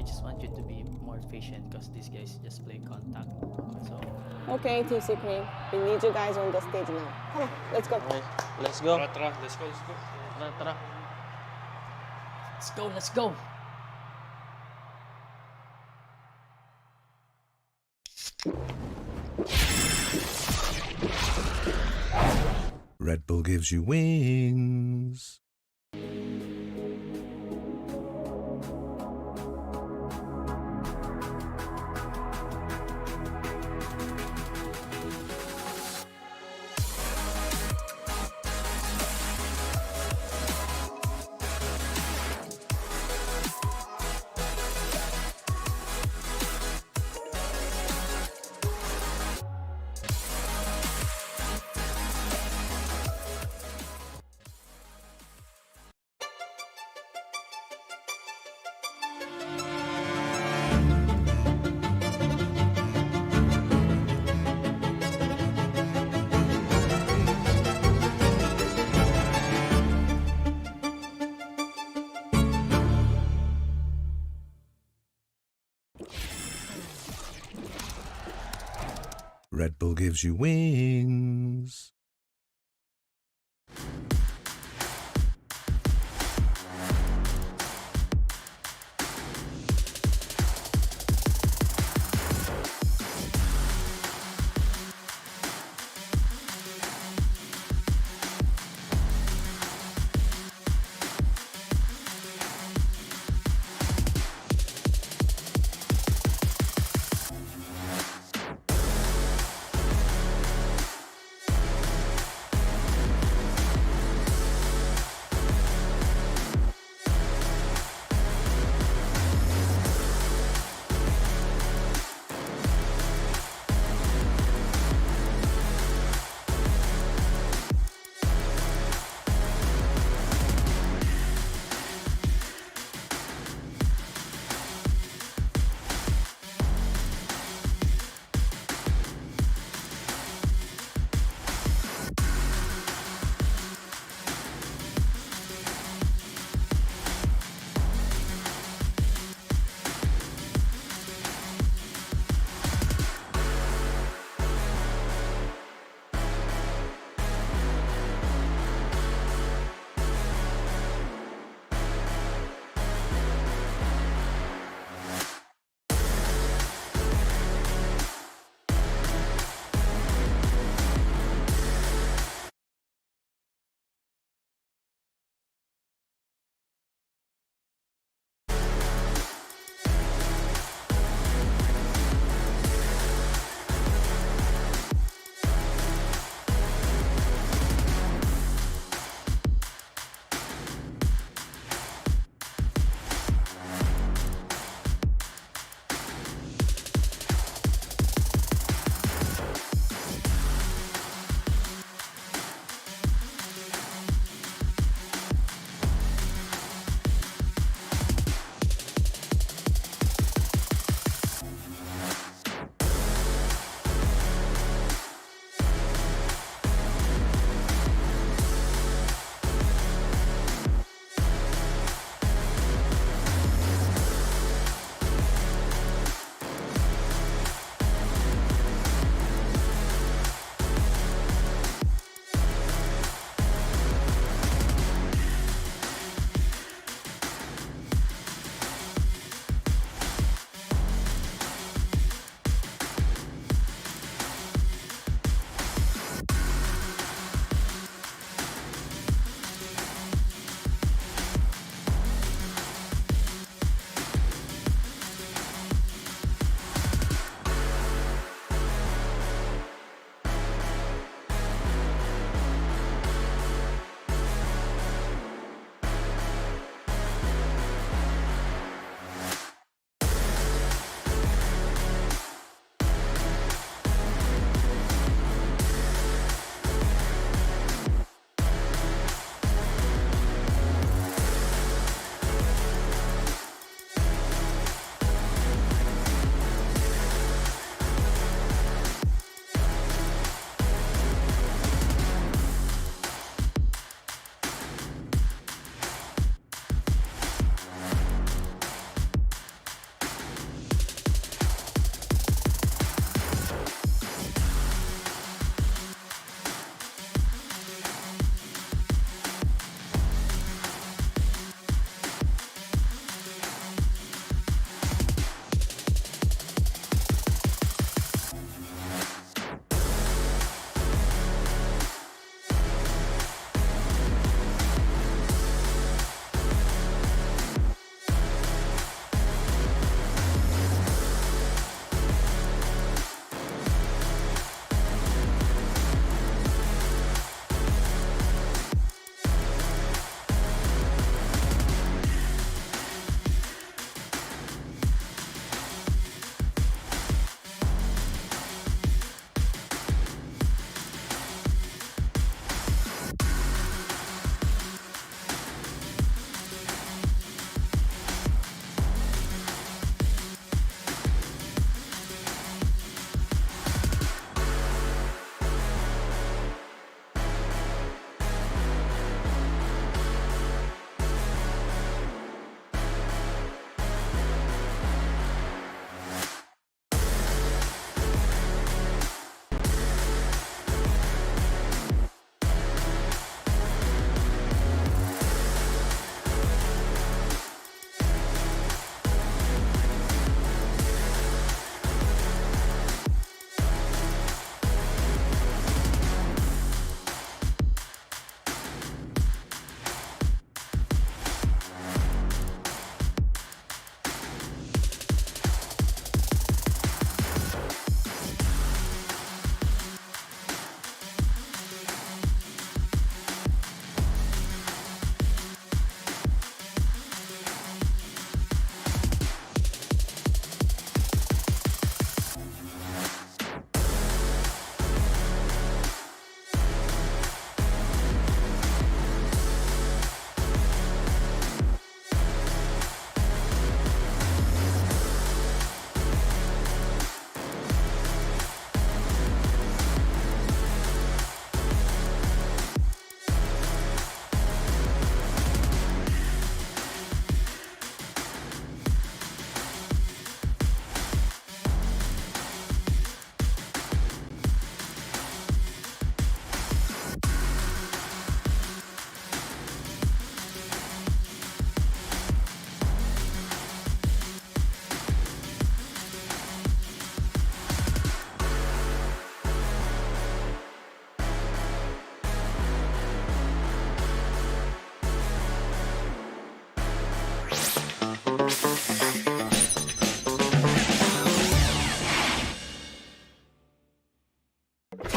just want you to be more patient because these guys just play contact. So Okay, Team Secret. We need you guys on the stage now. Come on, let's go. Okay, let's go. Tara, let's go, let's go. Tara, tara. let's go, let's go. Red Bull gives you wings. Red Bull gives you wings.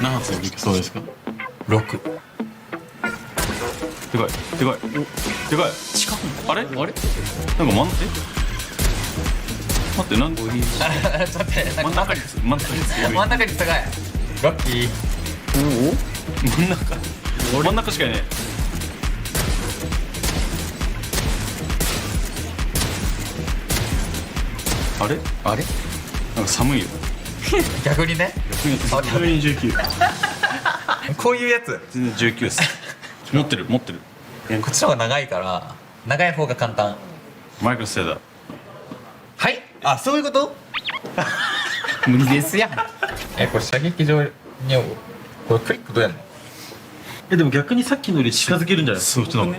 何発でいけそうですか。6。でかいでかいでかい。近くあれあれなんか待ってなんでちょっと待って真ん中に真ん中に真ん中に高い。ラッキー。真ん中しかいない。あれあれなんか寒いよ。逆にね。逆に19。こういうやつ。全然19です。持ってる持ってる。こっちの方が長いから長い方が簡単。マイクのせいだ。はい。あ、そういうこと。無理ですやん。これ射撃場にこれクリックどうやんの。でも逆にさっきのより近づけるんじゃないですか。そっちの方が。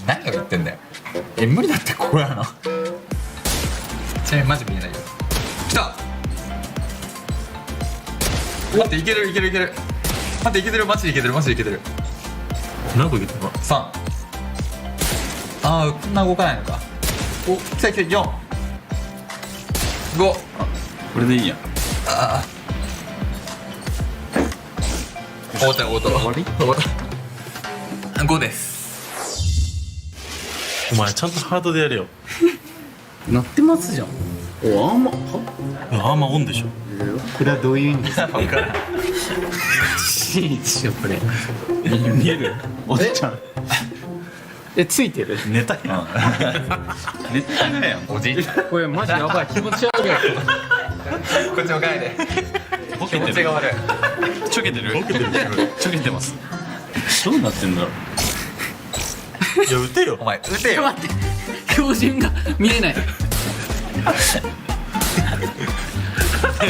何を言ってんだよ。無理だってここやの。ちなみにマジ見えないよ。来た。待っていけるいけるいける。待っていけてるマジでいけてるマジでいけてる。何個いけたの3。ああ、こんな動かないのか。お、来た来た。4。5。これでいいや。ああ。終わった終わった終わり終わった。5です。お前ちゃんとハートでやれよ。なってますじゃん。お、あんまアーマーオンでしょ。これはどういう意味ですか。分からん。しいですよこれ。見えるおじちゃんついてる。寝たやん。寝たやん。おじいちゃん。これマジやばい。気持ち悪い。こっちもかないで。ボケてる気持ちが悪い。ちょけてるちょけてます。どうなってんだろう。いや撃てよ。お前撃てよ。待って。標準が見えない。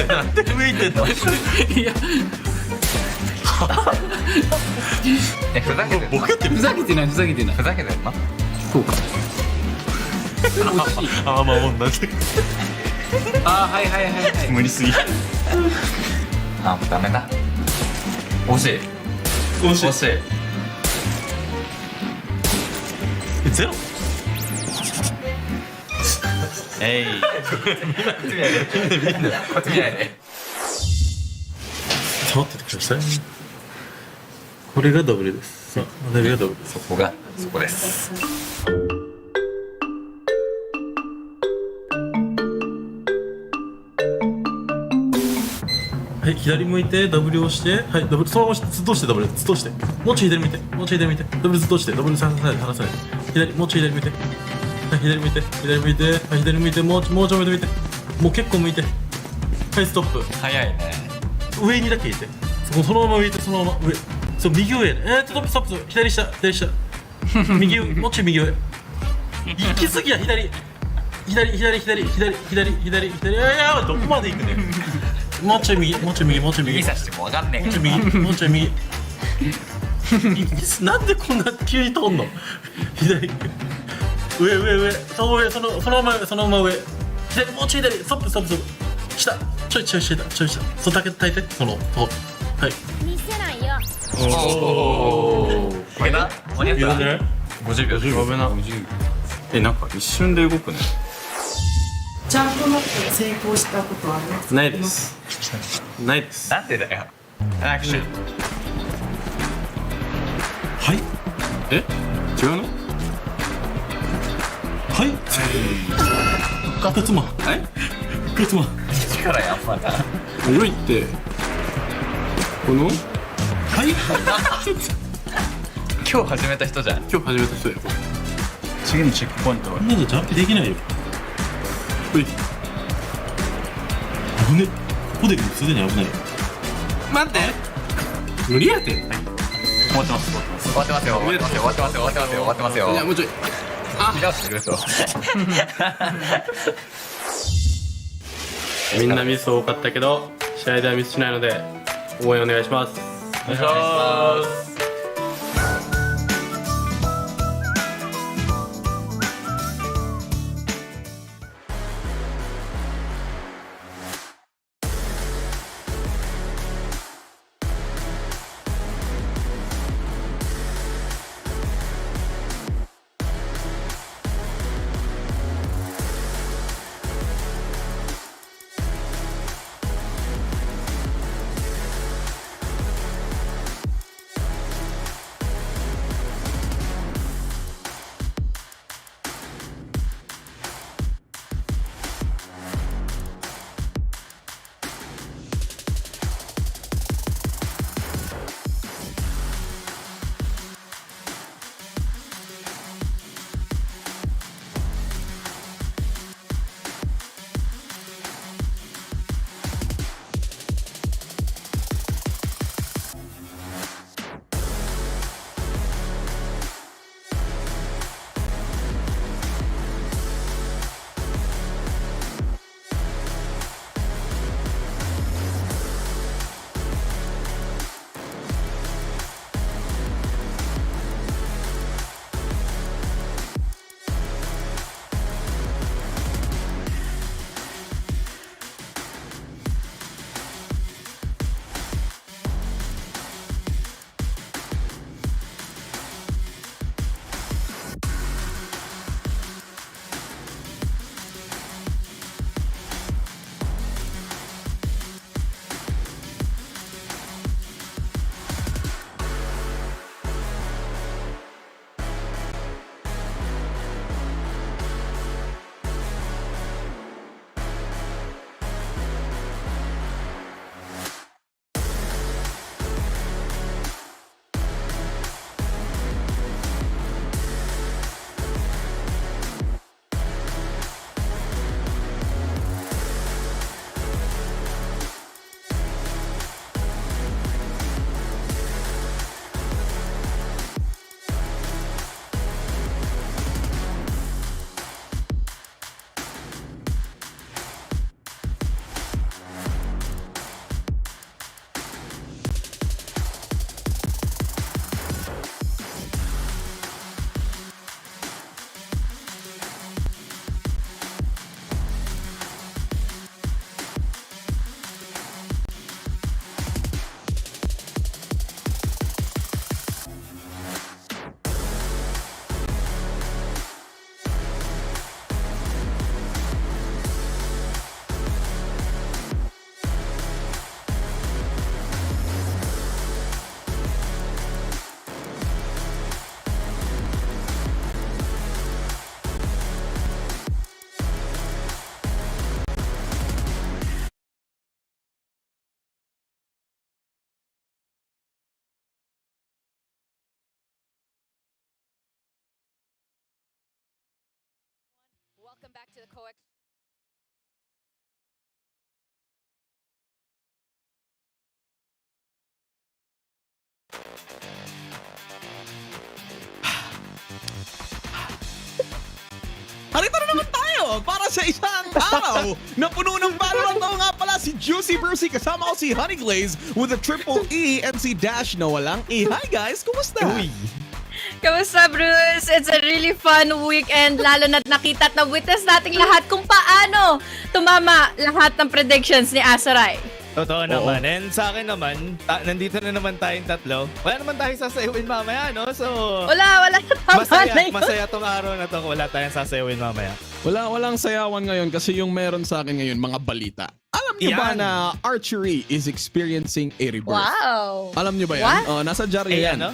なんで上行ってんの。いやふざけてる。ボケてる。ふざけてないふざけてない。ふざけてるな。こうか。惜しい。アーマーオンなんてあーはいはいはいはい。無理すぎ。あ、ダメだ。惜しい。惜しい。惜しい。ゼロ。えい。こっち見ないで。ちょっと待ってください。これがダブルです。さあ、ダブルがダブルです。そこがそこです。はい、左向いて、ダブル押して、はい、ダブル、そのままずっとして、ダブル、ずっとして。もうちょい左向いて、もうちょい左向いて、ダブルずっとして、ダブル離さないで、離さないで。左、もうちょい左向いて。はい、左向いて、左向いて、はい、左向いて、もうちょい向いて。もう結構向いて。はい、ストップ。早いね。上にだけ入れて。そのまま上て、そのまま上。そう、右上やね。ストップ、ストップ、左下、左下。右上、もうちょい右上。行き過ぎや、左。左。いや、どこまで行くね。もうちょい右。右差してもわかんねえ。もうちょい右。なんでこんな急に通んの。左。上。そのまま上。左、もうちょい左。ストップ。下。ちょい下。そうだけ耐えて。はい。見せないよ。おお。これな。間に合った。50秒。やべな。なんか一瞬で動くね。ジャンプノック成功したことありますか？ないです。なんでだよ。アクション。はい。違うの？はい。ガタツマ。力やんまだ。動いてこのはい。今日始めた人じゃん。今日始めた人やこれ。次のチェックポイントは。こんなのジャンプできないよ。ほい。危ね。ここですでに危ない。待って。無理やて。終わってます。終わってますよ。終わってますよ。いやもうちょい。切らしてると。みんなミス多かったけど試合ではミスしないので応援お願いします。お願いします。Welcome back to the coax. Halito na naman tayo para sa isang araw na puno ng Valorant. Ako nga pala si Juicy Brucey, kasama ko si Honey Glaze with a triple E and si Dash na walang E. Hi guys, kumusta? Kamusta, Bruce? It's a really fun weekend, lalo na't nakita at na-witness nating lahat kung paano tumama lahat ng predictions ni Asaray. Totoo naman. And sa akin naman, nandito na naman tayong tatlo. Wala naman tayong sasayawin mamaya, no? So, Wala. masaya tong araw na to kung wala tayong sasayawin mamaya. Walang sayawan ngayon kasi yung meron sa akin ngayon, mga balita. Alam niyo ba na archery is experiencing a rebirth? Wow. Alam niyo ba yan? What? Oh, nasa jarya yan. Ano?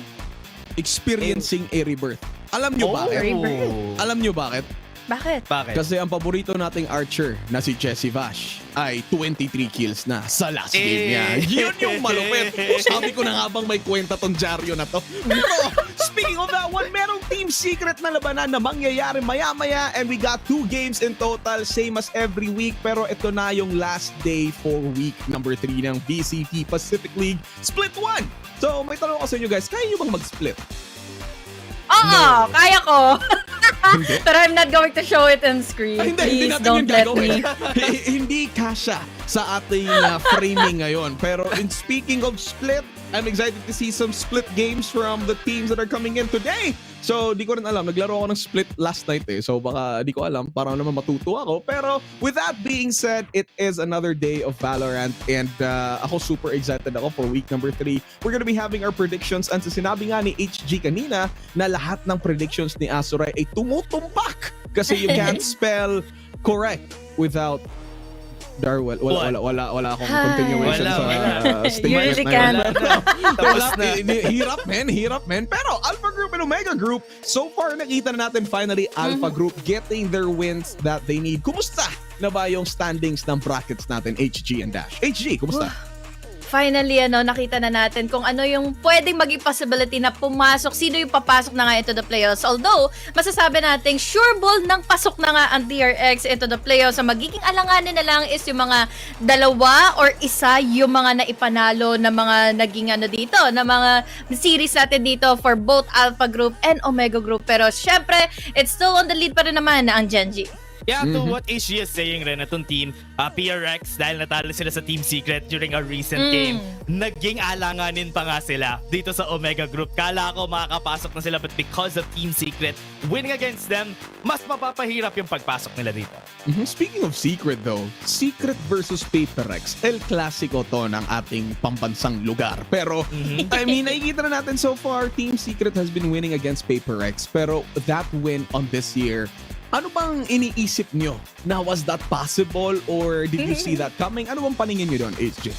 Experiencing a rebirth. Alam niyo bakit? rebirth. Alam niyo bakit? Bakit? Kasi ang paborito nating archer na si Jesse Vash ay 23 kills na sa last game niya. Yun yung malupit. Sabi ko na nga bang may kwenta tong dyaryo na to. Pero speaking of that one, merong team secret na labanan na mangyayari maya-maya and we got 2 games in total, same as every week. Pero ito na yung last day for week number 3 ng VCT Pacific League Split 1. So may tanong ako sa inyo guys, kaya nyo bang mag-split? Oo, kaya ko. Pero I'm not going to show it on screen. Hindi Please natin don't yun let gagawin. me. Hindi kasya sa ating framing ngayon. Pero in speaking of split, I'm excited to see some split games from the teams that are coming in today. So, di ko rin alam. Naglaro ako ng split last night eh. So, baka di ko alam. Parang naman matuto ako. Pero with that being said, it is another day of Valorant. And ako super excited ako for week number 3. We're gonna be having our predictions. And sa sinabi nga ni HG kanina na lahat ng predictions ni Azuray ay tumutumpak. Kasi you can't spell correct without Darwell. Wala akong continuation sa statement. You really can. Hirap, man. Pero Alpha Group and Omega Group, so far nakita na natin finally Alpha Group getting their wins that they need. Kumusta na ba yung standings ng brackets natin, HG and Dash? HG, kumusta? Finally, nakita na natin kung ano yung pwedeng maging possibility na pumasok. Sino yung papasok na nga into the playoffs. Although, masasabi natin, sure ball ng pasok na nga ang TRX into the playoffs. Ang magiging alanganin na lang is yung mga dalawa or isa yung mga naipanalo na mga naging dito, na mga series natin dito for both Alpha Group and Omega Group. Pero syempre, it's still on the lead pa rin naman na ang Genji. Yeah, to what HG is saying rin, itong team, PRX, dahil natalo sila sa Team Secret during a recent game, naging alanganin pa nga sila dito sa Omega Group. Kala ko makakapasok na sila, but because of Team Secret winning against them, mas mapapahirap yung pagpasok nila dito. Speaking of Secret though, Secret versus PaperX, El Clasico to ng ating pambansang lugar. Pero, I mean, nakikita na natin so far, Team Secret has been winning against PaperX. Pero that win on this year, ano bang iniisip nyo? Na was that possible or did you see that coming? Ano bang paningin nyo doon, HJ?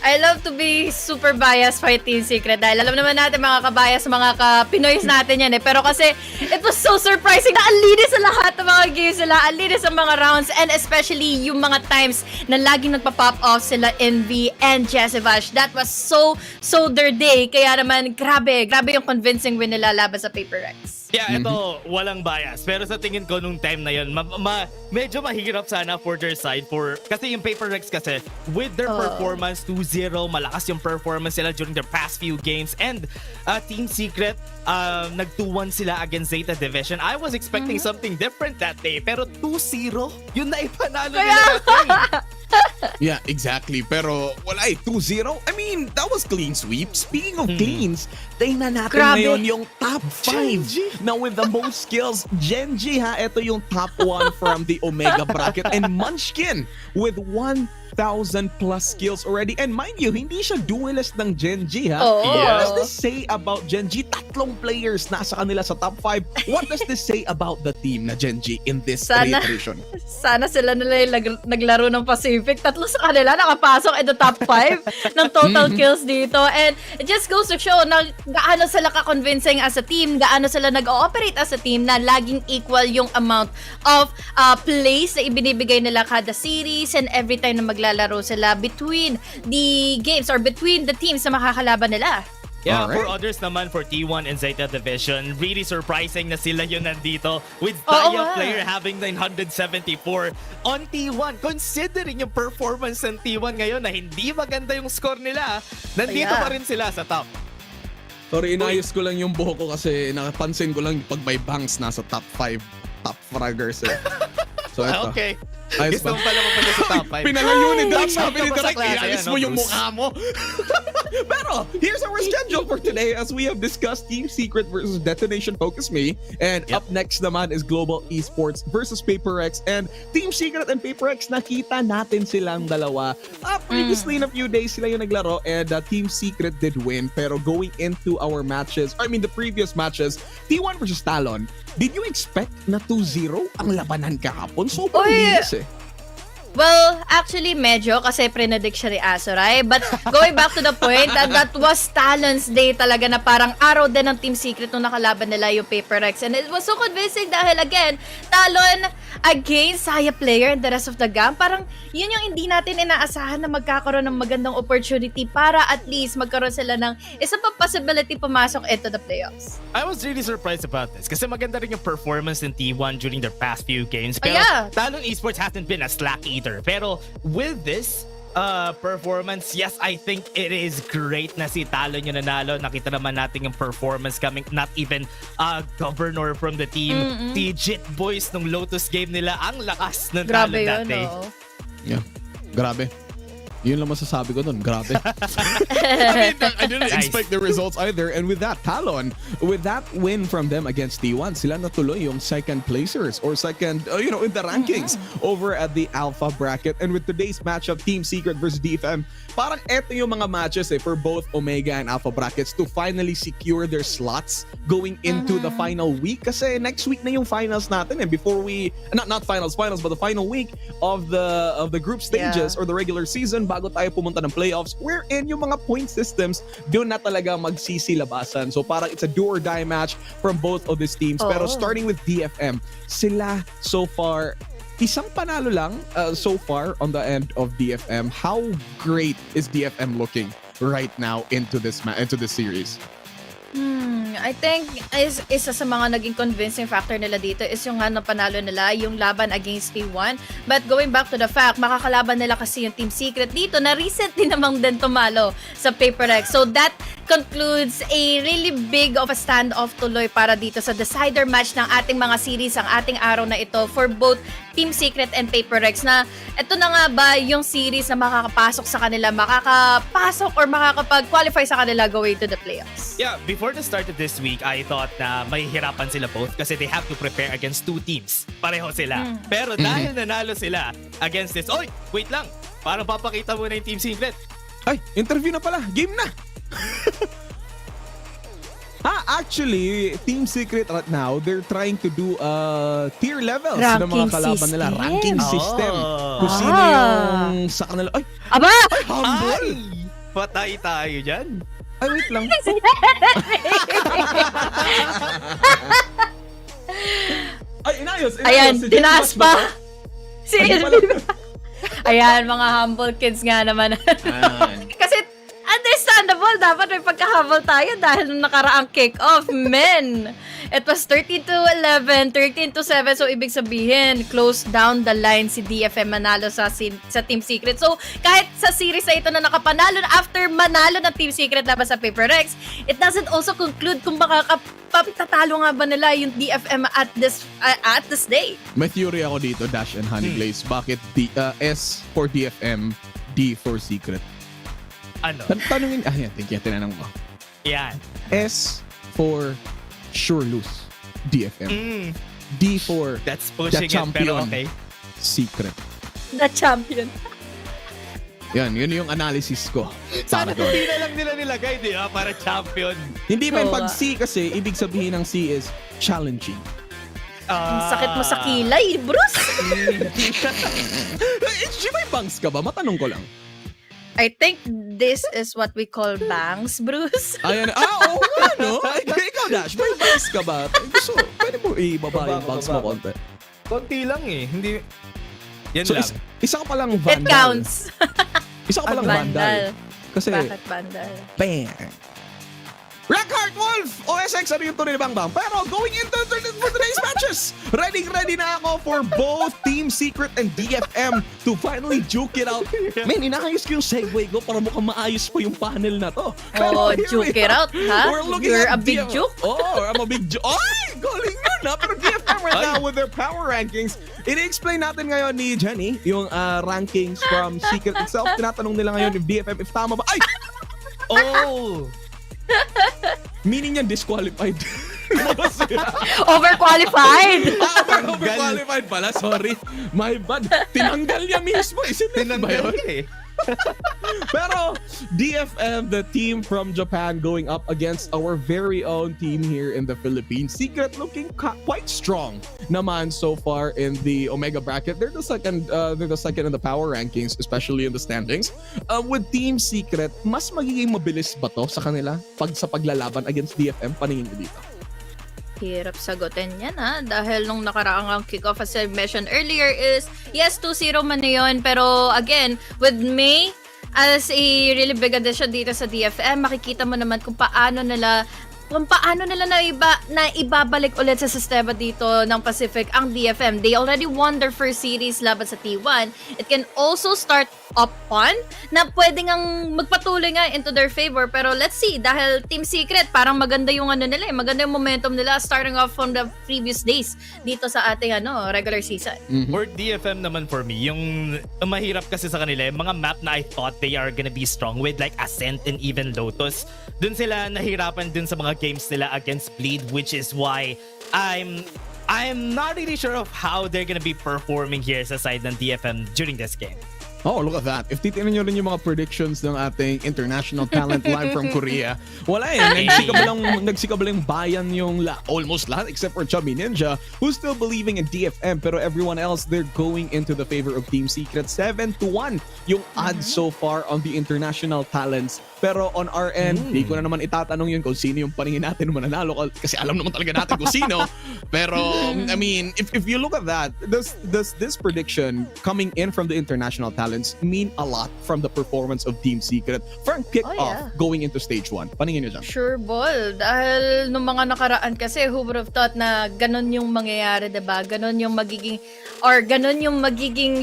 I love to be super biased for Team Secret dahil alam naman natin mga kabias, mga ka-Pinoys natin yan eh. Pero kasi it was so surprising na ang linis sa lahat ng mga games sila, ang linis sa mga rounds, and especially yung mga times na laging nagpa-pop off sila Envy and Jessivash. That was so their day. Kaya naman grabe yung convincing win nila laban sa PaperX. Yeah, ito, walang bias. Pero sa tingin ko nung time na yun, medyo mahirap sana for their side. Kasi yung PaperX kasi, with their performance 2-0, malakas yung performance nila during their past few games. And Team Secret, nag-2-1 sila against Zeta Division. I was expecting something different that day. Pero 2-0, yun na ipanalo nila that day. Yeah, exactly. Pero wala 2-0. I mean, that was clean sweep. Speaking of cleans, tingnan natin ngayon yung top 5 na with the most skills. Genji ha, ito yung top 1 from the Omega bracket. And Munchkin with 1,000 plus skills already. And mind you, hindi siya duelist ng Genji ha. What does this say about Genji? 3 players nasa kanila sa top 5. What does this say about the team na Genji in this reiteration? Sana sila nila yung naglaro ng Pacific. 3 sa kanila nakapasok in the top 5 ng total kills dito. And it just goes to show na gaano sila ka-convincing as a team, gaano sila nag-ooperate as a team na laging equal yung amount of plays na ibinibigay nila kada series and every time na maglalaro sila between the games or between the teams na makakalaban nila. Yeah, Alright. for others naman, for T1 and Zeta Division, really surprising na sila yun nandito with Oo Taya nga. player having 974 on T1. Considering yung performance ng T1 ngayon na hindi maganda yung score nila, nandito Yeah. pa rin sila sa top. Sorry, inayos ko lang yung buhok ko kasi nakapansin ko lang pag may bangs nasa top 5 top fraggers eh. So ito. Okay. Ayos Gusto ba? mo pala mapunta sa top 5. Pinalayo ni Doc, sabi ni Ay, Direk, klase, inalis ano, mo yung Bruce? mukha mo. Pero, here's our schedule for today as we have discussed Team Secret versus Detonation Focus Me. And up next naman is Global Esports versus PaperX. And Team Secret and PaperX, nakita natin silang dalawa. Previously in a few days sila yung naglaro and Team Secret did win. Pero going into our matches, the previous matches, T1 versus Talon, did you expect na 2-0 ang labanan kahapon? Sobrang bilis eh. Well, actually, medyo kasi pre-predict siya ni Azuray. But going back to the point, that was Talon's day talaga na parang araw din ng Team Secret nung nakalaban nila yung PaperX. And it was so convincing dahil again, Talon against Saya player and the rest of the gang. Parang yun yung hindi natin inaasahan na magkakaroon ng magandang opportunity para at least magkaroon sila ng isa pa possibility pumasok into the playoffs. I was really surprised about this kasi maganda rin yung performance ng T1 during their past few games. Pero yeah. Talon Esports hasn't been a slack either. Pero with this performance, yes, I think it is great na si Talon yung nanalo. Nakita naman natin yung performance coming, not even governor from the team. Si Jit Boys nung Lotus game nila, ang lakas ng Talon Grabe that yun, day. oh. Yeah, grabe. Yun lang masasabi ko dun, grabe. I didn't expect the results either. And with that, Talon, with that win from them against T1, sila natuloy yung second placers or second, in the rankings over at the Alpha bracket. And with today's matchup, Team Secret versus DFM, parang eto yung mga matches for both Omega and Alpha brackets to finally secure their slots going into the final week. Kasi next week na yung finals natin. And before we, not finals, but the final week of the group stages or the regular season, bago tayo pumunta ng playoffs, wherein yung mga point systems doon na talaga magsisilabasan. So parang it's a do or die match from both of these teams. Pero starting with DFM, sila so far, isang panalo lang so far on the end of DFM. How great is DFM looking right now into this series? I think isa sa mga naging convincing factor nila dito is yung panalo nila yung laban against T1. But going back to the fact, makakalaban nila kasi yung Team Secret dito na recently namang din tumalo sa PaperX. So that concludes a really big of a standoff tuloy para dito sa decider match ng ating mga series ang ating araw na ito for both Team Secret and PaperX na ito na nga ba yung series na makakapasok sa kanila, makakapasok or makakapag-qualify sa kanila going to the playoffs. Yeah, before the start of this week, I thought na may hirapan sila both kasi they have to prepare against two teams. Pareho sila. Pero dahil nanalo sila against this, wait lang. Parang papakita mo na yung Team Secret. Ay, interview na pala. Game na. Actually, Team Secret right now, they're trying to do tier levels ng mga kalaban nila. Ranking system. Kung sino yung sa kanila. Ay! Aba! Ay, humble! Ay! Patay tayo dyan. Ay, wait lang. Ay, inayos. Ayan, Si tinaas James ba pa. Si Ayan, mga humble kids nga naman. Kasi understandable, dapat may pagkahabol tayo dahil nung nakaraang kick-off, men. It was 13-11, 13-7, so ibig sabihin, close down the line si DFM manalo sa Team Secret. So, kahit sa series na ito na nakapanalo, after manalo ng Team Secret laban sa PaperX, it doesn't also conclude kung makakatatalo nga ba nila yung DFM at this day. May theory ako dito, Dash and Honey Blaze. Bakit S for DFM, D for Secret? Ano? Tanungin, yan, thank you, tinanong mo. Yan. S for sure lose, DFM. D for That's pushing the champion, it, pero okay. Secret. The champion. Yun yung analysis ko. Sana Para kung doon. di na lang nila nilagay, di ba? Para champion. Hindi man pag C kasi, ibig sabihin ng C is challenging. Ang sakit mo sa kilay, Bruce. May bangs ka ba? Matanong ko lang. I think this is what we call bangs, Bruce. Ayan. Oo nga, no? Ikaw, Dash, may bangs ka ba? Gusto, pwede mo ibaba yung bangs mo konti. Konti lang eh. Hindi... Yan So, lang. isa ka palang vandal. It counts. Isa ka palang vandal. Kasi, Bakit vandal? bang. Reckheart Wolf! OSX, ano yung tunay na Bangbang? Pero going into for today's matches, ready na ako for both Team Secret and DFM to finally juke it out. Man, inayos ko yung segue ko para mukhang maayos po yung panel na to. Oh, juke it out, ha? You're a big juke? Oh, I'm a big juke. Ay, galing yun, ha? Pero DFM right now with their power rankings. I-explain natin ngayon ni Jenny yung rankings from Secret itself. Tinatanong nila ngayon yung DFM if tama ba. Ay! Oh! Meaning yan disqualified. Overqualified! Overqualified pala, sorry. My bad. Tinanggal niya mismo. Tinanggal eh. Pero DFM, the team from Japan, going up against our very own team here in the Philippines. Secret looking quite strong naman so far in the Omega bracket. They're the second in the power rankings, especially in the standings. With Team Secret, mas magiging mabilis ba to sa kanila sa paglalaban against DFM? Paningin ko dito. Hirap sagutin yan, ha? Dahil nung nakaraang kickoff, as I mentioned earlier, is yes, 2-0 man na yun. Pero again, with May as a really big addition dito sa DFM, makikita mo naman kung paano nila na ibabalik ulit sa sistema dito ng Pacific ang DFM. They already won their first series laban sa T1. It can also start up on na pwedeng ang magpatuloy nga into their favor. Pero let's see, dahil Team Secret, parang maganda yung nila, maganda yung momentum nila starting off from the previous days dito sa ating regular season. For DFM naman for me, yung mahirap kasi sa kanila, yung mga map na I thought they are gonna be strong with, like Ascent and even Lotus, dun sila nahirapan dun sa mga games nila against Bleed, which is why I'm not really sure of how they're gonna be performing here sa side ng DFM during this game. Oh, look at that. If titignan nyo rin yung mga predictions ng ating international talent live from Korea, wala eh. Nagsikabalang bayan yung almost lahat except for Chubby Ninja, who's still believing in DFM, pero everyone else, they're going into the favor of Team Secret. 7-1 yung odds so far on the international talents. Pero on our end, di ko na naman itatanong yun kung sino yung paningin natin mananalo kasi alam naman talaga natin kung sino. Pero, I mean, if you look at that, does this prediction coming in from the international talents mean a lot from the performance of Team Secret from kickoff going into stage 1? Paningin nyo dyan. Sure ball. Dahil nung mga nakaraan kasi, who would have thought na ganun yung mangyayari, diba? Ganun yung magiging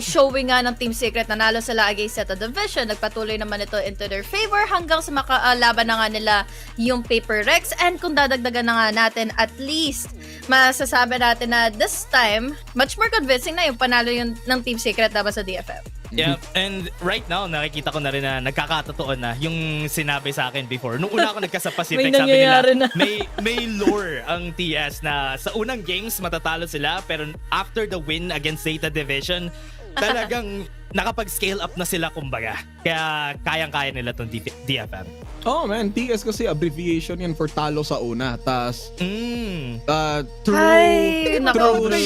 showing nga ng Team Secret. Nanalo sila against Zeta Division. Nagpatuloy naman ito into their favor hanggang sa makalaban na nga nila yung Paper Rex. And kung dadagdagan na nga natin, at least masasabi natin na this time, much more convincing na yung panalo ng Team Secret laban sa DFM. Yeah, and right now, nakikita ko na rin na nagkakatotoo na yung sinabi sa akin before. Nung una ako nagka sa Pacific, sabi nila, may lore ang TS na sa unang games matatalo sila, pero after the win against Zeta Division, talagang nakapag-scale up na sila kumbaga. Kaya kayang-kaya nila tong DFM. Oh man, TS kasi abbreviation yan for talo sa una. Tas true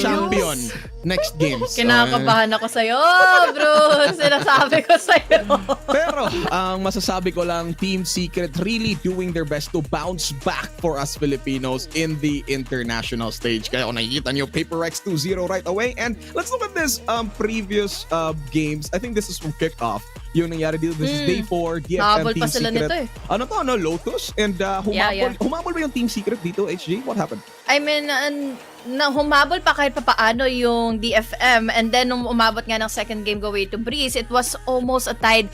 champion next games. Kinakabahan ako sa'yo, bro. Sinasabi ko sa'yo. Pero ang masasabi ko lang, Team Secret really doing their best to bounce back for us Filipinos in the international stage. Kaya kung nakikita nyo, Paper Rex 2-0 right away. And let's look at this previous games. I think this is from kickoff. Yung nangyari dito, this is day 4, DFM Team Secret. Nito, eh. Ano to? Lotus? And humabol ba yung Team Secret dito, HG? What happened? I mean, humabol pa kahit papaano yung DFM, and then nung umabot nga ng second game go away to Breeze, it was almost a tied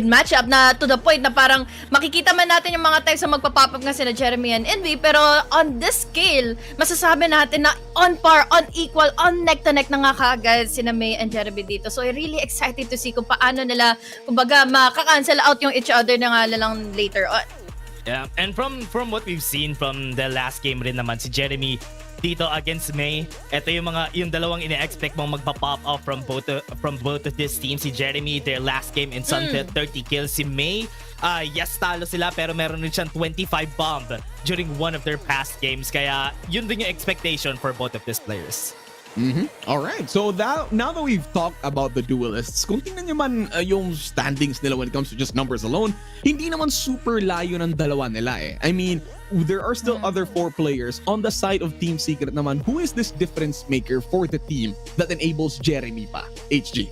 matchup na to the point na parang makikita man natin yung mga times na magpa-pop up nga sila Jeremy and Envy, pero on this scale, masasabi natin na on par, on equal, on neck to neck na nga kaagad sina May and Jeremy dito. So I'm really excited to see kung paano nila, kumbaga, makakancel out yung each other na nga lang later on. Yeah, and from what we've seen from the last game rin naman, si Jeremy dito against May, ito yung dalawang ine-expect mong magpa-pop up from both of these teams. Si Jeremy, their last game in Sunset, 30 kills. Si May, yes, talo sila, pero meron rin siyang 25 bomb during one of their past games. Kaya yun din yung expectation for both of these players. All right. So now that we've talked about the duelists, kung tingnan nyo man yung standings nila when it comes to just numbers alone, hindi naman super layo ng dalawa nila eh. I mean, there are still other 4 players on the side of Team Secret naman. Who is this difference maker for the team that enables Jeremy pa? HG.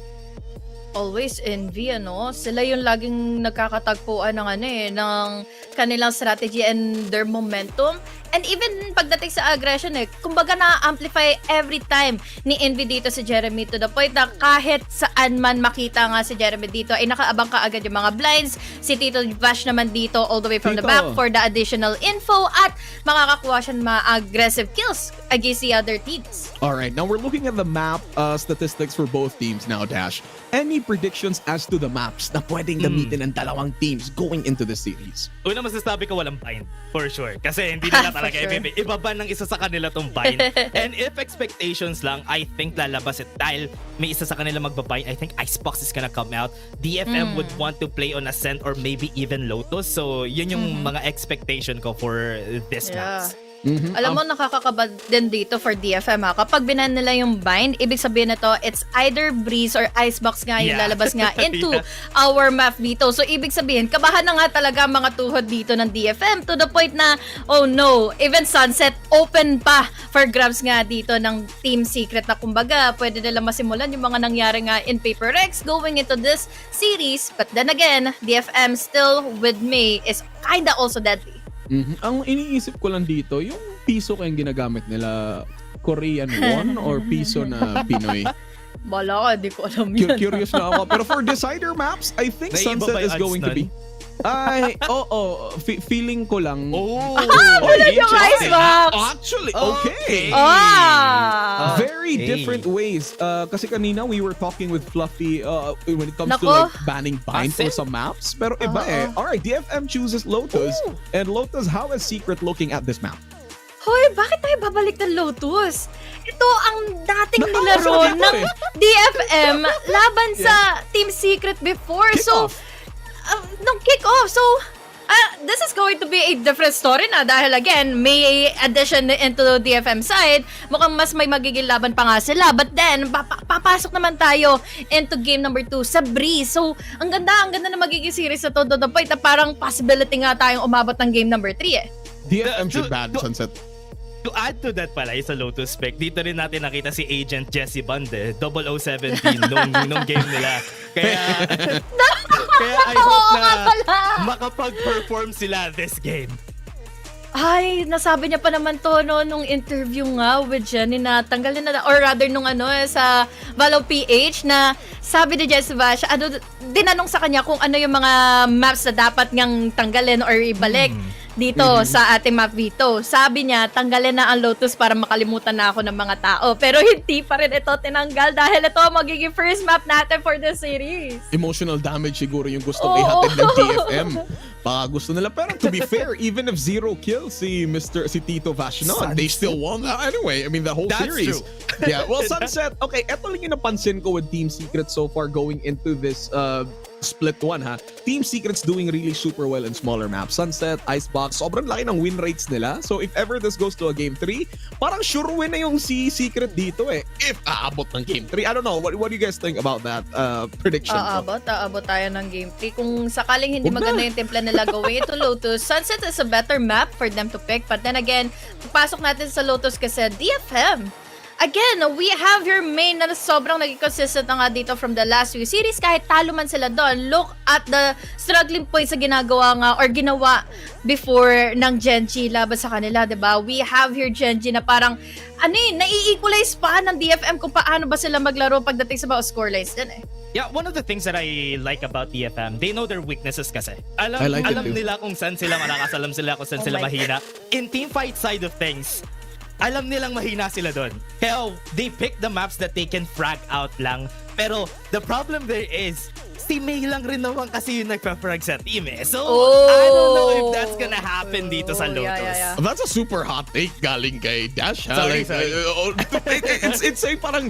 Always Envy, ano? Sila yung laging nagkakatagpuan ng kanilang strategy and their momentum. And even pagdating sa aggression kumbaga na-amplify every time ni Envy dito si Jeremy to the point na kahit saan man makita nga si Jeremy dito ay nakaabang ka agad yung mga blinds. Si Tito Vash naman dito all the way from the back for the additional info at makakakuha siya ng mga aggressive kills against the other teams. Alright, now we're looking at the map statistics for both teams now, Dash. Any predictions as to the maps na pwedeng gamitin ng dalawang teams going into the series? Una masasabi ko walang bind, for sure. Kasi hindi nila talaga ibaban ng isa sa kanila tong bind. And if expectations lang, I think lalabas it dahil may isa sa kanila magbabind. I think Icebox is gonna come out. DFM would want to play on Ascent or maybe even Lotus. So yun yung mga expectation ko for this match. Alam mo, nakakakabad din dito for DFM kapag binan nila yung bind, ibig sabihin na to, it's either Breeze or Icebox nga yung lalabas nga into our map dito. So ibig sabihin, kabahan na nga talaga mga tuhod dito ng DFM to the point na, oh no, even Sunset open pa for grabs nga dito ng Team Secret na kumbaga, pwede nila masimulan yung mga nangyari nga in Paper Rex going into this series. But then again, DFM still with May is kinda also deadly. Ang iniisip ko lang dito, yung piso kayong ginagamit nila, Korean won or piso na Pinoy? Bala ka, di ko alam yan. Curious na ako. Pero for decider maps, I think Sunset is going to be... Ay, feeling ko lang. Wala yung Icebox! Actually, okay. Very different ways. Kasi kanina we were talking with Fluffy when it comes to like banning bind for some maps. Pero iba Alright, DFM chooses Lotus. And Lotus, how is Secret looking at this map? Hoy, bakit tayo babalik ng Lotus? Ito ang dating nilaro ng DFM laban sa Team Secret before. Kickoff. Nung kick-off. So, this is going to be a different story na dahil again, may addition into the DFM side. Mukhang mas may magiging laban pa nga sila. But then, papasok naman tayo into game number 2 sa Breeze. So, ang ganda na magiging series na to. The point na parang possibility nga tayong umabot ng game number 3 DFM should ban Sunset. To add to that pala, sa Lotus spec, dito rin natin nakita si Agent Jesse Bande, 0017 nung game nila. Kaya I hope na makapag-perform sila this game. Ay, nasabi niya pa naman to nung interview nga with Jenny na tanggalin na, or rather nung sa Valo PH na sabi ni Jesse Vash, dinanong sa kanya kung ano yung mga maps na dapat niyang tanggalin or ibalik dito sa ating map dito. Sabi niya, tanggalin na ang Lotus para makalimutan na ako ng mga tao. Pero hindi pa rin ito tinanggal dahil ito magiging first map natin for the series. Emotional damage siguro yung gusto ihatid ng DFM. Baka gusto nila. Pero to be fair, even if 0 kills si Tito Vash, they still won. Anyway, I mean, the whole series. True. Yeah, well, Sunset, okay, eto lang yung napansin ko with Team Secret so far going into this split 1 Team Secret's doing really super well in smaller maps. Sunset, Icebox, sobrang laki ng win rates nila. So if ever this goes to a game 3, parang sure win na yung si Secret dito if aabot ng game 3. I don't know, what do you guys think about that prediction? Aabot tayo ng game 3. Kung sakaling hindi maganda yung template nila going into Lotus, Sunset is a better map for them to pick. But then again, pasok natin sa Lotus kasi DFM. Again, we have your main na sobrang naging consistent na nga dito from the last few series. Kahit talo man sila doon, look at the struggling points na ginagawa nga or ginawa before ng Genji laban sa kanila, diba? We have here Genji na parang, nai-equalize pa ng DFM kung paano ba sila maglaro pagdating sa mga scorelines din Yeah, one of the things that I like about DFM, they know their weaknesses kasi. Alam nila kung saan sila malakas, alam sila kung saan sila mahina. In team fight side of things, alam nilang mahina sila doon. Kaya they pick the maps that they can frag out lang. Pero the problem there is, si May lang rin naman kasi yung nagpa-frag sa team So, I don't know if that's gonna happen dito sa Lotus. Yeah. That's a super hot take galing kay Dash. Sorry. It's a parang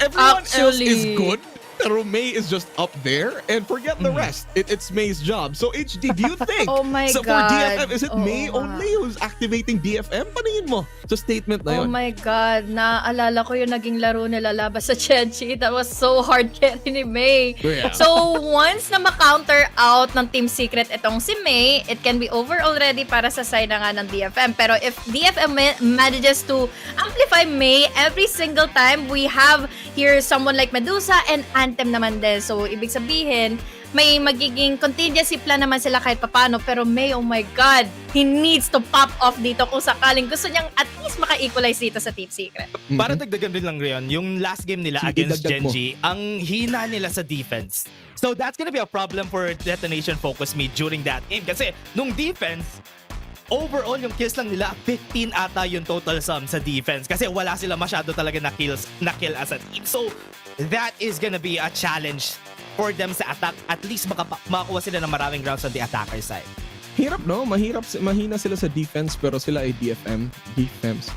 everyone else is good. Pero May is just up there and forget the rest. It's May's job. So HD, do you think Oh my so God. for DFM, is it May only who's activating DFM? Paningin mo sa statement na Oh yun. my God, naalala ko yung naging laro nila laban sa Genji. That was so hard carry ni May. Yeah. So once na ma-counter out ng Team Secret itong si May, it can be over already para sa side na nga ng DFM. Pero if DFM manages to amplify May every single time, we have here someone like Medusa and momentum naman din. So, ibig sabihin, may magiging contingency plan naman sila kahit papano. Pero May, oh my God, he needs to pop off dito kung sakaling gusto niyang at least maka-equalize dito sa Team Secret. Para dagdagan din lang Rion, yung last game nila Sige, against dagdag mo. Genji, ang hina nila sa defense. So that's gonna be a problem for Detonation Focus Me during that game. Kasi nung defense, overall yung kills lang nila, 15 ata yung total sum sa defense. Kasi wala sila masyado talaga na kill as a team. So that is gonna be a challenge for them sa attack. At least makakuha sila ng maraming rounds on the attacker side. Hirap, no? Mahina sila sa defense pero sila ay defense.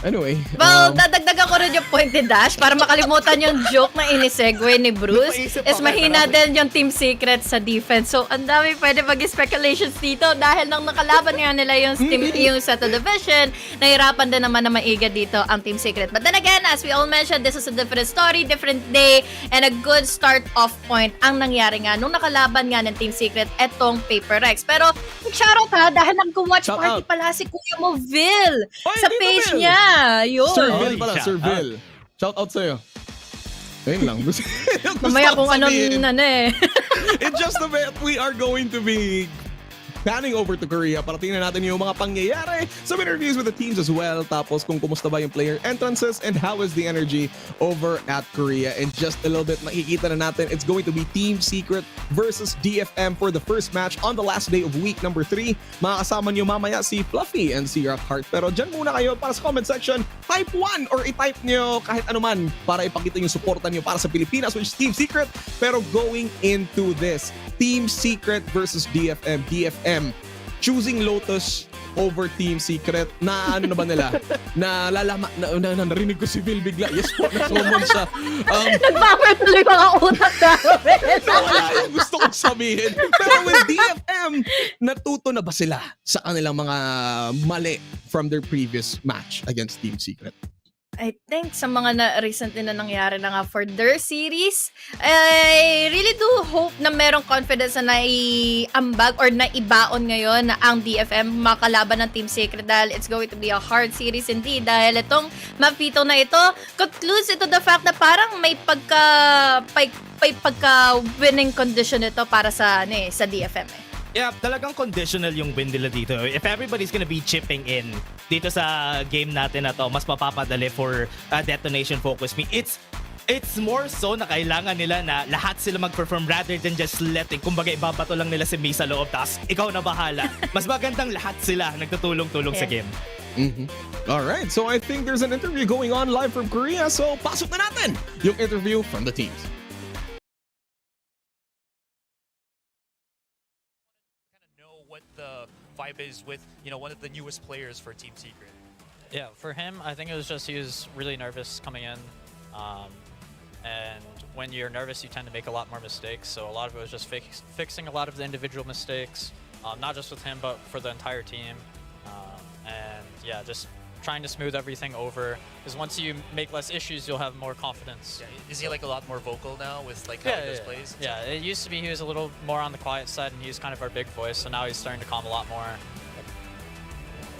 Anyway. Well, dadagdagan ko rin yung pointed dash para makalimutan yung joke na inisegue ni Bruce. Napaisip Is ako, mahina din yung Team Secret sa defense. So, ang dami pwede mag-speculations dito dahil nang nakalaban nga nila yung sa division, nahirapan din naman na maiga dito ang Team Secret. But then again, as we all mentioned, this is a different story, different day, and a good start-off point ang nangyari nga nung nakalaban nga ng Team Secret etong Paper Rex. Pero, shoutout ha, dahil nag-watch Shout party out. pala si Kuya Mo Vil sa Tito page Vil! niya. Yun. Sir Vil pala, shout Sir Vil. Shout out sa'yo. Ayun lang. Gusto Mamaya kung anong sabihin. in just a bit, we are going to be panning over to Korea para tingnan natin yung mga pangyayari, some interviews with the teams as well, tapos kung kumusta ba yung player entrances and how is the energy over at Korea. In just a little bit, makikita na natin, it's going to be Team Secret versus DFM for the first match on the last day of week number 3. Makakasama nyo mamaya si Fluffy and si Rockhart. Pero dyan muna kayo para sa comment section, type 1 or i-type nyo kahit anuman para ipakita yung suporta nyo para sa Pilipinas, which is Team Secret. Pero going into this, Team Secret versus DFM. DFM choosing Lotus over Team Secret. Na ano na ba nila? Narinig ko si Vil bigla. Yes po, nasumon siya. Nagbakwet tuloy mga utak namin. Wala yung gusto kong sabihin. Pero with DFM, natuto na ba sila sa kanilang mga mali from their previous match against Team Secret? I think sa mga recently na nangyari na nga for their series, I really do hope na merong confidence na naiambag or naibaon ngayon na ang DFM makalaban ng Team Secret dahil it's going to be a hard series indeed dahil itong map veto na ito concludes ito the fact na parang may pagka winning condition ito para sa sa DFM eh. Yeah, talagang conditional yung win nila dito. If everybody's gonna be chipping in dito sa game natin na to, mas mapapadali for Detonation Focus Me. It's more so na kailangan nila na lahat sila mag-perform rather than just letting, kumbaga ibabato lang nila si May sa loob, tas ikaw na bahala. Mas magandang lahat sila nagtutulong-tulong sa game. Alright, so I think there's an interview going on live from Korea, so pasok na natin yung interview from the teams. What the vibe is with, one of the newest players for Team Secret. Yeah, for him, I think it was just he was really nervous coming in. And when you're nervous, you tend to make a lot more mistakes. So a lot of it was just fixing a lot of the individual mistakes, not just with him, but for the entire team. And yeah, just trying to smooth everything over. Because once you make less issues, you'll have more confidence. Yeah, is he like a lot more vocal now with like how he does plays? Yeah, it used to be he was a little more on the quiet side and he was kind of our big voice. So now he's starting to calm a lot more.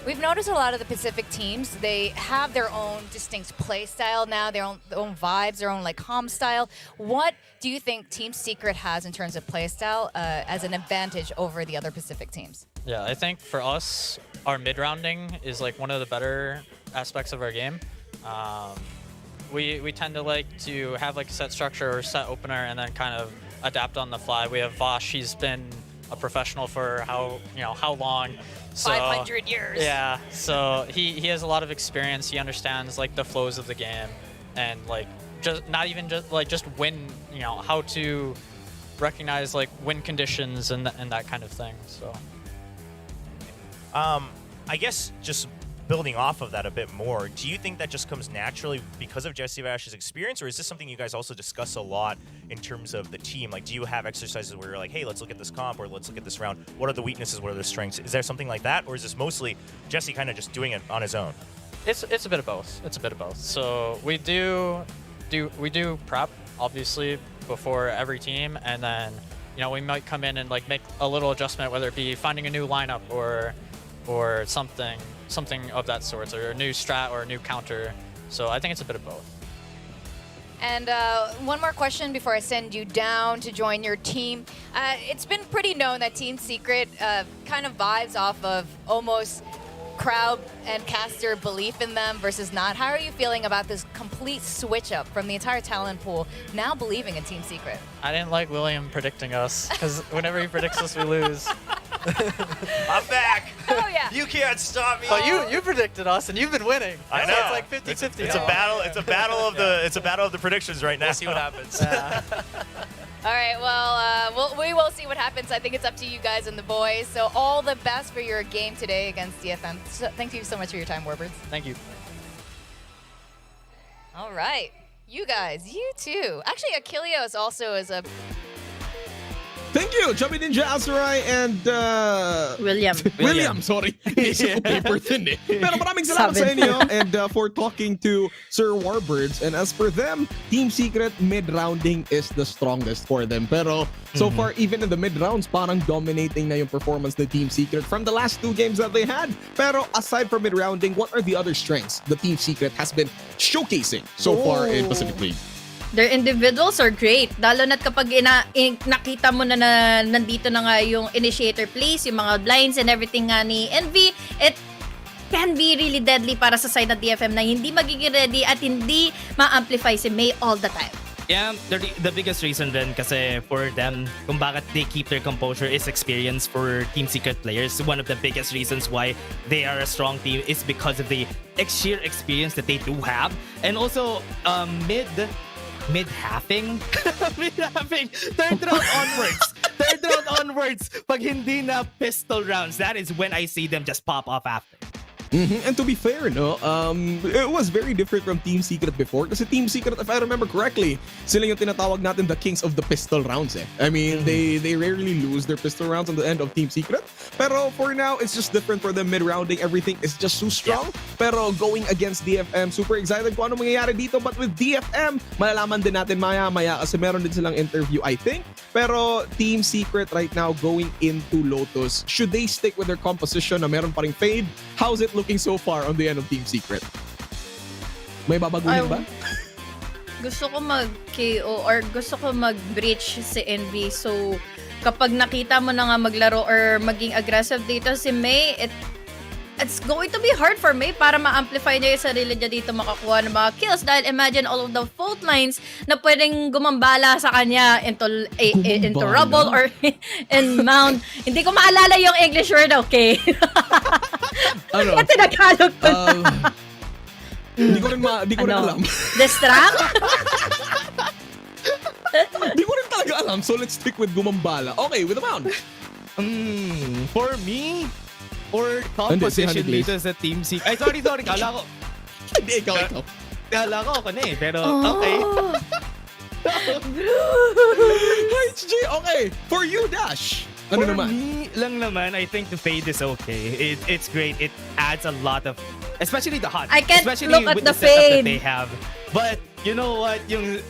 We've noticed a lot of the Pacific teams, they have their own distinct play style now, their own vibes, their own like calm style. What do you think Team Secret has in terms of play style as an advantage over the other Pacific teams? Yeah, I think for us, our mid-rounding is like one of the better aspects of our game. We tend to like to have like a set structure or set opener and then kind of adapt on the fly. We have Vosh, he's been a professional for how long. So, 500 years. Yeah, so he has a lot of experience. He understands like the flows of the game and like just not even just win, how to recognize like win conditions and that kind of thing. So I guess just building off of that a bit more, do you think that just comes naturally because of Jesse Vash's experience, or is this something you guys also discuss a lot in terms of the team? Like, do you have exercises where you're like, hey, let's look at this comp, or let's look at this round. What are the weaknesses? What are the strengths? Is there something like that, or is this mostly Jesse kind of just doing it on his own? it's a bit of both. It's a bit of both. So we do prep obviously before every team, and then we might come in and like make a little adjustment, whether it be finding a new lineup or something of that sort, or a new strat or a new counter. So I think it's a bit of both. And one more question before I send you down to join your team. It's been pretty known that Team Secret kind of vibes off of almost crowd and caster belief in them versus not. How are you feeling about this complete switch up from the entire talent pool now believing in Team Secret? I didn't like William predicting us because whenever he predicts us, we lose. I'm back. Oh yeah. You can't stop me. But you predicted us and you've been winning. I know. So it's like 50-50. It's a battle. It's a battle of the. It's a battle of the predictions right now. We'll see what happens. All right, well, we will see what happens. I think it's up to you guys and the boys. So all the best for your game today against DFM. So, thank you so much for your time, Warbirds. Thank you. All right, you guys, you too. Actually, Achilleos also is a... Thank you, Chubby Ninja, Azurai, and William, sorry. Isip ko paper thin eh. Pero maraming salamat sa inyo and for talking to Sir Warbirds. And as for them, Team Secret mid-rounding is the strongest for them. Pero so far, even in the mid-rounds, parang dominating na yung performance ng Team Secret from the last 2 games that they had. Pero aside from mid-rounding, what are the other strengths the Team Secret has been showcasing so far in Pacific League? Their individuals are great. Lalo na't kapag nakita mo na, nandito na nga yung initiator plays, yung mga blinds and everything nga ni Envy, it can be really deadly para sa side ng DFM na hindi magiging ready at hindi ma-amplify si May all the time. Yeah, the biggest reason then kasi for them kung bakit they keep their composure is experience for Team Secret players. One of the biggest reasons why they are a strong team is because of the sheer experience that they do have. And also mid-halving, third round onwards, pag hindi na pistol rounds, that is when I see them just pop off after. And to be fair, no, it was very different from Team Secret before. Kasi Team Secret, if I remember correctly, sila yung tinatawag natin the kings of the pistol rounds eh. I mean, they rarely lose their pistol rounds on the end of Team Secret. Pero for now, it's just different for them mid-rounding. Everything is just too strong. Pero going against DFM, super excited kung ano mangyayari dito. But with DFM, malalaman din natin maya-maya kasi meron din silang interview, I think. Pero Team Secret right now going into Lotus, should they stick with their composition na meron pa ring fade? How's it looking so far on the end of Team Secret? May babaguhin ba? Gusto ko mag-KO or gusto ko mag-breach si Envy. So, kapag nakita mo na nga maglaro or maging aggressive dito si May, it's going to be hard for May para ma-amplify niya yung sarili niya dito makakuha ng mga kills. Dahil imagine all of the fault lines na pwedeng gumambala sa kanya into rubble or in mound. Hindi ko maalala yung English word, okay? Ano? Kasi Tagalog ko Hindi ko rin alam. Distract? Hindi ko rin talaga alam. So let's stick with gumambala. Okay, with the mound. For me, or composition dito sa Team Secret. Ay, sorry. Kala ko. Hindi, ikaw. Kala ko ako na eh, pero okay. HG, okay. For you, Dash. Ano For naman? me lang naman, I think the fade is okay. It's great. It adds a lot of, especially the HUD. I can't especially look at with the setup fade. that they have. But you know what? Yung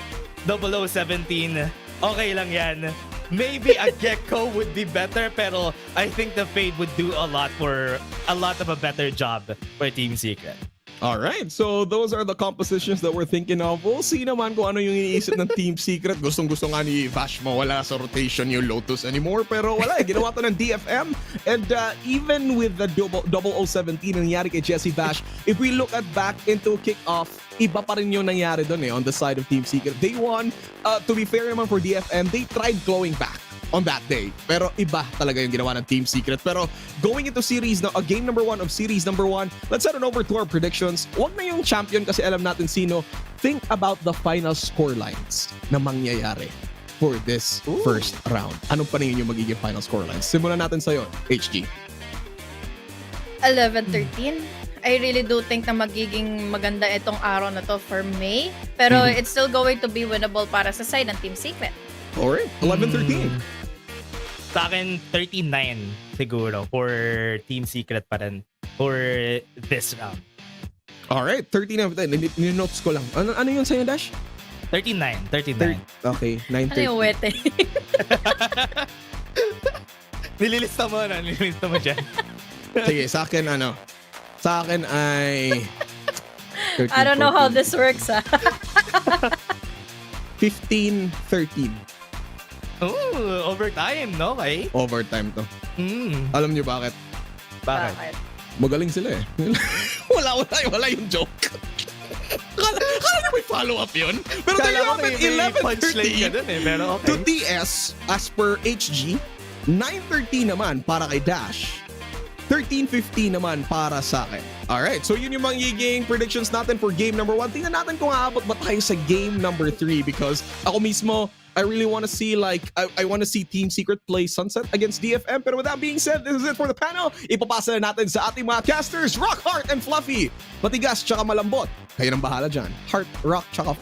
0017, okay lang yan. Maybe a gecko would be better, pero I think the fade would do a lot of a better job for Team Secret. Alright, so those are the compositions that we're thinking of. We'll see naman kung ano yung iniisip ng Team Secret. Gustong-gusto nga ni Vash mo, wala sa rotation yung Lotus anymore. Pero wala, ginawa to ng DFM. And even with the 0017 na nangyari kay Jesse Vash, if we look at back into kickoff, iba pa rin yung nangyari doon on the side of Team Secret. They won. To be fair naman for DFM, they tried going back on that day. Pero iba talaga yung ginawa ng Team Secret. Pero going into series na game number 1 of series number 1, let's head on over to our predictions. Huwag na yung champion kasi alam natin sino. Think about the final score lines na mangyayari for this first round. Anong paningin yung magiging final score lines? Simulan natin sa'yo, HG. 11-13. I really do think na magiging maganda itong araw na to for May. Pero it's still going to be winnable para sa side ng Team Secret. Alright, 11-13. Sa akin, 39 siguro for Team Secret pa rin for this round. Alright, 39. Ninotes ko lang. Ano yun sa'yo, Dash? 39. Okay, 9-13. Ano yung wete? Nililista mo dyan. Sige, sa akin ay 13, I don't know how this works, 15-13. Ooh, overtime, no? Okay. Overtime to. Mm. Alam niyo bakit? Bakit? Magaling sila eh. wala yung joke. Kala niyo may follow-up yun? Pero there you have it, 11:30 to TS as per HG. 9:30 naman para kay Dash. 13:15 naman para sa akin. Alright, so yun yung magiging predictions natin for game number 1. Tingnan natin kung aabot ba tayo sa game number 3 because ako mismo, I really want to see I want to see Team Secret play Sunset against DFM. Pero with that being said, this is it for the panel. Ipapasa na natin sa ating mga casters, Rock, Heart, and Fluffy. Matigas tsaka malambot. Kayo nang bahala dyan. Heart, Rock, tsaka...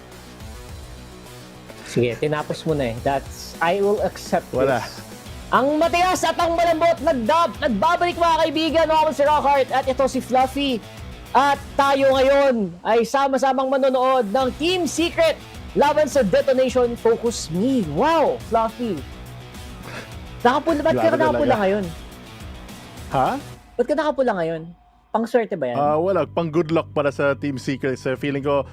Sige, tinapos mo na eh. I will accept Wala. this. Ang matigas at ang malambot, nagbabalik mga kaibigan. Ako si Rockheart at ito si Fluffy. At tayo ngayon ay sama-samang manonood ng Team Secret laban sa Detonation Focus Me. Wow, Fluffy. Ba't ka nakapula ngayon? Ha? Ba't ka nakapula ngayon? Pang-swerte ba yan? Wala, pang good luck para sa Team Secret. So feeling ko,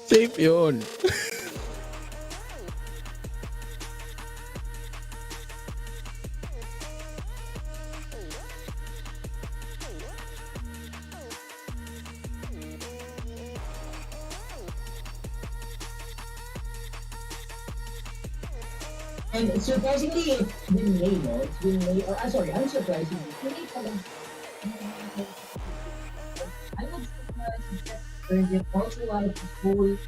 safe yun. And surprisingly, it's been May, no? It's been May, or unsurprisingly, it's been May pala. I was surprised that they also like the whole,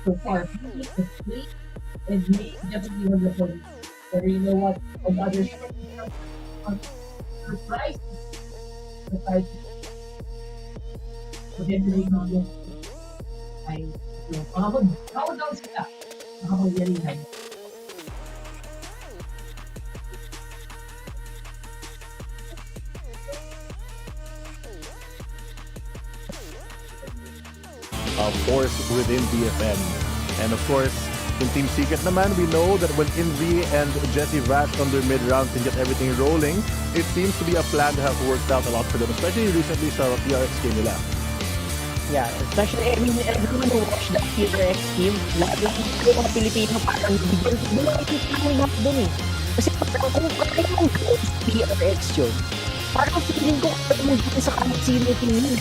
so far, the play and May definitely was the point. But you know what? On the other side, surprised. Potentially not yet. How down sila? Nakapagyaringan. force within DFM. And of course, in Team Secret naman, we know that when Invi and Jesse Vash on their mid-round can get everything rolling, it seems to be a plan that has worked out a lot for them, especially recently sa PRX game nila. Yeah, especially, everyone who watched that PRX team, lahat ng mga Pilipino parang bigyan doon eh. Kasi parang kung kaya mong PRX yun, parang feeling ko kung sa kanil sino tingin.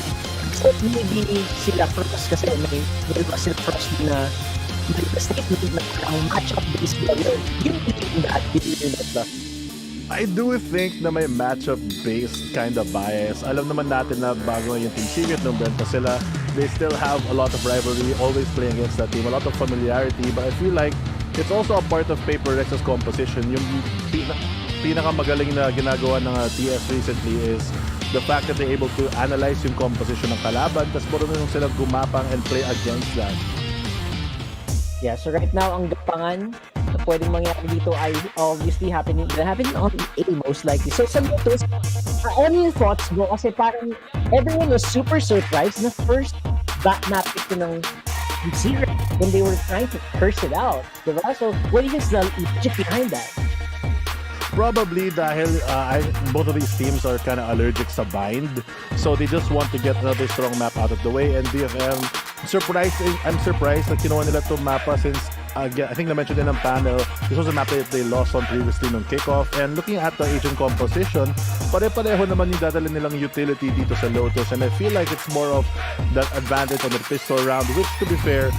So maybe sila first kasi may sila first na statement na ang matchup based player. You believe that I do think na may matchup-based kind of bias. Alam naman natin na bago yung Team Secret nung benta sila, they still have a lot of rivalry, always playing against that team, a lot of familiarity, but I feel like it's also a part of Paper Rex's composition. Yung pinakamagaling na ginagawa ng TS recently is the fact that they're able to analyze yung composition ng kalaban, tapos marunong silang gumapang and play against that. Yeah, so right now, ang gapangan na pwedeng mangyari dito ay obviously happening on A most likely. So sa Lotus, ano yung thoughts mo? Kasi parang everyone was super surprised na first map ito ng Secret when they were trying to curse it out. Diba? So what is the logic behind that? Probably dahil both of these teams are kind of allergic sa bind, so they just want to get another strong map out of the way. And DFM, I'm surprised na kinuha nila itong mapa since I think na-mention din ng panel, this was a map that they lost on previously nung kickoff. And looking at the agent composition, pare-pareho naman yung dadalhin nilang utility dito sa Lotus, and I feel like it's more of that advantage on the pistol round, which to be fair,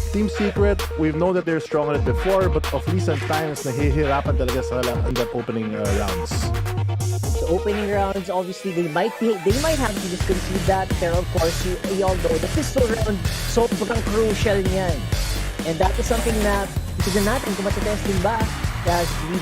Team Secret, we've known that they're strong on it before, but of recent times, nahihirapan talaga sila in that opening rounds. So opening rounds, obviously, they might have to just concede that, pero of course, you all know, the pistol round, sobrang crucial niyan. And that is something na, tignan natin kung matetesting ba, because we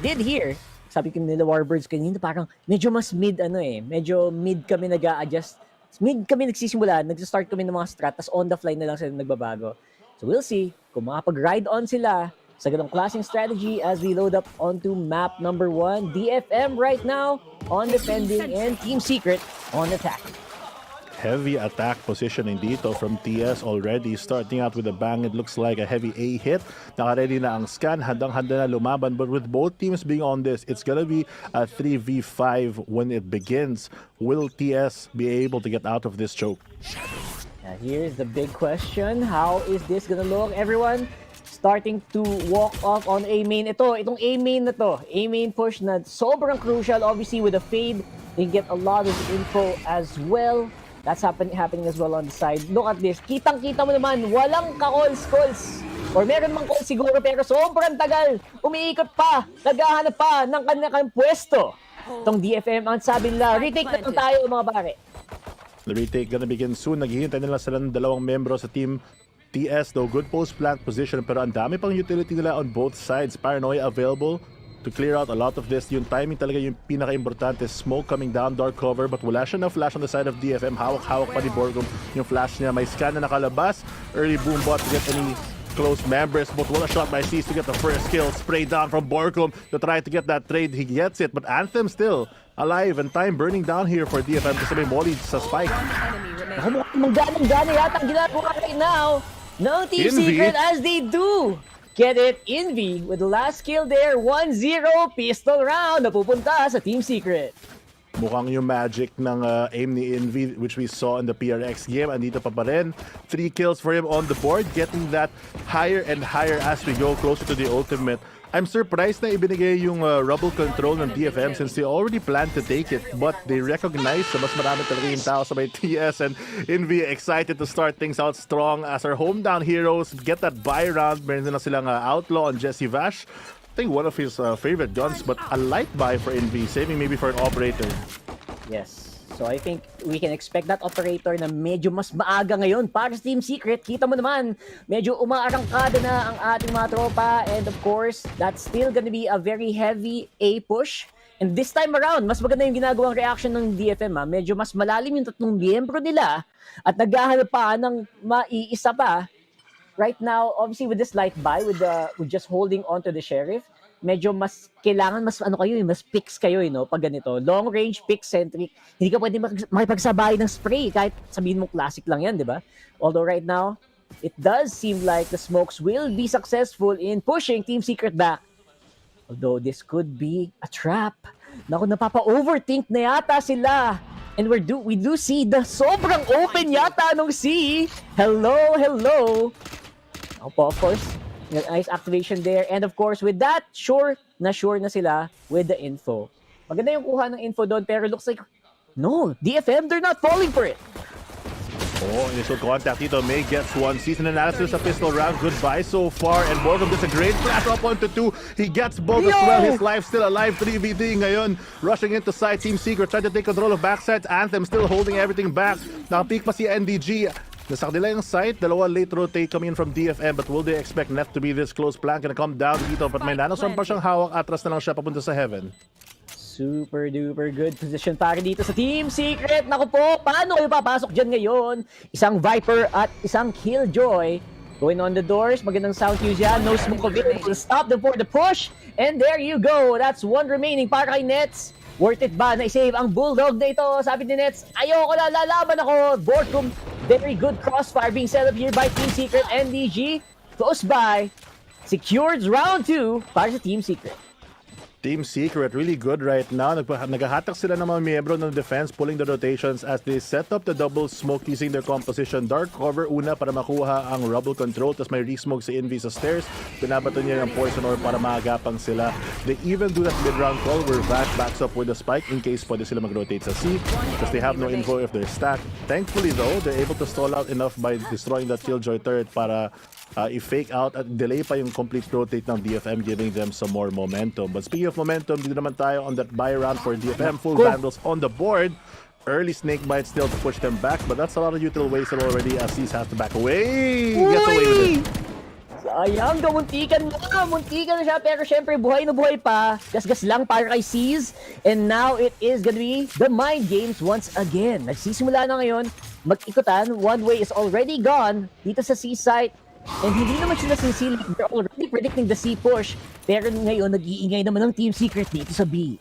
did hear, sabi ko nila Warbirds kanina, parang medyo mas medyo mid kami nag-a-adjust. Mid kami nagsisimula, nag-start kami ng mga strat, tas on the fly na lang sila nagbabago. So we'll see kung makapag-ride on sila sa ganong klaseng strategy as we load up onto map number 1. DFM right now on defending and Team Secret on attack. heavy attack positioning dito from TS already. Starting out with a bang, it looks like a heavy A hit. Naka-ready na ang scan, handang-handa na lumaban. But with both teams being on this, it's gonna be a 3v5 when it begins. Will TS be able to get out of this choke? Now here's the big question. How is this gonna look? Everyone starting to walk off on A main. Itong A main na to. A main push na sobrang crucial. Obviously with the fade, they get a lot of info as well. That's happening as well on the side. Look at this. Kitang-kita mo naman, walang ka-calls. Or meron mang call siguro pero sobrang tagal. Umiikot pa. Naghahanap pa ng kanyang pwesto. Itong DFM, ang sabi nila, retake na lang tayo mga pare. The retake gonna begin soon. Naghihintay nila sila ng dalawang membro sa team TS, though good post plant position, pero ang dami pang utility nila on both sides. Paranoia available to clear out a lot of this. Yung timing talaga yung pinaka-importante. Smoke coming down, dark cover, but wala siya na flash on the side of DFM. Hawak-hawak pa ni Borgum yung flash niya. May scan na nakalabas. Early boom bot to get any close members, but wala shot by Seas to get the first kill. Spray down from Borgum to try to get that trade. He gets it, but Anthem still alive and time burning down here for DFM kasi may molly sa spike. Magdanang-gana yata ang ginagawa right now. No Team Secret as they do get it. Envy with the last kill there. 1-0 pistol round na pupunta sa Team Secret. Mukhang yung magic ng aim ni Envy which we saw in the PRX game. Andito pa rin. 3 kills for him on the board. Getting that higher and higher as we go closer to the ultimate. I'm surprised na ibinigay yung rubble control ng DFM since they already planned to take it. But they recognize na mas marami talaga yung tao sa may TS, and Envy excited to start things out strong as our hometown heroes get that buy round. Meron na silang outlaw on Jesse Vash. I think one of his favorite guns, but a light buy for Envy, saving maybe for an operator. Yes. So I think we can expect that operator na medyo mas maaga ngayon para sa Team Secret. Kita mo naman, medyo umaarangkada na ang ating mga tropa. And of course, that's still gonna be a very heavy A push. And this time around, mas maganda yung ginagawang reaction ng DFM. Medyo mas malalim yung tatlong miyembro nila at naghahanap pa ng maiisa pa. Right now, obviously with this light buy, with just holding on to the Sheriff, medyo mas kailangan mas picks kayo no pag ganito. Long range pick centric. Hindi ka pwede makipagsabay ng spray kahit sabihin mo classic lang yan, di ba? Although right now, it does seem like the smokes will be successful in pushing Team Secret back. Although this could be a trap. Naku, napapa-overthink na yata sila. And we do see the sobrang open yata nung C. Hello. Of course, nice activation there. And of course, with that, sure na sila with the info. Maganda yung kuha ng info doon, pero looks like, no, DFM, they're not falling for it. Oh, initial contact dito. May gets one. Season analysis sa pistol round. Goodbye so far. And Borgum gets a great flash up onto 2. He gets both as well. His life still alive. 3v3 ngayon. Rushing into side. Team Secret trying to take control of backsides. Anthem still holding everything back. Nakapeak pa si NDG. Nasa kanila yung site, dalawa late rotate coming in from DFM, but will they expect Net to be this close? Plan gonna come down dito, but may nanoswan pa siyang hawak, atras na lang siya papunta sa heaven. Super duper good position para dito sa Team Secret. Naku po, paano kayo papasok dyan ngayon? Isang Viper at isang Killjoy. Going on the doors, magandang sound cues yan. No smoke available to stop them for the push. And there you go, that's one remaining para kay Nets. Worth it ba na i-save ang Bulldog na ito? Sabi ni Nets, ayoko na, lalaban ako. Borgum, very good crossfire being set up here by Team Secret. NDG, close by. Secured round 2 para sa Team Secret. Team Secret really good right now. Naghahatak sila ng mga miyembro ng defense, pulling the rotations as they set up the double smoke using their composition. Dark cover una para makuha ang rubble control. Tapos may re-smoke sa Envy sa stairs. Pinabato niya ng poison ore para maagapang sila. They even do that mid-round call where Vash backs up with a spike in case pwede sila mag-rotate sa C because they have no info if they're stacked. Thankfully though, they're able to stall out enough by destroying that Killjoy turret para i-fake out at delay pa yung complete rotate ng DFM, giving them some more momentum. But speaking of momentum, dito naman tayo on that buy round for DFM. Full vandals on the board. Early snake bite still to push them back, but that's a lot of util wasted already as Seas has to back away. Gets away with it. Sayang, muntikan na siya, pero syempre buhay na buhay pa. Gasgas lang para kay Seas. And now it is gonna be the mind games once again. Nagsisimula na ngayon, mag-ikutan. One way is already gone dito sa C site. And hindi naman sila sisilip. They're already predicting the C push. Pero ngayon, nag-iingay naman ng Team Secret dito sa B.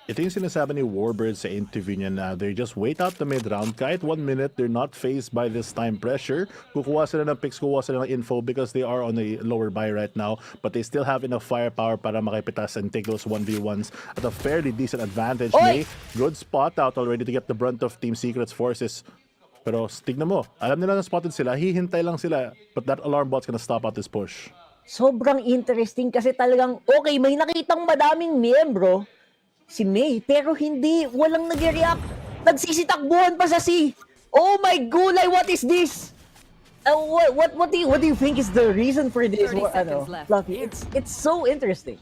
Ito yung sinasabi ni Warbird sa interview niya na they just wait out the mid-round. Kahit 1 minute, they're not faced by this time pressure. Kukuha sila ng picks, kukuha sila ng info because they are on a lower buy right now. But they still have enough firepower para makipitas and take those 1v1s at a fairly decent advantage. May good spot out already to get the brunt of Team Secret's forces. Pero tignan mo, alam nila na spotted sila, hihintay lang sila. But that alarm bot's gonna stop out this push. Sobrang interesting kasi talagang, okay, may nakitang madaming miyembro, si May, pero hindi, walang nag-react. Nagsisitakbuhan pa sa C. Oh my gulay, what is this? What do you think is the reason for this? Fluffy, it's so interesting.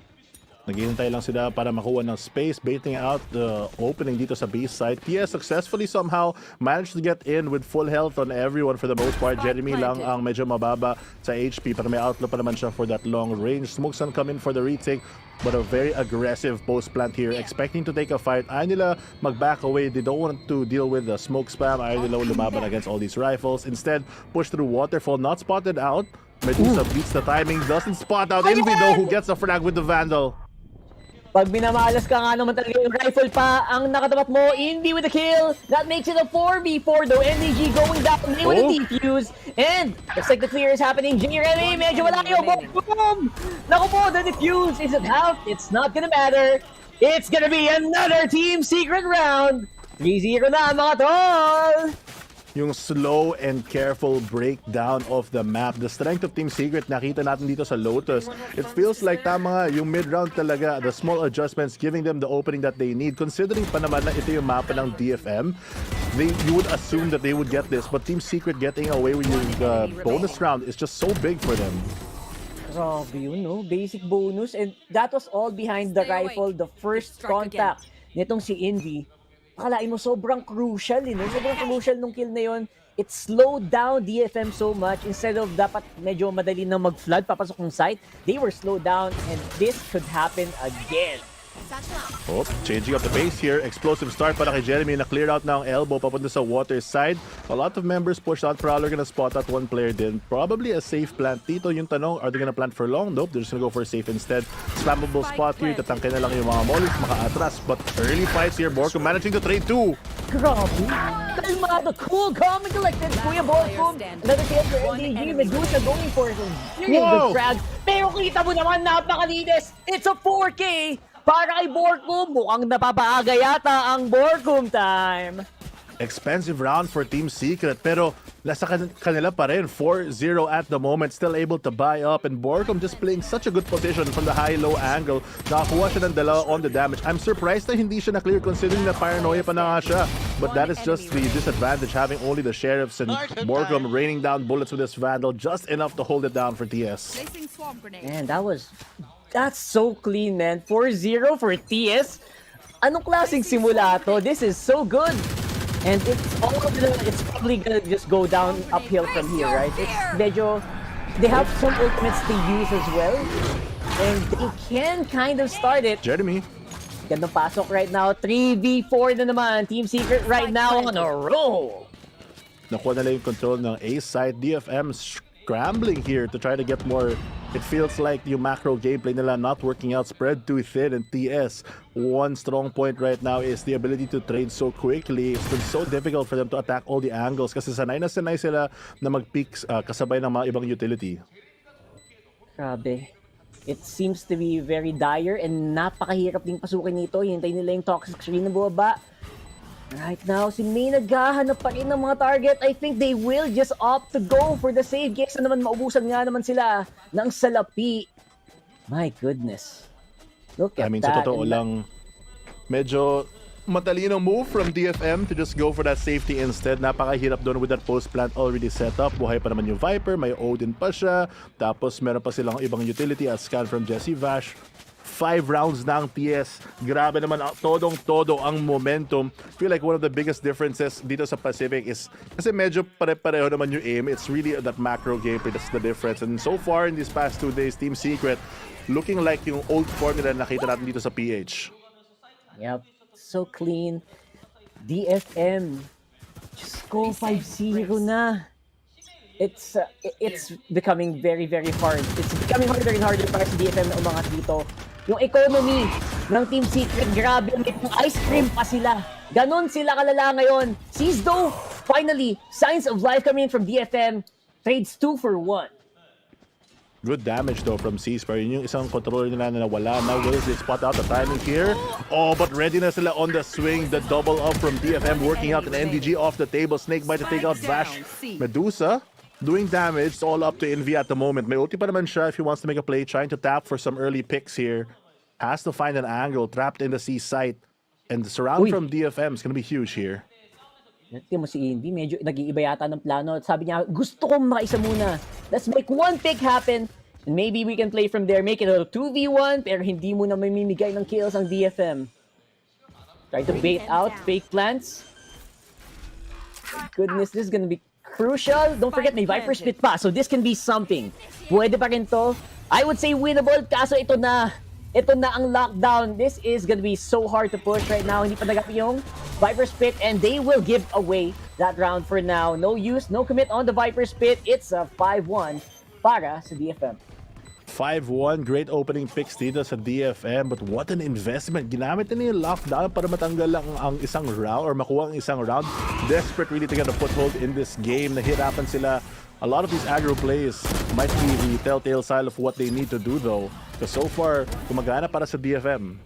Naghihintay lang sila para makuha ng space, baiting out the opening dito sa B side. TS successfully somehow managed to get in with full health on everyone for the most part. Jeremy lang ang medyo mababa sa HP, pero may outlook pa naman siya for that long range. Smokes can come in for the retake, but a very aggressive post plant here, expecting to take a fight. Ayaw nila mag-back away. They don't want to deal with the smoke spam. Ayaw nila lumaban against all these rifles. Instead, push through waterfall, not spotted out. Medusa beats the timing, doesn't spot out Envy though, who gets the frag with the Vandal. Pag binamalas ka nga naman talaga yung rifle pa ang nakatapat mo, Indy with the kill. That makes it a 4v4 though. NDG going down with the defuse. And looks like the clear is happening. J-Remy, medyo malayo. Boom! Naku po, the defuse is at half. It's not gonna matter. It's gonna be another Team Secret round. 3-0 na mga tol! Yung slow and careful breakdown of the map. The strength of Team Secret nakita natin dito sa Lotus. It feels like tama nga, yung mid-round talaga, the small adjustments giving them the opening that they need. Considering pa naman na ito yung mapa ng DFM, you would assume that they would get this. But Team Secret getting away with yung bonus round is just so big for them. Grabe yun, no? Basic bonus. And that was all behind the rifle, the first contact nitong si Envy. Akalain mo, sobrang crucial, no? Sobrang crucial nung kill na yun. It slowed down DFM so much. Instead of dapat medyo madali na mag-flood, papasok ng site, they were slowed down and this could happen again. Oh, changing up the pace here. Explosive start para kay Jeremy na cleared out na ang elbow papunta sa water side. A lot of members pushed out. Prowler gonna spot out one player din. Probably a safe plant dito. Yung tanong, are they gonna plant for long? Nope, they're just gonna go for safe instead. Spammable spot here. Tatangkay na lang yung mga mollies. Maka-atras. But early fights here. Borkum managing to trade two. Grabe. Kalmado. Cool, calm, and collected. Kuya Borkum. Another kill for NDG. Medusa going for some really good frag. Pero kita mo naman, napakalinis. It's a 4K. Para kay Borkum, mukhang napapaaga yata ang Borkum time. Expensive round for Team Secret, pero nasa kanila pa rin. 4-0 at the moment, still able to buy up. And Borkum just playing such a good position from the high-low angle. Nakakuha siya ng dalawa on the damage. I'm surprised na hindi siya na-clear considering na paranoia pa na nga siya. But that is just the disadvantage, having only the Sheriffs and Borkum raining down bullets with this Vandal, just enough to hold it down for TS. Man, that's so clean, man. 4-0 for TS. Anong klaseng simula to? This is so good. And it's probably gonna just go down uphill from here, right? It's medyo, they have some ultimates to use as well. And they can kind of start it. Jeremy. Gandang pasok right now. 3v4 na naman. Team Secret right now on a roll. Nakuha nila yung control ng A side. DFM scrambling here to try to get more. It feels like yung macro gameplay nila not working out, spread too thin, and TS, one strong point right now is the ability to trade so quickly. It's been so difficult for them to attack all the angles kasi sanay na sanay sila na mag-peak kasabay ng mga ibang utility. Grabe. It seems to be very dire and napakahirap ding pasukin nito. Hintay nila yung toxic screen na bumaba. Right now, si May naghahanap pa rin ng mga target. I think they will just opt to go for the save case na naman maubusan nga naman sila ng salapi. My goodness. Look at that. Sa totoo lang, medyo matalinong move from DFM to just go for that safety instead. Napakahirap doon with that post plant already set up. Buhay pa naman yung Viper, may Odin pa siya. Tapos meron pa silang ibang utility at scan from Jesse Vash. 5 rounds na ang TS. Grabe naman, todong-todo ang momentum. Feel like one of the biggest differences dito sa Pacific is kasi medyo pare-pareho naman yung aim. It's really that macro gameplay that's the difference. And so far in these past 2 days, Team Secret looking like yung old formula na nakita natin dito sa PH. Yep, so clean. DFM, just go 5-0 na. It's becoming very, very hard. It's becoming harder and harder para sa DFM na umangat dito. Yung economy, ng Team Secret. Grabe, may ice cream pa sila. Ganon sila kalala ngayon. Sees though, finally, signs of life coming in from DFM. Trades 2 for 1. Good damage though from Seas, pero yun yung isang controller nila na nawala. Now will they spot out the timing here? Oh, but ready na sila on the swing. The double up from DFM working out an MDG off the table. Snake might take out Vash. Medusa doing damage. It's all up to Envy at the moment. May ulti pa naman siya if he wants to make a play. Trying to tap for some early picks here. Has to find an angle. Trapped in the C site. And the surround from DFM is gonna be huge here. Tingnan mo si Envy, medyo nag-iiba yata ng plano. Sabi niya, gusto kong makaisa muna. Let's make one pick happen. And maybe we can play from there. Make it a 2v1, pero hindi mo na mamimigay ng kills ang DFM. Try to bait out fake plants. Goodness, this is gonna be crucial. Don't forget, may Viper Spit pa. So this can be something. Pwede pa rin to. I would say winnable, kaso ito na ang lockdown. This is gonna be so hard to push right now. Hindi pa nagap yung Viper Spit, and they will give away that round for now. No use, no commit on the Viper Spit. It's a 5-1 para sa DFM. 5-1, great opening picks dito sa DFM, but what an investment. Ginamit na yung lockdown para matanggal lang ang isang round or makuha ang isang round. Desperate really to get a foothold in this game. Nahirapan sila. A lot of these aggro plays might be the telltale sign of what they need to do though. Because so far, gumagana para sa DFM.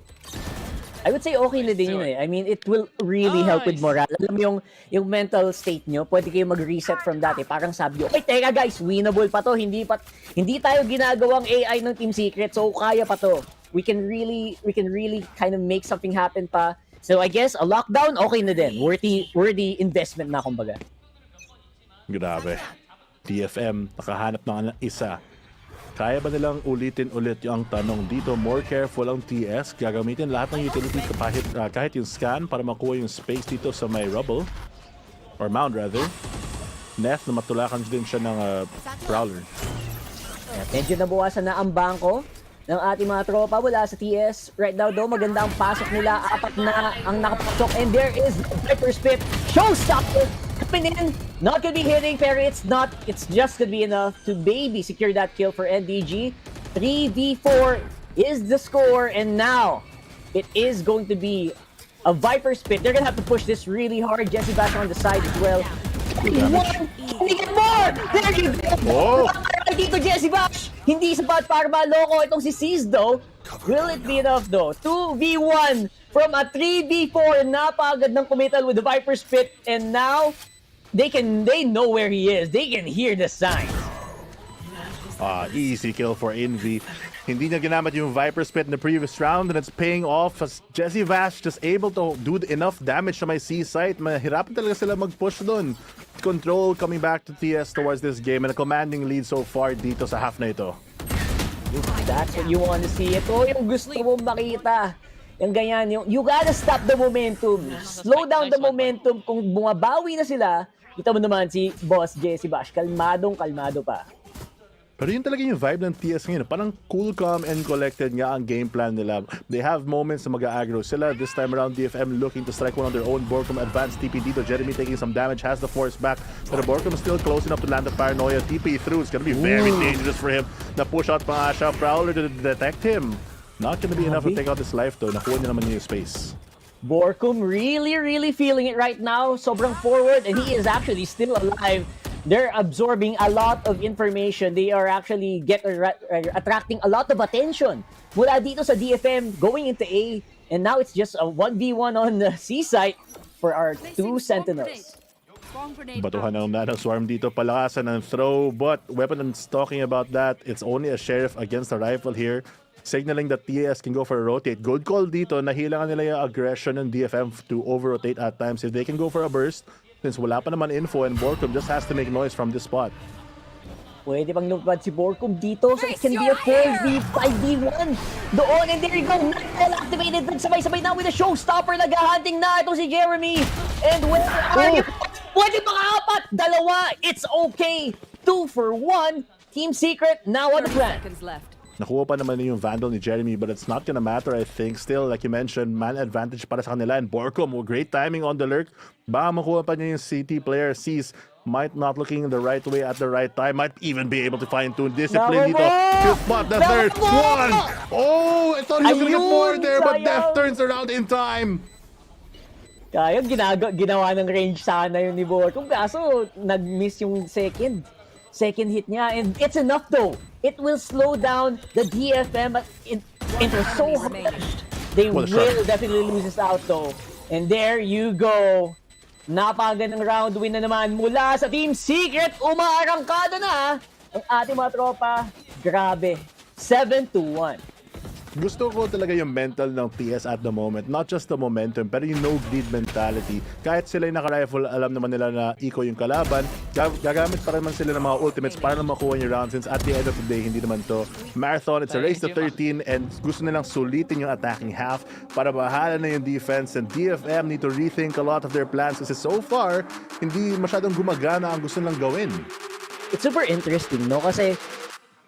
I would say okay na din yun eh. I mean, it will really help with morale. Alam mo yung mental state nyo, pwede kayo mag-reset from that eh. Parang sabi nyo, okay, teka guys, winnable pa to. Hindi tayo ginagawang AI ng Team Secret, so kaya pa to. We can really kind of make something happen pa. So I guess a lockdown, okay na din. Worthy investment na kumbaga. Grabe. DFM, nakahanap ng isa. Kaya ba nilang ulitin ulit yung tanong dito? More careful ang TS. Gagamitin lahat ng utilities kahit yung scan para makuha yung space dito sa may rubble. Or mound rather. Neth na matulakan din siya ng Prowler. Medyo nabawasan na ang bangko ng ating mga tropa mula sa TS. Right now though, maganda ang pasok nila. 4 na ang nakapasok. And there is Viper Spit. Showstopper coming in. Not gonna be hitting, pero it's just gonna be enough to maybe secure that kill for NDG. 3v4 is the score, and now it is going to be a Viper Spit. They're gonna have to push this really hard. Jesse Bash on the side as well. One! We get more! There you go! Dito Jesse Bash! Hindi sapat para maloko itong si Seas though. Will it be enough though? 2v1 from a 3v4. Napagad ng committal with the Viper Spit, and now they know where he is. They can hear the signs. Easy kill for Envy. Hindi niya ginamit yung Viper Spit in the previous round, and it's paying off as Jesse Vash just able to do enough damage to my C site. Mahirapan talaga sila mag-push doon. Control coming back to TS towards this game, and a commanding lead so far dito sa half na ito. That's what you want to see. Ito yung gusto mong makita. Yung ganyan, you gotta stop the momentum. Slow down the momentum. Kung bumabawi na sila, kita mo naman si Boss Jesse Bash, kalmado pa. Pero yun talaga yung vibe ng TS ngayon. Parang cool, calm, and collected nga ang game plan nila. They have moments na mag-aggro sila. This time around, DFM looking to strike one on their own. Borkum advanced TP dito. Jeremy taking some damage, has the force back. Pero Borkum still close enough to land the paranoia. TP through. It's gonna be very dangerous for him. Na-push out pa nga siya. Prowler to detect him. Not gonna be enough to take out his life though. Nakuha niya naman yung space. Borkum really feeling it right now. Sobrang forward, and he is actually still alive. They're absorbing a lot of information. They are actually attracting a lot of attention mula dito sa DFM going into A. And now it's just a 1v1 on the C site for our 2 Sentinels. Batuhan ng Nano Swarm dito, palakasan ng throw, but Weapon's talking about that. It's only a Sheriff against a rifle here, signaling that TS can go for a rotate. Good call dito, nahilangan nila yung aggression ng DFM to over-rotate at times. If they can go for a burst, since wala pa naman info, and Borkum just has to make noise from this spot. Pwede pang lumipad si Borkum dito, so it can be a 4v5v1 doon, and there you go, not all activated, nagsabay-sabay na with a showstopper, naghahunting na itong si Jeremy, and where are you? Pwede maka-apat, dalawa, it's okay, 2 for 1, Team Secret now on the plan. Nakuha pa naman yung Vandal ni Jeremy, but it's not gonna matter, I think. Still, like you mentioned, man advantage para sa kanila. And Borkum, great timing on the lurk. Baka makuha pa niya yung CT player. Sees might not looking the right way at the right time, might even be able to fine-tune discipline Bravo dito. mo! He'll spot the third one! Oh, I thought he was gonna get more Ayun, there, but sayang. Def turns around in time. Kaya ginawa ng range sana yun ni Borkong. Kaso, nag-miss yung second hit niya. And it's enough though. It will slow down the DFM. But it was so hard. They will definitely lose this out though. And there you go. Napakagandang round win na naman mula sa Team Secret. Umaarangkada na ang ating mga tropa. Grabe. 7-1. Gusto ko talaga yung mental ng TS at the moment. Not just the momentum, pero yung no-greed mentality. Kahit sila yung naka-rifle, alam naman nila na iko yung kalaban. Gagamit pa naman sila ng mga ultimates para na makuha yung round. Since at the end of the day, hindi naman to marathon. It's a race to 13 and gusto nilang sulitin yung attacking half para bahala na yung defense. And DFM need to rethink a lot of their plans kasi so far, hindi masyadong gumagana ang gusto nilang gawin. It's super interesting, no? Kasi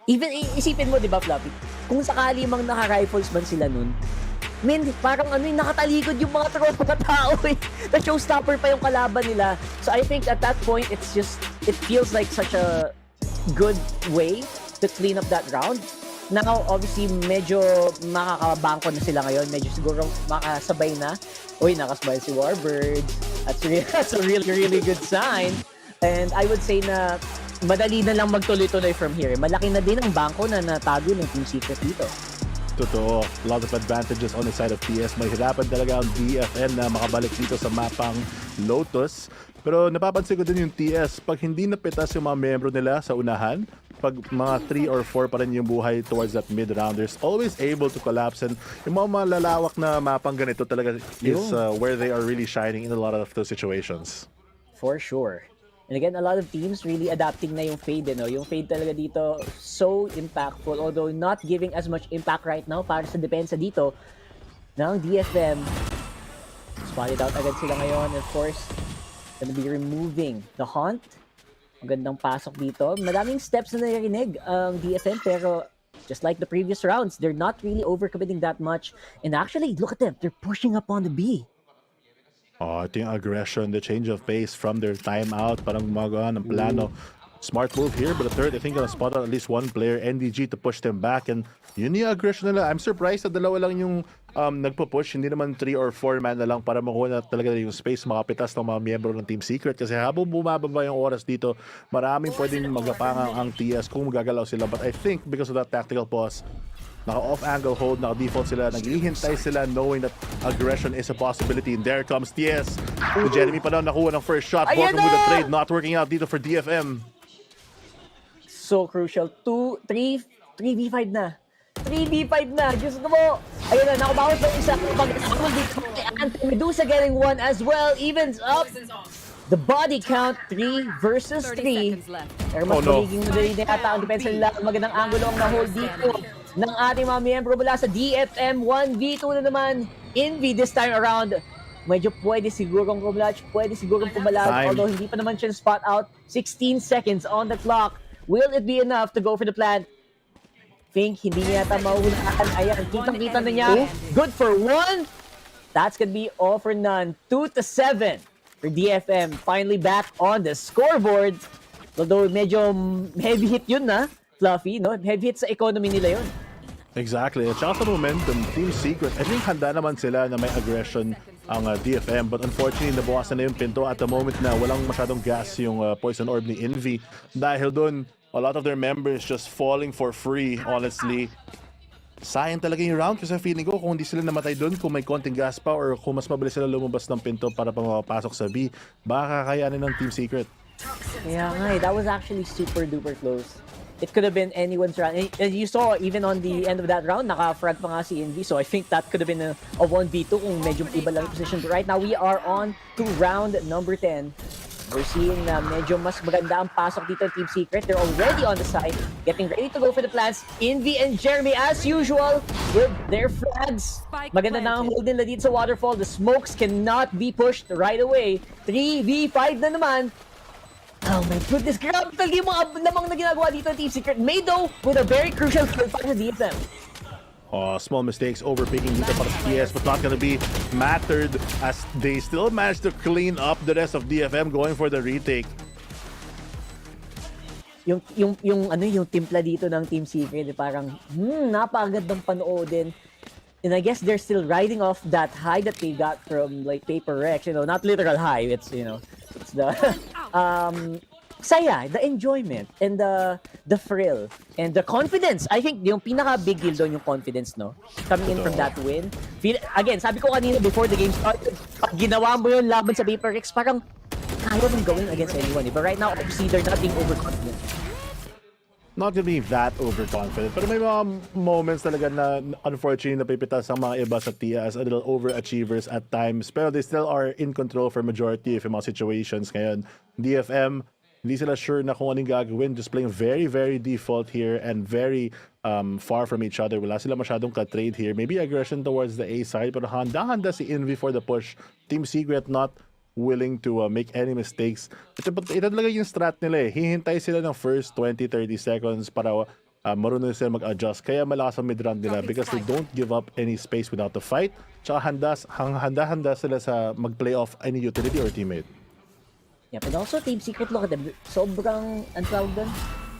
even isipin mo, di ba, Fluffy? Kung sakali mang naka-rifles man sila nun, parang nakatalikod yung mga tropa tao eh. The showstopper pa yung kalaban nila. So I think at that point, it feels like such a good way to clean up that round. Now, obviously, medyo makakabangko na sila ngayon. Medyo siguro makasabay na. Uy, nakasabay si Warbird. That's a really, really good sign. And I would say na madali na lang magtuloy-tuloy from here. Malaki na din ang bangko na natago ng Team Secret dito. Totoo. A lot of advantages on the side of TS. Mahirapan talaga ang DFM na makabalik dito sa mapang Lotus. Pero napapansin ko din yung TS, pag hindi napitas yung mga membro nila sa unahan, pag mga 3 or 4 pa rin yung buhay towards that mid-rounders, always able to collapse. And yung mga malalawak na mapang ganito talaga is where they are really shining in a lot of those situations. For sure. And again, a lot of teams really adapting na yung fade, no? Yung fade talaga dito, so impactful. Although not giving as much impact right now para sa depensa dito ng DFM. Spotted out agad sila ngayon. Of course, gonna be removing the Haunt. Magandang pasok dito. Madaming steps na narinig ang DFM, pero just like the previous rounds, they're not really overcommitting that much. And actually, look at them. They're pushing up on the B. Ito yung aggression, the change of pace from their timeout, parang gumagawa ng plano. Smart move here, but the third, I think, gonna spot out at least one player, NDG, to push them back. And yun yung aggression nila. I'm surprised na dalawa lang yung nagpo-push. Hindi naman 3 or 4 man na lang para makuha na talaga yung space, makapitas ng mga miyembro ng Team Secret. Kasi habang bumababa yung oras dito, maraming pwedeng magapangang ang TS kung magagalaw sila. But I think because of that tactical pause, naka-off-angle hold, naka-default sila, naghihintay sila knowing that aggression is a possibility. And there comes TS. Si Jeremy pa daw nakuha ng first shot. Borkum with a trade, not working out dito for DFM. So crucial. 3v5 na. 3v5 na. Diyos ko mo. Ayun na, nakabawat ng isa. Medusa getting one as well. Evens up. The body count, 3 versus 3. Pero mas magiging madali na yata ang depensa nila. Magandang angulo ang na-hold dito ng ating mga miyembro mula sa DFM. 1v2 na naman. Envy this time around. Medyo pwede sigurong kumlatch, pwede sigurong pumalag. Although hindi pa naman siya spot out. 16 seconds on the clock. Will it be enough to go for the plant? Think hindi niya yata mahulaan. Ayan, kitang-kita na niya. Good for 1. That's gonna be all for none. 2-7 for DFM. Finally back on the scoreboard. Although medyo heavy hit yun na, Fluffy, no? Heavy hit sa economy nila yun. Exactly. At saka sa momentum, Team Secret, I think handa naman sila na may aggression ang DFM. But unfortunately, nabawasan na yung pinto at the moment na walang masyadong gas yung Poison Orb ni Envy. Dahil doon, a lot of their members just falling for free, honestly. Sayang talaga yung round kasi feeling ko kung hindi sila namatay doon, kung may konting gas pa or kung mas mabilis sila lumabas ng pinto para pa makapasok sa B, baka kakayanin ng Team Secret. Yeah, nga, that was actually super duper close. It could have been anyone's round. And you saw, even on the end of that round, naka-frag pa nga si Envy. So I think that could have been a 1v2 kung medyo iba lang yung position. But right now, we are on to round number 10. We're seeing na medyo mas maganda ang pasok dito ng Team Secret. They're already on the side, getting ready to go for the plants. Envy and Jeremy, as usual, with their flags. Maganda na ang hold nila dito sa waterfall. The smokes cannot be pushed right away. 3v5 na naman. Oh my goodness, grabe talaga yung mga lamang na ginagawa dito ng Team Secret. Mado with a very crucial kill para sa DFM. Small mistakes, overpicking dito para sa TS, but not gonna be mattered as they still managed to clean up the rest of DFM going for the retake. yung timpla dito ng Team Secret, parang napakagandang panoodin. And I guess they're still riding off that high that they got from like Paper Rex, not literal high, it's it's the saya, the enjoyment, and the thrill, and the confidence. I think yung pinaka big deal doon yung confidence, no? Coming in from that win. Again, sabi ko kanina before the game started, pag ginawa mo yun laban sa Paper Rex, parang kaya mong gawin against anyone. But right now, obviously, they're not being overconfident. Not gonna be that overconfident, pero may mga moments talaga na unfortunately napipitas ang mga iba sa TIA as a little overachievers at times, pero they still are in control for majority of yung mga situations. Ngayon, DFM, hindi sila sure na kung anong gagawin, just playing very, very default here and very far from each other. Wala sila masyadong ka-trade here. Maybe aggression towards the A side, pero handa-handa si Envy for the push. Team Secret not willing to make any mistakes. Ito talaga yung strat nila eh. Hihintay sila ng first 20-30 seconds para marunong sila mag-adjust. Kaya malakas ang mid-round nila because they don't give up any space without the fight. Tsaka handa-handa sila sa mag-play off any utility or teammate. Yeah, but also Team Secret, look at them. Sobrang, ang tawag doon,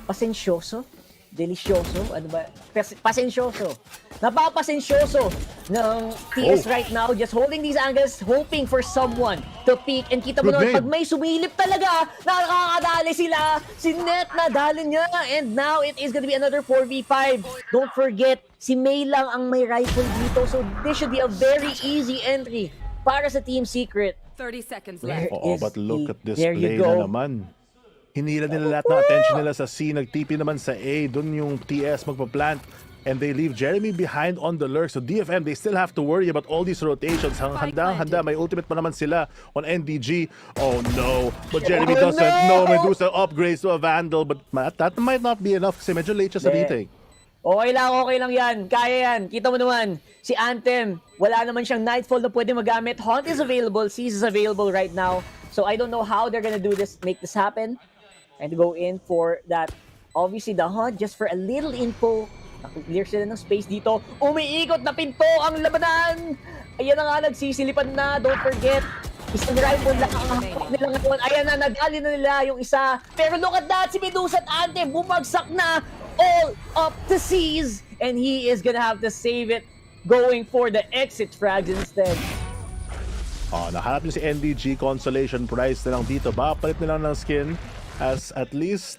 pasensyoso. Delicioso, ano ba? Pasensyoso. Napapasensyoso ng TS right now, just holding these angles, hoping for someone to peek. And kita mo naman, pag may sumilip talaga, nakakadali sila. Si Net nadali niya. And now it is gonna be another 4v5. Don't forget, si May lang ang may rifle dito. So this should be a very easy entry para sa Team Secret. 30 seconds left. But look at this play na naman. Hinila nila lahat ng attention nila sa C, nag-TP naman sa A, dun yung TS magpa-plant, and they leave Jeremy behind on the lurk. So DFM, they still have to worry about all these rotations. Handa, may ultimate pa naman sila on NDG. Oh no, but Jeremy doesn't. No, Medusa upgrades to a Vandal, but that might not be enough kasi medyo late siya sa retake. Okay lang yan. Kaya yan. Kita mo naman, si Anthem, wala naman siyang Nightfall na pwede magamit. Haunt is available, Seize is available right now. So I don't know how they're gonna do this, make this happen. And to go in for that, obviously the Hunt, just for a little info, nakiklear sila ng space dito. Umiikot na pinto ang labanan! Ayan na nga, nagsisilipan na, don't forget. Isang rifle lang ang hawak nila ngayon. Ayan na, nagali na nila yung isa. Pero look at that, si Medusa at Ante, bumagsak na all up to Seize. And he is gonna have to save it, going for the exit frags instead. Nahanap niyo si NDG, consolation prize na lang dito. Papalit na lang ng skin. As at least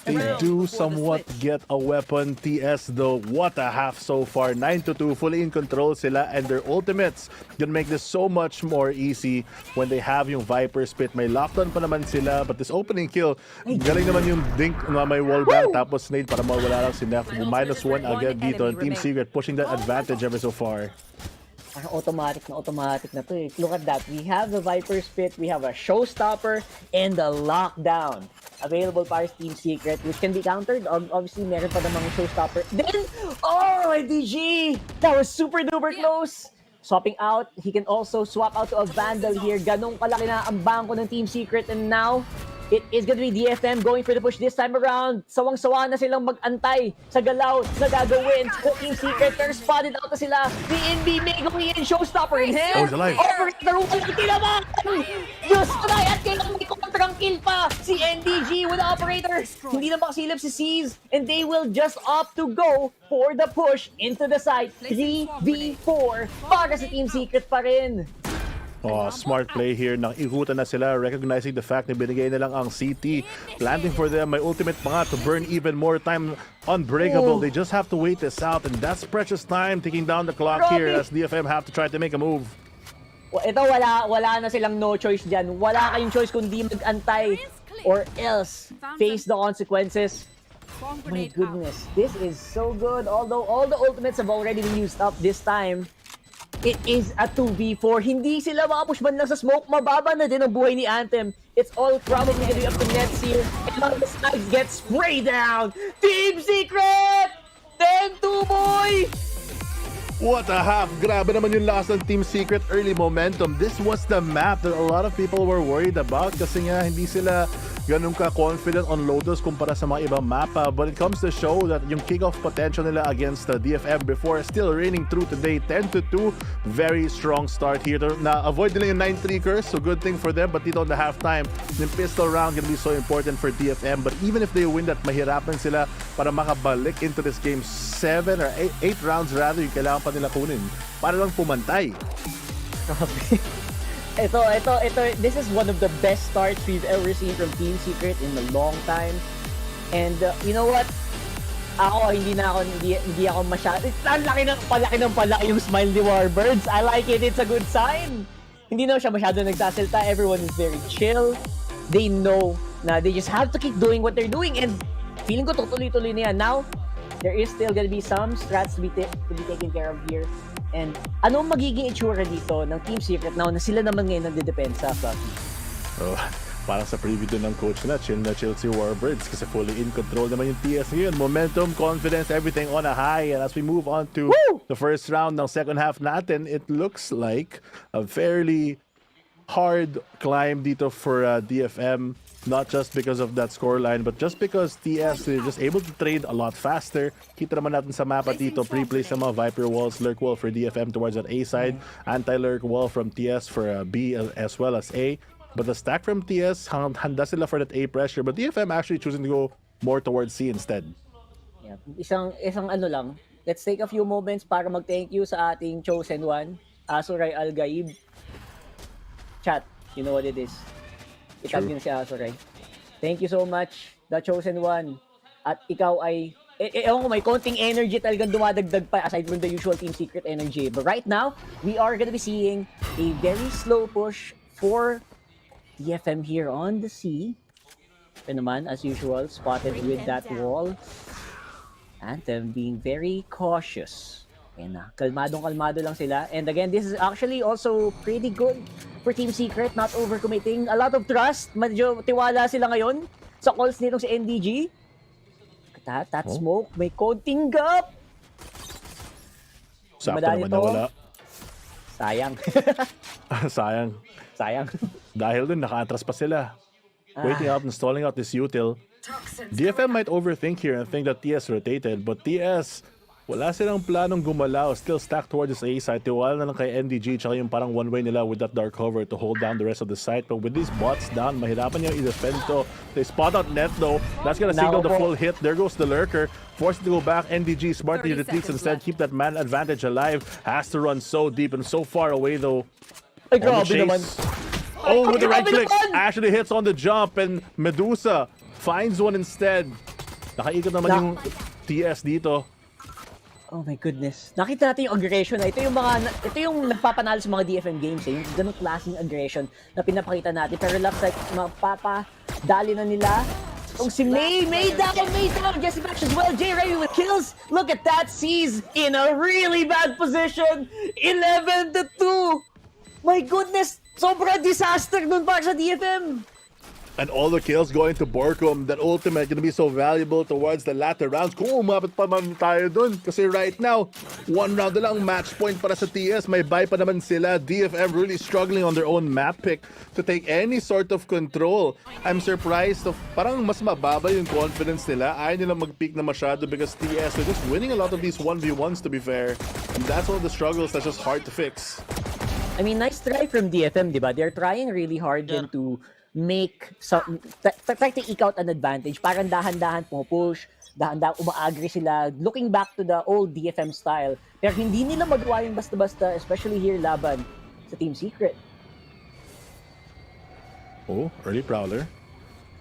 they do somewhat get a weapon. TS though, what a half so far. 9-2, fully in control sila, and their ultimates gonna make this so much more easy when they have yung Viper Spit. May lockdown pa naman sila, but this opening kill, galing naman yung dink na may wallbang, tapos nade para mawala lang si Nef. -1 agad dito, and Team Secret pushing that advantage ever so far. Parang automatic na to eh. Look at that. We have the Viper Spit, we have a Showstopper, and the Lockdown available para sa Team Secret, which can be countered. Obviously, meron pa namang Showstopper. Then, DG! That was super duper close! Swapping out, he can also swap out to a Vandal here. Ganong kalaki na ang bangko ng Team Secret, and now, it is gonna be DFM going for the push this time around. Sawang-sawa na silang mag-antay sa galaw na gagawin. Team Secret, they're spotted out na sila. The NB may going in, Showstopper in hand. Operator, walang kinaman! Diyos ko na, at kailang may kontrang kill pa si NDG with the operator. Hindi na makasilip si Seize, and they will just opt to go for the push into the site. 3v4 para sa Team Secret pa rin. Smart play here. Nang ikutan na sila, recognizing the fact na binigay na lang ang CT. Planting for them, may ultimate pa nga to burn even more time. Unbreakable. They just have to wait this out, and that's precious time ticking down the clock here as DFM have to try to make a move. Ito, wala na silang no choice dyan. Wala kayong choice kundi mag-antay or else face the consequences. My goodness, this is so good. Although all the ultimates have already been used up this time, it is a 2v4. Hindi sila makapush man lang sa smoke. Mababa na din ang buhay ni Anthem. It's all probably gonna be up to Nets here. And all the snipes get sprayed down. Team Secret! 10-2, boy! What a half! Grabe naman yung last ng Team Secret early momentum. This was the map that a lot of people were worried about kasi nga hindi sila ganun ka-confident on Lotus kumpara sa mga ibang mapa. But it comes to show that yung kickoff potential nila against the DFM before still reigning true today. 10-2. Very strong start here. Na-avoid nila yung 9-3 curse, so good thing for them. But dito on the halftime, yung pistol round can be so important for DFM. But even if they win that, mahirapan sila para makabalik into this game. 7 or 8 rounds rather yung kailangan pa nila kunin para lang pumantay. Ito, this is one of the best starts we've ever seen from Team Secret in a long time. And you know what? Hindi ako masyado. Palaki yung smile ni Warbirds. I like it. It's a good sign. Hindi na siya masyado nagsasalita. Everyone is very chill. They know na they just have to keep doing what they're doing. And feeling ko tutuloy-tuloy na yan. Now, there is still gonna be some strats to be taken care of here. And anong magiging itsura dito ng Team Secret now na sila naman ngayon nagdedepensa, Fluffy? Oh, parang sa preview din ng coach na chill si Warbirds kasi fully in control naman yung TS ngayon. Momentum, confidence, everything on a high. And as we move on to the first round ng second half natin, it looks like a fairly hard climb dito for DFM. Not just because of that scoreline, but just because TS is just able to trade a lot faster. Kita naman natin sa mapa dito, pre-place sa mga Viper walls, lurk wall for DFM towards that A side, anti-lurk wall from TS for B as well as A. But the stack from TS, handa sila for that A pressure, but DFM actually choosing to go more towards C instead. Yeah. Isang ano lang, let's take a few moments para mag-thank you sa ating chosen one, Asuray Al-Gaib. Chat, you know what it is. Itag din si Asuray. Thank you so much, the chosen one. At ikaw ay, ewan ko, may konting energy talagang dumadagdag pa aside from the usual Team Secret energy. But right now, we are gonna be seeing a very slow push for DFM here on the C. Ito naman, as usual, spotted with that wall. Anthem being very cautious. Ayan na, kalmadong-kalmado lang sila. And again, this is actually also pretty good for Team Secret, not overcommitting. A lot of trust. Medyo tiwala sila ngayon sa calls nitong si NDG. That smoke, may konting gap. Sakto naman nawala. Sayang. Sayang. Dahil dun, naka-atras pa sila. Waiting out and stalling out this util. DFM might overthink here and think that TS rotated, but TS, wala silang planong gumalaw, still stacked towards this A side. Tiwala na lang kay NDG, tsaka yung parang one-way nila with that dark cover to hold down the rest of the site. But with these bots down, mahirapan niya i-defend to. They spot out net though. That's gonna signal the full hit. There goes the lurker. Forced to go back. NDG smartly retreats instead. Keep that man advantage alive. Has to run so deep and so far away though. Ay, grabe naman. Oh, with the right click. Actually hits on the jump and Medusa finds one instead. Nakaikot naman yung TS dito. Oh my goodness. Nakita natin yung aggression na ito yung nagpapanalo sa mga DFM games yung ganung klaseng aggression na pinapakita natin. Pero looks like mapapadali na nila. Kung si May down, Jesse Bash as well, J Ray with kills. Look at that, C's in a really bad position. 11-2. My goodness, sobra disaster nun para sa DFM. And all the kills going to Borkum. That ultimate gonna be so valuable towards the latter rounds. Kung umabot pa man tayo dun. Kasi right now, one round na lang match point para sa TS. May buy pa naman sila. DFM really struggling on their own map pick to take any sort of control. I'm surprised of parang mas mababa yung confidence nila. Ayaw nila mag-peak na masyado because TS are just winning a lot of these 1v1s to be fair. And that's one of the struggles that's just hard to fix. I mean, nice try from DFM, diba? They're trying really hard then to make try to eke out an advantage. Parang dahan-dahan push, dahan-dahan umaagri sila, looking back to the old DFM style. Pero hindi nila magawa yung basta-basta, especially here laban sa Team Secret. Oh, early Prowler.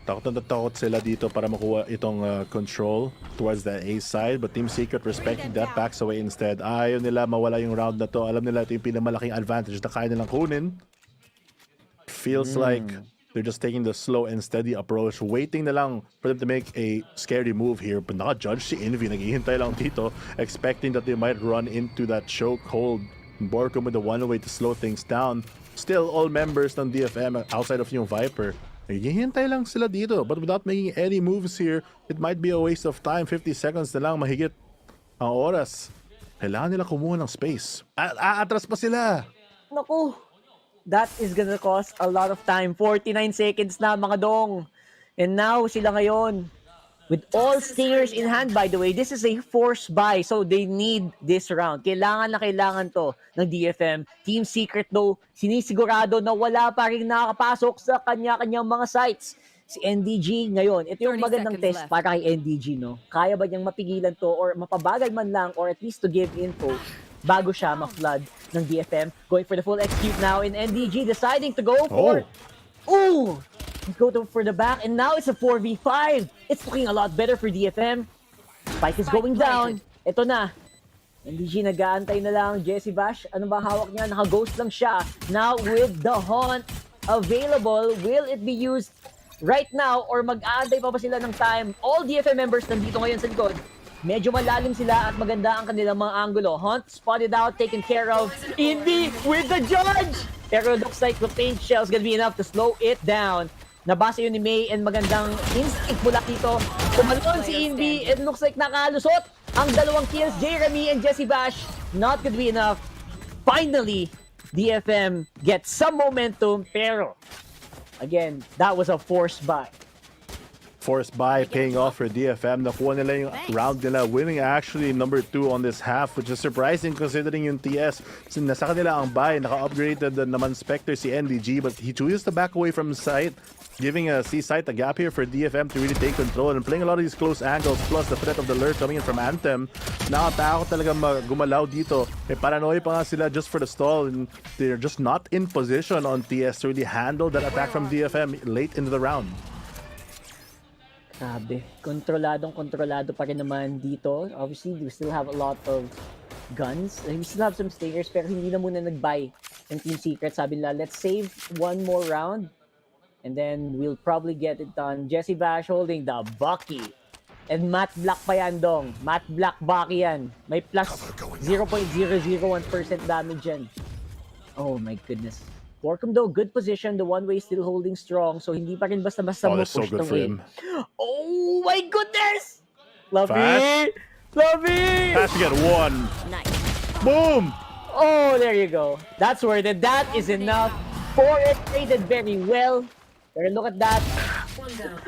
Takot na takot sila dito para makuha itong control towards the A side, but Team Secret respecting that, backs away instead. Ayaw nila mawala yung round na to. Alam nila ito yung pinamalaking advantage na kaya nilang kunin. Feels like they're just taking the slow and steady approach, waiting na lang for them to make a scary move here. But naka-judge si Envy, naghihintay lang dito, expecting that they might run into that choke hold. Borkum with the one-way to slow things down. Still, all members ng DFM outside of yung Viper, naghihintay lang sila dito. But without making any moves here, it might be a waste of time. 50 seconds na lang mahigit ang oras. Kailangan nila kumuha ng space. Aatras pa sila. Naku! That is gonna cost a lot of time. 49 seconds na, mga dong. And now sila ngayon, with all stingers in hand, by the way, this is a forced buy, so they need this round. Kailangan na kailangan to ng DFM. Team Secret though, sinisigurado na wala pa rin nakakapasok sa kanya-kanyang mga sites. Si NDG ngayon, ito yung magandang test para kay NDG, no? Kaya ba niyang mapigilan to or mapabagal man lang or at least to give info bago siya ma-flood ng DFM. Going for the full execute now in NDG, deciding to go for... Ooh! Let's go for the back, and now it's a 4v5. It's looking a lot better for DFM. Spike is going down. Ito na. NDG nag-aantay na lang. Jesse Bash, ano ba hawak niya? Naka-ghost lang siya. Now with the haunt available, will it be used right now or mag-aantay pa ba sila ng time? All DFM members nandito ngayon sa likod. Medyo malalim sila at maganda ang kanilang mga angulo. Hunt spotted out, taken care of. Indy with the judge! Pero looks like the paint shell is gonna be enough to slow it down. Nabasa yun ni May and magandang instinct mula dito. Tumalon si Indy. It looks like nakalusot ang dalawang kills. Jeremy and Jesse Bash. Not gonna be enough. Finally, DFM gets some momentum. Pero, again, that was a forced buy. Forced buy paying off for DFM. Nakuha nila yung round nila, winning actually number 2 on this half, which is surprising considering yung TS. Nasa kanila ang buy, naka-upgraded naman Spectre si NDG, but he chooses to back away from sight, giving a C-site a gap here for DFM to really take control and playing a lot of these close angles, plus the threat of the lurk coming in from Anthem. Nakatakot talaga gumalaw dito. May paranoia pa nga sila just for the stall, and they're just not in position on TS to really handle that attack from DFM late into the round. Sabi, kontrolado pa rin naman dito. Obviously, we still have a lot of guns. We still have some stingers, pero hindi na muna nag-buy ng Team Secret. Sabi nila, let's save one more round and then we'll probably get it done. Jesse Bash holding the Bucky. And Matt Black pa yan, Dong. Matt Black Bucky yan. May plus 0.001% damage yan. Oh my goodness. Borkum though, good position. The one-way still holding strong. So hindi pa rin basta-basta mo That's so push good for him. Oh my goodness! Lovey! Fast. Lovey! Has to get one. Nice. Boom! Oh, there you go. That's worth it. That is enough for it. Traded very well. But look at that.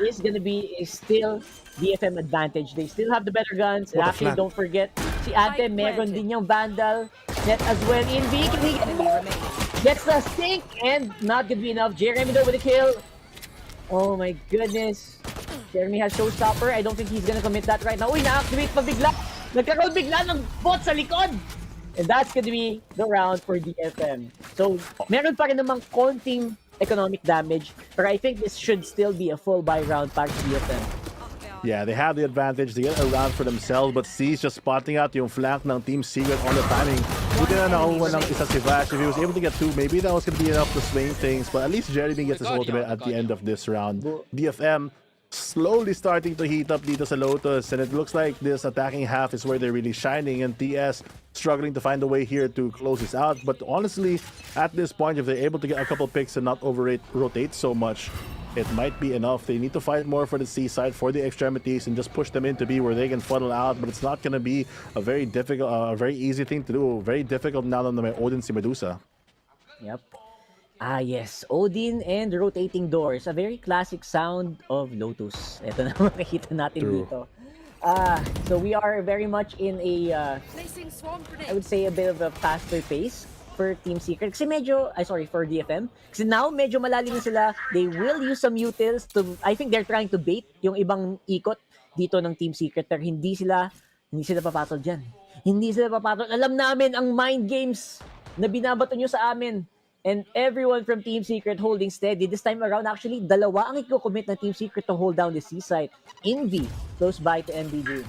It's gonna be a still DFM advantage. They still have the better guns. And actually, don't forget, si Ante meron din yung Vandal net as well. In V, can he get more? Gets the stink and not gonna be enough. Jeremy though with a kill. Oh my goodness. Jeremy has showstopper. I don't think he's gonna commit that right now. Uy, na-activate pa bigla. Nagkaroon bigla ng bot sa likod. And that's gonna be the round for DFM. So, meron pa rin namang konting economic damage. But I think this should still be a full buy round para sa DFM. Yeah, they have the advantage. They get a round for themselves, but C's just spotting out yung flank ng Team Secret on the timing. Buti na nakakuha ng isa si Vash. If he was able to get 2, maybe that was going to be enough to swing things, but at least Jeremy gets his ultimate at the end of this round. DFM slowly starting to heat up dito sa Lotus, and it looks like this attacking half is where they're really shining, and TS struggling to find a way here to close this out. But honestly, at this point, if they're able to get a couple picks and not rotate so much, it might be enough. They need to fight more for the C side, for the extremities, and just push them into B where they can funnel out. But it's not going to be a very difficult, very easy thing to do. Very difficult now na may Odin si Medusa. Yep. Ah, yes. Odin and rotating doors. A very classic sound of Lotus. Ito na makikita natin dito. So we are very much in a, I would say, a bit of a faster pace for Team Secret. Kasi medyo, for DFM. Kasi now, medyo malalim na sila. They will use some utils to, I think they're trying to bait yung ibang ikot dito ng Team Secret. Pero hindi sila papatol dyan. Hindi sila papatol. Alam namin ang mind games na binabato nyo sa amin. And everyone from Team Secret holding steady. This time around, actually, dalawa ang i-commit ng Team Secret to hold down the C-site. Envy, close by to MBG.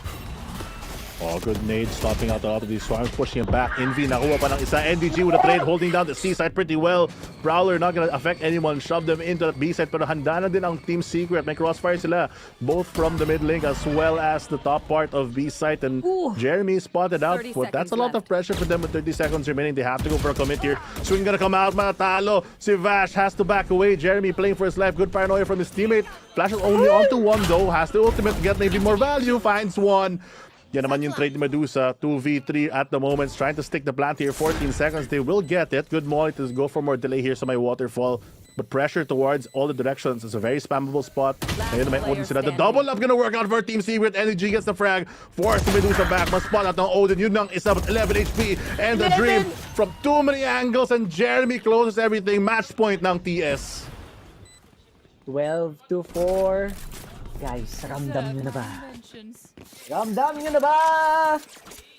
Oh, good nade, stopping out a lot of these swarms, pushing him back. Envy, nakuha pa ng isa. NDG with a trade, holding down the C-side pretty well. Prowler not gonna affect anyone, shove them into the B-side, pero handa na din ang Team Secret. May crossfire sila, both from the mid link as well as the top part of B-side. And Jeremy spotted out, but that's a lot of pressure for them with 30 seconds remaining. They have to go for a commit here. Swing gonna come out, matalo. Si Vash has to back away. Jeremy playing for his life, good paranoia from his teammate. Flashes only onto one though, has the ultimate to get maybe more value, finds one. Yan naman yung trade ni Medusa, 2v3 at the moment, trying to stick the plant here, 14 seconds, they will get it. Good molly to go for more delay here sa may waterfall. but pressure towards all the directions. It's a very spammable spot. Ngayon may Odin sila. The double up gonna work out for Team Secret. Energy gets the frag. Forced to Medusa back. Mas spot out ng Odin. Yun lang isa with 11 HP. And the dream from too many angles, and Jeremy closes everything. Match point ng TS. 12-4. Guys, ramdam nyo na ba? Ramdam nyo na ba?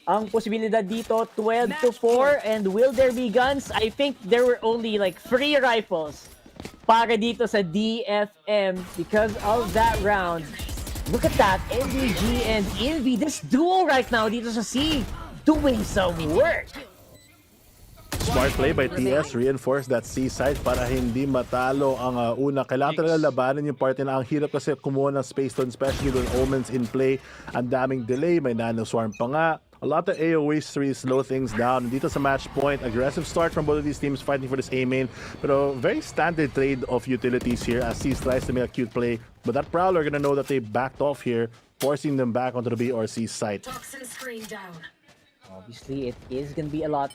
Ang posibilidad dito, 12-4. And will there be guns? I think there were only like 3 rifles para dito sa DFM because of that round. Look at that, NDG and Envy, this duo right now dito sa C, doing some work. Smart play by TS, reinforce that C side para hindi matalo ang una. Kailangan talaga labanan yung party na ang hirap kasi kumuha ng space doon, especially with Omens in play. Ang daming delay, may nano swarm pa nga. A lot of AoEs to slow things down. Dito sa match point, aggressive start from both of these teams fighting for this A main. Pero very standard trade of utilities here as C tries to make a cute play. But that Prowler gonna know that they backed off here, forcing them back onto the B or C site. Obviously, it is gonna be a lot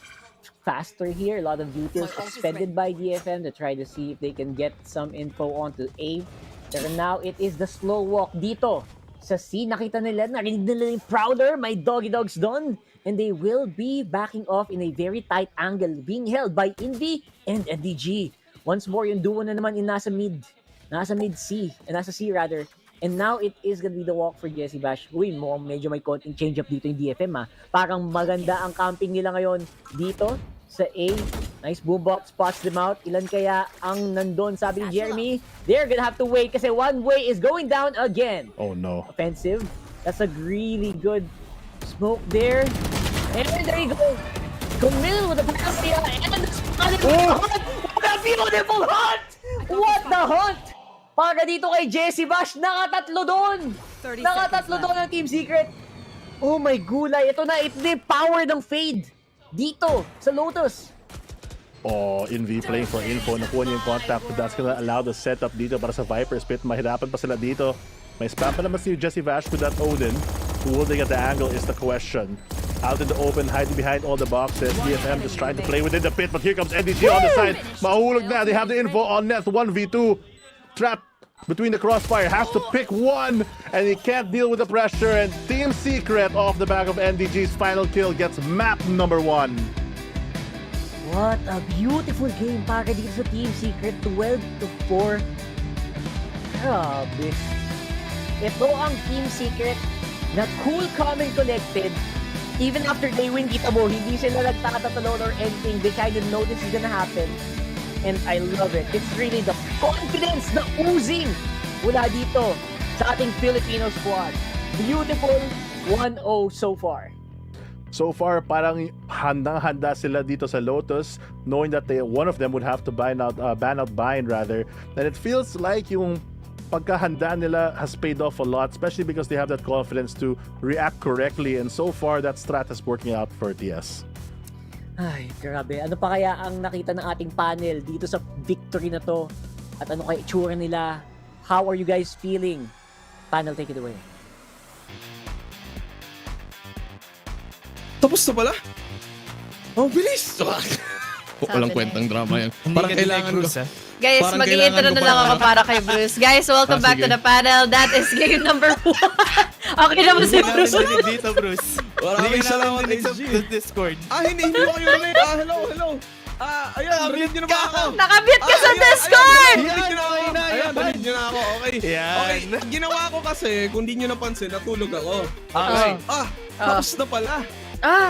faster here. A lot of utils expended by DFM to try to see if they can get some info onto A. Pero now it is the slow walk dito sa C. Nakita nila, narinig nila yung Prowler, may doggy dogs doon. And they will be backing off in a very tight angle, being held by Envy and NDG. Once more, yung duo na naman in nasa mid C, nasa C rather. And now it is gonna be the walk for Jesse Bash. Uy, medyo may konting change-up dito yung DFM ha. Parang maganda ang camping nila ngayon dito sa A. Nice boombox, spots them out. Ilan kaya ang nandun? Sabi ni Jeremy, they're gonna have to wait kasi one way is going down again. Oh no. Offensive. That's a really good smoke there. And there you go. Camille with the penalty and the spot. What a beautiful hunt! What the hunt! Para dito kay Jesse Bash, nakatatlo doon! Nakatatlo doon ang Team Secret. Oh my gulay, ito na, ito na yung power ng fade. Dito, sa Lotus. Oh, Envy playing for info. Nakuha niya yung contact, but that's gonna allow the setup dito para sa Viper Spit. Mahirapan pa sila dito. May spam pa naman si Jesse Bash with that Odin. Who will they get the angle is the question. Out in the open, hiding behind all the boxes. DFM just trying to play within the pit, but here comes NDG on the side. Mahulog na, they have the info on net. 1v2. Trapped between the crossfire, has to pick one, and he can't deal with the pressure. And Team Secret, off the back of NDG's final kill, gets map number 1. What a beautiful game para dito sa Team Secret. 12-4. Grabe. Ito ang Team Secret na cool, calm, and collected. Even after they win, kita mo, hindi sila nagtatatalon or anything. They kind of know this is gonna happen. And I love it. It's really the confidence na oozing mula dito sa ating Filipino squad. Beautiful 1-0 so far. So far, parang handang-handa sila dito sa Lotus, knowing that one of them would have to ban out Bind rather. And it feels like yung pagkahanda nila has paid off a lot, especially because they have that confidence to react correctly. And so far, that strat is working out for TS. Ay, grabe. Ano pa kaya ang nakita ng ating panel dito sa victory na to? At ano kaya itsura nila? How are you guys feeling? Panel, take it away. Tapos na pala? Oh, bilis! Walang kwentang drama yan. Parang kailangan ko. Guys, mag-i-intro na lang ako para kay Bruce. Guys, welcome back to the panel. That is game number 1. Okay naman si Bruce. Dito, Bruce. Maraming salamat, SG. Discord. Hindi mo kayo ulit. Hello. Ayan, read nyo na ba ako? Nakabit ka sa Discord! Read nyo na ako. Ayan, read nyo na ako. Okay. Okay, ginawa ko kasi, kung di nyo napansin, natulog ako. Okay. Tapos na pala.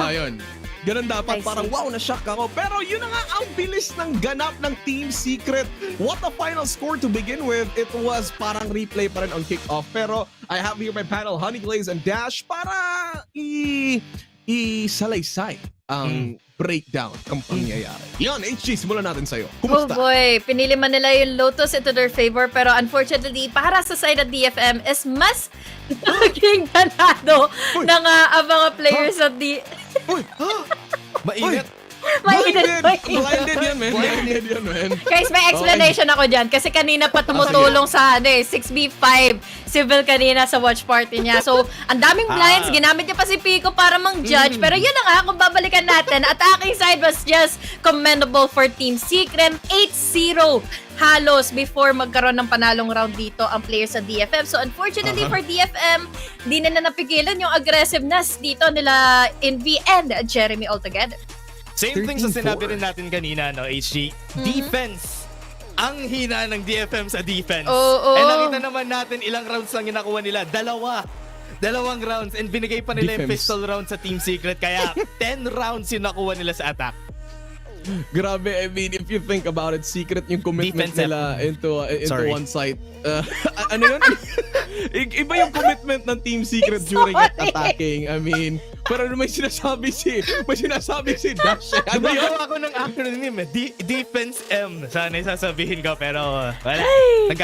Ayun. Ganun dapat, parang wow, na-shock ako. Pero yun na nga ang bilis ng ganap ng Team Secret. What a final score to begin with. It was parang replay pa rin on kickoff. Pero I have here my panel, Honey Glaze and Dash, para isalaysay ang breakdown ng pangyayari. Yan, HG, simulan natin sa'yo. Kumusta? Oh boy, pinili man nila yung Lotus into their favor, pero unfortunately, para sa side of DFM is mas naging ganado ng mga players at Mainit. Blinded yan, man. Blinded yan, man. Guys, may explanation ako dyan. Kasi kanina pa tumutulong sa 6v5 civil kanina sa watch party niya. So, ang daming blinds. Ginamit niya pa si Pico para mang-judge. Pero yun na nga, kung babalikan natin. Attacking side was just commendable for Team Secret. 8-0 halos before magkaroon ng panalong round dito ang players sa DFM. So, unfortunately for DFM, di na napigilan yung aggressiveness dito nila Envy and Jeremy altogether. Same thing sa sinabi rin natin kanina, no, HG. Defense. Ang hina ng DFM sa defense. And nakita naman natin ilang rounds lang yung nakuha nila. Dalawang rounds. And binigay pa nila yung pistol round sa Team Secret. Kaya 10 rounds yung nakuha nila sa attack. Grabe, I mean, if you think about it, Secret yung commitment nila into one site. Ano yun? Iba yung commitment ng Team Secret during attacking. I mean, pero may sinasabi si Dash. Ano yun? Ako ng acronym Defense M. Sana sasabihin ko, pero wala.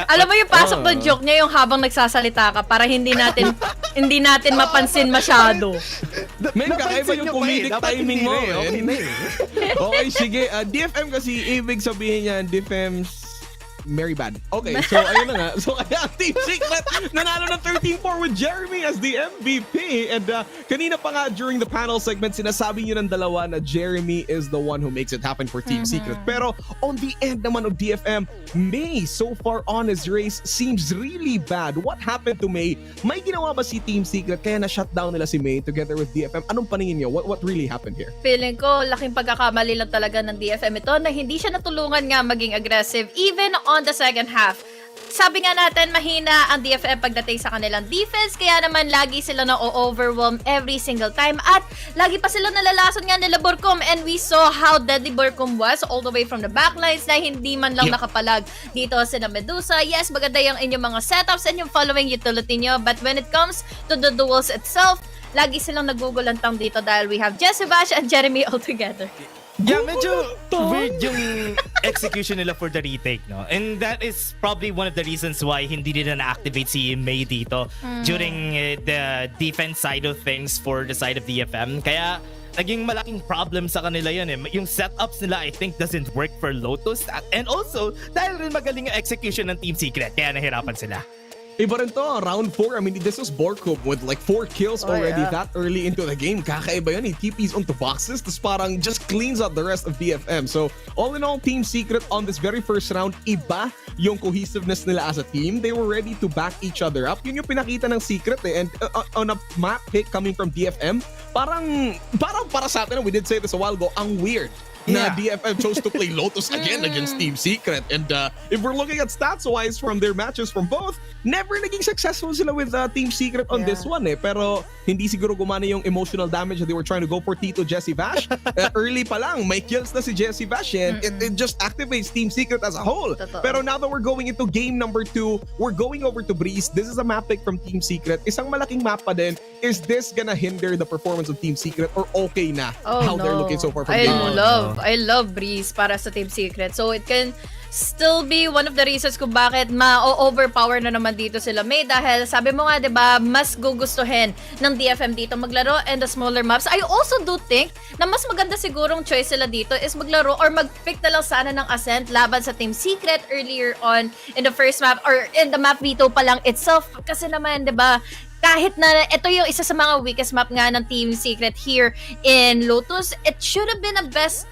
Alam mo yung pasok ng joke niya yung habang nagsasalita ka para hindi natin mapansin masyado. Men, kakaiba yung comedic timing mo. Okay, sige. DFM kasi ibig sabihin niya, DFM's very bad. Okay, so ayun na nga. So kaya Team Secret nanalo ng 13-4 with Jeremy as the MVP. And kanina pa nga during the panel segment, sinasabi niyo ng dalawa na Jeremy is the one who makes it happen for Team Secret. Pero on the end naman of DFM, May so far on his race seems really bad. What happened to May? May ginawa ba si Team Secret kaya na-shutdown nila si May together with DFM? Anong paningin niyo? What really happened here? Feeling ko, laking pagkakamali lang talaga ng DFM ito na hindi siya natulungan nga maging aggressive even on the second half. Sabi nga natin, mahina ang DFM pagdating sa kanilang defense, kaya naman lagi sila na-overwhelm every single time at lagi pa sila nalalason nga nila Borcom, and we saw how deadly Borcom was all the way from the backlines na hindi man lang nakapalag dito sila Medusa. Yes, maganda yung inyong mga setups and yung following utility nyo, but when it comes to the duels itself, lagi silang nagugulantang dito dahil we have Jesse Bash and Jeremy all together. Yeah, medyo weird yung execution nila for the retake, no? And that is probably one of the reasons why hindi nila na-activate si May dito during the defense side of things for the side of DFM. Kaya naging malaking problem sa kanila yun eh. Yung setups nila, I think, doesn't work for Lotus. And also, dahil rin magaling yung execution ng Team Secret, kaya nahirapan sila. Iba rin to, round 4. I mean, this was Borcom with like 4 kills already that early into the game. Kakaiba yun. He TPs onto boxes, tapos parang just cleans out the rest of DFM. So, all in all, Team Secret on this very first round, iba yung cohesiveness nila as a team. They were ready to back each other up. Yun yung pinakita ng Secret eh. And on a map pick coming from DFM, parang para sa atin, we did say this a while ago, ang weird na DFM chose to play Lotus again against Team Secret. And if we're looking at stats-wise from their matches from both, never naging successful sila with Team Secret on this one eh. Pero hindi siguro gumana yung emotional damage that they were trying to go for Tito Jesse Bash. Early pa lang, may kills na si Jesse Bash and it just activates Team Secret as a whole. Pero now that we're going into game number 2, we're going over to Breeze. This is a map pick from Team Secret. Isang malaking map pa din. Is this gonna hinder the performance of Team Secret or okay na how they're looking so far from game 1? I love Breeze para sa Team Secret. So it can still be one of the reasons kung bakit ma-overpower na naman dito sila May dahil sabi mo nga 'di ba, mas gugustuhin ng DFM dito maglaro and the smaller maps. I also do think na mas maganda sigurong choice sila dito is maglaro or mag-pick na lang sana ng Ascent laban sa Team Secret earlier on in the first map or in the map veto pa lang itself kasi naman 'di ba, kahit na ito yung isa sa mga weakest map nga ng Team Secret here in Lotus, it should have been a best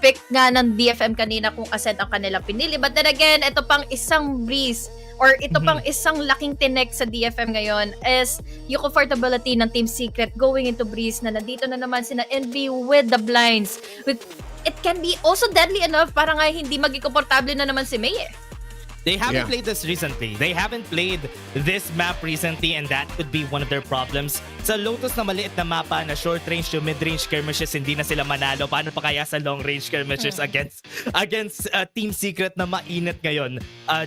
pick nga ng DFM kanina kung Ascent ang kanilang pinili. But then again, ito pang isang Breeze or ito pang isang laking tinek sa DFM ngayon is yung comfortability ng Team Secret going into Breeze na nandito na naman sina Envy with the blinds. It can be also deadly enough para nga hindi maging komportable na naman si May eh. They haven't played this recently. They haven't played this map recently and that could be one of their problems. Sa Lotus na maliit na mapa na short range to mid range skirmishes, hindi na sila manalo. Paano pa kaya sa long range skirmishes against Team Secret na mainit ngayon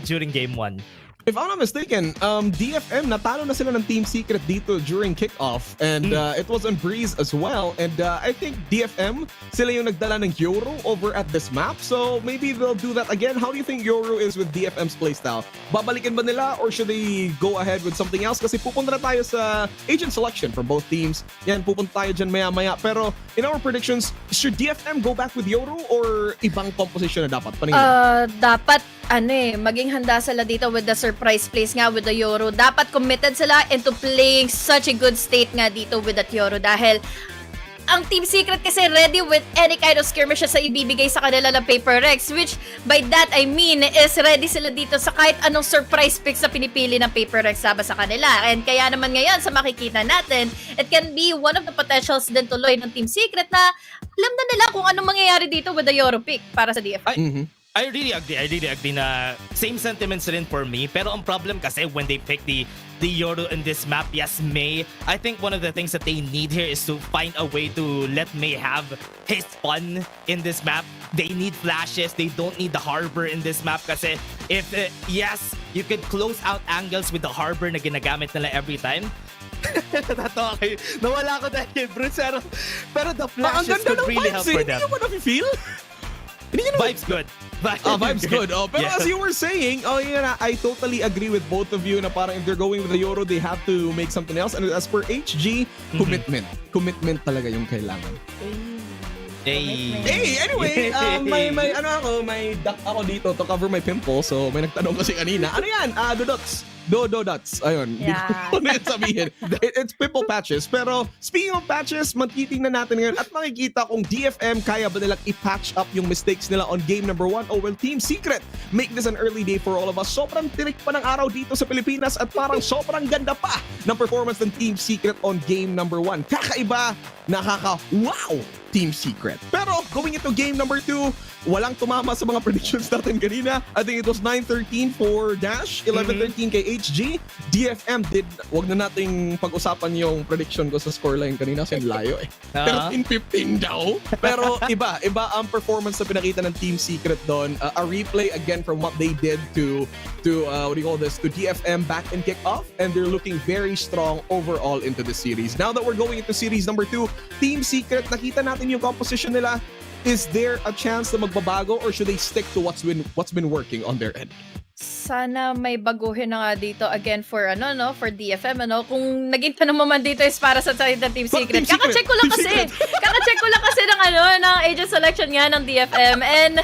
during game 1? If I'm not mistaken, DFM natalo na sila ng Team Secret dito during kickoff, and it was on Breeze as well. And I think DFM sila yung nagdala ng Yoru over at this map, so maybe they'll do that again. How do you think Yoru is with DFM's playstyle? Babalikin ba nila or should they go ahead with something else? Kasi pupunta na tayo sa agent selection from both teams. Yan, pupunta tayo dyan maya-maya. Pero in our predictions, should DFM go back with Yoru or ibang composition na dapat? Dapat maging handa sila dito with the surprise plays nga with the Yoru. Dapat committed sila into playing such a good state nga dito with that Yoru dahil ang Team Secret kasi ready with any kind of skirmishes sa ibibigay sa kanila ng Paper Rex, which by that I mean is ready sila dito sa kahit anong surprise picks na pinipili ng Paper Rex sa kanila. And kaya naman ngayon sa makikita natin, it can be one of the potentials din tuloy ng Team Secret na alam na nila kung anong mangyayari dito with the Yoru pick para sa DFM. I really agree na same sentiments rin for me. Pero ang problem kasi when they pick the Yoru in this map, yes, May, I think one of the things that they need here is to find a way to let May have his fun in this map. They need flashes. They don't need the harbor in this map kasi if, yes, you could close out angles with the harbor na ginagamit nila every time. Natawa kayo. Nawala ko dahil, Bruce. Pero the flashes could really help for them. Hindi mo na-feel? Vibes good. Vibes good. Pero as you were saying, I totally agree with both of you na parang if they're going with the Yoru, they have to make something else. And as for HG, commitment. Commitment talaga yung kailangan. Hey, anyway, may duck ako dito to cover my pimple. So may nagtanong kasi kanina, ano yan? Dodots. Ayun. Yeah. Hindi ko sabihin. It's pimple patches. Pero speaking of patches, matitingnan natin ngayon at makikita kung DFM kaya ba nilang i-patch up yung mistakes nila on game number 1 o will Team Secret make this an early day for all of us. Sobrang tirik pa ng araw dito sa Pilipinas at parang sobrang ganda pa ng performance ng Team Secret on game number 1. Kakaiba, nakaka-wow Team Secret. Pero going into game number 2, walang tumama sa mga predictions natin kanina. I think it was 9-13 for Dash, 11-13 kay HG. DFM did, wag na nating pag-usapan yung prediction ko sa scoreline kanina kasi layo eh. 13-15 daw. Pero iba ang performance na pinakita ng Team Secret doon. A replay again from what they did to what do you call this, to DFM back in kickoff, and they're looking very strong overall into the series. Now that we're going into series number 2, Team Secret, nakita natin yung composition nila. Is there a chance na magbabago or should they stick to what's been working on their end? Sana may baguhin na nga dito again for for DFM kung naging tanong mo man dito is para sa Team Secret. Kaka-check ko lang kasi ng agent selection nga ng DFM, and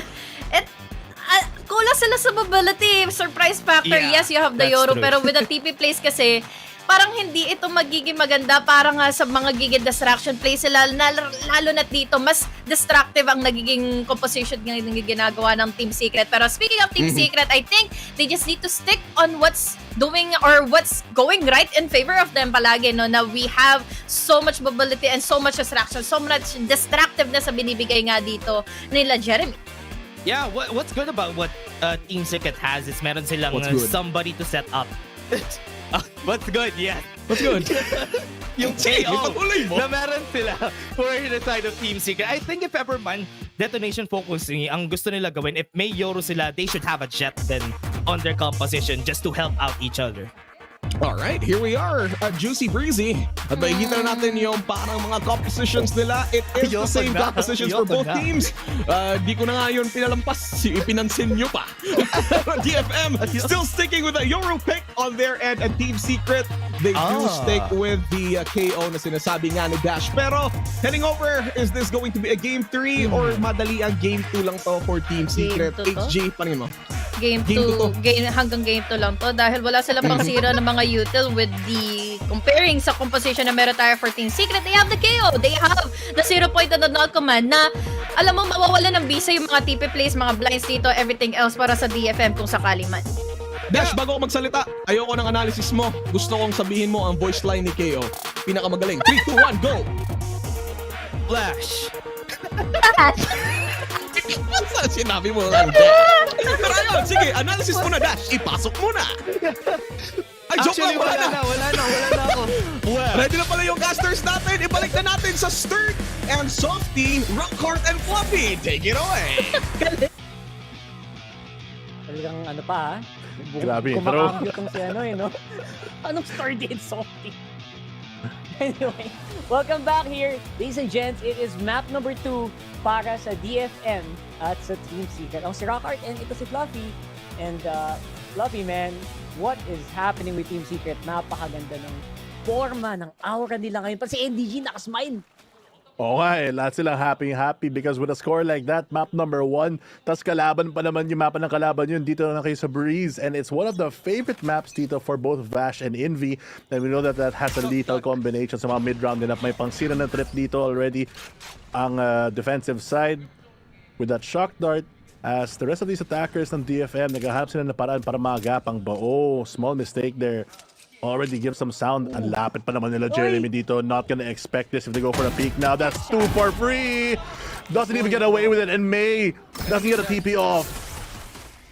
kulang sila sa mobility, surprise factor. Yes, you have the Yoru, pero with the TP plays kasi parang hindi ito magiging maganda para nga sa mga gigit distraction plays sila, lalo na dito mas destructive ang nagiging composition ng ginagawa ng Team Secret. Pero speaking of Team Secret, I think they just need to stick on what's doing or what's going right in favor of them palagi, na we have so much mobility and so much distraction, so much destructiveness na binibigay nga dito nila Jeremy. Yeah, what's good about what Team Secret has is meron silang somebody to set up. What's good? Yeah. What's good? Yung KO na meron sila for the side of Team Secret. I think if ever man, detonation focus ang gusto nila gawin, if may Yoru sila, they should have a jet then on their composition just to help out each other. Alright, here we are at Juicy Breezy. At makikita na natin yung parang mga compositions nila. It is the same compositions for both teams. Di ko na nga yun pinalampas. Pinansin nyo pa. DFM still sticking with a Yoru pick on their end. And Team Secret, they do stick with the KO na sinasabi nga ni Dash. Pero heading over, is this going to be a game 3 or madali ang game 2 lang to for Team Secret? HG, panin mo? Game 2, hanggang game 2 lang to dahil wala silang pang zero ng mga util with the comparing sa composition na meron tayo for Team Secret. They have the KO, they have the 0 point and the null command na alam mo mawawala ng bisa yung mga TP plays, mga blinds dito, everything else para sa DFM kung sakali man. Dash, bago ako magsalita, ayoko ng analysis mo. Gusto kong sabihin mo ang voice line ni KO. Pinakamagaling. 3, 2, 1, go! Flash! Sinabi mo lang. Pero ayun, sige, analysis mo na, Dash. Ipasok mo na. Ay, joke lang, wala na ako. Ready na pala yung casters natin. Ibalik na natin sa Sturt and Softy, Rockheart and Fluffy. Take it away. Talagang ano pa Grabe, Kumakambyo tong si ano eh, no? Anong started salty? Anyway, welcome back here. Ladies and gents, it is map number 2 para sa DFM at sa Team Secret. Ako si Rockart and ito si Fluffy. And Fluffy, man, what is happening with Team Secret? Napakaganda ng forma, ng aura nila ngayon. Pati si NDG nakasmile. Oo nga lahat silang happy because with a score like that, map number 1, tas kalaban pa naman yung mapa ng kalaban yun dito na kayo sa Breeze, and it's one of the favorite maps dito for both Vash and Envy, and we know that has a lethal combination sa mga mid-round nila. May pangsira na trip dito already ang defensive side with that shock dart, as the rest of these attackers ng DFM naghahanap sila ng paraan para maagapang bao. Small mistake there. Already give some sound. Ang lapit pa naman nila Jeremy dito. Not gonna expect this if they go for a peek now. That's 2 for free. Doesn't even get away with it. And May doesn't get a TP off.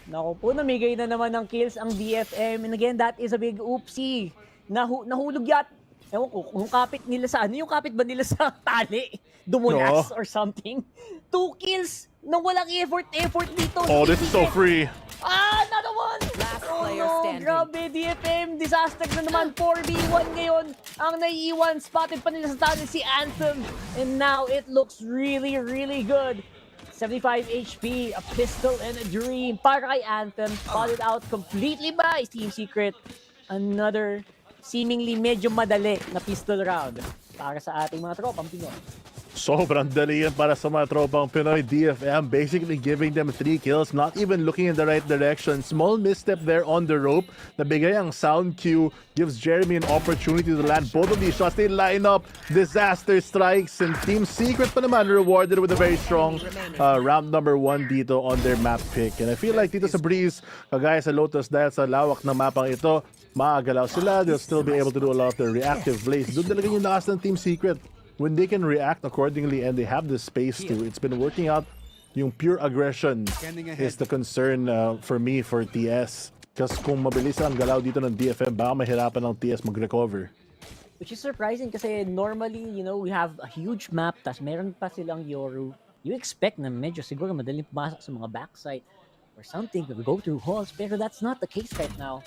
Naku po, namigay na naman ng kills ang DFM. And again, that is a big oopsie. Nahulog yat. Ewan ko, kung kapit nila sa ano, yung kapit ba nila sa tali? Dumulas or something? 2 kills nang walang effort dito. Oh, this is so free. Another one! Oh no, grabe, DFM, disaster na naman. 4v1 ngayon ang naiiwan. Spotted pa nila sa tunnel si Anthem. And now it looks really, really good. 75 HP, a pistol and a dream para kay Anthem. Spotted out completely by Team Secret. Another seemingly medyo madali na pistol round para sa ating mga tropang Pinoy. Sobrang dali yan para sa mga tropang Pinoy. DFM basically giving them 3 kills, not even looking in the right direction. Small misstep there on the rope. Nabigay ang sound cue, gives Jeremy an opportunity to land both of these shots. They line up, disaster strikes, and Team Secret pa naman rewarded with a very strong round number 1 dito on their map pick. And I feel like dito sa Breeze, kagaya sa Lotus, dahil sa lawak ng mapang ito, maagalaw sila. They'll still be able to do a lot of their reactive plays. Doon talaga yung lakas ng Team Secret. When they can react accordingly and they have the space to, it's been working out. Yung pure aggression is the concern for me for TS. Kasi kung mabilis ang galaw dito ng DFM, baka mahirapan ng TS mag-recover. Which is surprising kasi normally, you know, we have a huge map, tas meron pa silang Yoru. You expect na medyo siguro madaling pumasok sa mga backside or something, to go through halls, pero that's not the case right now.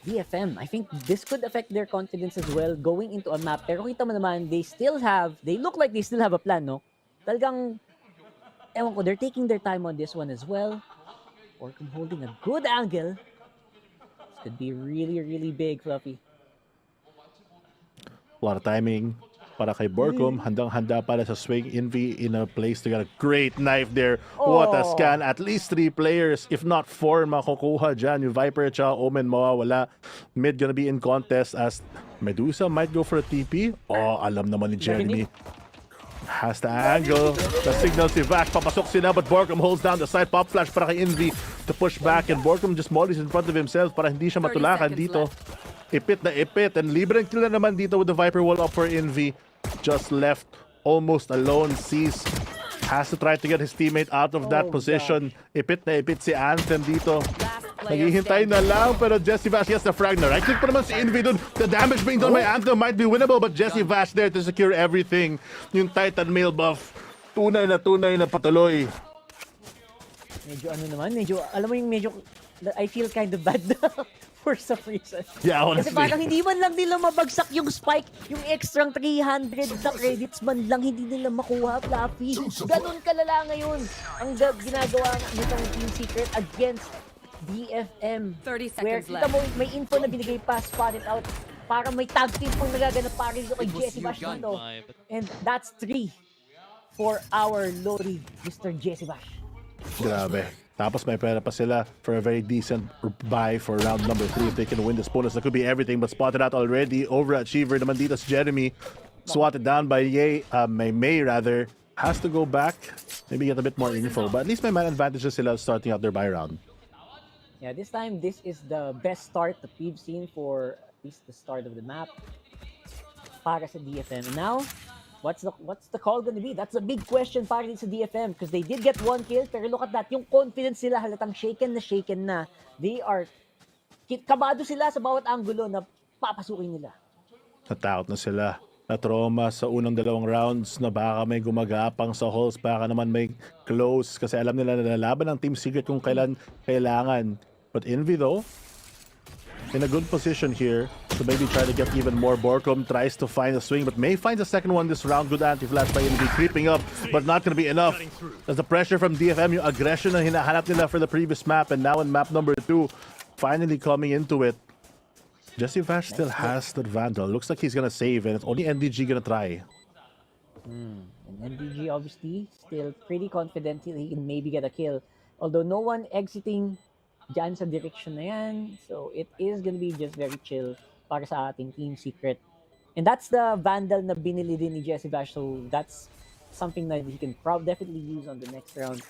DFM, I think this could affect their confidence as well going into a map. Pero kita mo naman, they look like they still have a plan, no? Talagang, ewan ko, they're taking their time on this one as well. Orcom holding a good angle. This could be really, really big, Fluffy. A lot of timing para kay Borcom. Handang-handa para sa swing. Envy in a place to get a great knife there. What a scan. At least 3 players, if not 4, makukuha dyan. Yung Viper at Omen mawawala. Mid gonna be in contest as Medusa might go for a TP. Oh, alam naman ni Jeremy. Has the angle. The signal si Vash. Papasok sila but Borcom holds down the side. Pop flash para kay Envy to push back. And Borcom just mollies in front of himself para hindi siya matulakan dito. Ipit na ipit. And libreng kill na naman dito with the Viper wall up for Envy. Just left almost alone. Sees has to try to get his teammate out of that position. Ipit na ipit si Anthem dito. Naghihintay na lang pero Jesse Vash gets the frag na. Right click pa naman si Envy dun. The damage being done by Anthem might be winnable but Jesse Vash there to secure everything. Yung Titan Mail buff. Tunay na patuloy. Medyo ano naman, alam mo yung medyo, I feel kind of bad for some reason. Yeah, honestly. Kasi parang hindi man lang nila mabagsak yung spike, yung extra 300 na credits man lang hindi nila makuha, Fluffy. Ganun kalala ngayon ang ginagawa nitong Team Secret against DFM. 30 seconds where kita mo may info na binigay pa, spotted out, para may tag team pang nagaganap para dito kay Jesse Bash dito. And that's 3 for our Lodi, Mr. Jesse Bash. Grabe. Tapos may pera pa sila for a very decent buy for round number 3. If they can win this bonus, that could be everything. But spotted out already. Overachiever naman dito si Jeremy. Swatted down by May rather. Has to go back. Maybe get a bit more info. But at least may man advantages sila starting out their buy round. Yeah, this time, this is the best start that we've seen for at least the start of the map para sa DFM. And now, what's the call gonna be? That's a big question para din sa DFM because they did get 1 kill, pero look at that, yung confidence sila halatang shaken na. They are, kabado sila sa bawat angulo na papasukin nila. Natakot na sila. Na-trauma sa unang 2 rounds na baka may gumagapang sa halls, baka naman may close kasi alam nila na lalaban ng Team Secret kung kailan kailangan. But Envy though, in a good position here to maybe try to get even more. Borkum tries to find a swing, but may find a second one this round. Good anti-flash by Envy, creeping up, but not going to be enough. As the pressure from DFM, yung aggression na hinahanap nila for the previous map, and now in map number 2, finally coming into it. Jesse Vash still has that Vandal. Looks like he's going to save, and it's only NDG going to try. And NDG obviously still pretty confident he can maybe get a kill. Although no one exiting dyan sa direction na yan. So it is gonna be just very chill para sa ating Team Secret. And that's the Vandal na binili din ni Jesse Vash. So that's something that he can definitely use on the next round.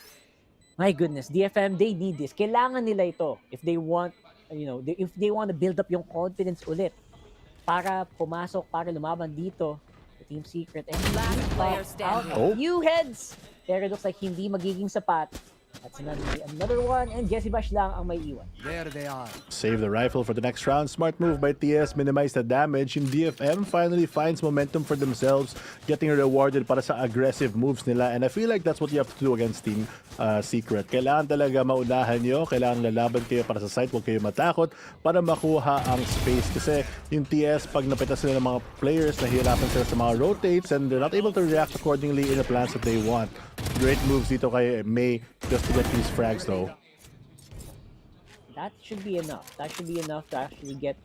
My goodness, DFM, they need this. Kailangan nila ito if they want, if they want to build up yung confidence ulit para pumasok, para lumaban dito. Team Secret and last player standing. New heads! Pero it looks like hindi magiging sapat. That's another one, and Jesse Bash lang ang may iwan. There they are. Save the rifle for the next round. Smart move by TS. Minimize the damage. Yung DFM finally finds momentum for themselves, getting rewarded para sa aggressive moves nila. And I feel like that's what you have to do against Team Secret. Kailangan talaga maunahan nyo. Kailangan lalaban kayo para sa site. Huwag kayo matakot para makuha ang space. Kasi yung TS, pag napita sila ng mga players, nahihirapan sila sa mga rotates and they're not able to react accordingly in the plans that they want. Great moves dito kay May just to get these frags though. That should be enough. That should be enough to actually get...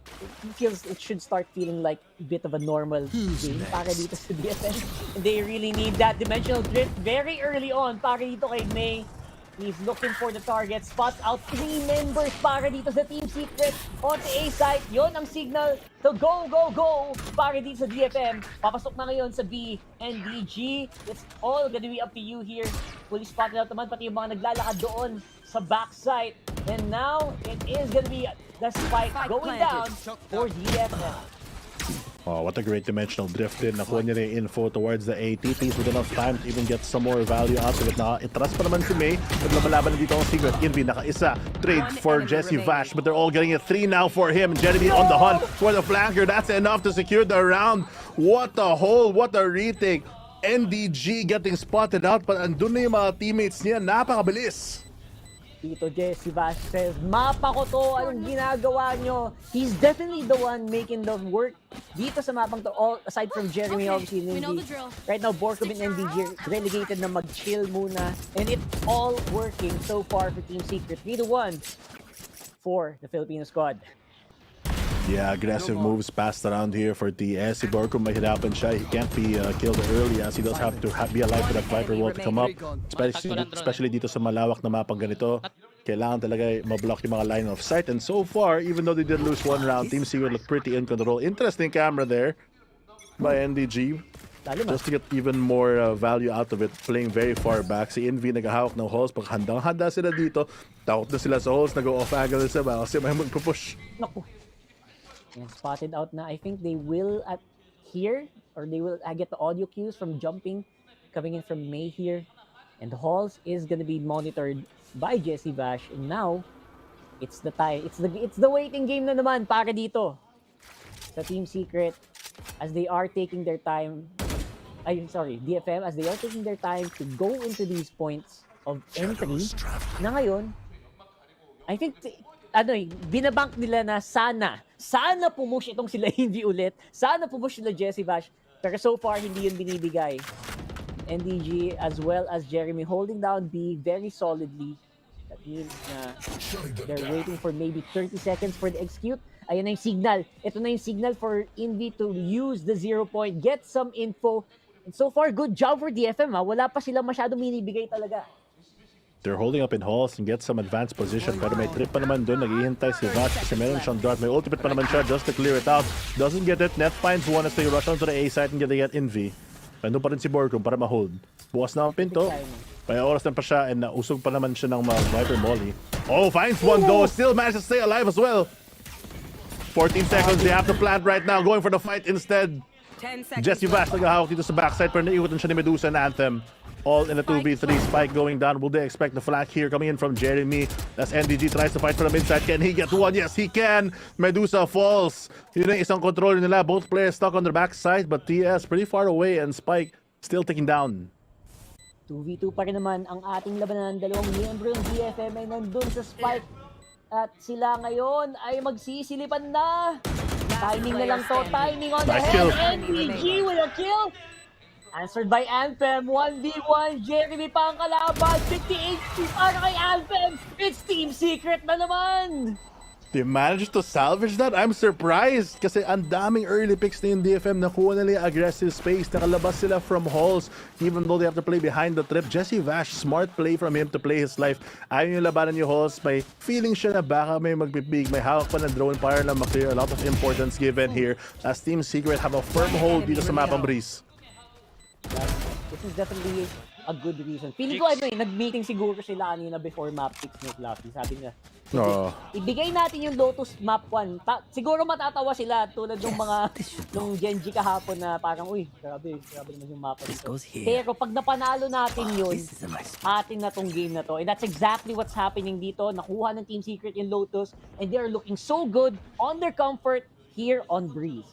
It should start feeling like a bit of a normal game para dito sa DFM. And they really need that dimensional drift very early on para dito kay May. He's looking for the target. Spots out 3 members para dito sa Team Secret. On the A site, yon ang signal to go, go, go para dito sa DFM. Papasok na ngayon sa B. NDG, it's all gonna be up to you here. Fully spotted out naman pati yung mga naglalakad doon sa backside. And now, it is gonna be the spike going down for DFM. Oh, what a great dimensional drift in. Nakuha niya na yung info towards the ATPs with enough time to even get some more value out of it. Itras pa naman si May. Naglabalaban na dito ang Secret. Envy naka-isa. Trade for Jesse Vash, but they're all getting a 3 now for him. Jeremy on the hunt for the flanker. That's enough to secure the round. What a hole. What a retake. NDG getting spotted out, but andun na yung mga teammates niya. Napakabilis. Dito Jesse Vash says, mapa ko to, anong ginagawa nyo? He's definitely the one making the work dito sa mapang to, all aside from Jeremy, obviously, right now, Borkum and NDG relegated na mag-chill muna, and it's all working so far for Team Secret. 3-1 for the Filipino squad. Yeah, aggressive moves passed around here for TS. Si Borkum mahirapan siya. He can't be killed early as he does have to be alive for that Viper wall to come up. Especially dito sa malawak na mapang ganito. Kailangan talaga mablock yung mga line of sight. And so far, even though they did lose one round, Team Secret looked pretty in control. Interesting camera there by NDG. Just to get even more value out of it, playing very far back. Si Envy naghahawak ng holes. Pag handang-handa sila dito, takot na sila sa holes. Nag-off angle sila ba? Kasi may magpupush. Naku. And spotted out na. I think they will here, or they will get the audio cues from jumping coming in from May here. And the halls is gonna be monitored by Jesse Vash. And now, it's the time. It's the waiting game na naman para dito sa Team Secret as they are taking their time. DFM as they are taking their time to go into these points of entry. Na ngayon, I think binabank nila na sana pumush itong sila hindi ulit. Sana pumush sila Jesse Vash. Pero so far, hindi yun binibigay. NDG as well as Jeremy holding down B very solidly. That means na they're waiting for maybe 30 seconds for the execute. Ayan na yung signal. Ito na yung signal for Envy to use the 0 point, get some info. And so far, good job for DFM. Wala pa silang masyadong binibigay talaga. They're holding up in halls and get some advanced position. Pero may trip pa naman doon. Naghihintay si Vash kasi meron siyang dart. May ultimate pa naman siya just to clear it out. Doesn't get it. Net finds one as they rush onto the A site and get Envy. Nandun pa rin si Borkum para ma-hold. Bukas na ang pinto. May oras na pa siya and nausog pa naman siya ng Viper Molly. Oh, finds one though. Still manages to stay alive as well. 14 seconds. They have to plant right now. Going for the fight instead. Jesse Vash naghahawak dito sa backside pero naiutan siya ni Medusa and Anthem. All in a 2v3, Spike going down. Will they expect the flank here coming in from Jeremy? As NDG tries to fight from the inside. Can he get one? Yes, he can. Medusa falls. Yun ang isang control nila. Both players stuck on their backside, but TS pretty far away and Spike still taking down. 2v2 pa rin naman ang ating labanan. Dalawang miyembro ng DFM ay nandun sa Spike At sila ngayon ay magsisilipan na. Timing na lang to. Timing on the Nice head. kill. NDG with a kill. Answered by Anthem. 1v1. Jeremy pa ang kalaban. 58 para kay Anthem. It's Team Secret na naman. They managed to salvage that? I'm surprised kasi ang daming early picks na yung DFM. Nakuha nila yung aggressive space. Nakalabas sila from halls even though they have to play behind the trip. Jesse Vash, smart play from him to play his life. Ayaw yung labanan yung halls. May feeling siya na baka may magpipig. May hawak pa ng drone para lang maklear. A lot of importance given here as Team Secret have a firm hold dito sa mapang Breeze. This is definitely a good reason. Feeling ko nag-meeting siguro sila kanina before map 6 ni Fluffy. Sabi niya, ibigay natin yung Lotus map 1. Siguro matatawa sila tulad ng mga nung Genji kahapon na parang, uy, grabe naman yung mapa dito. Pero pag napanalo natin yun, atin na tong game na to. And that's exactly what's happening dito. Nakuha ng Team Secret yung Lotus and they're looking so good on their comfort here on Breeze.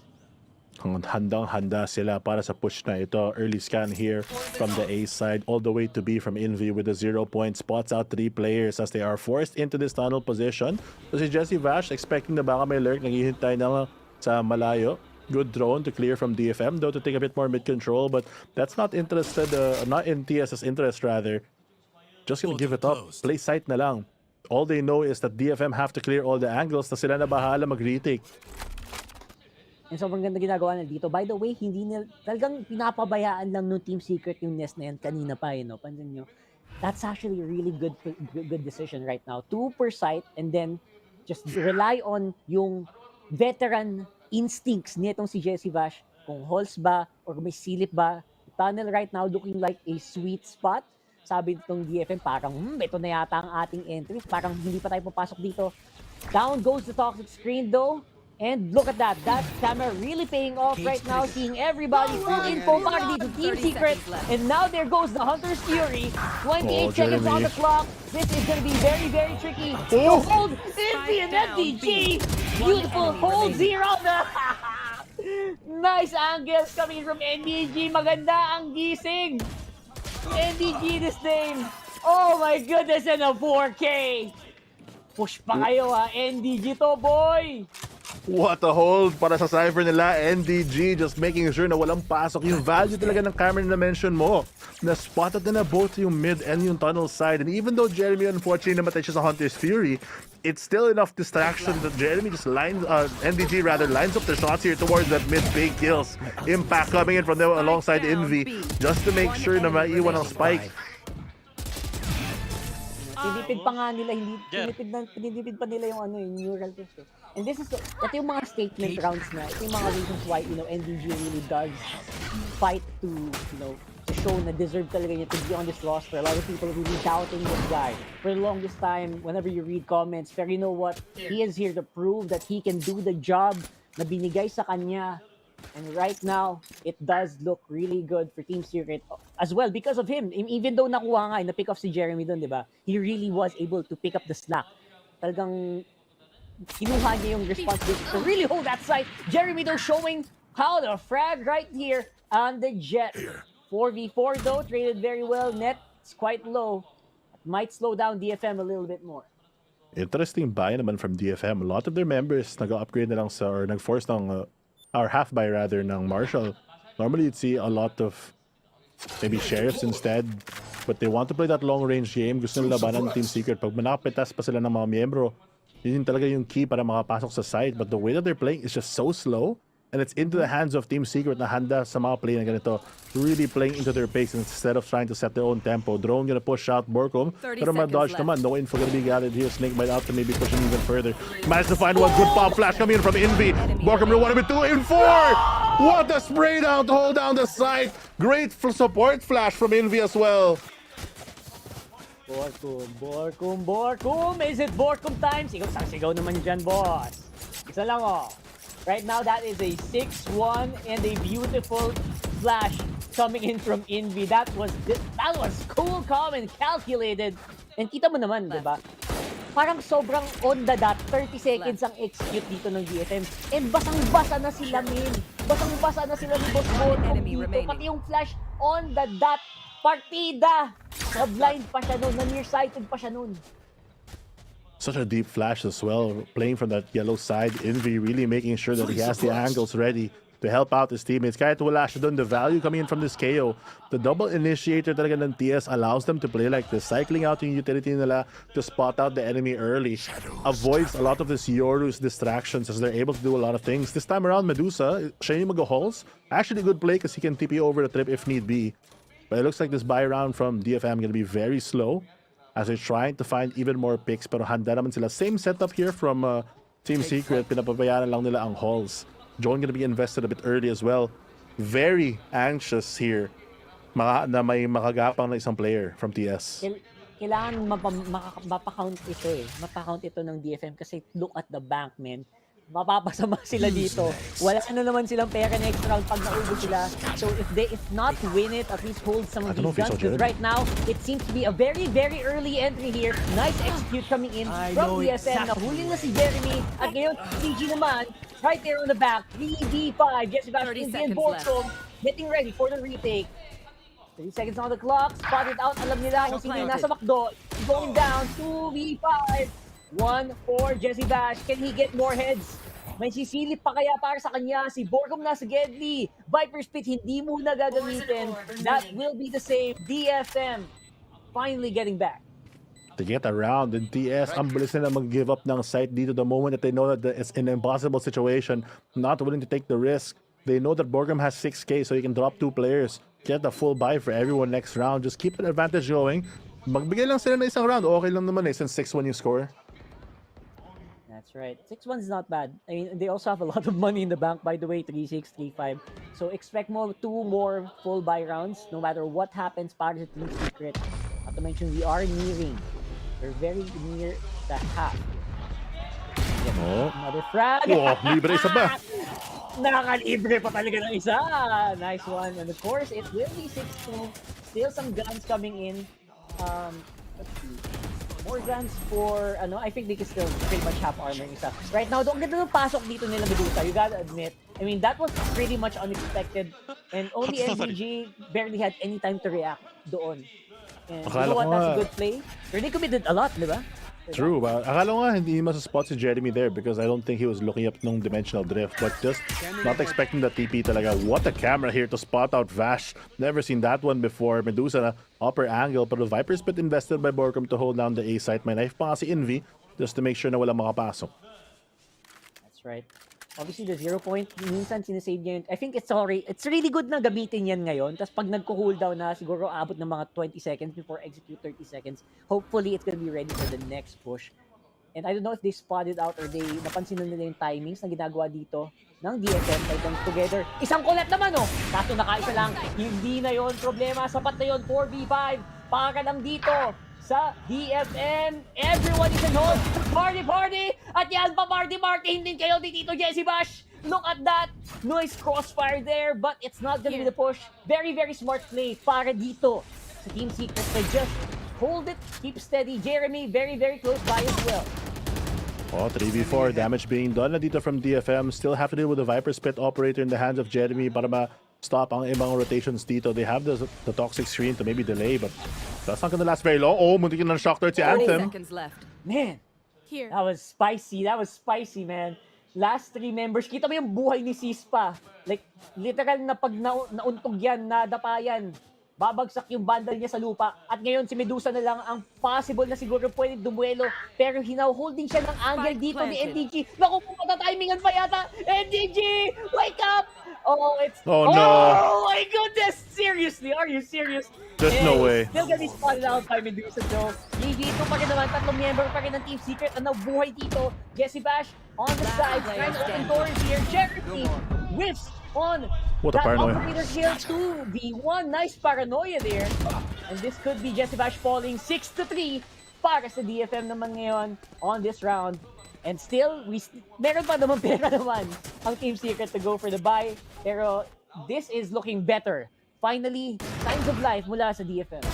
Handang-handa sila para sa push na ito. Early scan here from the A side all the way to B from Envy with a 0 point. Spots out 3 players as they are forced into this tunnel position. So si Jesse Vash expecting na baka may lurk. Naghihintay na sa malayo. Good drone to clear from DFM though to take a bit more mid control, but that's not interested, not in TS's interest rather. Just gonna give it up. Play sight na lang. All they know is that DFM have to clear all the angles na sila na bahala mag-retake. And sobrang ganda ginagawa nila dito. By the way, hindi nila, talagang pinapabayaan lang ng Team Secret yung nest na yan kanina pa, Pansin nyo. That's actually a really good decision right now. 2 per site and then just rely on yung veteran instincts nitong si Jesse Vash. Kung halls ba or may silip ba. Tunnel right now looking like a sweet spot. Sabi nitong DFM, parang ito na yata ang ating entry. Parang hindi pa tayo papasok dito. Down goes the toxic screen though. And look at that. That camera really paying off right now. Seeing everybody full info para dito. Team Secret. And now there goes the Hunter's Fury. 28 seconds on the clock. This is going to be very, very tricky. The hold Envy and FDG. Beautiful hold 0. Nice angles coming from NDG. Maganda ang gising. NDG this name. Oh my goodness. And a 4K. Push pa kayo NDG to boy. What a hold para sa Cypher nila. NDG just making sure na walang pasok. Yung value talaga ng camera na mention mo. Na-spotted na both yung mid and yung tunnel side. And even though Jeremy unfortunately namatay siya sa Hunter's Fury, it's still enough distraction that Jeremy just NDG rather lines up the shots here towards that mid big kills. Impact coming in from them alongside Envy just to make sure na maiwan ang spike. Pinipid pa nga nila, pinipid pa nila yung yung neural test. And this is, ito yung mga statement rounds na, ito yung mga reasons why, NDG really does fight to, to show na deserve talaga niya to be on this roster. A lot of people really doubting this guy. For the longest time, whenever you read comments, pero you know what? He is here to prove that he can do the job na binigay sa kanya. And right now, it does look really good for Team Secret as well because of him. Even though nakuha nga, na-pick off si Jeremy doon, di ba? He really was able to pick up the slack. Talagang kinuha niya yung responsibility to really hold that side. Jeremy though showing how to frag right here on the Jet. 4v4 though, traded very well. Net's quite low. Might slow down DFM a little bit more. Interesting buy naman from DFM. A lot of their members nag-upgrade na lang sa, or nag-force ng or half buy rather ng Marshall. Normally you'd see a lot of maybe sheriffs instead, but they want to play that long range game. Gusto nila labanan ng Team Secret. Pag manapitas pa sila ng mga miyembro, yun talaga yung key para makapasok sa site. But the way that they're playing is just so slow, and it's into the hands of Team Secret na handa sa mga play na ganito, really playing into their pace instead of trying to set their own tempo. Drone gonna push out Borkum, pero ma-dodge naman. No info gonna be gathered here. Snake might out to maybe pushing even further. Managed to find one good pop flash coming in from Envy. Borkum will want to be 2 in 4. What a spray down to hold down the site. Great support flash from Envy as well. Borkum! Is it Borkum time? Sigaw naman dyan, boss. Isa lang Right now, that is a 6-1 and a beautiful flash coming in from Envy. That was cool, calm, and calculated. And kita mo naman, di ba? Parang sobrang on the dot. 30 seconds ang execute dito ng DFM. And basang-basa na sila, min. Basang-basa na sila ni Boss Borkum dito. Pati yung flash on the dot. Partida! Na-blind pa siya nun. Na-nearsighted pa siya nun. Such a deep flash as well, playing from that yellow side. Envy really making sure that he has the angles ready to help out his teammates. Kahit wala siya dun, the value coming in from this KO. The double initiator talaga ng TS allows them to play like this, cycling out yung utility nila to spot out the enemy early. Avoids a lot of this Yoru's distractions as they're able to do a lot of things. This time around, Medusa, siya yung mag-halls. Actually good play because he can TP over the trip if need be. But it looks like this buy round from DFM gonna be very slow as they're trying to find even more picks. Pero handa naman sila. Same setup here from Team Secret. Pinapabayaan lang nila ang halls. Joan gonna be invested a bit early as well. Very anxious here na may makagapang na isang player from TS. Kailangan mapakount ito eh. Mapakount ito ng DFM kasi look at the bank, man. Mapapasama sila dito. Wala na naman silang pera next round pag naubo sila. So if not win it, at least hold some of these guns. Because right now, it seems to be a very, very early entry here. Nice execute coming in from DSM. Nahuli na si Jeremy. At ngayon, CG naman, right there on the back. 3v5. Jesse Bash in the Boardroom. Getting ready for the retake. 30 seconds on the clock. Spotted out. Alam nila kung sino yung nasa makdo. Going down. 2v5. 1 for Jesse Bash. Can he get more heads? May sisilip pa kaya para sa kanya. Si Borgum nasa Gedli. Viper Spit hindi muna gagamitin. That will be the same. DFM finally getting back. To get around in TS, ang bilis nila mag-give up ng site dito the moment that they know that it's an impossible situation. Not willing to take the risk. They know that Borgum has 6k so he can drop 2 players. Get the full buy for everyone next round. Just keep an advantage going. Magbigay lang sila na isang round. Okay lang naman since 6-1 yung score. That's right. 6-1 is not bad. I mean, they also have a lot of money in the bank, by the way, 3-6, 3-5. So expect 2 more full buy rounds, no matter what happens para sa Team Secret. Not to mention, we are nearing. We're very near the half. Another frag. Libre isa ba? Nakalibre pa talaga ng isa. Nice one. And of course, it will be 6-2. Still some guns coming in. Let's see. More guns for, I think they can still pretty much have armor isa. Right now, ang ganda ng pasok dito nila Medusa, you gotta admit. I mean, that was pretty much unexpected. And only MDG barely had any time to react doon. And you know what, that's a good play. They committed a lot, di ba? True, but akala ko nga hindi masa-spot si Jeremy there because I don't think he was looking up nung dimensional drift, but just not expecting the TP talaga. What a camera here to spot out Vash. Never seen that one before. Medusa na upper angle, pero the Viper Spit invested by Borgum to hold down the A site. May knife pa si Envy just to make sure na walang makapasok. That's right. Obviously, the 0 point, minsan sinasave niya yun. I think it's really good na gamitin yan ngayon. Tapos pag nagko-cooldown na, siguro abot ng mga 20 seconds before execute 30 seconds. Hopefully, it's gonna be ready for the next push. And I don't know if they spotted out or they napansin na nila yung timings na ginagawa dito ng DFM by them together. Isang kulat naman, oh! Kaso nakaisa lang. Hindi na yon problema. Sapat na yon 4v5. Para lang dito sa DFM. Everyone is in hold. Party! At yan pa party hindi kayo dito Jesse Bash. Look at that. Noise crossfire there, but it's not gonna be the push. Very, very smart play para dito sa Team Secret. They just hold it, keep steady. Jeremy, very, very close by as well. 3v4, damage being done na dito from DFM. Still have to deal with the Viper Spit operator in the hands of Jeremy para stop ang ibang rotations dito. They have the toxic screen to maybe delay, but that's not gonna last very long. Muntik na shock third si Anthem. Man, that was spicy, man. Last 3 members, kita mo yung buhay ni Sispa. Like, literal na pag nauntog yan, nadapa yan, babagsak yung bundle niya sa lupa. At ngayon, si Medusa na lang ang possible na siguro pwede dumuelo. Pero hinaw-holding siya ng angle dito ni NDG. Naku, matatimingan pa yata. NDG, wake up! Oh no! Oh my goodness! Seriously, are you serious? There's no way. Still gonna be spotted out by Medusa, so dito pa rin naman, 3 member pa rin ng Team Secret ang nabuhay dito. Jesse Bash on the side, trying to open doors here. Jeremy whiffs on that operator kill. 2v1, nice paranoia there. And this could be Jesse Bash falling 6-3 para sa DFM naman ngayon on this round. And still, meron pa naman pera naman ang Team Secret to go for the buy. Pero this is looking better. Finally, signs of life mula sa DFM.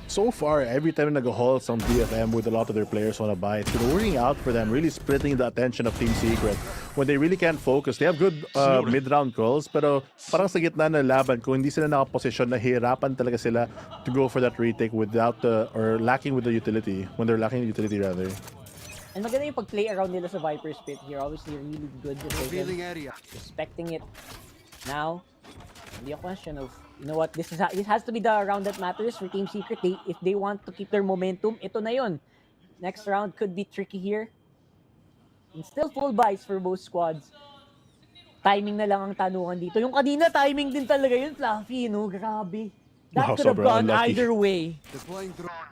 So far, every time nag-halts on DFM with a lot of their players on a buy, it's been working out for them, really splitting the attention of Team Secret. When they really can't focus, they have good mid-round calls, pero parang sa gitna ng laban, kung hindi sila nakaposisyon, nahihirapan talaga sila to go for that retake without or lacking with the utility, when they're lacking the utility rather. And maganda yung pag-play around nila sa Viper's Pit here. Obviously, really good Revealing decision. area. Respecting it. Now, be a question of, you know what, this has to be the round that matters for Team Secret. If they want to keep their momentum, ito na yun. Next round could be tricky here. And still full buys for both squads. Timing na lang ang tanungan dito. Yung kanina, timing din talaga yun, Fluffy, no? Grabe. That Wow, could have sobrang gone unlucky. either way. Deploying drone.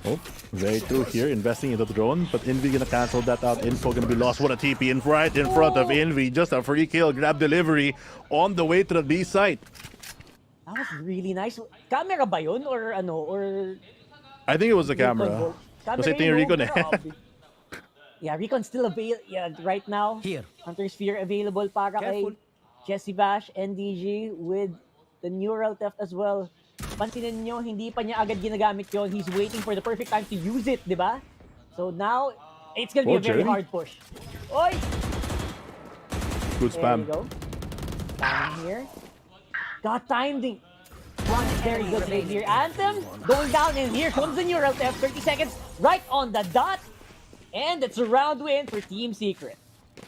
Oh, very true here, investing into the drone, but Envy gonna cancel that out. Info gonna be lost. What a TP right in front of Envy. Just a free kill, grab delivery on the way to the B site. That was really nice. Camera ba yun? Or ano? Or... I think it was the camera. Kasi ito yung Recon eh. Yeah, Recon still available. Yeah, right now. Here. Hunter Sphere available para Careful. kay Jesse Bash, NDG with the neural theft as well. Pansinin nyo, hindi pa niya agad ginagamit yon. He's waiting for the perfect time to use it, di ba? So now, it's gonna be a very hard push. Oy! Good spam. There you go. Timing here. Got timed. One very good play here. Anthem going down, and here comes the neural theft. 30 seconds right on the dot. And it's a round win for Team Secret.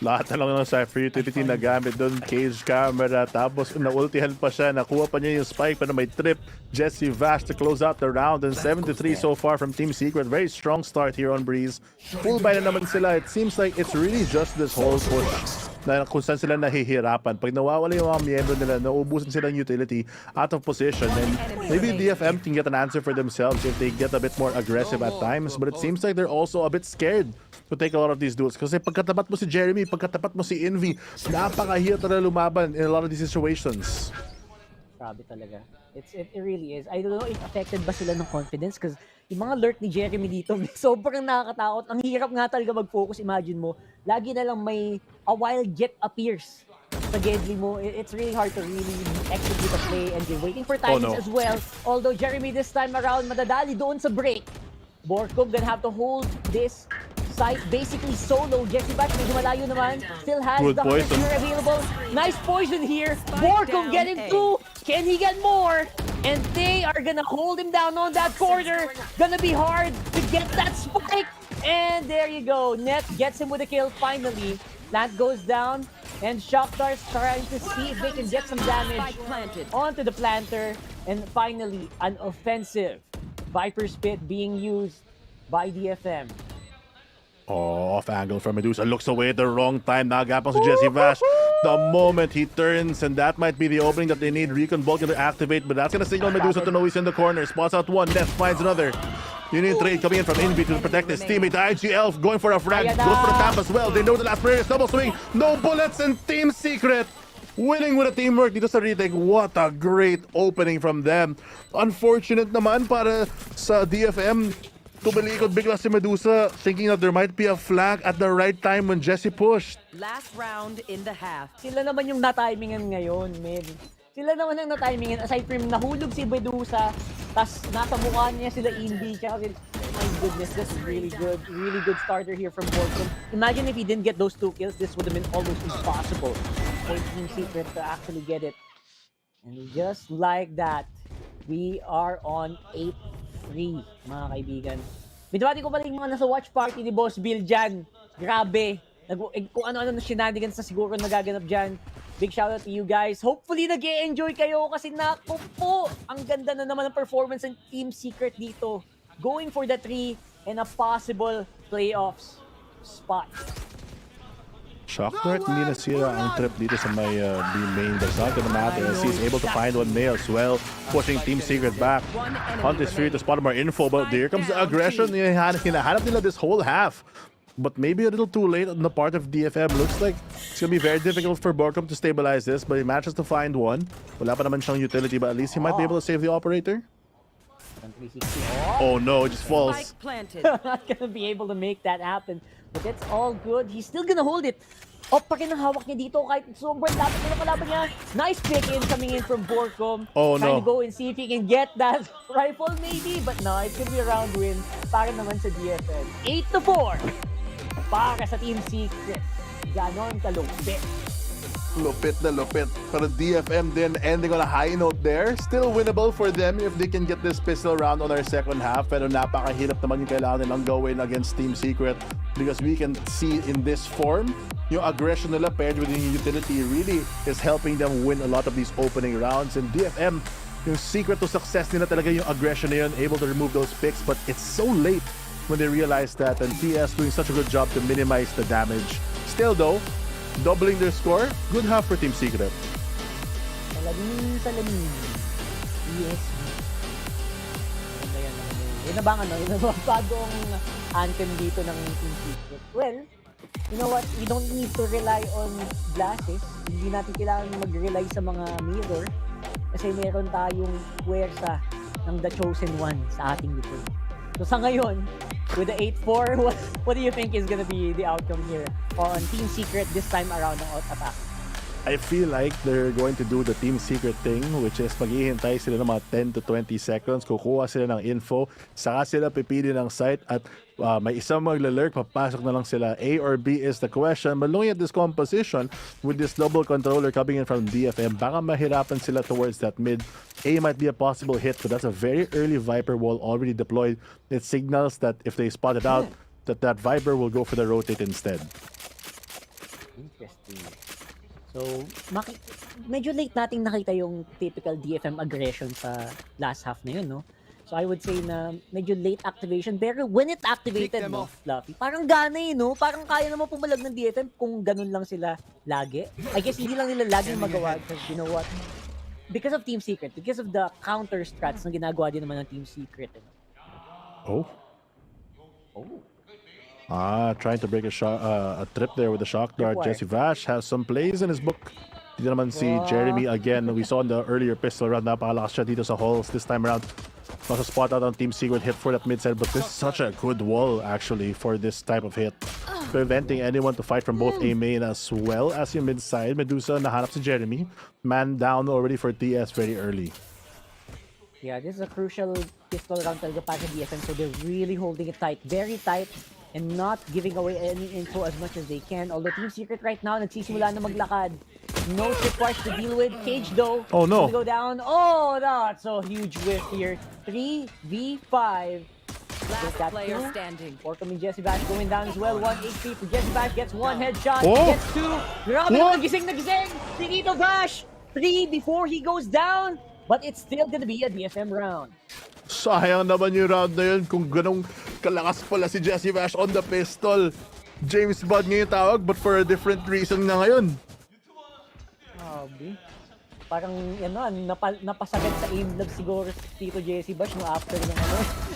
Lahat na lang ng Cypher utility na gamit doon, cage camera, tapos na-ultihan pa siya, nakuha pa niya yung spike pero may trip. Jesse Vash to close out the round, and 7-3 so far from Team Secret. Very strong start here on Breeze. Full buy na naman sila. It seems like it's really just this whole push na kung saan sila nahihirapan. Pag nawawala yung mga miyembro nila, nauubusan sila ng utility out of position, and maybe DFM can get an answer for themselves if they get a bit more aggressive at times, but it seems like they're also a bit scared to take a lot of these duels. Kasi pagkatapat mo si Jeremy, pagkatapat mo si Envy, napakahirap na lumaban in a lot of these situations. Grabe talaga. It really is. I don't know if affected ba sila ng confidence, because yung mga alert ni Jeremy dito, sobrang nakakatakot. Ang hirap nga talaga mag-focus. Imagine mo, lagi na lang may a wild jet appears sa Gedli mo. It's really hard to really execute a play, and you're waiting for timings as well. Although Jeremy this time around, madadali doon sa break. Borkov gonna have to hold this site basically solo. Jesse Bash, medyo malayo naman. Still has Good the poison. Hunter available. Nice poison here. Borkov getting two. Can he get more? And they are gonna hold him down on that corner. Gonna be hard to get that spike. And there you go. Net gets him with a kill finally. Plant goes down. And Shockdar's trying to see if they can get some damage onto the planter. And finally, an offensive Viper's Pit being used by DFM. Oh, off angle from Medusa, looks away at the wrong time. Nagapang si Jesse Vash. The moment he turns, and that might be the opening that they need. Recon Bulk to activate, but that's gonna signal Medusa to know he's in the corner. Spots out one, Ness finds another. Union trade coming in from Envy to protect his teammate. IG Elf going for a frag, goes for the tap as well. They know the last player is double swing. No bullets, and Team Secret winning with a teamwork dito sa retake. What a great opening from them. Unfortunate naman para sa DFM. Tumalikod bigla si Medusa, thinking that there might be a flag at the right time when Jesse pushed. Last round in the half. Sila naman yung natimingan ngayon, men. Sila naman ang natimingan. Aside from nahulog si Medusa, tas nasa mukha niya sila Indy. Tsaka, my goodness, this is really good. Really good starter here from Borkov. Imagine if he didn't get those 2 kills, this would have been almost impossible for Team Secret to actually get it. And just like that, we are on 8-3, mga kaibigan. Binabati ko pala yung mga nasa watch party ni Boss Bill dyan. Grabe. Kung ano-ano na shenanigans na siguro nagaganap dyan. Big shoutout to you guys. Hopefully nag-e-enjoy kayo kasi naku po, ang ganda na naman ng performance ng Team Secret dito. Going for the 3 and a possible playoffs spot. Shockdart, hindi nasira ang trip dito sa may B main. That's not gonna matter as he's able to find one nail as well, pushing Team Secret back. Hunt is free to spot more info, but here comes the aggression. Hinahanap nila this whole half. But maybe a little too late on the part of DFM. Looks like it's gonna be very difficult for Borkov to stabilize this, but he manages to find one. Wala pa naman siyang utility, but at least he might be able to save the operator. Oh no, it just falls. Not gonna be able to make that happen. But it's all good. He's still gonna hold it. O, pa rin ang hawak niya dito kahit sobrang lapit na kalaban niya. Nice pick in coming in from Borkov. Oh Trying no. to go and see if he can get that rifle maybe. But no, it could be a round win para naman sa DFM. 8-4 para sa Team Secret. Ganon kalupit. Lupit na lupit. Pero DFM din ending on a high note there. Still winnable for them if they can get this pistol round on our second half. Pero napakahirap naman yung kailangan nilang gawin against Team Secret because we can see in this form, yung aggression nila paired with yung utility really is helping them win a lot of these opening rounds. And DFM, yung secret to success nila talaga yung aggression na yun, able to remove those picks, but it's so late when they realize that, and TS doing such a good job to minimize the damage. Still though, doubling their score, good half for Team Secret. Salamin. Yes. Yun na bang yun na bang bagong anthem dito ng Team Secret? Well, you know what? We don't need to rely on glasses. Hindi natin kailangan mag-rely sa mga mirror kasi meron tayong puwersa ng The Chosen One sa ating likod. So sa ngayon, with the 8-4, what do you think is gonna be the outcome here on Team Secret this time around ng attack? I feel like they're going to do the Team Secret thing, which is maghihintay sila ng mga 10 to 20 seconds, kukuha sila ng info, saka sila pipili ng site at may isang maglalurk, papasok na lang sila. A or B is the question. But looking at this composition, with this double controller coming in from DFM, baka mahirapan sila towards that mid. A might be a possible hit, but that's a very early Viper wall already deployed. It signals that if they spot it out, that Viper will go for the rotate instead. Interesting. So, medyo late nating nakita yung typical DFM aggression sa last half na yun, no? So, I would say na medyo late activation. Pero when it activated, no, Fluffy, parang gana no? Parang kaya naman pumalag ng DFM kung ganun lang sila lagi. I guess hindi lang nila lagi magawa because, you know what? Because of Team Secret, because of the counter strats na ginagawa din naman ng Team Secret. Oh? Trying to break a trip there with the shock dart. Jesse Vash has some plays in his book. Dito naman si Jeremy again. We saw in the earlier pistol round, napakalakas siya dito sa halls this time around. Also spot out on Team Secret, hit for that mid side, but this is such a good wall actually for this type of hit. Preventing anyone to fight from both A main as well as yung mid side. Medusa nahanap si Jeremy. Man down already for TS very early. Yeah, this is a crucial pistol round talaga para sa DFM, so they're really holding it tight, very tight, and not giving away any info as much as they can. Although Team Secret right now, nagsisimula na maglakad. No requires to deal with. Cage though. Oh no. Go down. Oh, that's a huge whiff here. 3v5. Last player standing. Or coming Jesse Bash going down as well. 1 HP for Jesse Bash. Gets 1 headshot. Oh. Gets 2. Grabe na nagising. Si Tito Bash. 3 before he goes down. But it's still gonna be a DFM round. Sayang naman yung round na yun kung ganong kalakas pala si Jesse Vash on the pistol. James Bond ngayon tawag, but for a different reason na ngayon. Parang napasagad sa aim lab siguro si Tito Jesse Bash no after ng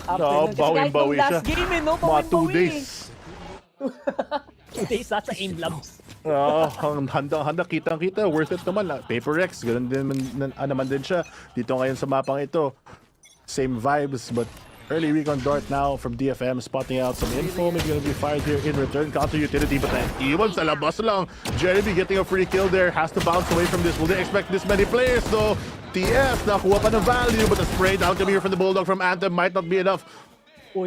After bawing-bawi siya. Last game mga 2 days. 2 days sa aim labs. Handa kitang-kita, worth it naman. Paper Rex, ganun din naman din siya. Dito ngayon sa mapang ito. Same vibes, but early recon dart now from DFM, spotting out some info. Maybe gonna be fired here in return. Counter utility, but iwan sa labas lang. Jeremy getting a free kill there, has to bounce away from this. Will they expect this many players though? TS, nakuha pa ng value, but the spray down coming here from the Bulldog from Anthem might not be enough.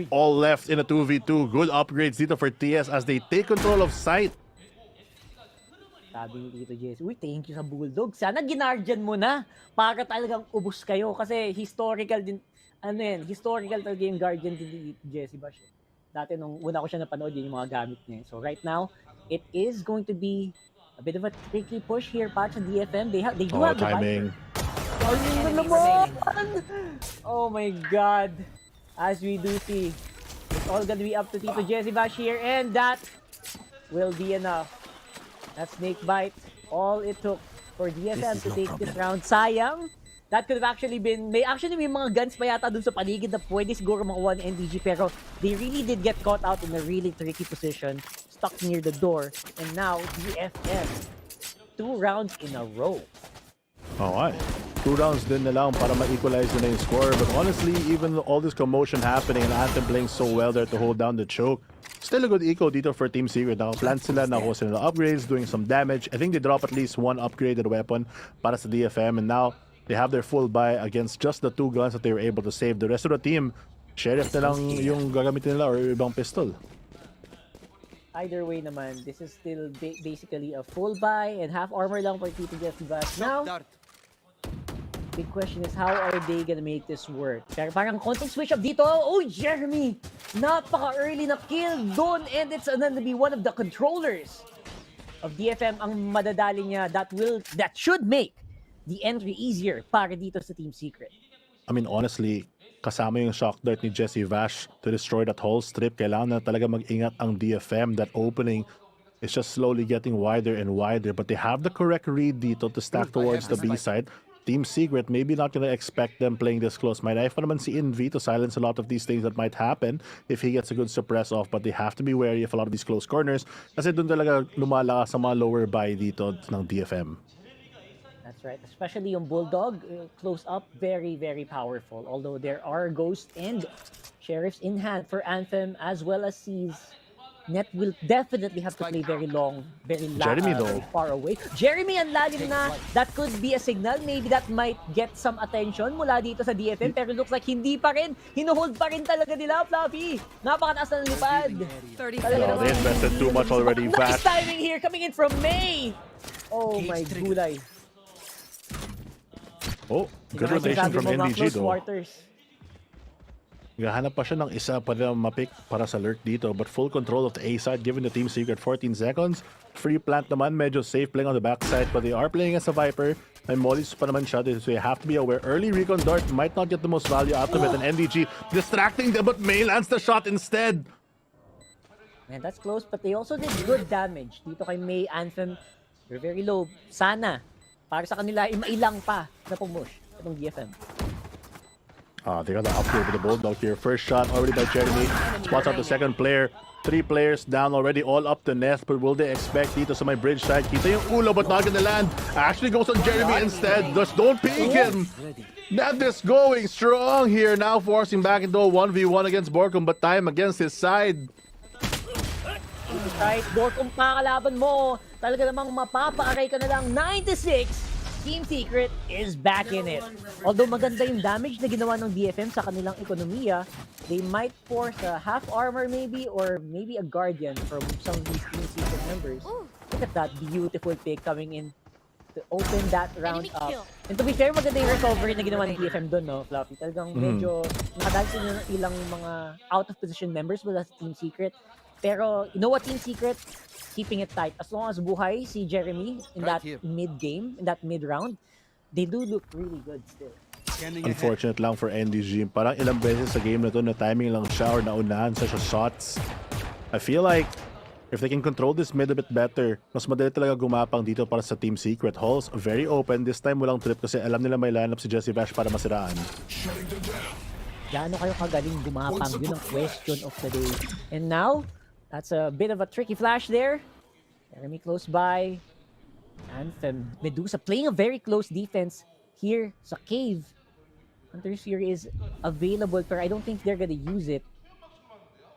All left in a 2v2. Good upgrades dito for TS as they take control of site. Sabi ni Tito Jesse, uy, thank you sa Bulldog. Sana ginardian mo na para talagang ubos kayo kasi historical din, historical talaga yung guardian ni Jesse Bash. Dati nung una ko siya napanood, yun yung mga gamit niya. So right now, it is going to be a bit of a tricky push here para sa DFM. They do have the timing. Oh my God. As we do see, it's all gonna be up to Tito Jesse Bash here, and that will be enough. That snake bite, all it took for DFM to take this round. Sayang, that could have actually been, may mga guns pa yata dun sa paligid na pwede siguro makuha ng NDG, pero they really did get caught out in a really tricky position, stuck near the door, and now DFM, 2 rounds in a row. Okay. 2 rounds din na lang para ma-equalize na yung score, but honestly, even all this commotion happening and Anthem playing so well there to hold down the choke, still a good eco dito for Team Secret. Naka-plant sila, nakuha sila ng upgrades, doing some damage. I think they drop at least 1 upgraded weapon para sa DFM, and now they have their full buy against just the 2 guns that they were able to save. The rest of the team, Sheriff na lang yung gagamitin nila or ibang pistol. either way naman, this is still basically a full buy and half armor lang for Tito Jesse Bash. Now, big question is how are they gonna make this work? Pero parang konting switch up dito. Oh, Jeremy! Napaka-early na kill doon and it's gonna be one of the controllers of DFM ang madadali niya that should make the entry easier para dito sa Team Secret. I mean, honestly, kasama yung shock dart ni Jesse Vash to destroy that whole strip. Kailangan na talaga mag-ingat ang DFM. That opening is just slowly getting wider and wider. But they have the correct read dito to stack towards the B side. Team Secret, maybe not gonna expect them playing this close. May knife pa naman si Envy to silence a lot of these things that might happen if he gets a good suppress off. But they have to be wary of a lot of these close corners kasi dun talaga lumalakas sa mga lower buy dito ng DFM. That's right. Especially yung Bulldog, close up, very, very powerful. Although there are Ghost and Sheriffs in hand for Anthem as well as C's. Net will definitely have to play very long, very far away. Jeremy ang lalim na. That could be a signal. Maybe that might get some attention mula dito sa DFM. Pero looks like hindi pa rin. Hinuhold pa rin talaga nila, Fluffy. Napakataas na ng lipad. They invested too much already. Nice timing here coming in from May. Oh my gulay. Oh, good rotation from NDG though. Quarters. Gahanap pa siya ng isa pa rin mapick para sa lurk dito, but full control of the A side given the Team Secret 14 seconds. Free plant naman, medyo safe playing on the backside, but they are playing as a Viper. May mollies pa naman siya, so you have to be aware. Early recon dart might not get the most value out of it, and NDG distracting them, but May lands the shot instead. Man, that's close, but they also did good damage. Dito kay May, Anthem, they're very low. Sana, para sa kanila, mailang pa na pumush itong DFM. They got the up here with the Bulldog here. First shot already by Jeremy. Spots out the second player. 3 players down already, all up the nest. But will they expect dito sa may bridge side? Kita yung ulo but not gonna land. Actually goes on Jeremy instead. Just don't peek him. Nevis going strong here. Now forcing back into a 1v1 against Borkum, but time against his side. Right, Borkum pa kalaban mo. Talaga namang mapapaaray ka na lang. 96. Team Secret is back in it. Although maganda yung damage na ginawa ng DFM sa kanilang ekonomiya, they might force a half armor maybe or maybe a guardian from some of these Team Secret members. Look at that beautiful pick coming in to open that round up. And to be fair, maganda yung recovery na ginawa ng DFM doon, no, Fluffy? Talagang medyo nakadali sila ng ilang mga out of position members mula sa Team Secret. Pero, you know what, Team Secret? Keeping it tight. As long as buhay si Jeremy in that mid-game, in that mid-round, they do look really good still. Unfortunate lang for NDG. Parang ilang beses sa game na to na timing lang siya or naunahan sa shots. I feel like if they can control this mid a bit better, mas madali talaga gumapang dito para sa Team Secret. Halls very open. This time walang trip kasi alam nila may lineup si Jesse Vash para masiraan. Gaano kayo kagaling gumapang? Yun ang question of the day. And now, that's a bit of a tricky flash there. Jeremy close by. Anthem, Medusa playing a very close defense here sa cave. Hunter's Fury is available, but I don't think they're gonna use it.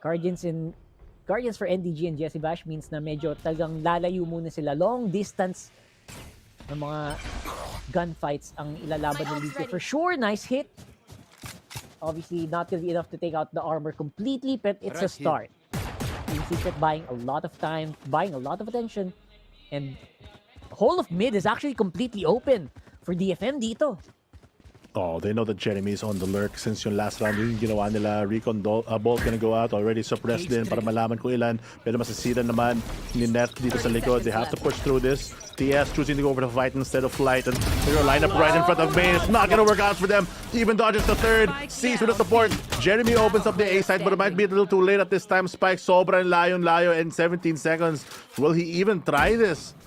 Guardians for NDG and Jesse Bash means na medyo talagang lalayo muna sila. Long distance ng mga gunfights ang ilalaban ng dito. For sure, nice hit. Obviously, not gonna be enough to take out the armor completely, but it's a start. Team Secret buying a lot of time, buying a lot of attention, and the whole of mid is actually completely open for DFM dito. Oh, they know that Jeremy is on the lurk since yung last round yung ginawa nila. Recon Bolt gonna go out, already suppressed din para malaman kung ilan. Pero masisira naman ni Net dito sa likod. They have to push through this. TS choosing to go for the fight instead of flight. And they're gonna line up right in front of May. It's not gonna work out for them. Even dodges the third. Sees with the support. Jeremy opens up the A side, but it might be a little too late at this time. Spike sobrang layo in 17 seconds. Will he even try this?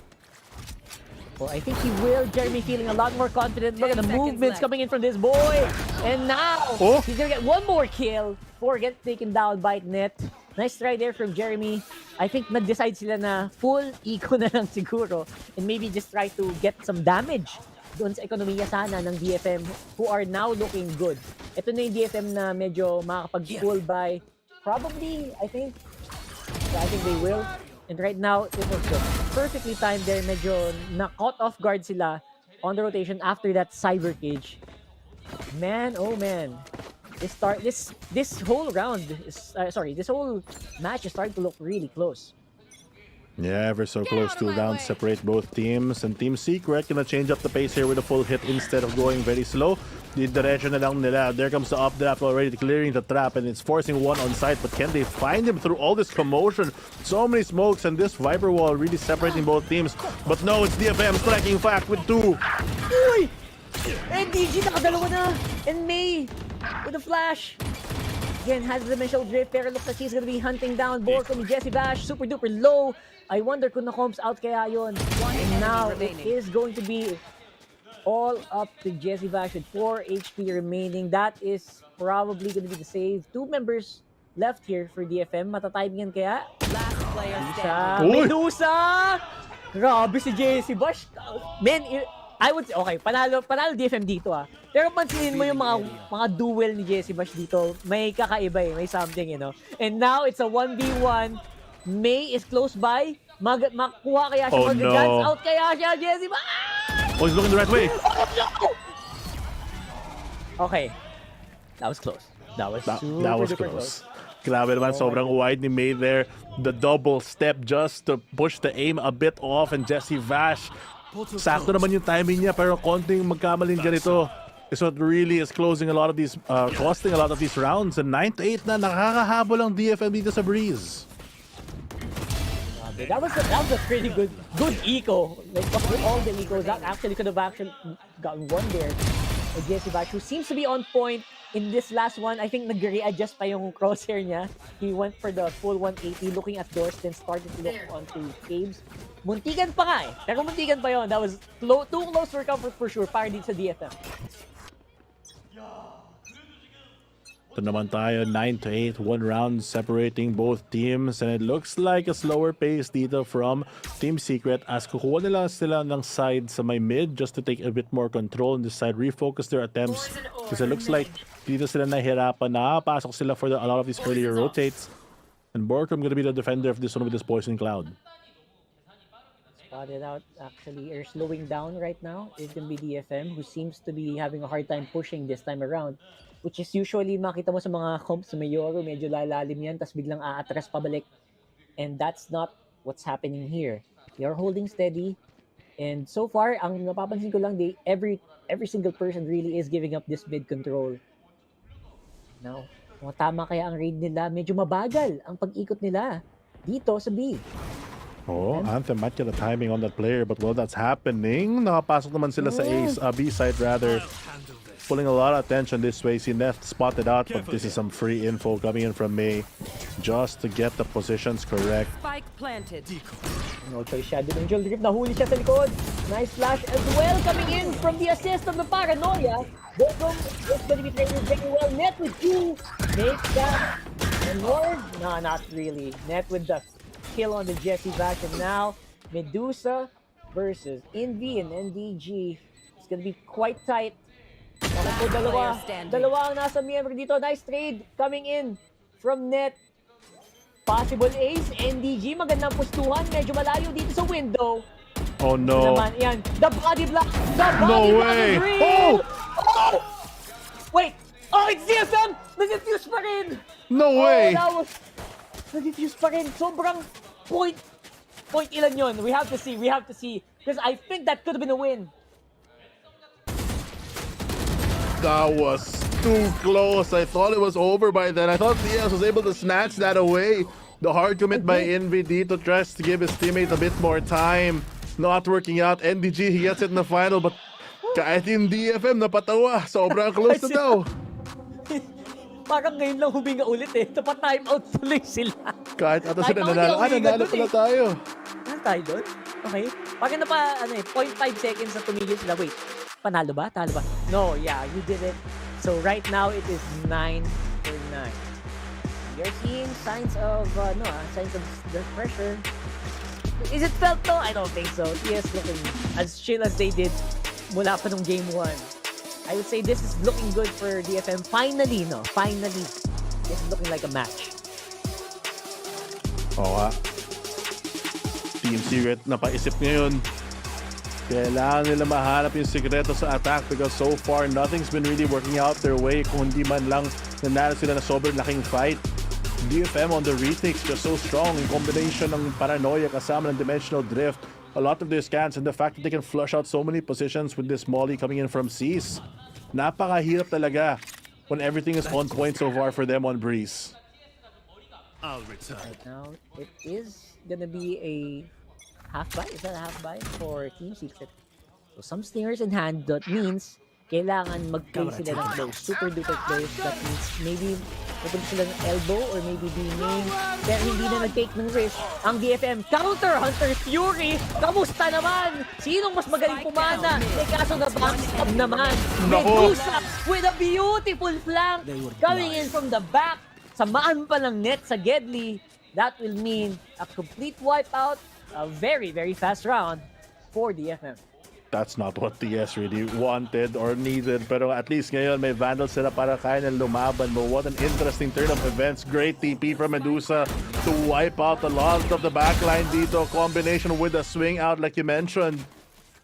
Well, I think he will. Jeremy feeling a lot more confident. Look at the movements coming in from this boy. And now, he's gonna get one more kill before get taken down by Net. Nice try there from Jeremy. I think nag-decide sila na full eco na lang siguro. And maybe just try to get some damage doon sa ekonomiya sana ng DFM who are now looking good. Ito na yung DFM na medyo makakapag-full buy. Probably, I think they will. And right now, it was just perfectly timed there. Medyo na-caught off guard sila on the rotation after that cyber cage. Man, oh man. This whole round is, this whole match is starting to look really close. Yeah, ever so close to rounds separate both teams. And Team Secret gonna change up the pace here with a full hit instead of going very slow. Diretso na lang nila. There comes the updraft already clearing the trap, and it's forcing one on site. But can they find him through all this commotion? So many smokes, and this Viper wall really separating both teams. But no, it's DFM striking back with 2. Uy! NDG nakadalawa na! And May with a flash. Again, has the dimensional drift, pero looks like he's gonna be hunting down Borkum, Jesse Bash, super duper low. I wonder kung na-comps out kaya yun. And now it is going to be all up to Jesse Bash with 4 HP remaining. That is probably going to be the save. 2 members left here for DFM. Matatimingan kaya? Last player standing. Medusa! Grabe si Jesse Bash. Man, I would say, okay, panalo DFM dito Pero pansinin mo yung mga duel ni Jesse Bash dito. May kakaiba may something, you know. And now it's a 1v1. May is close by. Makuha kaya siya. Guns out kaya siya, Jesse Bash! Oh, he's looking the right way. Oh, no! Okay. That was close. That was close. Grabe naman, sobrang wide ni May there. The double step just to push the aim a bit off, and Jesse Vash. Sakto naman yung timing niya, pero konting magkamaling ganito is what really is closing a lot of these, costing a lot of these rounds. And 9-8 na, nakakahabol ang DFM dito sa Breeze. That was a pretty good eco. Like with all the ecos, that actually could have gotten one there. Jesse Bash, who seems to be on point in this last one. I think nag-readjust pa yung crosshair niya. He went for the full 180, looking at doors, then started to look onto caves. Muntikan pa nga pero muntikan pa yun. That was too close for comfort for sure para dito sa DFM. Ito naman tayo, 9-8, 1 round separating both teams, and it looks like a slower pace dito from Team Secret as kukuha nila sila ng side sa may mid just to take a bit more control on this side, refocus their attempts because it looks like dito sila nahihirapan, nakapasok sila for a lot of these earlier rotates, and Borkum gonna be the defender of this one with this Poison Cloud. Spotted out actually, or slowing down right now is gonna be DFM, who seems to be having a hard time pushing this time around. Which is usually makita mo sa mga comps sa Mayoro, medyo lalalim yan, tapos biglang aatras pabalik. And that's not what's happening here. They are holding steady. And so far, ang napapansin ko lang, every single person really is giving up this mid control. Now, tama kaya ang raid nila, medyo mabagal ang pag-ikot nila dito sa B. Oh, Anthem might get a timing on that player, but while that's happening, nakapasok naman sila sa B side rather. Pulling a lot of attention this way. See Neth spotted out, but this is some free info coming in from May just to get the positions correct. Spike planted. No choice siya. Dimensional drift. Nahuli siya sa likod. Nice flash as well coming in from the assist of the Paranoia. Borkum is going to be playing very well. Net with 2. Make that. And Lord? No, not really. Net with the kill on the Jesse Bash. And now, Medusa versus Envy and NDG. It's going to be quite tight. Ako dalawa ang nasa miyembro dito. Nice trade coming in from Net. Possible ace. NDG, magandang pustuhan. Medyo malayo dito sa window. Oh no. Naman, yan. The body block. The body no block way. is real. Oh! Wait. Oh, it's DFM. Nag-defuse pa rin. No way. That was... Nag-defuse pa rin. Sobrang point ilan yun. We have to see. Because I think that could have been a win. That was too close. I thought it was over by then. I thought DS was able to snatch that away. The hard commit by NVD to tries to give his teammate a bit more time. Not working out. NDG, he gets it in the final, but kahit yung DFM napatawa. Sobrang close na daw. Parang ngayon lang huminga ulit Napa-timeout tuloy sila. Kahit ata sila nanalo. Nanalo pala tayo. Nanalo tayo doon? Okay. Parang 0.5 seconds na tumigil sila. Wait. Panalo ba? Talo ba? No, yeah, you did it. So right now it is 9-9. You're seeing signs of the pressure. Is it felt though? I don't think so. TS looking as chill as they did mula pa nung game 1. I would say this is looking good for DFM. Finally, this is looking like a match. Oo. Team Secret napaisip ngayon. Kailangan nila mahanap yung sikreto sa attack because so far nothing's been really working out their way kung hindi man lang nanalo sila na sobrang laking fight. DFM on the retakes just so strong in combination ng paranoia kasama ng dimensional drift. A lot of their scans and the fact that they can flush out so many positions with this molly coming in from C's. Napakahirap talaga when everything is on point so far for them on Breeze. Right now, it is gonna be a half buy. Is that a half buy for Team Secret? So some stingers in hand, that means kailangan mag-play sila ng those super duper plays. That means maybe pupunta sila ng elbow or maybe beaming. Pero hindi na nag-take ng risk. Ang DFM counter Hunter Fury. Kamusta naman? Sinong mas magaling pumana? Eh kaso na backstab naman. Medusa with a beautiful flank coming in from the back. Samaan pa ng net sa Gedli. That will mean a complete wipeout. A very, very fast round for DFM. That's not what TS really wanted or needed. Pero at least ngayon may Vandal sila para kaya na lumaban. But what an interesting turn of events. Great TP from Medusa to wipe out a lot of the backline dito. Combination with a swing out like you mentioned.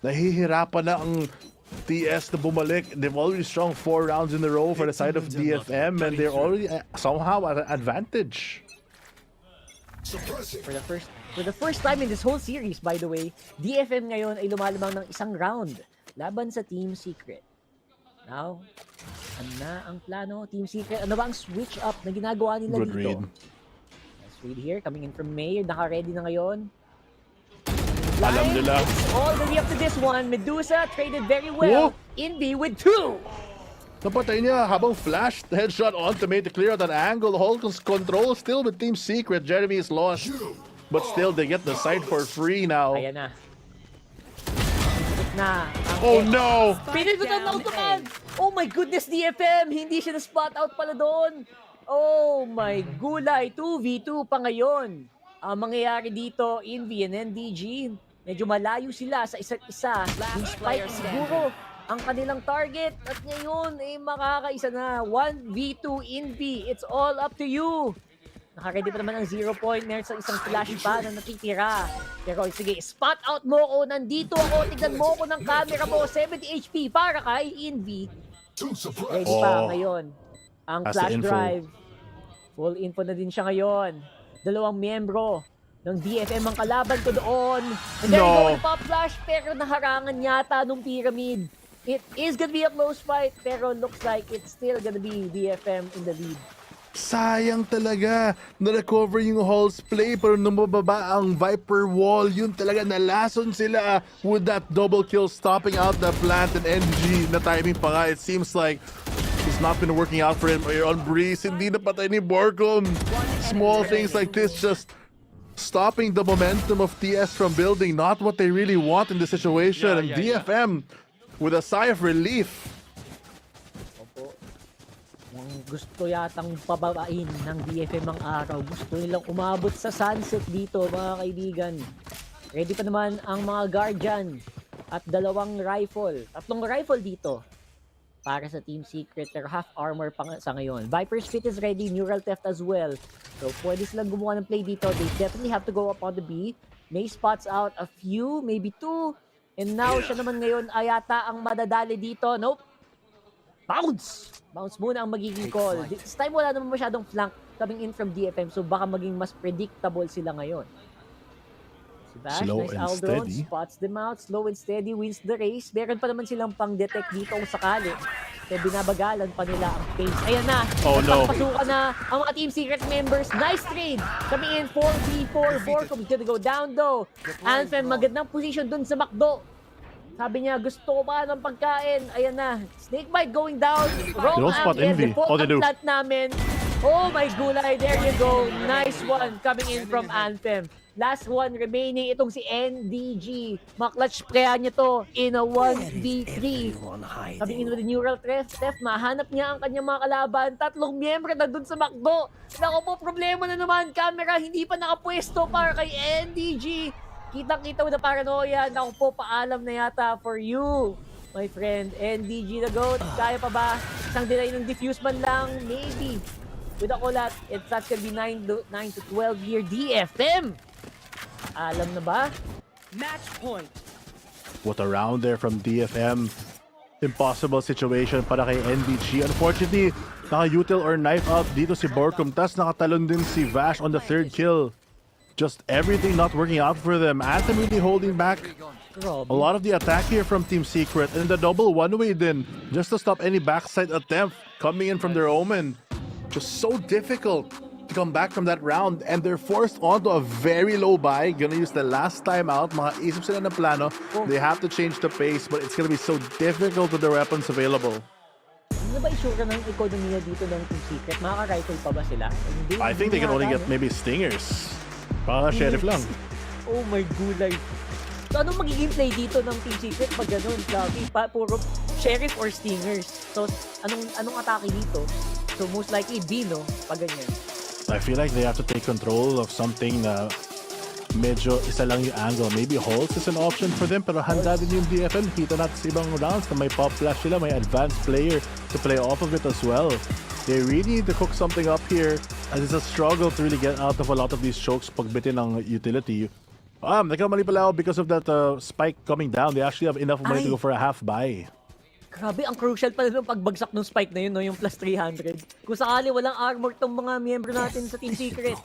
Nahihirapan na ang TS to bumalik. They've already strong 4 rounds in a row for the side of DFM and they're already somehow at an advantage. For the first time in this whole series, by the way, DFM ngayon ay lumalamang ng isang round laban sa Team Secret. Now, ano na ang plano? Team Secret, ano ba ang switch up na ginagawa nila dito? Read. Let's read here, coming in from May. Naka-ready na ngayon. Alam nila. It's all the way up to this one. Medusa traded very well. Invi with 2. Napatay niya habang flash headshot onto May to clear out an angle. The whole control still with Team Secret. Jeremy is lost. But still, they get the site for free now. Ayan na. Oh no! Pinigutan na naman! Oh my goodness, DFM! Hindi siya na-spot out pala doon. Oh my gulay. 2v2 pa ngayon. Ang mangyayari dito, Invi and NDG, medyo malayo sila sa isa't isa. Yung spike siguro ang kanilang target. At ngayon, makakaisa na. 1v2 Invi. It's all up to you. Naka-ready pa naman ang 0 point. Meron sa isang flash pa na nakitira. Pero sige, spot out mo ko. Nandito ako. Tignan mo ko ng camera mo. 70 HP para kay Invi. Ready pa ngayon. Ang flash drive. Full info na din siya ngayon. 2 miyembro ng DFM ang kalaban ko doon. And there you go, pop flash. Pero naharangan yata nung pyramid. It is gonna be a close fight. Pero looks like it's still gonna be DFM in the lead. Sayang talaga. Na-recover yung Hall's play pero nung mababa ang Viper wall, yun talaga nalason sila with that double kill stopping out the plant and NG na timing pa nga. It seems like it's not been working out for him. On Breeze, hindi na patay ni Borcom. Small things like this just stopping the momentum of TS from building. Not what they really want in this situation. And DFM with a sigh of relief. Gusto yatang pababain ng DFM ang araw. Gusto nilang umabot sa sunset dito, mga kaibigan. Ready pa naman ang mga Guardian at 2 rifle. 3 rifle dito para sa Team Secret, pero half armor pa sa ngayon. Viper's Fit is ready, Neural Theft as well. So pwede silang gumawa ng play dito. They definitely have to go up on the B. May spots out a few, maybe 2. And now siya naman ngayon ay yata ang madadali dito. Nope. Bounce! Bounce muna ang magiging call. This time wala naman masyadong flank coming in from DFM, so baka maging mas predictable sila ngayon. Si Bash, Slow nice and Aldron, steady. spots them out. Slow and steady, wins the race. Meron pa naman silang pang-detect dito kung sakali. Kaya binabagalan pa nila ang pace. Ayan na! Oh no! Pasukan na ang mga Team Secret members. Nice trade! Coming in 4-3-4. Coming gonna go down though. Anthem, magandang position dun sa McDo. Sabi niya, gusto ko ba ng pagkain? Ayan na. Snakebite going down. Wrong angle. Default ang plant namin. Oh my gulay. There you go. Nice one coming in from Anthem. Last one remaining. Itong si NDG. Maklatch kaya niya to in a 1v3. Coming in with the neural theft. Mahanap niya ang kanyang mga kalaban. 3 miyembro na dun sa McDo. Naku po, problema na naman. Camera hindi pa nakapwesto para kay NDG. Kitang-kita mo na paranoia. Naku po, paalam na yata for you, my friend. NDG the GOAT. Kaya pa ba? Isang delay ng diffuse man lang. Maybe. With a kulat, that's gonna be 9 to 12 here. DFM! Alam na ba? Match point. What a round there from DFM. impossible situation para kay NDG. Unfortunately, naka-util or knife out dito si Borkum. Tas nakatalon din si Vash on the third kill. Just everything not working out for them. Anthem really holding back a lot of the attack here from Team Secret. And the double one-way then, just to stop any backside attempt coming in from their Omen. Just so difficult to come back from that round. And they're forced onto a very low buy. Gonna use the last time out. Makaisip sila ng plano. They have to change the pace, but it's gonna be so difficult with the weapons available. Ano ba isura ng ekonomiya dito ng Team Secret? Makaka-rifle pa ba sila? I think they can only get maybe stingers. Para sheriff lang. Oh my gulay. So anong magiging play dito ng Team Secret pag ganun? Puro sheriff or stingers. So anong atake dito? So most likely Bino pag ganyan. I feel like they have to take control of something na medyo isa lang yung angle. Maybe Halls is an option for them, pero handa din yung DFM. Kita natin sa ibang rounds na may pop flash sila, may advanced player to play off of it as well. They really need to cook something up here, as it's a struggle to really get out of a lot of these chokes pag bitin ng utility. Nagkamali pala ako because of that spike coming down. They actually have enough money to go for a half buy. Grabe, ang crucial pala nung pagbagsak ng spike na yun, no? Yung plus 300. Kung sakali walang armor tong mga miyembro natin sa Team Secret.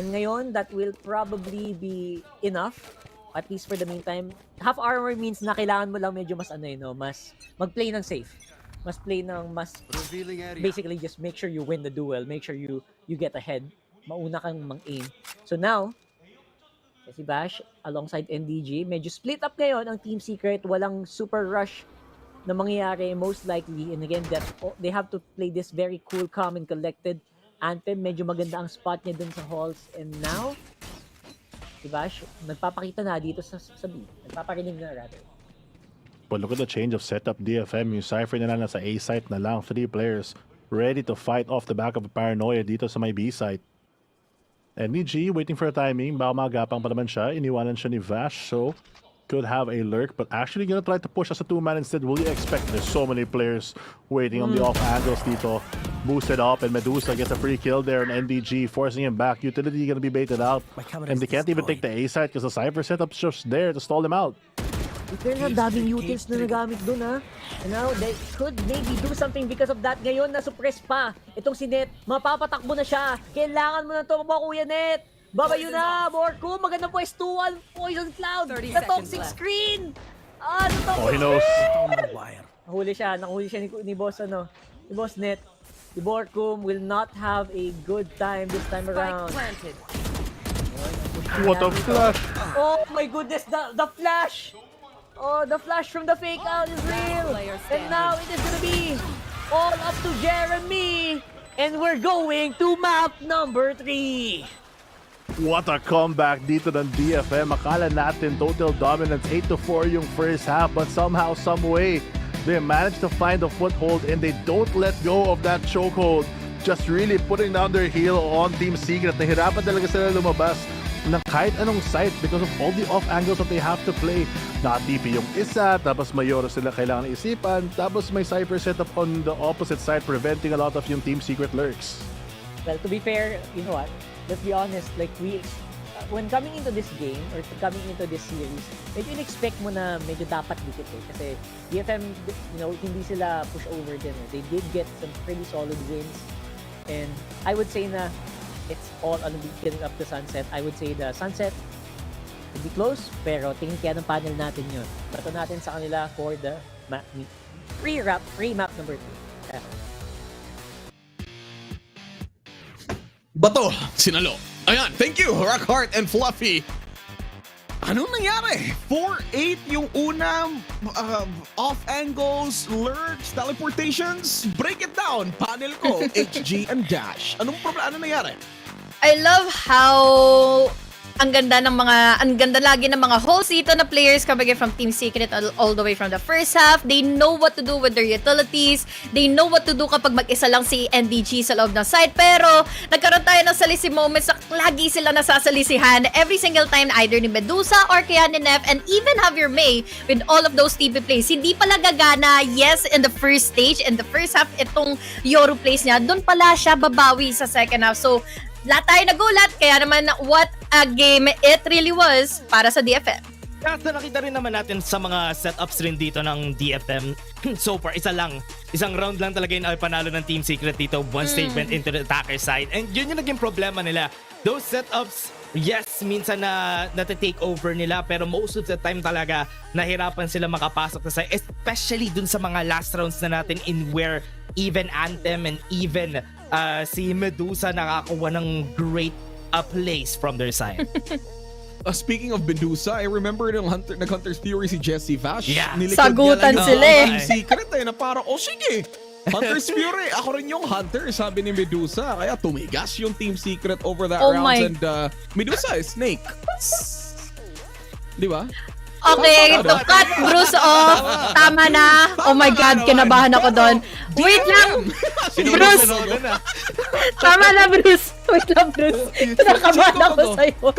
And ngayon, that will probably be enough, at least for the meantime. Half armor means na kailangan mo lang medyo mas mas mag-play ng safe. Mas play ng basically just make sure you win the duel, make sure you get ahead. Mauna kang mang-aim. So now, si Bash alongside NDG, medyo split up ngayon ang Team Secret. Walang super rush na mangyayari most likely. And again, they have to play this very cool, calm, and collected. Anthem, medyo maganda ang spot niya dun sa halls. And now, si Bash, nagpapakita na dito sa B. Nagpaparinig na rather. But look at the change of setup. DFM, yung Cypher na lang nasa A site na lang. 3 players ready to fight off the back of a paranoia dito sa may B site. NDG waiting for a timing. Baka magapang pa naman siya. Iniwanan siya ni Vash. So, could have a lurk, but actually gonna try to push as a 2-man instead. Will you expect? There's so many players waiting on the off angles dito. Boosted up, and Medusa gets a free kill there, and NDG forcing him back. Utility gonna be baited out, and they can't even take the A side because the Cypher setup's just there to stall them out. Pero ang daming utils na nagamit dun, ha? And now, they could maybe do something because of that. Ngayon, na-suppress pa. Itong si Net, mapapatakbo na siya. Kailangan mo na ito, Kuya Net. Babayo na, Borku. Magandang pwestuhan. Poison Cloud. The toxic screen. The toxic he knows. Nahuli siya ni Boss, ni Boss Net. The Borkum will not have a good time this time around. What a flash. Oh my goodness, the flash. Oh, the flash from the fake out is real. And now it is gonna be all up to Jeremy. And we're going to map number 3. What a comeback dito ng DFM. Akala natin total dominance 8-4 yung first half, but somehow, some way, they managed to find a foothold and they don't let go of that chokehold. Just really putting down their heel on Team Secret. Nahirapan talaga sila lumabas ng kahit anong site because of all the off angles that they have to play. Naka-TP yung isa, tapos may Yoro sila kailangan isipan, tapos may Cypher setup on the opposite side preventing a lot of yung Team Secret lurks. Well, to be fair, you know what? Let's be honest, like when coming into this game or coming into this series, medyo in-expect mo na medyo dapat dikit kasi DFM, hindi sila push over din. They did get some pretty solid wins, and I would say na it's all on getting up the sunset. I would say the sunset will be close, pero tingin kaya ng panel natin yun. Bato natin sa kanila for the free map number 2. Bato, sinalo. Ayan, thank you, Rockheart and Fluffy. Anong nangyari? 4-8 yung una, off angles, lurks, teleportations. Break it down, panel ko, HG and Dash. Anong problema? Ano nangyari? I love how ang ganda lagi ng mga holes dito na players coming in from Team Secret all the way from the first half. They know what to do with their utilities. They know what to do kapag mag-isa lang si NDG sa loob ng site. Pero nagkaroon tayo ng salisi moments na lagi sila nasasalisihan every single time, either ni Medusa or kaya ni Nef, and even Javier May with all of those TP plays. Hindi pala gagana, yes, in the first stage, in the first half, itong Yoru plays niya, doon pala siya babawi sa second half. So, lahat tayo nagulat, kaya naman what a game it really was para sa DFM. Kaso nakita rin naman natin sa mga setups rin dito ng DFM. So far, isang round lang talaga yung panalo ng Team Secret dito once they went into the attacker side. And yun yung naging problema nila. Those setups, yes, minsan na nati-take over nila, pero most of the time talaga nahirapan sila makapasok sa side. Especially dun sa mga last rounds na natin in where even Anthem and even si Medusa nakakuha ng great plays from their side. Speaking of Medusa, I remember nag-Hunter's Theory si Jesse Vash. Yeah. Sagutan sila Team Secret na parang, sige, Hunter's Fury, ako rin yung Hunter, sabi ni Medusa. Kaya tumigas yung Team Secret over that rounds. And Medusa is Snake. Di ba? Okay, to cut Bruce off. Tama na. Oh my God, kinabahan ako doon. Wait lang. Bruce. Tama na, Bruce. Wait lang, Bruce. Nakabahan ako sa'yo.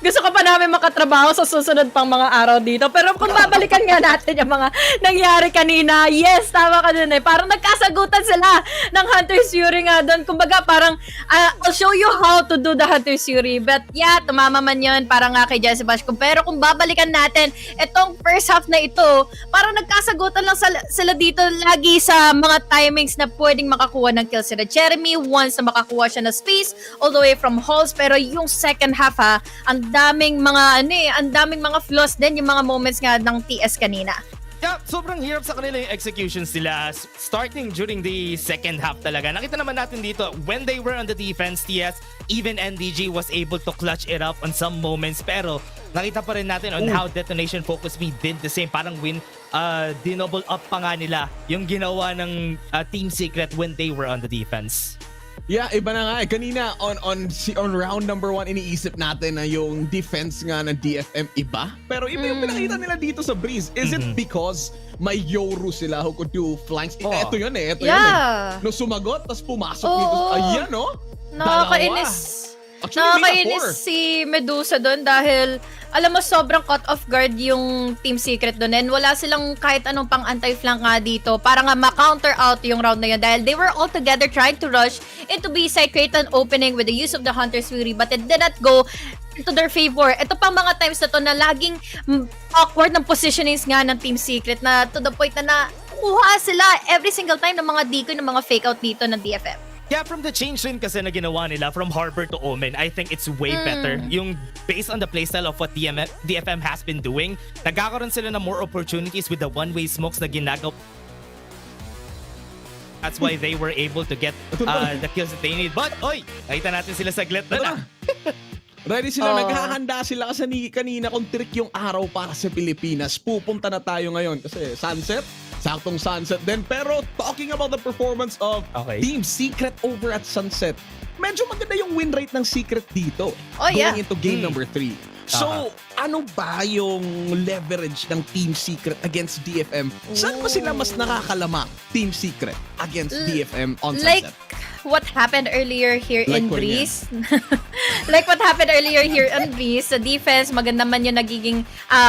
Gusto ko pa namin makatrabaho sa susunod pang mga araw dito. Pero kung babalikan nga natin yung mga nangyari kanina, yes, tama ka dun eh. Parang nagkasagutan sila ng Hunter's Fury nga doon. Kumbaga, parang, I'll show you how to do the Hunter's Fury. But yeah, tumama man yun. Parang nga kay Jesse Bash. Pero kung babalikan natin, itong first half na ito, parang nagkasagutan lang sila dito lagi sa mga timings na pwedeng makakuha ng kills sila. Jeremy, once na makakuha siya na space all the way from halls, pero yung second half ang daming mga flaws din yung mga moments nga ng TS kanina. Yeah, sobrang hirap sa kanila yung executions nila starting during the second half talaga. Nakita naman natin dito, when they were on the defense, TS, even NDG was able to clutch it up on some moments. Pero nakita pa rin natin on how Detonation Focus Me did the same. Parang dinouble up pa nga nila yung ginawa ng Team Secret when they were on the defense. Yeah, iba na nga eh. Kanina on round number 1, iniisip natin na yung defense nga ng DFM iba. Pero iba yung pinakita nila dito sa Breeze. Is it because may Yoru sila who could do flanks? Ito yun eh. Ito yun eh. No, sumagot, tapos pumasok dito. Ayan no? Nakakainis. Nakakainis si Medusa doon dahil alam mo sobrang caught off guard yung Team Secret doon and wala silang kahit anong pang anti-flank nga dito para nga ma-counter out yung round na yun dahil they were all together trying to rush into B-side, create an opening with the use of the Hunter's Fury but it did not go to their favor. Ito pang mga times na to na laging awkward ng positionings nga ng Team Secret na to the point na nakuha sila every single time ng mga decoy ng mga fake out dito ng DFM. Yeah, from the change rin kasi na ginawa nila from Harbor to Omen, I think it's way better. Yung based on the playstyle of what DFM has been doing, nagkakaroon sila ng more opportunities with the one-way smokes na ginagawa. That's why they were able to get the kills that they need. But, nakita natin sila saglit na. Ready sila, naghahanda sila kasi kanina kung trick yung araw para sa Pilipinas. Pupunta na tayo ngayon kasi sunset. Saktong sunset din. Pero talking about the performance of Team Secret over at Sunset, medyo maganda yung win rate ng Secret dito. Going into game number 3. So, ano ba yung leverage ng Team Secret against DFM? Saan ba sila mas nakakalamang Team Secret against DFM on Sunset? What happened earlier here in Breeze. Like what happened earlier here in Breeze, sa defense, maganda man yung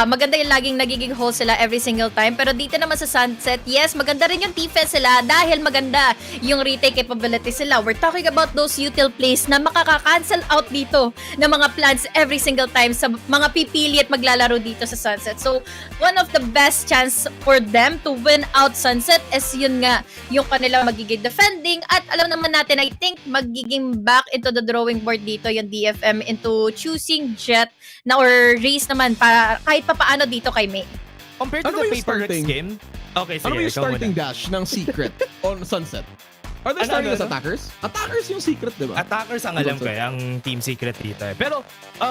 maganda yung laging nagiging hole sila every single time. Pero dito naman sa Sunset, yes, maganda rin yung defense sila dahil maganda yung retake capability sila. We're talking about those util plays na makaka-cancel out dito ng mga plans every single time sa mga pipili at maglalaro dito sa Sunset. So, one of the best chance for them to win out Sunset is yun nga, yung kanila magiging defending at alam naman natin I think magiging back into the drawing board dito yung DFM into choosing Jet na or Race naman para kahit pa paano dito kay May. Compared to the Paper Rex game, okay, sige, ano yung starting dash ng Secret on Sunset? Are they starting as attackers? Attackers yung Secret, di ba? Attackers ang alam ko ang Team Secret dito. Pero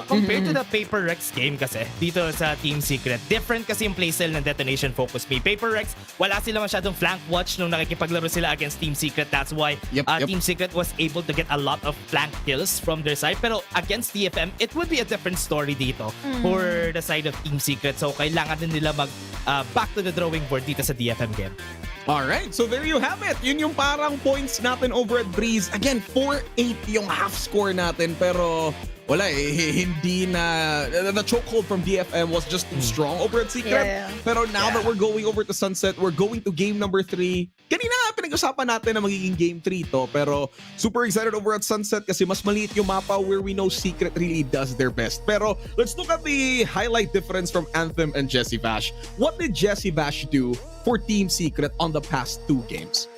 compared to the Paper Rex game kasi, dito sa Team Secret, different kasi yung playstyle ng Detonation Focus Me. Paper Rex, wala sila masyadong flank watch nung nakikipaglaro sila against Team Secret. That's why Team Secret was able to get a lot of flank kills from their side. Pero against DFM, it would be a different story dito for the side of Team Secret. So kailangan din nila back to the drawing board dito sa DFM game. Alright, so there you have it. Yun yung parang points natin over at Breeze. Again, 4-8 yung half score natin. Pero wala hindi na... The chokehold from DFM was just too strong over at Secret. Pero now that we're going over to Sunset, we're going to game number 3. Kanina pinag-usapan natin na magiging game 3 to, pero super excited over at Sunset kasi mas maliit yung mapa where we know Secret really does their best. Pero let's look at the highlight difference from Anthem and Jesse Bash. What did Jesse Bash do for Team Secret on the past 2 games?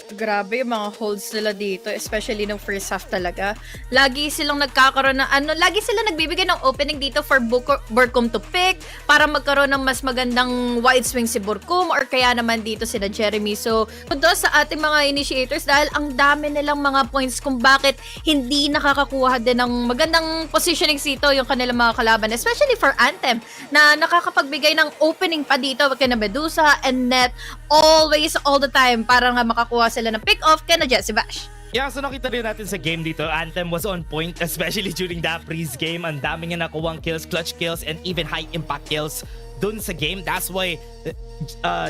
Grabe yung mga holds nila dito, especially ng first half talaga. Lagi silang nagkakaroon ng lagi silang nagbibigay ng opening dito for Burkum to pick para magkaroon ng mas magandang wide swing si Burkum or kaya naman dito sila Jeremy. So, kudos sa ating mga initiators dahil ang dami nilang mga points kung bakit hindi nakakakuha din ng magandang positioning dito yung kanilang mga kalaban, especially for Anthem na nakakapagbigay ng opening pa dito kina Medusa and Net always, all the time para nga makakuha sila ng pick-off kay na Jesse Bash. Yeah, so nakita rin natin sa game dito, Anthem was on point, especially during that freeze game. Ang dami nga nakuwang kills, clutch kills, and even high impact kills dun sa game. That's why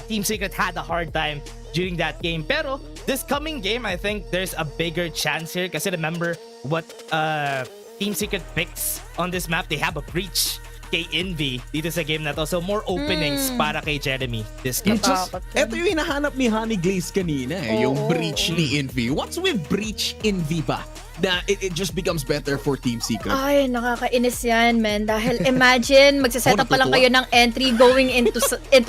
Team Secret had a hard time during that game. Pero this coming game, I think there's a bigger chance here kasi remember what Team Secret picks on this map. They have a breach kay Envy dito sa game na to. So more openings para kay Jeremy this game. Ito yung hinahanap ni Honey Glaze kanina yung breach ni Envy. What's with breach Envy ba? Na it just becomes better for Team Secret. Ay, nakakainis yan, man. Dahil imagine, magsaset up pa lang kayo ng entry going into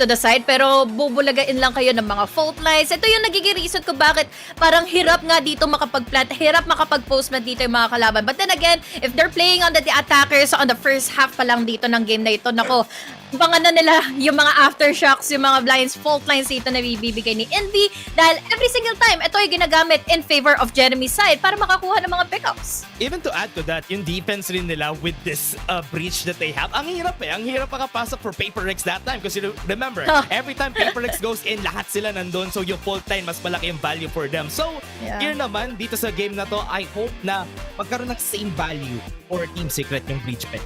the side, pero bubulagain lang kayo ng mga fault lines. Ito yung nagiging reason ko bakit parang hirap nga dito makapag-plant, hirap makapag-postman dito yung mga kalaban. But then again, if they're playing on the attackers on the first half pa lang dito ng game na ito, nako, bangan na nila yung mga aftershocks, yung mga blinds, fault lines dito na bibigay ni Envy dahil every single time, ito yung ginagamit in favor of Jeremy's side para makakuha ng mga pickups. Even to add to that, yung defense rin nila with this breach that they have, ang hirap Ang hirap makapasok for Paper Rex that time kasi remember, every time Paper Rex goes in, lahat sila nandun, so yung fault line, mas malaki yung value for them. So, here naman, dito sa game na to, I hope na magkaroon ng same value for Team Secret yung breach pick.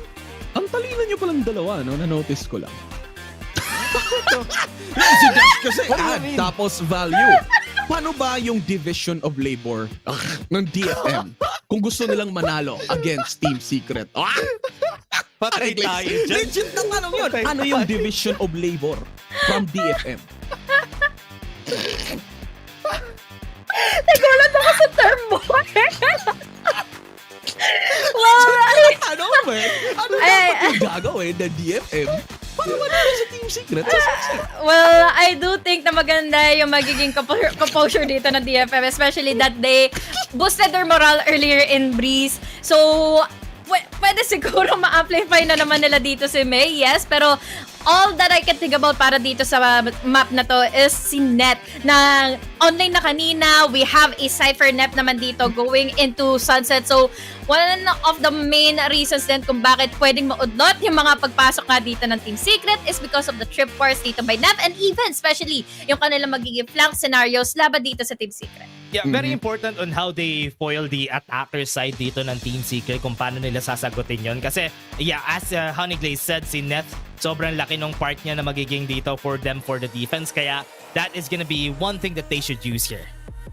Ang talino nyo palang dalawa, no? Na-notice ko lang. Si Dash kasi add, tapos value. Paano ba yung division of labor ng DFM kung gusto nilang manalo against Team Secret? Patay tayo dyan. Legit na tanong yun. Ano yung division of labor from DFM? Nagulat ako sa term mo. Ano ba? Ano dapat yung gagawin na DFM para manalo sa Team Secret? Well, I do think na maganda yung magiging composure dito ng DFM, especially that they boosted their morale earlier in Breeze. So, pwede siguro ma-amplify na naman nila dito si May, yes, pero all that I can think about para dito sa map na to is si Net na online na kanina. We have a Cypher Net naman dito going into Sunset. So, one of the main reasons din kung bakit pwedeng maudlot yung mga pagpasok nga dito ng Team Secret is because of the trip wars dito by Net and even especially yung kanilang magiging flank scenarios laban dito sa Team Secret. Yeah, very important on how they foil the attacker side dito ng Team Secret, kung paano nila sasagutin yon. Kasi, yeah, as Honeyglaze said, si Net, sobrang laki nung part niya na magiging dito for them for the defense. Kaya, that is gonna be one thing that they should use here.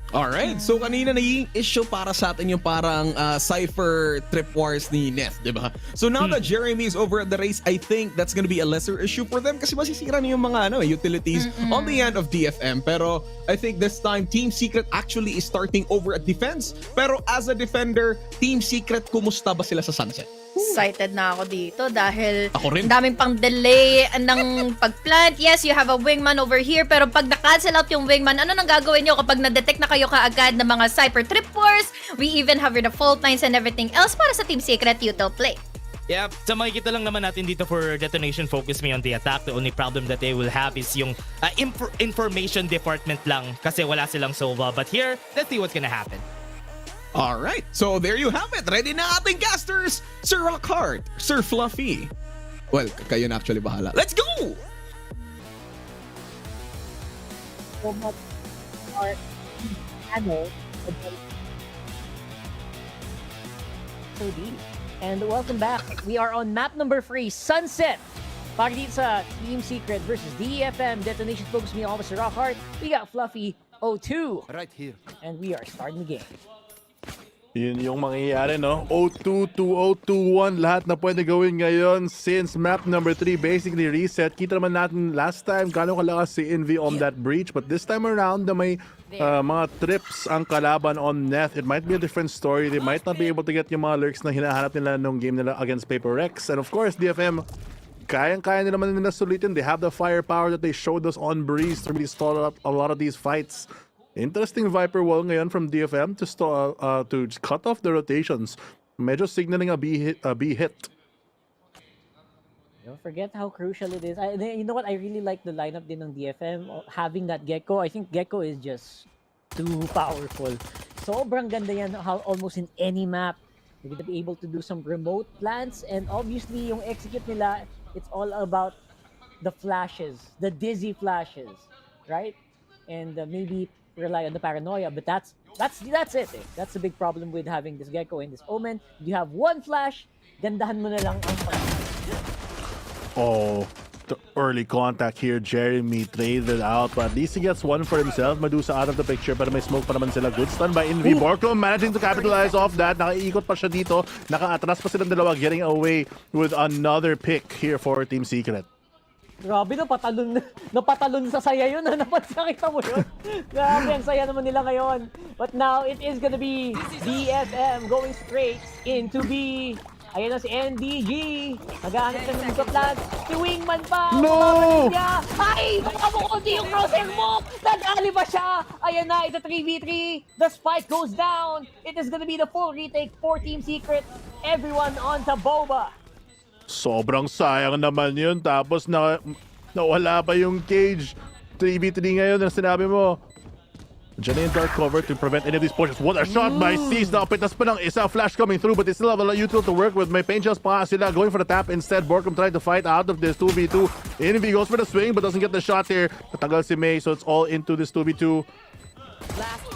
Alright, so kanina naging issue para sa atin yung parang Cypher trip wars ni Neth, di ba? So now that Jeremy is over at the race, I think that's gonna be a lesser issue for them kasi masisira na yung mga utilities on the end of DFM. Pero I think this time, Team Secret actually is starting over at defense. Pero as a defender, Team Secret, kumusta ba sila sa Sunset? Excited na ako dito dahil Ako rin. daming pang delay ng pagplant. Yes, you have a wingman over here, pero pag na-cancel out yung wingman, ano nang gagawin nyo kapag na-detect na kayo kaagad ng mga Cypher Trip Wars? We even have the fault lines and everything else para sa Team Secret util play. Yeah, so makikita lang naman natin dito for Detonation focus me on the attack. The only problem that they will have is yung information department lang kasi wala silang Sova. But here, let's see what's gonna happen. Alright, so there you have it. Ready na ating casters, Sir Rockhart, Sir Fluffy. Well, kayo na actually bahala. Let's go! And welcome back. We are on map number 3, Sunset. Para dito sa Team Secret versus DFM, Detonation Focus Me, Officer Rockhart. We got Fluffy 02. Right here. And we are starting the game. Yun yung mangyayari, no? 0-2, 2-0, 2-1. Lahat na pwede gawin ngayon since map number 3 basically reset. Kita naman natin last time gano'ng kalakas si Envy on that breach. But this time around na may mga trips ang kalaban on Neth, it might be a different story. They might not be able to get yung mga lurks na hinahanap nila nung game nila against Paper Rex. And of course, DFM, kayang-kaya nila naman nila sulitin. They have the firepower that they showed us on Breeze to really stall up a lot of these fights. Interesting Viper wall ngayon from DFM to cut off the rotations. Medyo signaling a B hit. Don't forget how crucial it is. You know what? I really like the lineup din ng DFM. Having that Gecko, I think Gecko is just too powerful. Sobrang ganda yan how almost in any map. They're gonna be able to do some remote plants, and obviously yung execute nila, it's all about the flashes, the dizzy flashes, right? And maybe rely on the paranoia, but that's it. That's the big problem with having this Gecko and this Omen. You have one flash, gandahan mo na lang ang Oh, the early contact here. Jeremy traded out, but at least he gets one for himself. Medusa out of the picture, pero may smoke pa naman sila. Good stun by Envy. Borco managing to capitalize off that. Nakaiikot pa siya dito. Nakaatras pa silang dalawa, getting away with another pick here for Team Secret. Grabe, napatalon sa saya yun. Nakita mo yun? Grabe, ang saya naman nila ngayon. But now, it is gonna be DFM going straight into B. Ayan na si NDG. Nag-aanap na ng plan. Si Wingman pa. No! Ay! Kamukunti yung crosshair mo! Nag-ali ba siya? Ayan na, ito 3v3. The spike goes down. It is gonna be the full retake for Team Secret. Everyone on to Boba. Sobrang sayang naman yun. Tapos nawala pa yung cage. 3v3 ngayon na sinabi mo. Diyan na yung dark cover to prevent any of these pushes. What a shot by C's. Napitas pa ng isa. Flash coming through, but they still have a lot of util to work with. May pain shells pa sila. Going for the tap instead. Borkum trying to fight out of this 2v2. Envy goes for the swing but doesn't get the shot here. Natagal si May, so it's all into this 2v2.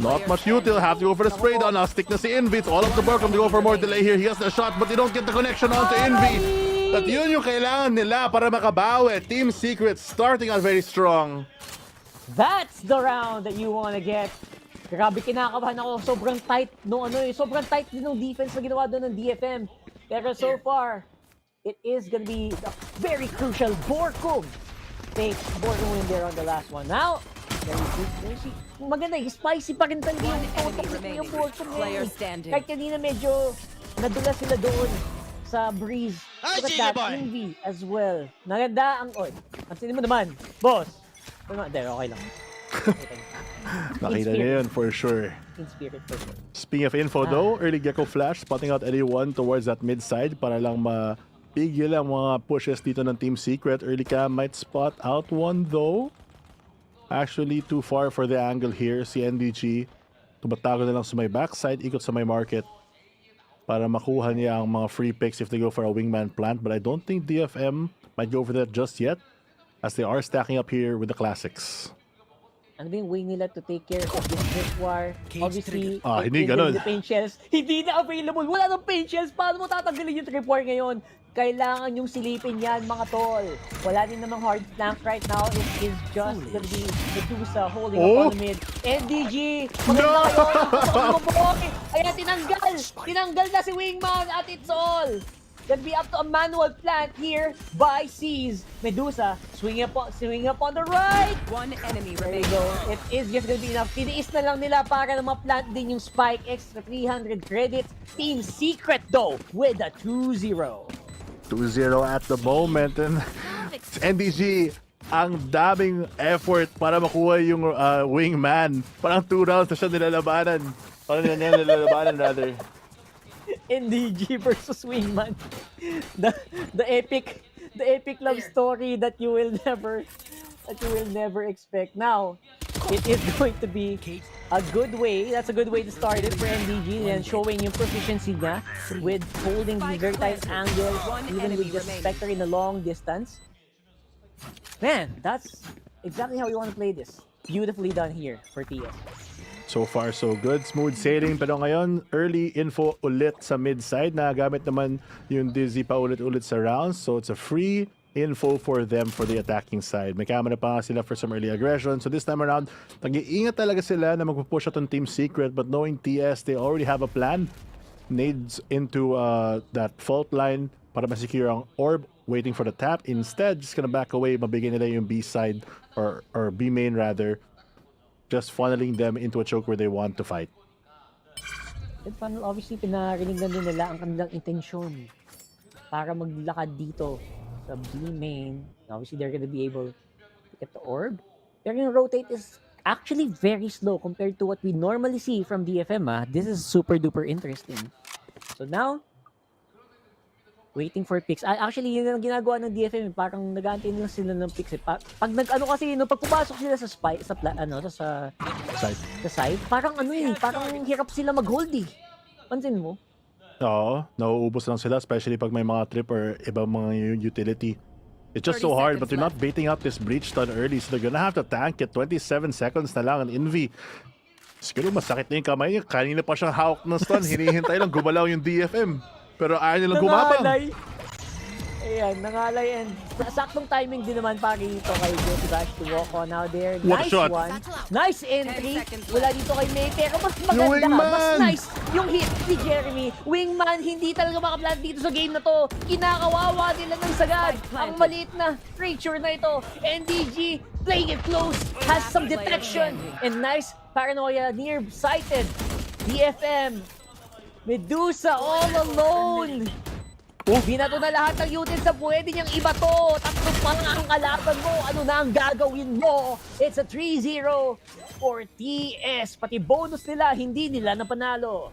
Not much util. Have to go for the spray down. Now stick na si Envy. It's all up to Borkum to go for more delay here. He has the shot, but they don't get the connection onto Envy. At yun yung kailangan nila para makabawi. Team Secret starting out very strong. That's the round that you want to get. Grabe, kinakabahan ako. Sobrang tight sobrang tight din ng defense na ginawa doon ng DFM. Pero so far, it is gonna be a very crucial Borkum. Borkum win there on the last one. Now, maganda, spicy pa rin talaga yung totok yung Borkum. Kahit kanina medyo nadulas sila doon sa Breeze. Look at that, Envy as well. Naganda ang Pansinin mo naman, boss. Okay lang. Nakita niya yun for sure. In spirit for sure. Speaking of info though, early Gecko flash, spotting out anyone towards that mid side para lang mapigil ang mga pushes dito ng Team Secret. Early Cam might spot out one though. Actually too far for the angle here. Si NDG tumatago na lang sa may backside, ikot sa may market para makuha niya ang mga free picks if they go for a wingman plant. But I don't think DFM might go for that just yet, as they are stacking up here with the classics. Ano ba yung way nila to take care of this tripwire? Obviously, hindi ganun. The paint shells, hindi na available. Wala nang paint shells. Paano mo tatanggalin yung tripwire ngayon? Kailangan yung silipin yan, mga tol. Wala din namang hard flank right now. It is just gonna be Medusa holding up on the mid. NDG! Maganda kayo! Ayan, tinanggal na si Wingman at it's all! Gonna be up to a manual plant here by C's. Medusa swinging up on the right. One enemy remaining. There you go. It is just gonna be enough. Tiniis na lang nila para na ma-plant din yung spike. Extra 300 credits. Team Secret though with a 2-0. 2-0 at the moment. And NDG, ang daming effort para makuha yung wingman. Parang 2 rounds na siya nilalabanan. Parang nilalabanan rather. NDG versus Wingman. The epic love story that you will never expect. Now, it is going to be a good way. That's a good way to start it for NDG and showing yung proficiency niya with holding the very tight angle, even with just Spectre in a long distance. Man, that's exactly how you want to play this. Beautifully done here for TS. So far, so good. Smooth sailing. Pero ngayon, early info ulit sa mid side. Nagamit naman yung Dizzy pa ulit-ulit sa rounds. So it's a free info for them for the attacking side. May camera pa nga sila for some early aggression. So this time around, nag-iingat talaga sila na magpupush out on Team Secret, but knowing TS, they already have a plan. Nades into that fault line para masecure ang orb, waiting for the tap. Instead, just gonna back away, mabigay nila yung B side, or B main rather, just funneling them into a choke where they want to fight. At funnel, obviously, pinarinig na din nila ang kanilang intensyon para maglakad dito sa B main. Obviously, they're gonna be able to get the orb. Pero yung rotate is actually very slow compared to what we normally see from DFM. This is super duper interesting. So now, waiting for picks. Actually, yun ang ginagawa ng DFM. Parang nag-aantay nila sila ng picks. Pag nag-ano kasi, no, pag pumasok sila sa side, parang parang hirap sila mag-hold eh. Pansin mo? Oo, nauubos lang sila, especially pag may mga trip or ibang mga utility. It's just so hard, but they're not baiting out this breach stun early, so they're gonna have to tank it. 27 seconds na lang, and Envy. Siguro masakit na yung kamay niya. Kanina pa siyang hawak ng stun, hinihintay lang gumalaw yung DFM. Pero ayaw nilang gumapang. Ayan, nangalay, and saktong timing din naman para dito kay Jesse Bash to walk on out there. What Nice shot. one. Nice entry. Wala dito kay May, pero mas maganda, mas nice yung hit ni Jeremy. Wingman, hindi talaga makaplant dito sa game na to. Kinakawawa nila ng sagad. Ang maliit na creature na ito. NDG, playing it close, has some detection. And nice paranoia, near-sighted. DFM, Medusa all alone. Binato na lahat ng units na pwede niyang ibato. Tatlo pa lang ang kalaban mo. Ano na ang gagawin mo? It's a 3-0 for TS. Pati bonus nila, hindi nila napanalo.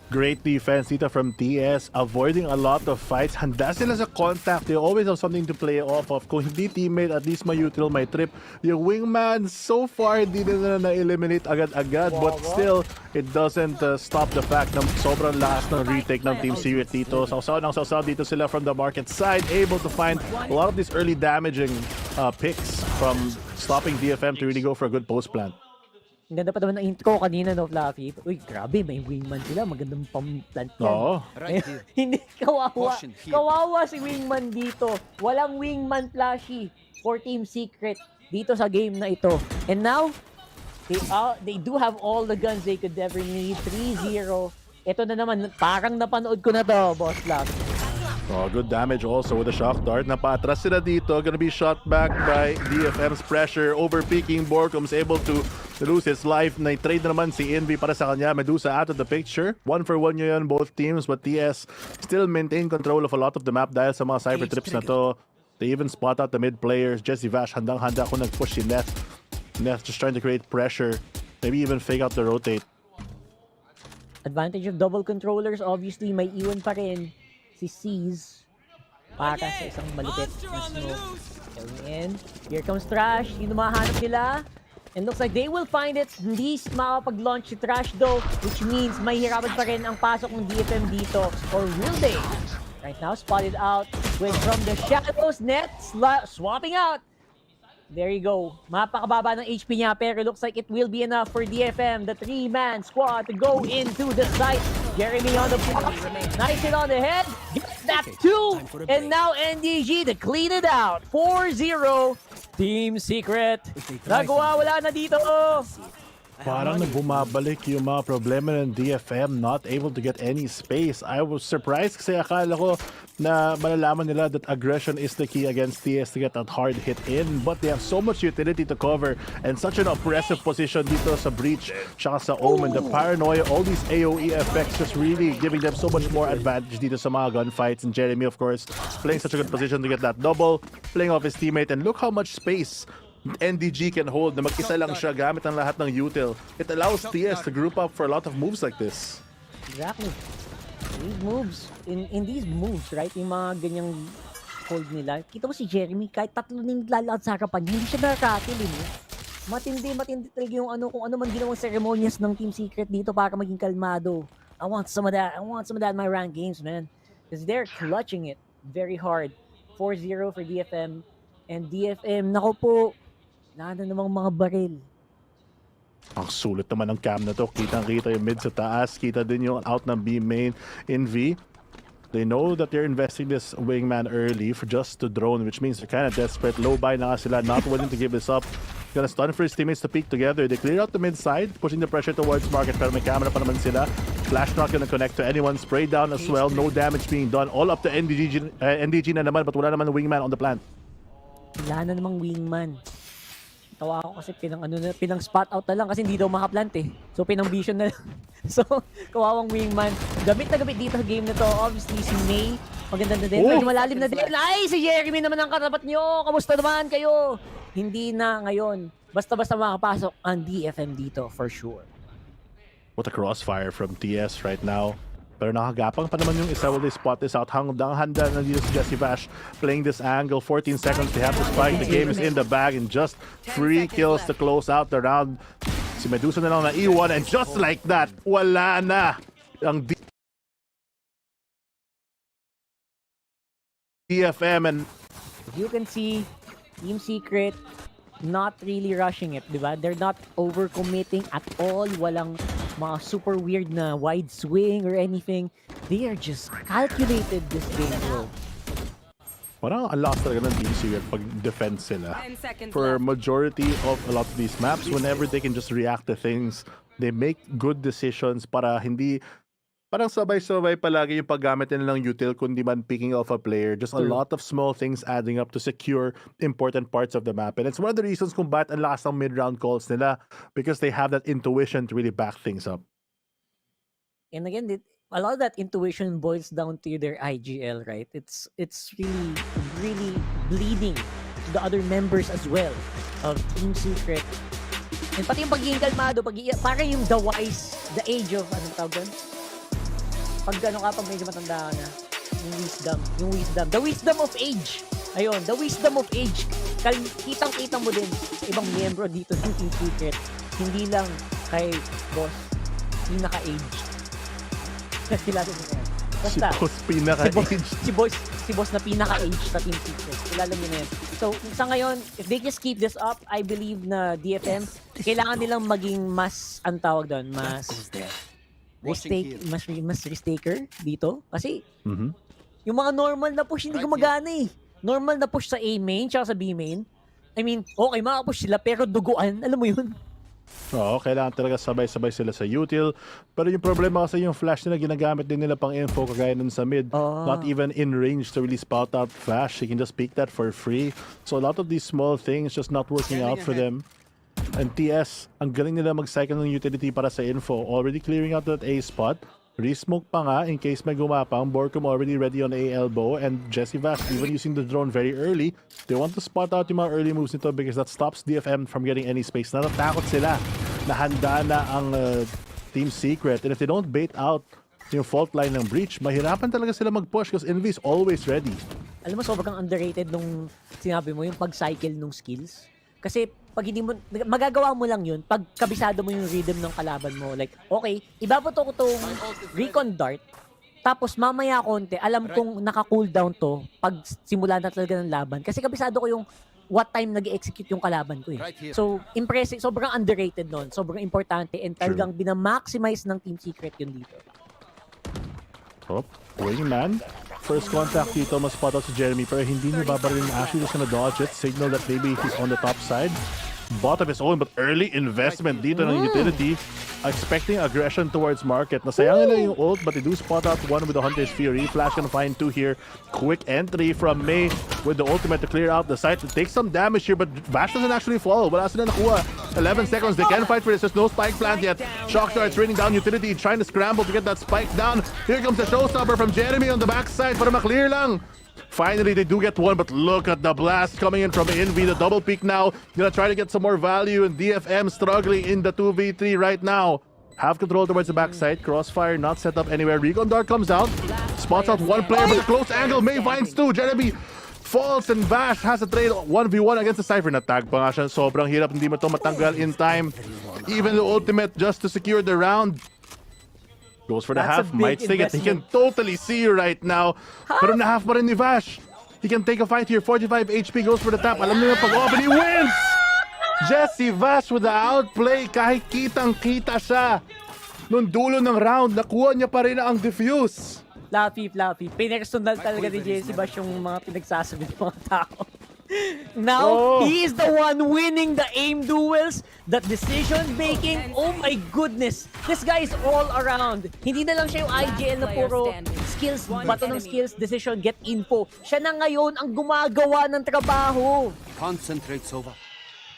Great defense dito from TS, avoiding a lot of fights. Handa sila sa contact. They always have something to play off of. Kung hindi teammate, at least may util, may trip. Yung wingman, so far, hindi nila na-eliminate agad-agad. But still, it doesn't stop the fact na sobrang lakas ng retake ng Team Secret dito. Sausaw dito sila from the market side. Able to find a lot of these early damaging picks from stopping DFM to really go for a good post plant. Ang ganda pa naman ng intro kanina, no, Fluffy? Uy, grabe, may wingman sila. Magandang pang-plant yan. Oo. Hindi, kawawa. Kawawa si wingman dito. Walang wingman Flashy for Team Secret dito sa game na ito. And now, they do have all the guns they could ever need. 3-0. Ito na naman, parang napanood ko na to, Boss Fluffy. Oh, good damage also with the shock dart. Napatras sila dito. Gonna be shot back by DFM's pressure. Overpeaking. Borkum's able to lose his life. Na-trade na naman si Envy para sa kanya. Medusa out of the picture. 1-for-1 yun both teams, but TS still maintain control of a lot of the map dahil sa mga cyber trips na to. They even spot out the mid players. Jesse Vash handang-handa kung nag-push si Neth. Neth just trying to create pressure. Maybe even fake out the rotate. Advantage of double controllers. Obviously, may iwan pa rin si C's para sa isang malupit na smoke. Going in. Here comes Trash. Sino mahanap nila? And looks like they will find it. Hindi makapag-launch si Trash though, which means mahihirapan pa rin ang pasok ng DFM dito. Or will they? Right now, spotted out with from the shadows. Net swapping out. There you go. Mapakababa ng HP niya, pero looks like it will be enough for DFM, the 3-man squad, to go into the site. Jeremy on the block. Nice hit on the head. Gets that too. And now NDG to clean it out. 4-0. Team Secret. Nagwawala na dito. Parang bumabalik yung mga problema ng DFM, not able to get any space. I was surprised kasi akala ko na malalaman nila that aggression is the key against TS to get that hard hit in. But they have so much utility to cover and such an oppressive position dito sa Breach, tsaka sa Omen. The paranoia, all these AoE effects just really giving them so much more advantage dito sa mga gunfights. And Jeremy, of course, playing such a good position to get that double, playing off his teammate, and look how much space NDG can hold na mag-isa lang siya gamit ang lahat ng util. It allows TS to group up for a lot of moves like this. Exactly. These moves, in these moves, right, yung mga ganyang hold nila, kita mo si Jeremy, kahit tatlo ning lalakad sa harapan, hindi siya naratil eh. Matindi talaga yung kung ano man ginawang ceremonies ng Team Secret dito para maging kalmado. I want some of that in my ranked games, man. Because they're clutching it very hard. 4-0 for DFM. And DFM, nako po, nada namang mga baril. Ang sulit naman ng cam na to. Kitang-kita yung mid sa taas. Kita din yung out ng B main in V. They know that they're investing this wingman early for just to drone, which means they're kind of desperate. Low buy na sila, not willing to give this up. Gonna stun for his teammates to peek together. They clear out the mid side, pushing the pressure towards market, pero may camera pa naman sila. Flash not gonna connect to anyone. Spray down as well. No damage being done. All up to NDG na naman, but wala naman wingman on the plant. Wala na namang wingman. Tawa ako kasi pinang spot out na lang kasi hindi daw makaplant eh. So pinang vision na lang. So kawawang wingman. Gamit na gamit dito sa game na to. Obviously si May, maganda na din. Medyo malalim na din. Ay, si Jeremy naman ang katapat nyo. Kamusta naman kayo? Hindi na ngayon. Basta-basta makapasok ang DFM dito for sure. What a crossfire from TS right now. Pero nakagapang pa naman yung isa. Will they spot this out? Handa na dito si Jesse Vash playing this angle. 14 seconds, they have to spike. The game is in the bag and just 3 kills to close out the round. Si Medusa na lang na E1 and just like that, wala na ang DFM. And you can see Team Secret not really rushing it, di ba? They're not overcommitting at all. Walang mga super weird na wide swing or anything. They are just calculated this game, bro. Parang ang last talaga ng Team Secret pag defend sila. For majority of a lot of these maps, whenever they can just react to things, they make good decisions para hindi parang sabay-sabay palagi yung paggamit nila ng util kundi man picking off a player. Just a lot of small things adding up to secure important parts of the map. And it's one of the reasons kung bakit ang lakas ng mid-round calls nila, because they have that intuition to really back things up. And again, a lot of that intuition boils down to their IGL, right? It's really bleeding to the other members as well of Team Secret. And pati yung pagiging kalmado, parang yung the wise, the age of, anong tawag doon? Pag gano'n ka, pag medyo matanda ka na, yung wisdom, the wisdom of age. Ayun, the wisdom of age. Kitang-kitang mo din ibang miyembro dito ng Team Secret. Hindi lang kay boss, pinaka-age. Kilala mo na yan. Basta, Si boss pinaka-age. Si boss na pinaka-age sa Team Secret. Kilala mo na yan. So, sa ngayon, if they just keep this up, I believe na DFM, kailangan nilang maging mas, ang tawag doon, mas risk-taker dito. Kasi, yung mga normal na push, hindi gumagana eh. Normal na push sa A main, tsaka sa B main. I mean, okay, makapush sila, pero duguan, alam mo yun? Oo, kailangan talaga sabay-sabay sila sa util. Pero yung problema kasi yung flash nila, ginagamit din nila pang info kagaya nun sa mid. Not even in range to really spout out flash. You can just pick that for free. So a lot of these small things just not working out for them. And TS, ang galing nila mag-cycle ng utility para sa info. Already clearing out that A spot. Re-smoke pa nga in case may gumapang. Borkum already ready on A elbow. And Jesse Vash even using the drone very early. They want to spot out yung mga early moves nito because that stops DFM from getting any space. Natatakot sila na handa na ang Team Secret. And if they don't bait out yung fault line ng breach, mahirapan talaga sila mag-push because Envy is always ready. Alam mo, sobrang underrated nung sinabi mo, yung pag-cycle ng skills. Kasi pag hindi mo, magagawa mo lang yun pag kabisado mo yung rhythm ng kalaban mo. Like, okay, ibabato ko tong recon dart, tapos mamaya konti, alam kong naka-cooldown to pag simula na talaga ng laban. Kasi kabisado ko yung what time nag-execute yung kalaban ko eh. So, impressive, sobrang underrated nun, sobrang importante, and talagang binamaximize ng Team Secret yun dito. Oh, wingman. First contact dito, mas spot out si Jeremy, pero hindi niya babaril yung Ashley, just gonna dodge it. Signal that maybe he's on the top side. Bought of his own, but early investment dito ng utility. Expecting aggression towards market. Nasayang nila yung ult, but they do spot out one with the Hunter's Fury. Flash gonna find two here. Quick entry from May with the ultimate to clear out the site. It takes some damage here, but Bash doesn't actually fall. Wala sila nakuha. 11 seconds, they can fight for this. There's no spike plant yet. Shock starts raining down utility, trying to scramble to get that spike down. Here comes the showstopper from Jeremy on the backside para maklear lang. Finally, they do get one, but look at the blast coming in from Envy. The double peek now. Gonna try to get some more value, and DFM struggling in the 2v3 right now. Have control towards the backside. Crossfire not set up anywhere. Recon Dart comes out. Spots out one player, but a close angle. May finds two. Jeremy falls, and Vash has a trade 1v1 against the Cypher. Natag pa nga siya. Sobrang hirap. Hindi mo ito matanggal in time. Even the ultimate just to secure the round. Goes for the half, might take it. He can totally see you right now. Pero na-half pa rin ni Vash. He can take a fight here. 45 HP, goes for the tap. Alam niyo pag-open, he wins! Jesse Vash with the outplay. Kahit kitang-kita siya. Nung dulo ng round, nakuha niya pa rin ang defuse. Fluffy. Pinersonal talaga ni JC Bash yung mga pinagsasabi ng mga tao. Now, he is the one winning the aim duels, the decision making. Oh my goodness. This guy is all around. Hindi na lang siya yung IGL na puro skills, bato ng skills, decision, get info. Siya na ngayon ang gumagawa ng trabaho. Concentrate, Sova.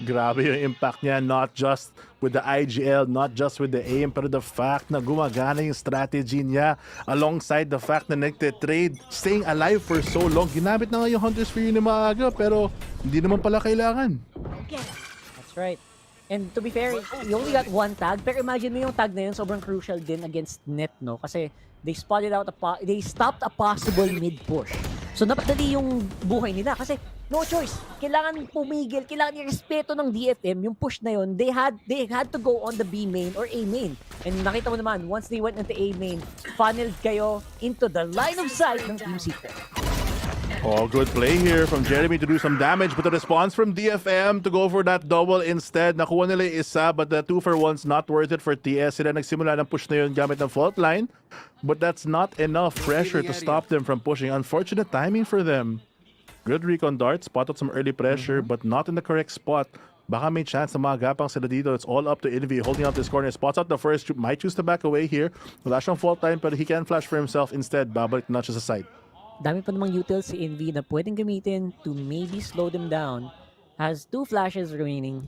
Grabe yung impact niya, not just with the IGL, not just with the aim, pero the fact na gumagana yung strategy niya alongside the fact na nagte-trade, staying alive for so long. Ginamit na nga yung Hunter's Fury ni maaga, pero hindi naman pala kailangan. That's right. And to be fair, you only got one tag, pero imagine mo yung tag na yun, sobrang crucial din against Net, no? Kasi they spotted out they stopped a possible mid-push. So napadali yung buhay nila kasi no choice. Kailangan pumigil, kailangan i-respeto ng DFM yung push na yun. They had to go on the B main or A main. And nakita mo naman, once they went into A main, funneled kayo into the line of sight ng Team Secret. Oh, good play here from Jeremy to do some damage, but the response from DFM to go for that double instead. Nakuha nila yung isa, but the 2-for-1's not worth it for TS. Sila nagsimula ng push na yun gamit ng fault line, but that's not enough pressure to stop them from pushing. Unfortunate timing for them. Good recon dart, spotted some early pressure, but not in the correct spot. Baka may chance na magapang sila dito. It's all up to Envy holding out this corner. Spots out the first, might choose to back away here. Wala siyang fault line, but he can flash for himself instead. Babalik na siya sa side. Dami pa namang utils si Envy na pwedeng gamitin to maybe slow them down. Has 2 flashes remaining.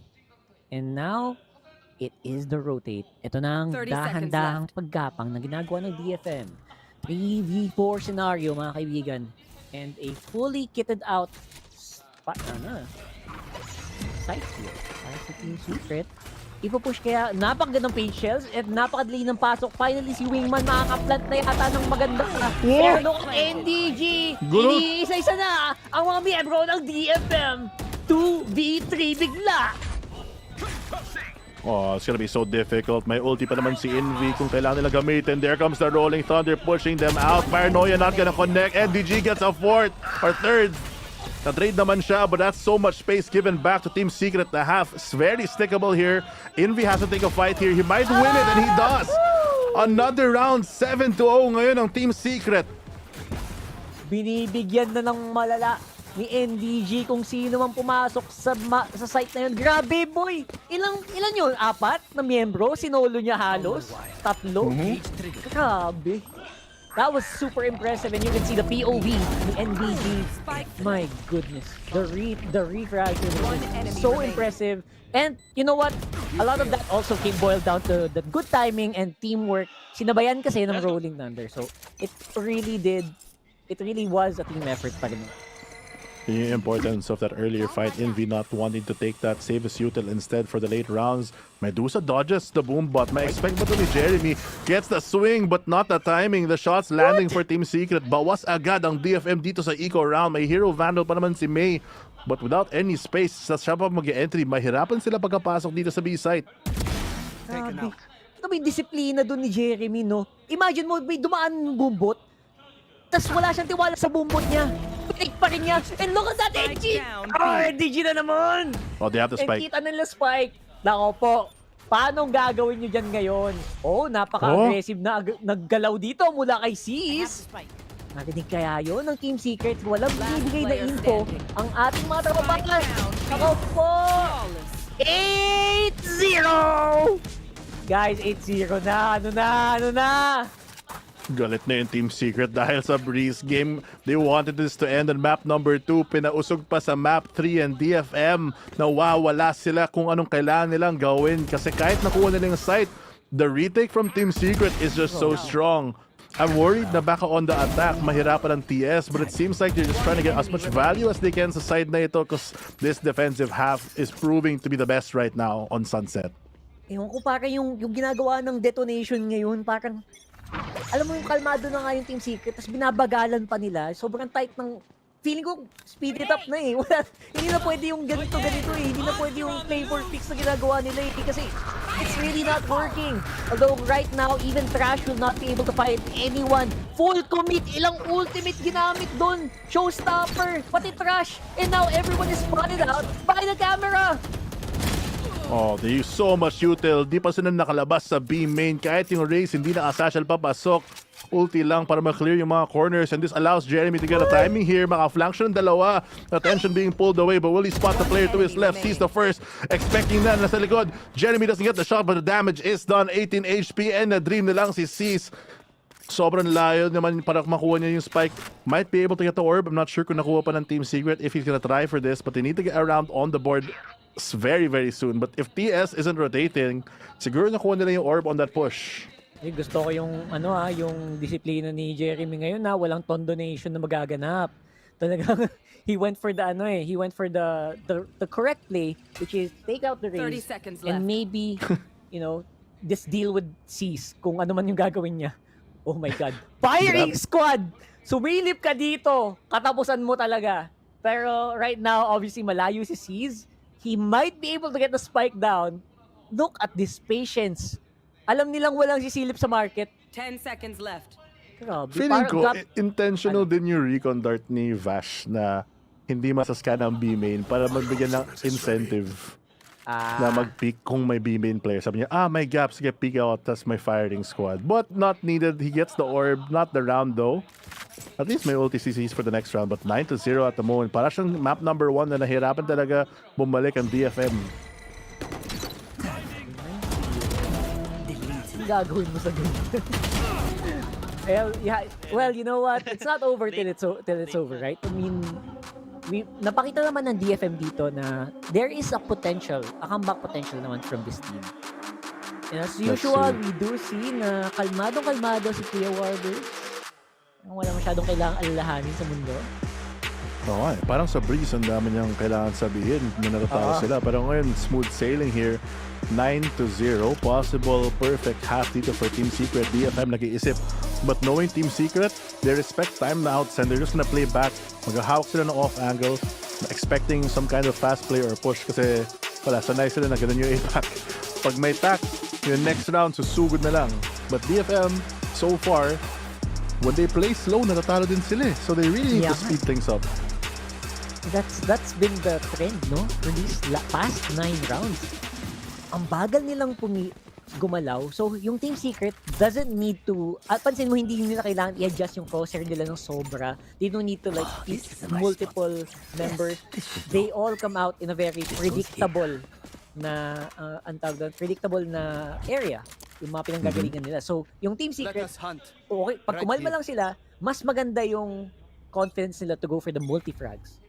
And now, it is the rotate. Ito na ang dahan-dahang paggapang na ginagawa ng DFM. 3v4 scenario, mga kaibigan. And a fully kitted out site here para sa Team Secret. Ipupush kaya napakagandang page shells at napakadali ng pasok. Finally, si Wingman makaka-plant na yata ng maganda. Pero look at NDG! Iniisa-isa na ang mga miyembro ng DFM. 2v3 bigla! Oh, it's gonna be so difficult. May ulti pa naman si Envy kung kailangan nila gamitin. There comes the Rolling Thunder pushing them out. Paranoia not gonna connect. NDG gets a 4th or 3rd. Na-trade naman siya, but that's so much space given back to Team Secret. The half is very stickable here. Envy has to take a fight here. He might win it, and he does. Another round, 7-0 ngayon ng Team Secret. Binibigyan na ng malala ni NDG kung sino man pumasok sa site na yun. Grabe, boy! Ilan yun? 4 na miyembro? Sinolo niya halos? 3? Grabe. That was super impressive, and you can see the POV, the NBG. My goodness, the refresh is so impressive. And you know what? A lot of that also came boiled down to the good timing and teamwork. Sinabayan kasi ng Rolling Thunder, so it really was a team effort pa rin. The importance of that earlier fight, Envy not wanting to take that, save his util instead for the late rounds. Medusa dodges the boom bot. May expect ba to ni Jeremy? Gets the swing but not the timing. The shots landing for Team Secret. Bawas agad ang DFM dito sa eco round. May hero vandal pa naman si May. But without any space, sa siya pa mag-entry, mahirapan sila pagkapasok dito sa B-site. Grabe. Ito may disiplina doon ni Jeremy, no? Imagine mo, may dumaan ng boom bot, tas wala siyang tiwala sa boom bot niya. Pinik pa rin niya. And look at that, NG! NDG na naman! Oh, they have to spike. And kita nila spike. Nako po, paano gagawin nyo dyan ngayon? Oh, napaka-aggressive na naggalaw dito mula kay Sis. Narinig kaya yun ng Team Secret? Walang binibigay na info ang ating mga trababangan. Nako po! 8-0! Guys, 8-0 na. Ano na? Galit na yung Team Secret dahil sa Breeze game. They wanted this to end on map number 2. Pinausog pa sa map 3 and DFM. Nawawala sila kung anong kailangan nilang gawin. Kasi kahit nakuha nila yung site, the retake from Team Secret is just so strong. I'm worried na baka on the attack, mahirapan ang TS, but it seems like they're just trying to get as much value as they can sa side na ito because this defensive half is proving to be the best right now on Sunset. Ewan ko, parang yung ginagawa ng detonation ngayon, parang alam mo yung kalmado na nga yung Team Secret, tapos binabagalan pa nila. Sobrang tight ng, feeling ko, speed it up na eh. Hindi na pwede yung ganito eh. Hindi na pwede yung play for picks na ginagawa nila eh. Kasi it's really not working. Although right now, even Trash will not be able to fight anyone. Full commit, ilang ultimate ginamit doon. Showstopper, pati Trash. And now everyone is spotted out by the camera. Oh, they use so much util. Di pa sila nakalabas sa B main. Kahit yung race, hindi na asashal papasok. ulti lang para ma-clear yung mga corners, and this allows Jeremy to get a timing here. Maka-flank siya ng dalawa. Attention being pulled away, but will he spot the player to his left? Sees the first, expecting na nasa likod. Jeremy doesn't get the shot, but the damage is done. 18 HP, and na-dream na lang si Cease. Sobrang layo naman para makuha niya yung spike. Might be able to get the orb. I'm not sure kung nakuha pa ng Team Secret if he's gonna try for this, but they need to get around on the board very, very soon. But if TS isn't rotating, siguro nakuha nila yung orb on that push. Gusto ko yung yung disiplina ni Jeremy ngayon na walang ton donation na magaganap. Talagang he went for the he went for the correct play, which is take out the 30 raise seconds left. and maybe this deal with cease kung ano man yung gagawin niya. Oh my God. Firing squad! Sumilip ka dito. Katapusan mo talaga. Pero right now, obviously malayo si Cease. He might be able to get the spike down. Look at this patience. Alam nilang walang sisilip sa market. 10 seconds left. Grabe. Feeling ko, intentional din yung recon dart ni Vash na hindi masascan ang B-main para magbigyan ng incentive na mag-peek kung may B-main player. Sabi niya, may gap, sige, peek out, tas may firing squad. But not needed. He gets the orb, not the round though. At least may ulti CCs for the next round, but 9-0 at the moment. Para siyang map number 1 na nahirapan talaga bumalik ang DFM. Gagawin mo sa ganyan. Well, you know what? It's not over till it's over, right? I mean, napakita naman ng DFM dito na there is a comeback potential naman from this team. And as usual, we do see na kalmadong-kalmado si Kuya Warders. Wala masyadong kailangang alalahanin sa mundo. Oo parang sa Breeze, ang dami niyang kailangan sabihin na natatalo sila. Pero ngayon, smooth sailing here. 9-0. Possible perfect half dito for Team Secret. DFM nag-iisip. But knowing Team Secret, they respect time na outside. They're just gonna play back. Mag-hawk sila ng off angle. Expecting some kind of fast play or push kasi sanay sila na ganun yung attack. Pag may attack, yung next round, susugod na lang. But DFM, so far, when they play slow, natatalo din sila. So they really need to speed things up. That's been the trend, no? For these past 9 rounds. Ang bagal nilang gumalaw. So, yung Team Secret doesn't need to... pansin mo, hindi nila kailangan i-adjust yung crosshair nila ng sobra. They don't need to multiple members. They all come out in a very predictable na predictable na area. Yung mga pinanggagalingan nila. So, yung Team Secret, okay, pag kumalma lang sila, mas maganda yung confidence nila to go for the multi-frags.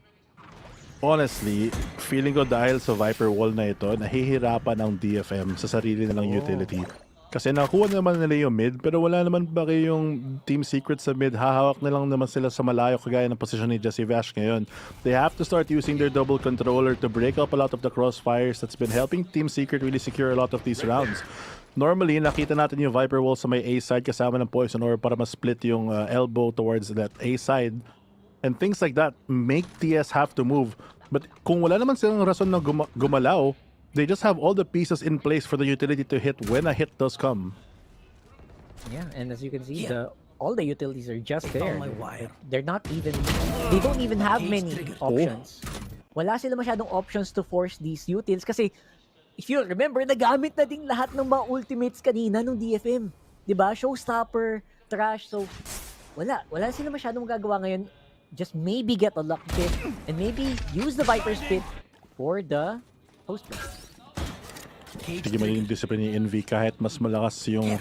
Honestly, feeling ko dahil sa Viper Wall na ito, nahihirapan ang DFM sa sarili nilang utility. Kasi nakuha naman nila yung mid, pero wala naman ba yung Team Secret sa mid. Hahawak na lang naman sila sa malayo kagaya ng posisyon ni Jesse Vash ngayon. They have to start using their double controller to break up a lot of the crossfires that's been helping Team Secret really secure a lot of these rounds. Normally, nakita natin yung Viper Wall sa may A side kasama ng Poison Orb para ma-split yung elbow towards that A side. And things like that make TS have to move. But kung wala naman silang rason na gumalaw, they just have all the pieces in place for the utility to hit when a hit does come. Yeah, and as you can see, all the utilities are just there. They don't even have many options. Wala sila masyadong options to force these utils kasi if you remember, nagamit na din lahat ng mga ultimates kanina ng DFM. Diba? Showstopper, trash, so wala sila masyadong magagawa ngayon. Just maybe get a luck pit and maybe use the Viper's pit for the post pit. Sige, magiging discipline ni Envy kahit mas malakas yung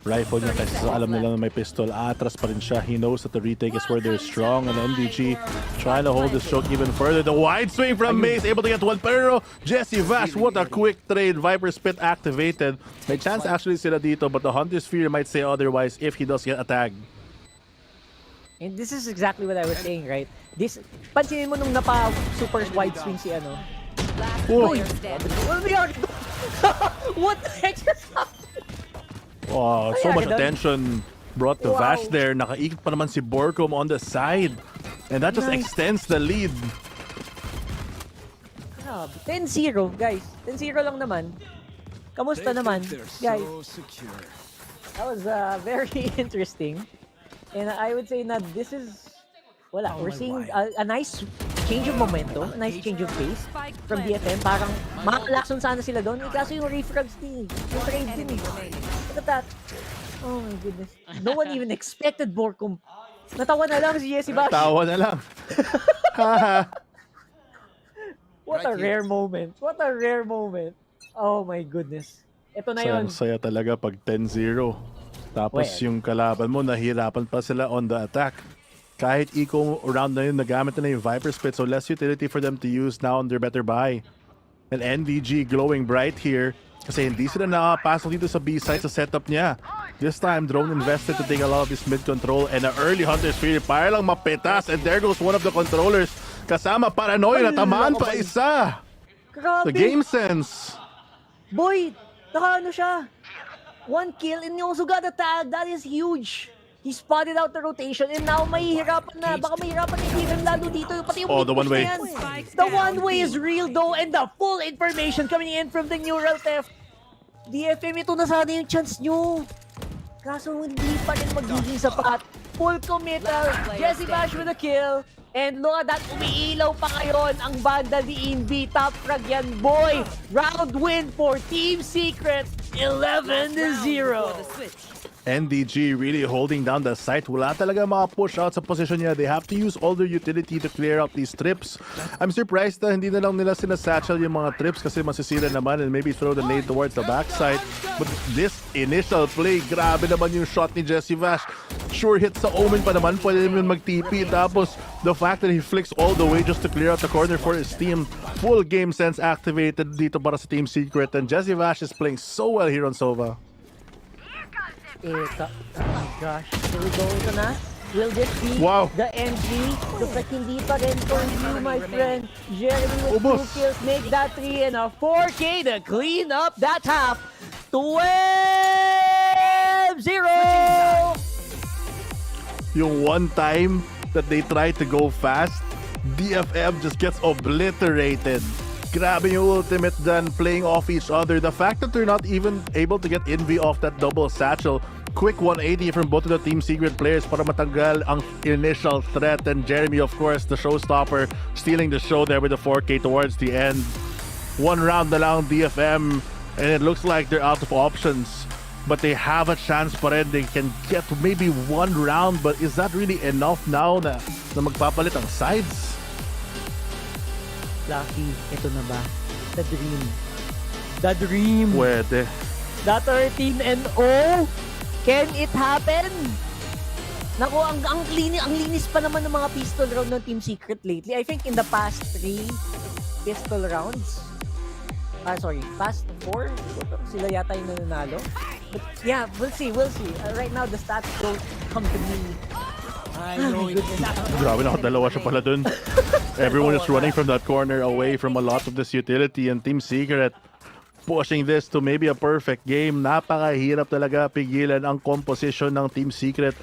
rifle niya kasi alam nila na may pistol. Atras pa rin siya. He knows that the retake is where they're strong, and MDG trying to hold this stroke even further. The wide swing from Mace, able to get one. Pero Jesse Vash, what a quick trade. Viper's pit activated. May chance actually sila dito, but the Hunter's Fear might say otherwise if he does get a tag. And this is exactly what I was saying, right? Pansinin mo nung super wide swing si ano. What the heck is happening? Wow, so much attention brought to Vash there. Nakaikot pa naman si Borkom on the side. And that just extends the lead. 10-0, guys. 10-0 lang naman. Kamusta naman, guys? That was very interesting. And I would say that this is, we're seeing a nice change of momentum, a nice change of pace from DFM. Parang Makakalakson sana sila doon. Kaso yung refrags din. Yung trade din. Look at that. Oh my goodness. No one even expected Borkum. Natawa na lang si Jesse Bash. Tawa na lang. What a rare moment. What a rare moment. Oh my goodness. Ito na yun. Saya talaga pag 10-0. Tapos yung kalaban mo, nahirapan pa sila on the attack. Kahit eco round na yun, nagamit na yung Viper Spit. So less utility for them to use now on their better buy. And NVG glowing bright here. Kasi hindi sila nakapasok dito sa B-side sa setup niya. This time, Drone invested to take a lot of his mid-control and an early Hunter's Fury para lang mapitas. And there goes one of the controllers. Kasama Paranoia, natamaan pa isa. Grabe. The game sense. Boy, naka-ano siya. 1 kill and he also got a tag. That is huge. He spotted out the rotation and now mahihirapan na. Baka mahihirapan na even lalo dito. Pati yung the one way. The one way is real though and the full information coming in from the neural theft. DFM, ito na sana yung chance nyo. Kaso hindi pa rin magiging sapat. Full committal. Jesse Bash with a kill. And look at that, umiilaw pa ngayon ang banda ni Invi. Top frag yan, boy. Round win for Team Secret. 11-0. NDG really holding down the site. Wala talaga maka-push out sa position niya. They have to use all their utility to clear out these trips. I'm surprised na hindi na lang nila sinasatchel yung mga trips kasi masisira naman and maybe throw the nade towards the backside. But this initial play, grabe naman yung shot ni Jesse Vash. Sure hit sa Omen pa naman, pwede naman mag-TP. Tapos the fact that he flicks all the way just to clear out the corner for his team. Full game sense activated dito para sa Team Secret. And Jesse Vash is playing so well here on Sova. Oh my gosh. Here we go. Ito na. Will this be the entry? Looks like hindi pa rin for you, my friend. Jeremy with 2 kills. Make that 3 and a 4K to clean up that half. 12-0! Yung one time that they tried to go fast, DFM just gets obliterated. Grabe yung ultimate done playing off each other. The fact that they're not even able to get Envy off that double satchel. Quick 180 from both of the Team Secret players para matanggal ang initial threat. And Jeremy, of course, the showstopper, stealing the show there with the 4K towards the end. One round na lang DFM and it looks like they're out of options. But they have a chance pa rin. They can get maybe one round, but is that really enough now na magpapalit ang sides? Lucky, ito na ba? The dream. The dream. Pwede. The 13-0. Can it happen? Naku, ang linis pa naman ng mga pistol round ng Team Secret lately. I think in the past 3 pistol rounds. Past 4. Sila yata yung nananalo. But yeah, we'll see. Right now, the stats don't come to me. Grabe na, dalawa siya pala dun. Everyone is running from that corner away from a lot of this utility and Team Secret pushing this to maybe a perfect game. Napakahirap talaga pigilan ang composition ng Team Secret.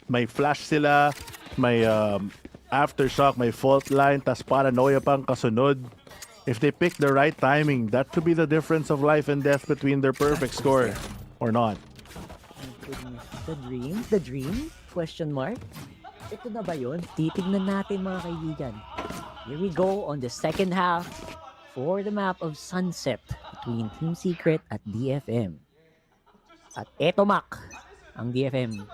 May flash sila, may aftershock, may fault line, tas Paranoia pang kasunod. If they pick the right timing, that could be the difference of life and death between their perfect score or not. The dream? Question mark? Ito na ba yun? Titignan natin mga kaibigan. Here we go on the second half for the map of Sunset between Team Secret at DFM. At eto Mac, ang DFM.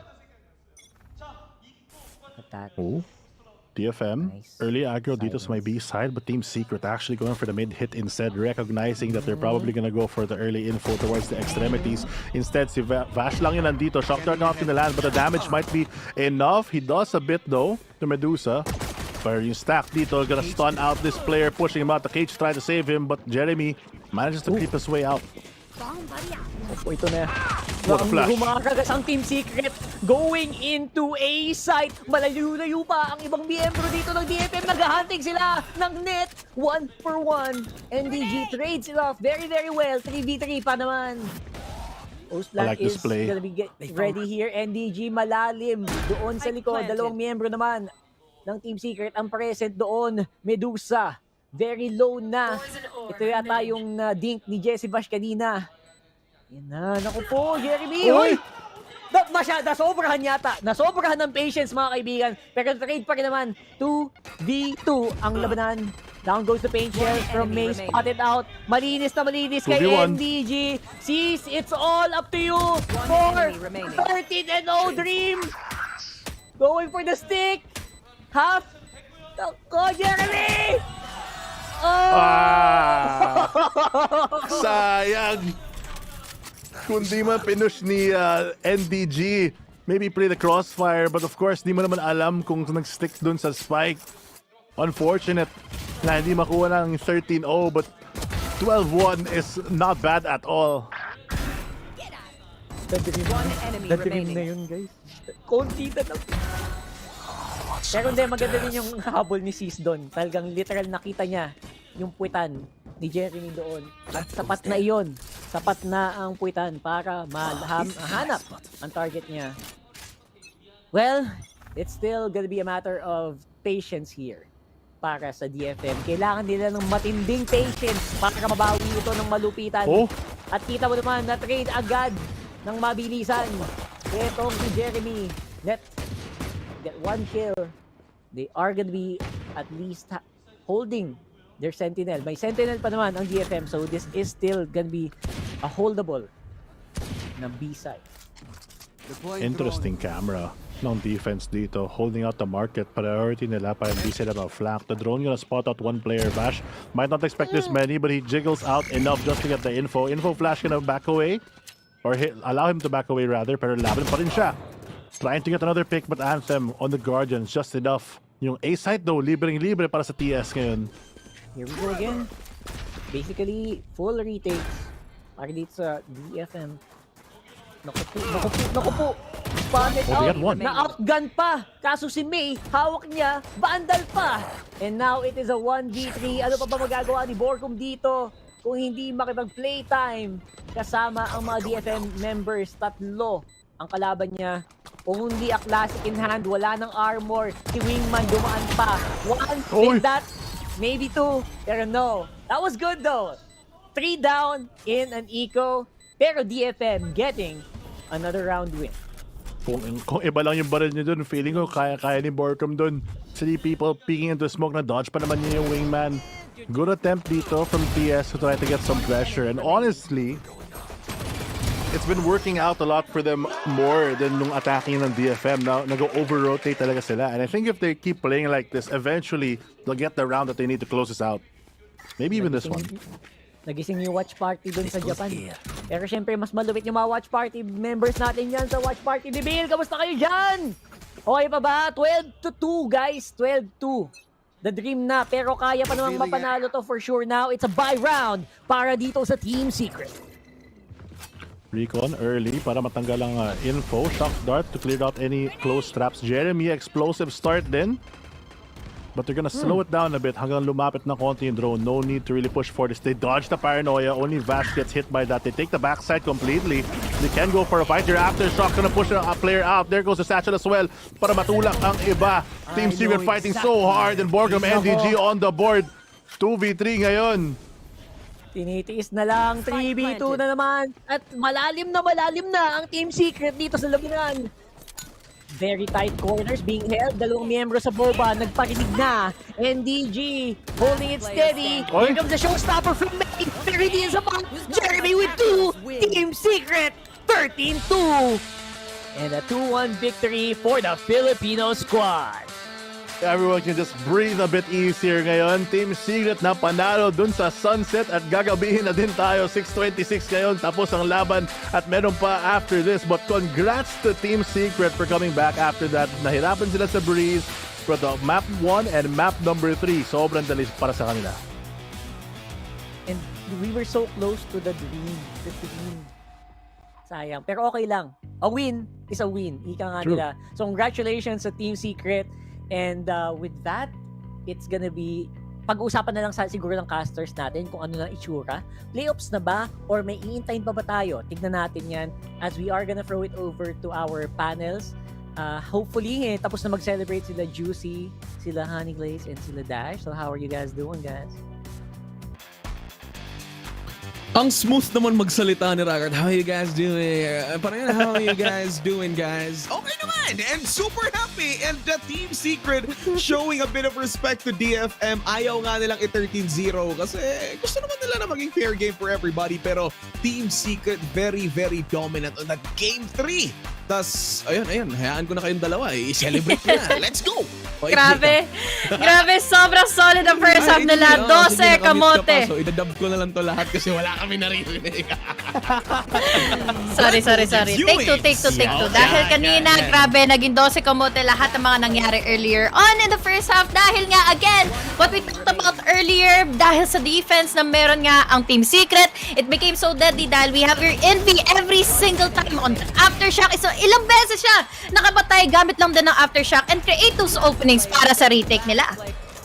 DFM, early aggro dito sa my B side, but Team Secret actually going for the mid hit instead, recognizing that they're probably gonna go for the early info towards the extremities. Instead, si Vash lang yun nandito. Shock dart not gonna land, but the damage might be enough. He does a bit though to Medusa. But yung stack dito, gonna stun out this player, pushing him out. The cage trying to save him, but Jeremy manages to creep his way out. Ito na. What a flash. Humakagas ang Team Secret going into A site. Malayo-layo pa ang ibang miyembro dito ng DFM. Naghahunting sila ng net. 1-for-1. NDG trades it off very, very well. 3v3 pa naman. Ostland is gonna be ready here. NDG malalim doon sa likod. Dalawang miyembro naman ng Team Secret ang present doon. Medusa. Very low na. Ito yata yung dink ni Jesse Bash kanina. Yan na. Naku po, Jeremy. Uy! Nasobrahan yata. Nasobrahan ng patience mga kaibigan. Pero trade pa rin naman. 2v2 ang labanan. Down goes the paint shell from May, spotted out. Malinis na malinis kay 2v1. NDG. Sees, it's all up to you. For 13-0 Dream. Going for the stick. Half. Go, Jeremy! Oh! Sayang! Kung di man pinush ni NDG, maybe play the crossfire, but of course, di mo naman alam kung nag-stick dun sa spike. Unfortunate na hindi makuha ng 13-0, but 12-1 is not bad at all. The dream na yun, guys. Konti na lang. Pero hindi, maganda rin yung habol ni Sis doon. Talagang literal nakita niya yung puwitan ni Jeremy doon. At sapat na iyon. Sapat na ang puwitan para mahanap ang target niya. Well, it's still gonna be a matter of patience here para sa DFM. Kailangan nila ng matinding patience para mabawi ito ng malupitan. Oh. At kita mo naman na trade agad ng mabilisan. Itong si Jeremy. Let's get one kill. They are gonna be at least holding their sentinel. May sentinel pa naman ang DFM, so this is still gonna be a holdable na B-side. Interesting camera ng defense dito, holding out the market. Priority nila para hindi sila ma-flank. The drone gonna spot out one player. Bash might not expect this many, but he jiggles out enough just to get the info. Info Flash gonna back away, or allow him to back away rather, pero laban pa rin siya. Trying to get another pick, but Anthem on the Guardians, just enough. Yung A-site though, libreng-libre para sa TS ngayon. Here we go again. Basically, full retakes para dito sa DFM. Naku po. Spotted out. Na-outgun pa. Kaso si May, hawak niya, bandal pa. And now it is a 1v3. Ano pa ba magagawa ni Borkum dito? Kung hindi makipag-playtime kasama ang mga DFM members, tatlo ang kalaban niya. Only a classic in hand, wala ng armor. Si Wingman dumaan pa. One, with that, maybe two. Pero no, that was good though. 3 down in an eco. Pero DFM getting another round win. Kung iba lang yung baril niya dun, feeling ko kaya ni Borkum dun. 3 people peeking into smoke, na dodge pa naman niya yung Wingman. Good attempt dito from TS to try to get some pressure. And honestly, it's been working out a lot for them more than nung attacking ng DFM. Now, nag-over-rotate talaga sila. And I think if they keep playing like this, eventually, they'll get the round that they need to close this out. Maybe even this one. Nagising yung watch party dun sa Japan. Pero syempre, mas malupit yung mga watch party members natin yan sa watch party ni Bill. Kamusta kayo dyan? Okay pa ba? 12-2, guys. 12-2. The dream na. Pero kaya pa namang mapanalo to for sure now. It's a bye round para dito sa Team Secret. Recon early para matanggal ang info. Shock dart to clear out any close traps. Jeremy, explosive start din. But they're gonna slow it down a bit hanggang lumapit na konti yung drone. No need to really push for this. They dodge the paranoia. Only Vash gets hit by that. They take the backside completely. They can go for a fight here after. Shock gonna push a player out. There goes the satchel as well para matulak ang iba. Team Secret fighting so hard, and Borkum NDG on the board. 2v3 ngayon. Tinitiis na lang. 3v2 na naman. At malalim na ang Team Secret dito sa labanan. Very tight corners being held. Dalawang miyembro sa Boba nagparinig na. NDG holding it steady. Here comes the showstopper from May. Very is about Jeremy with 2. Team Secret 13-2. And a 2-1 victory for the Filipino squad. Everyone can just breathe a bit easier ngayon. Team Secret na panalo dun sa Sunset at gagabihin na din tayo. 6:26 ngayon tapos ang laban at meron pa after this. But congrats to Team Secret for coming back after that. Nahirapan sila sa Breeze for the map 1 and map number 3. Sobrang dali para sa kanila. And we were so close to the dream. Sayang. Pero okay lang. A win is a win. Ika nga nila. So congratulations sa Team Secret. And with that, it's gonna be, pag-uusapan na lang siguro ng casters natin kung ano na itsura. Playoffs na ba? Or may iintayin pa ba tayo? Tignan natin yan as we are gonna throw it over to our panels. Hopefully, tapos na mag-celebrate sila Juicy, sila Honey Glaze, and sila Dash. So how are you guys doing, guys? Ang smooth naman magsalita ni Raggart. How are you guys doing? Parang yun, how are you guys doing, guys? Okay naman! And super happy! And the Team Secret showing a bit of respect to DFM. Ayaw nga nilang i-13-0 kasi gusto naman nila na maging fair game for everybody. Pero Team Secret very, very dominant on that Game 3. Tas, ayun, hayaan ko na kayong dalawa. I-celebrate na. Let's go! Grabe. Grabe, sobrang solid ang first half nila. 12 kamote. So, idadub ko na lang to lahat kasi wala kami naririnig. Sorry. Take two. Dahil kanina, grabe, naging 12 kamote lahat ng mga nangyari earlier on in the first half. Dahil nga, again, what we talked about earlier, dahil sa defense na meron nga ang Team Secret, it became so deadly dahil we have your envy every single time on the aftershock. So, ilang beses siya nakapatay gamit lang din ng aftershock and create those openings para sa retake nila.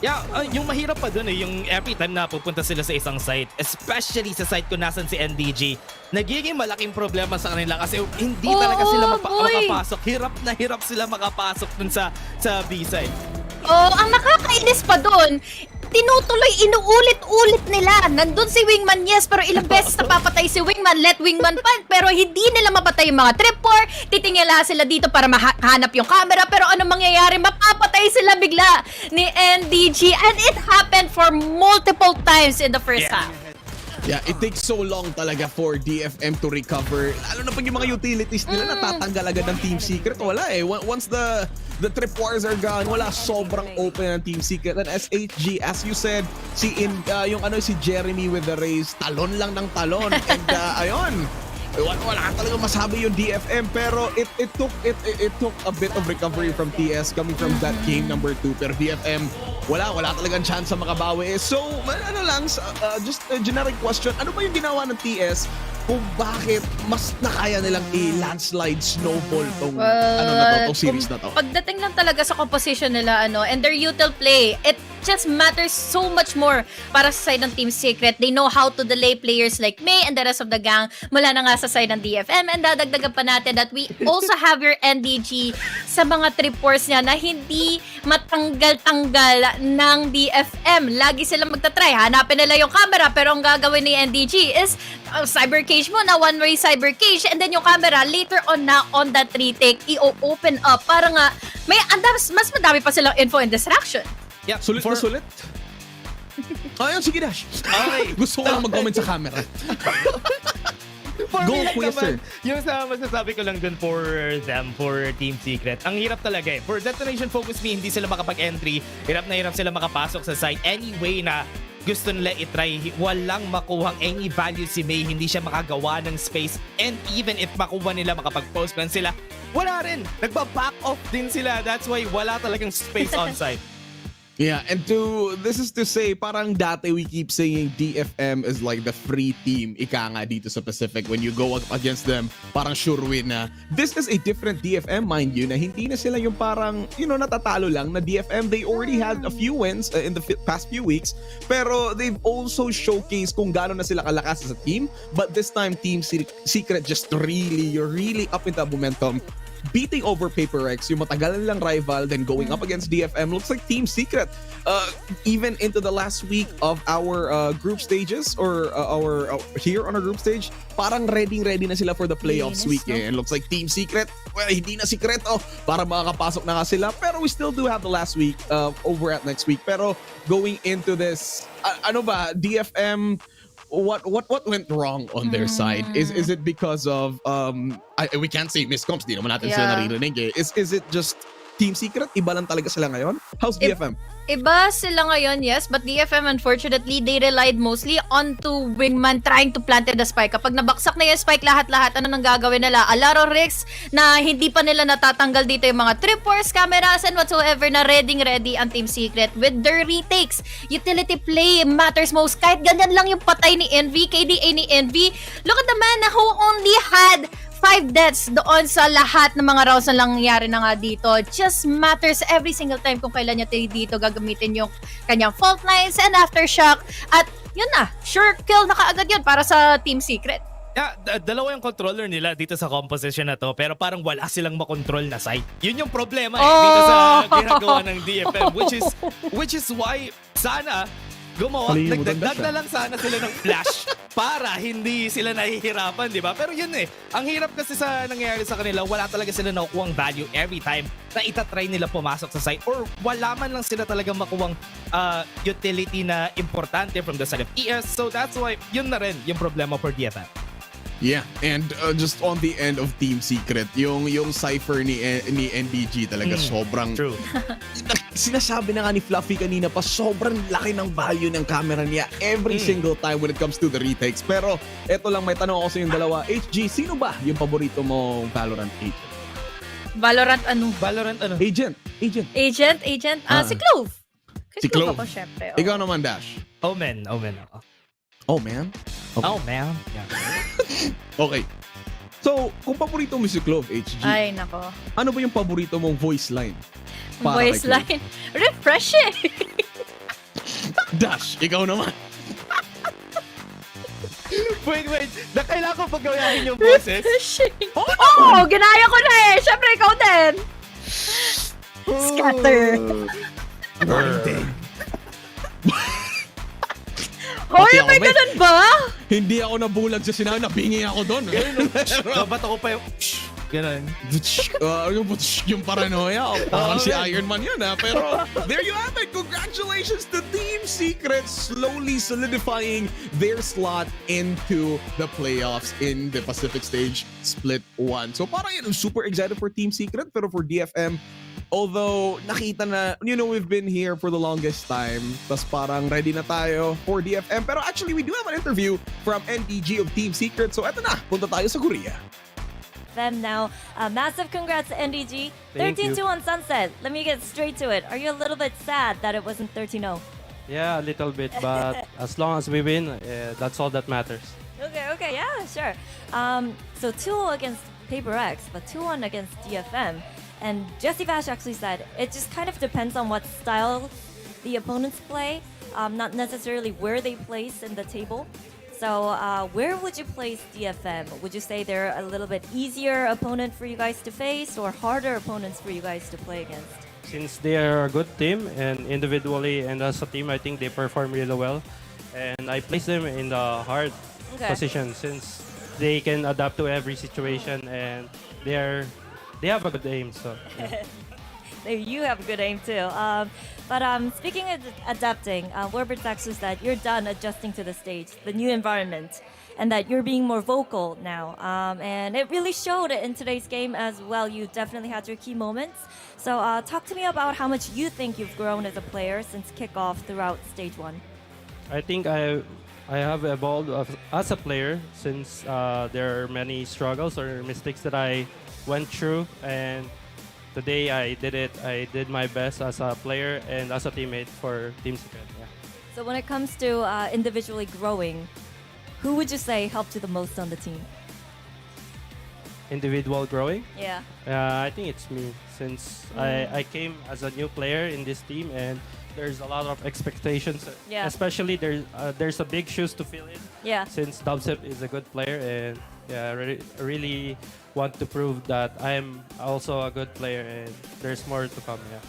Yeah, yung mahirap pa dun yung every time na pupunta sila sa isang site, especially sa site kung nasan si NDG, nagiging malaking problema sa kanila kasi hindi talaga sila makapasok. Hirap na hirap sila makapasok dun sa B site. Ang nakakainis pa dun, tinutuloy, inuulit-ulit nila. Nandun si Wingman, yes, pero ilang beses napapatay si Wingman, let Wingman pa, pero hindi nila mapatay yung mga trip-por. Titingala sila dito para mahanap yung camera, pero ano mangyayari? Mapapatay sila bigla ni NDG, and it happened for multiple times in the first half. Yeah, it takes so long talaga for DFM to recover. Lalo na pag yung mga utilities nila natatanggal agad ng Team Secret. Wala once the tripwires are gone, wala, sobrang open ng Team Secret. And SHG, as you said, si Jeremy with the race, talon lang ng talon. And ayun, wala talaga masabi yung DFM, pero it took a bit of recovery from TS coming from that game number 2. Pero DFM, wala talagang chance sa makabawi. So, just a generic question, ano ba yung ginawa ng TS kung bakit mas nakaya nilang i-landslide snowball tong series na to? Pagdating lang talaga sa composition nila and their util play, it just matters so much more para sa side ng Team Secret. They know how to delay players like May and the rest of the gang mula na nga sa side ng DFM, and dadagdagan pa natin that we also have your NDG sa mga tripwires niya na hindi matanggal-tanggal ng DFM. Lagi silang magtatry, hanapin nila yung camera, pero ang gagawin ni NDG is cyber cage mo na one-way cyber cage, and then yung camera later on na on that retake i-open up para nga mas madami pa silang info and distraction. Yeah, sulit. Ayun, sige Dash. Okay. Gusto ko lang mag-comment sa camera. Go, Kuya Sir. Yung masasabi ko lang dun for Team Secret, ang hirap talaga For Destination Focus Me, hindi sila makapag-entry. Hirap na hirap sila makapasok sa site. Anyway na gusto nila itry, walang makuhang any value si May, hindi siya makagawa ng space, and even if makuha nila, makapag-postman sila, wala rin. Nagba-back off din sila. That's why wala talagang space on site. Yeah, and this is to say, parang dati we keep saying DFM is like the free team, ika nga dito sa Pacific. When you go up against them, parang sure win na. This is a different DFM, mind you, na hindi na sila yung parang, natatalo lang na DFM. They already had a few wins in the past few weeks, pero they've also showcased kung gaano na sila kalakas as a team. But this time, Team Secret just really up into momentum, beating over Paper X, yung matagal nilang rival, then going up against DFM. Looks like Team Secret, even into the last week of our group stages, or here on our group stage, parang ready na sila for the playoffs week. And looks like Team Secret, well, hindi na sikreto para makakapasok na nga sila. Pero we still do have the last week over at next week. Pero going into this, DFM, what went wrong on their side? Is it because of we can't say miscomps, di naman natin sila naririnig Is it just Team Secret? Iba lang talaga sila ngayon? How's DFM? Iba sila ngayon, yes, but DFM, unfortunately, they relied mostly onto Wingman trying to plant the spike. Kapag nabaksak na yung spike, lahat-lahat, ano nang gagawin nila? A lot of risks na hindi pa nila natatanggal dito yung mga tripwires, cameras, and whatsoever na ready ang Team Secret with their retakes. Utility play matters most. Kahit ganyan lang yung patay ni Envy, KDA ni Envy. Look at the man who only had 5 deaths doon sa lahat ng mga rounds na nangyari na nga dito. Just matters every single time kung kailan niya dito gagamitin yung kanyang fault lines and aftershock. At yun na, sure kill na kaagad yun para sa Team Secret. Yeah, dalawa yung controller nila dito sa composition na to, pero parang wala silang makontrol na site. Yun yung problema dito sa ginagawa ng DFM, which is why sana gumawa, Halihim mo doon, nagdagdag Dash, na lang sana sila ng flash para hindi sila nahihirapan, di ba? Pero yun ang hirap kasi sa nangyayari sa kanila, wala talaga sila nakukuhang value every time na itatry nila pumasok sa site or wala man lang sila talaga makuwang utility na importante from the side of ES. So that's why yun na rin yung problema for DFM. Yeah, and just on the end of Team Secret, yung cipher ni NDG talaga sobrang true. Sinasabi na nga ni Fluffy kanina pa, sobrang laki ng value ng camera niya every single time when it comes to the retakes. Pero eto lang, may tanong ako sa yung dalawa. HG, sino ba yung paborito mong Valorant agent? Valorant ano? Valorant ano? Agent. Si Clove. Si Clove. Ako, syempre. Ikaw naman, Dash. Omen. Oh, man? Okay. Oh, man. Yeah. Okay. So, kung paborito mo si Clove, HG, Ay, nako. ano ba yung paborito mong voice line? Para Voice kay Clove? line. Refreshing. Dash, ikaw naman. Wait. Na kailangan ko paggawain yung boses. Refreshing. Oo, ginaya ko na eh. Syempre, ikaw din. Scatter. Hoy, may ganun ba? Hindi ako nabulag sa sinabi, nabingi ako doon. Dapat ako pa yung ganun. Yung paranoia. Parang si Iron Man yun ha. Pero there you have it. Congratulations to Team Secret slowly solidifying their slot into the playoffs in the Pacific Stage Split 1. So parang yun, I'm super excited for Team Secret. Pero for DFM, although nakita na, we've been here for the longest time, tas parang ready na tayo for DFM. Pero actually, we do have an interview from NDG of Team Secret. So eto na, punta tayo sa Korea. Them now. Massive congrats to NDG. 13-2 on Sunset. Let me get straight to it. Are you a little bit sad that it wasn't 13-0? Yeah, a little bit, but as long as we win, that's all that matters. Okay, yeah, sure. So 2-0 against Paper X, but 2-1 against DFM. And Jesse Vash actually said it just kind of depends on what style the opponents play, not necessarily where they place in the table. So where would you place DFM? Would you say they're a little bit easier opponent for you guys to face or harder opponents for you guys to play against? Since they are a good team and individually and as a team, I think they perform really well. And I place them in the hard position since they can adapt to every situation and they have a good aim. So yeah. You have a good aim too. But speaking of adapting, Warbird actually said you're done adjusting to the stage, the new environment, and that you're being more vocal now. And it really showed in today's game as well. You definitely had your key moments. So talk to me about how much you think you've grown as a player since kickoff throughout stage 1. I think I have evolved as a player since there are many struggles or mistakes that I went through, and today I did it. I did my best as a player and as a teammate for Team Secret. Yeah. So when it comes to individually growing, who would you say helped you the most on the team? Individual growing? Yeah. I think it's me since I came as a new player in this team and there's a lot of expectations. Yeah. Especially there's a big shoes to fill in. Yeah. Since Dubsep is a good player and yeah, I really want to prove that I'm also a good player and there's more to come. Yeah.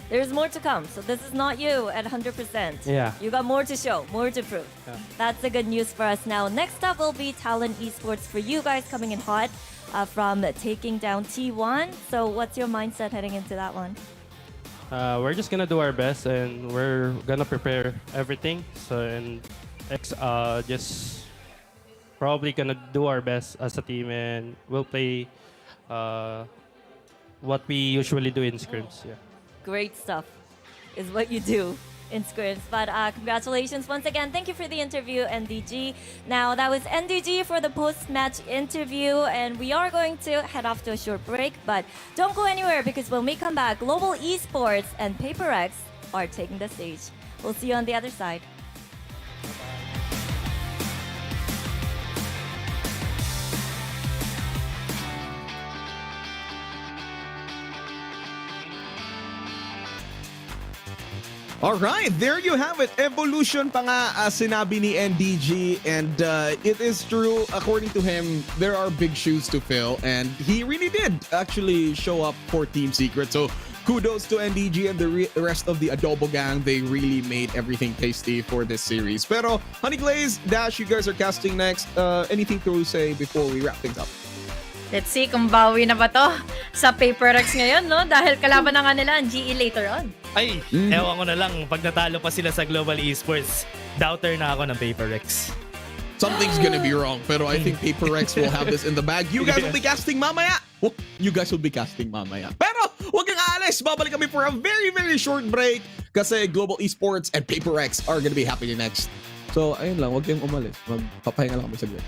There's more to come. So this is not you at 100%. Yeah. You got more to show, more to prove. Yeah. That's the good news for us now. Next up will be Talent Esports for you guys coming in hot from taking down T1. So what's your mindset heading into that one? We're just gonna do our best and we're gonna prepare everything. So and just probably gonna do our best as a team and we'll play what we usually do in scrims. Yeah. Great stuff is what you do in scrims. But congratulations once again. Thank you for the interview, NDG. Now, that was NDG for the post-match interview, and we are going to head off to a short break, but don't go anywhere because when we come back, Global Esports and PaperX are taking the stage. We'll see you on the other side. Alright, there you have it. Evolution pa nga sinabi ni NDG, and it is true, according to him, there are big shoes to fill, and he really did actually show up for Team Secret. So kudos to NDG and the rest of the Adobo gang. They really made everything tasty for this series. Pero Honey Glaze, Dash, you guys are casting next. Anything to say before we wrap things up? Let's see kung bawi na ba to sa PaperX ngayon, no? Dahil kalaban na nga nila ang GE later on. Ay, ewan ko na lang. Pag natalo pa sila sa Global Esports, doubter na ako ng PaperX. Something's gonna be wrong, pero I think PaperX will have this in the bag. You guys will be casting mamaya. You guys will be casting mamaya. Pero huwag kang aalis. Babalik kami for a very, very short break kasi Global Esports and PaperX are gonna be happening next. So, ayun lang. Huwag kayong umalis. Magpapahinga lang kami saglit.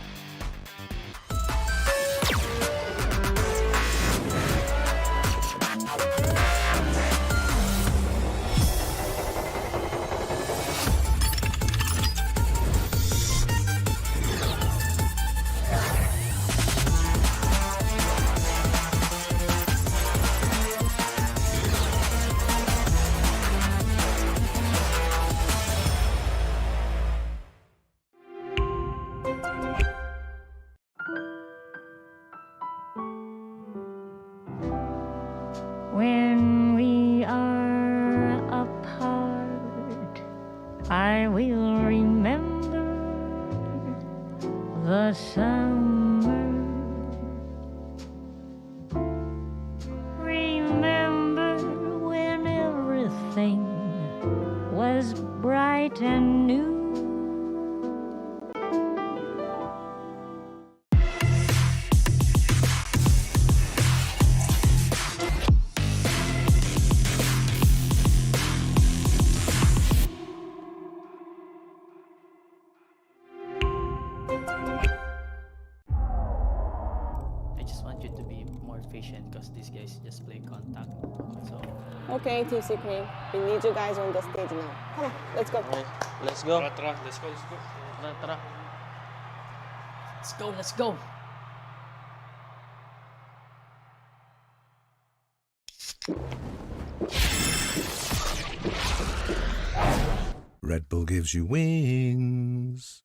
When we are apart, I will remember the summer. Remember when everything was bright and new. Patient because these guys just play contact. So Okay, Team Secret, we need you guys on the stage now. Come on, let's go. let's go. Let's go. Let's go. Red Bull gives you wings.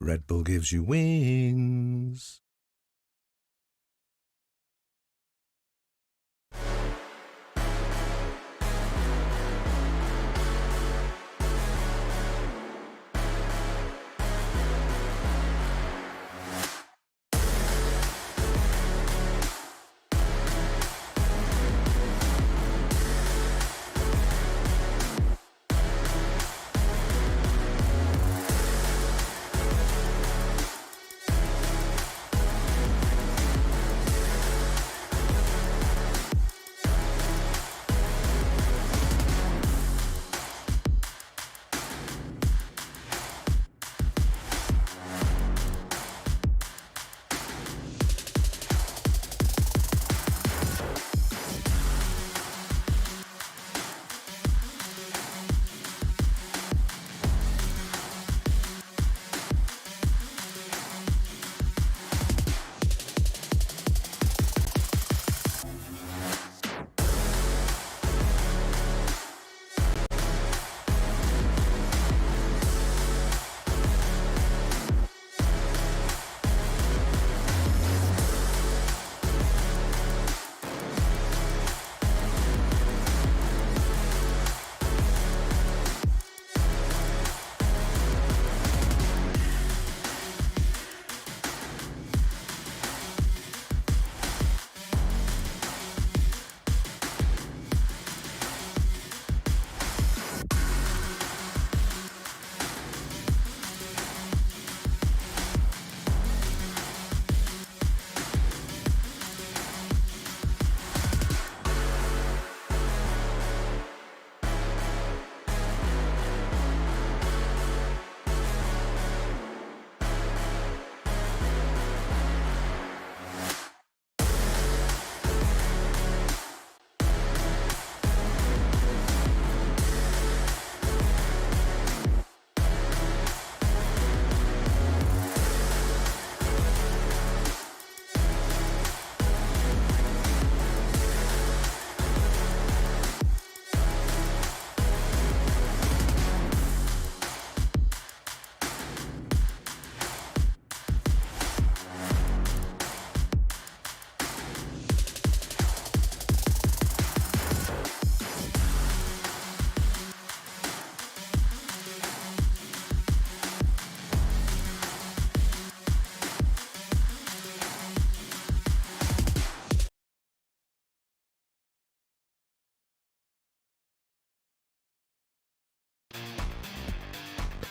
Red Bull gives you wings.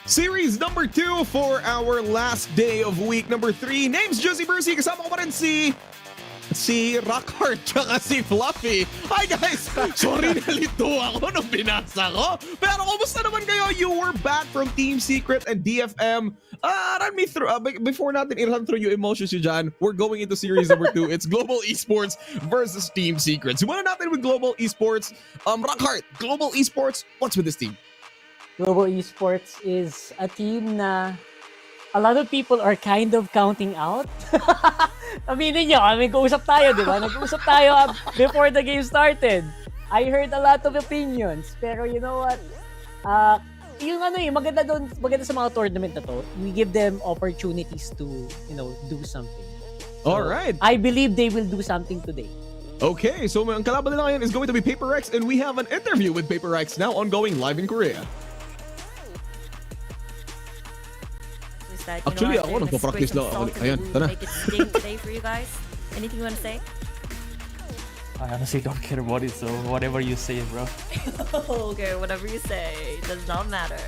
Series number 2 for our last day of week number 3. Name's Josie Bercy. Kasama ko pa rin si Rockhart tsaka si Fluffy. Hi guys! Sorry, nalito ako nung binasa ko. Pero kumusta naman kayo? You were back from Team Secret and DFM. Run me through, before natin i-run through yung emotions nyo dyan, we're going into series number 2. It's Global Esports versus Team Secret. Simulan natin with Global Esports. Rockhart, Global Esports, what's with this team? Global Esports is a team na a lot of people are kind of counting out. Aminin nyo, nag-uusap tayo, di ba? Nag-uusap tayo before the game started. I heard a lot of opinions, pero you know what? Yung maganda sa mga tournament na to, we give them opportunities to, do something. So, all right. I believe they will do something today. Okay, so ang kalaban nila ngayon is going to be PaperX, and we have an interview with PaperX now ongoing live in Korea. Actually, ako nagpa-practice lang. Ayan, tara. Make it sting today for you guys. Anything you want to say? I honestly don't care about it, so whatever you say, bro. Okay, whatever you say. Does not matter.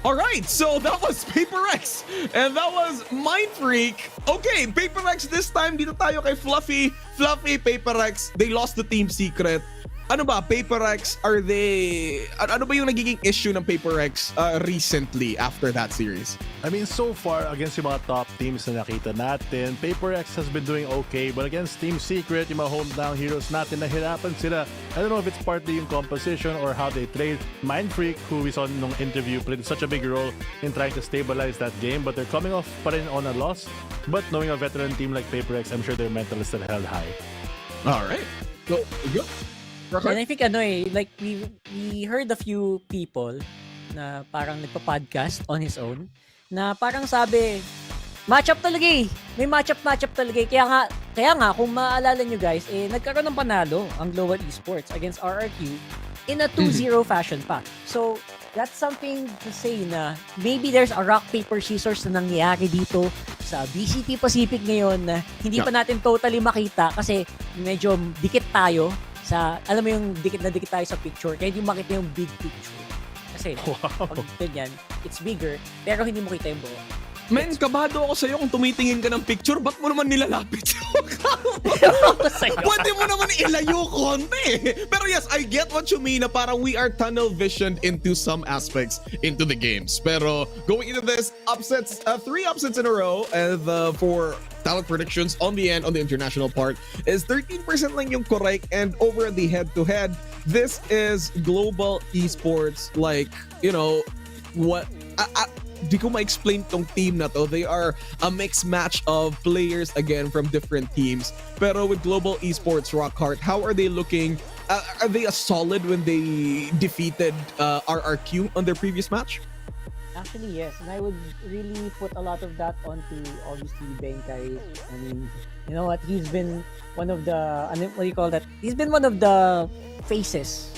Alright, so that was PaperX and that was Mind Freak. Okay, PaperX this time, dito tayo kay Fluffy. Fluffy, PaperX, they lost to Team Secret. Ano ba, PaperX, ano ba yung nagiging issue ng PaperX recently after that series? I mean, so far, against yung mga top teams na nakita natin, PaperX has been doing okay, but against Team Secret, yung mga hometown heroes natin, nahirapan sila. I don't know if it's partly yung composition or how they trade. Mind Freak, who we saw nung interview, played such a big role in trying to stabilize that game, but they're coming off pa rin on a loss. But knowing a veteran team like PaperX, I'm sure their mental is still held high. Alright, so, go. And I think like we heard a few people na parang nagpa-podcast on his own na parang sabi, matchup talaga eh. May matchup talaga eh. Kaya nga kung maalala nyo guys, nagkaroon ng panalo ang Global Esports against RRQ in a 2-0 fashion pa. So, that's something to say na maybe there's a rock, paper, scissors na nangyayari dito sa VCT Pacific ngayon na hindi pa natin totally makita kasi medyo dikit tayo alam mo yung dikit na dikit tayo sa picture kaya hindi makita yung big picture. Kasi pag ganyan, it's bigger pero hindi mo kita yung buo. Men, kabado ako sa'yo kung tumitingin ka ng picture, ba't mo naman nilalapit Pwede mo naman ilayo konti. Pero yes, I get what you mean na parang we are tunnel visioned into some aspects into the games. Pero going into this, upsets, 3 upsets in a row and for talent predictions on the end, on the international part, is 13% lang yung correct, and over the head-to-head, this is Global Esports, like, what... di ko ma-explain tong team na to. They are a mixed match of players, again, from different teams. Pero with Global Esports, Rockhart, how are they looking? Are they as solid when they defeated RRQ on their previous match? Actually, yes. And I would really put a lot of that onto, obviously, Benkai. I mean, you know what? He's been one of the, what do you call that? He's been one of the faces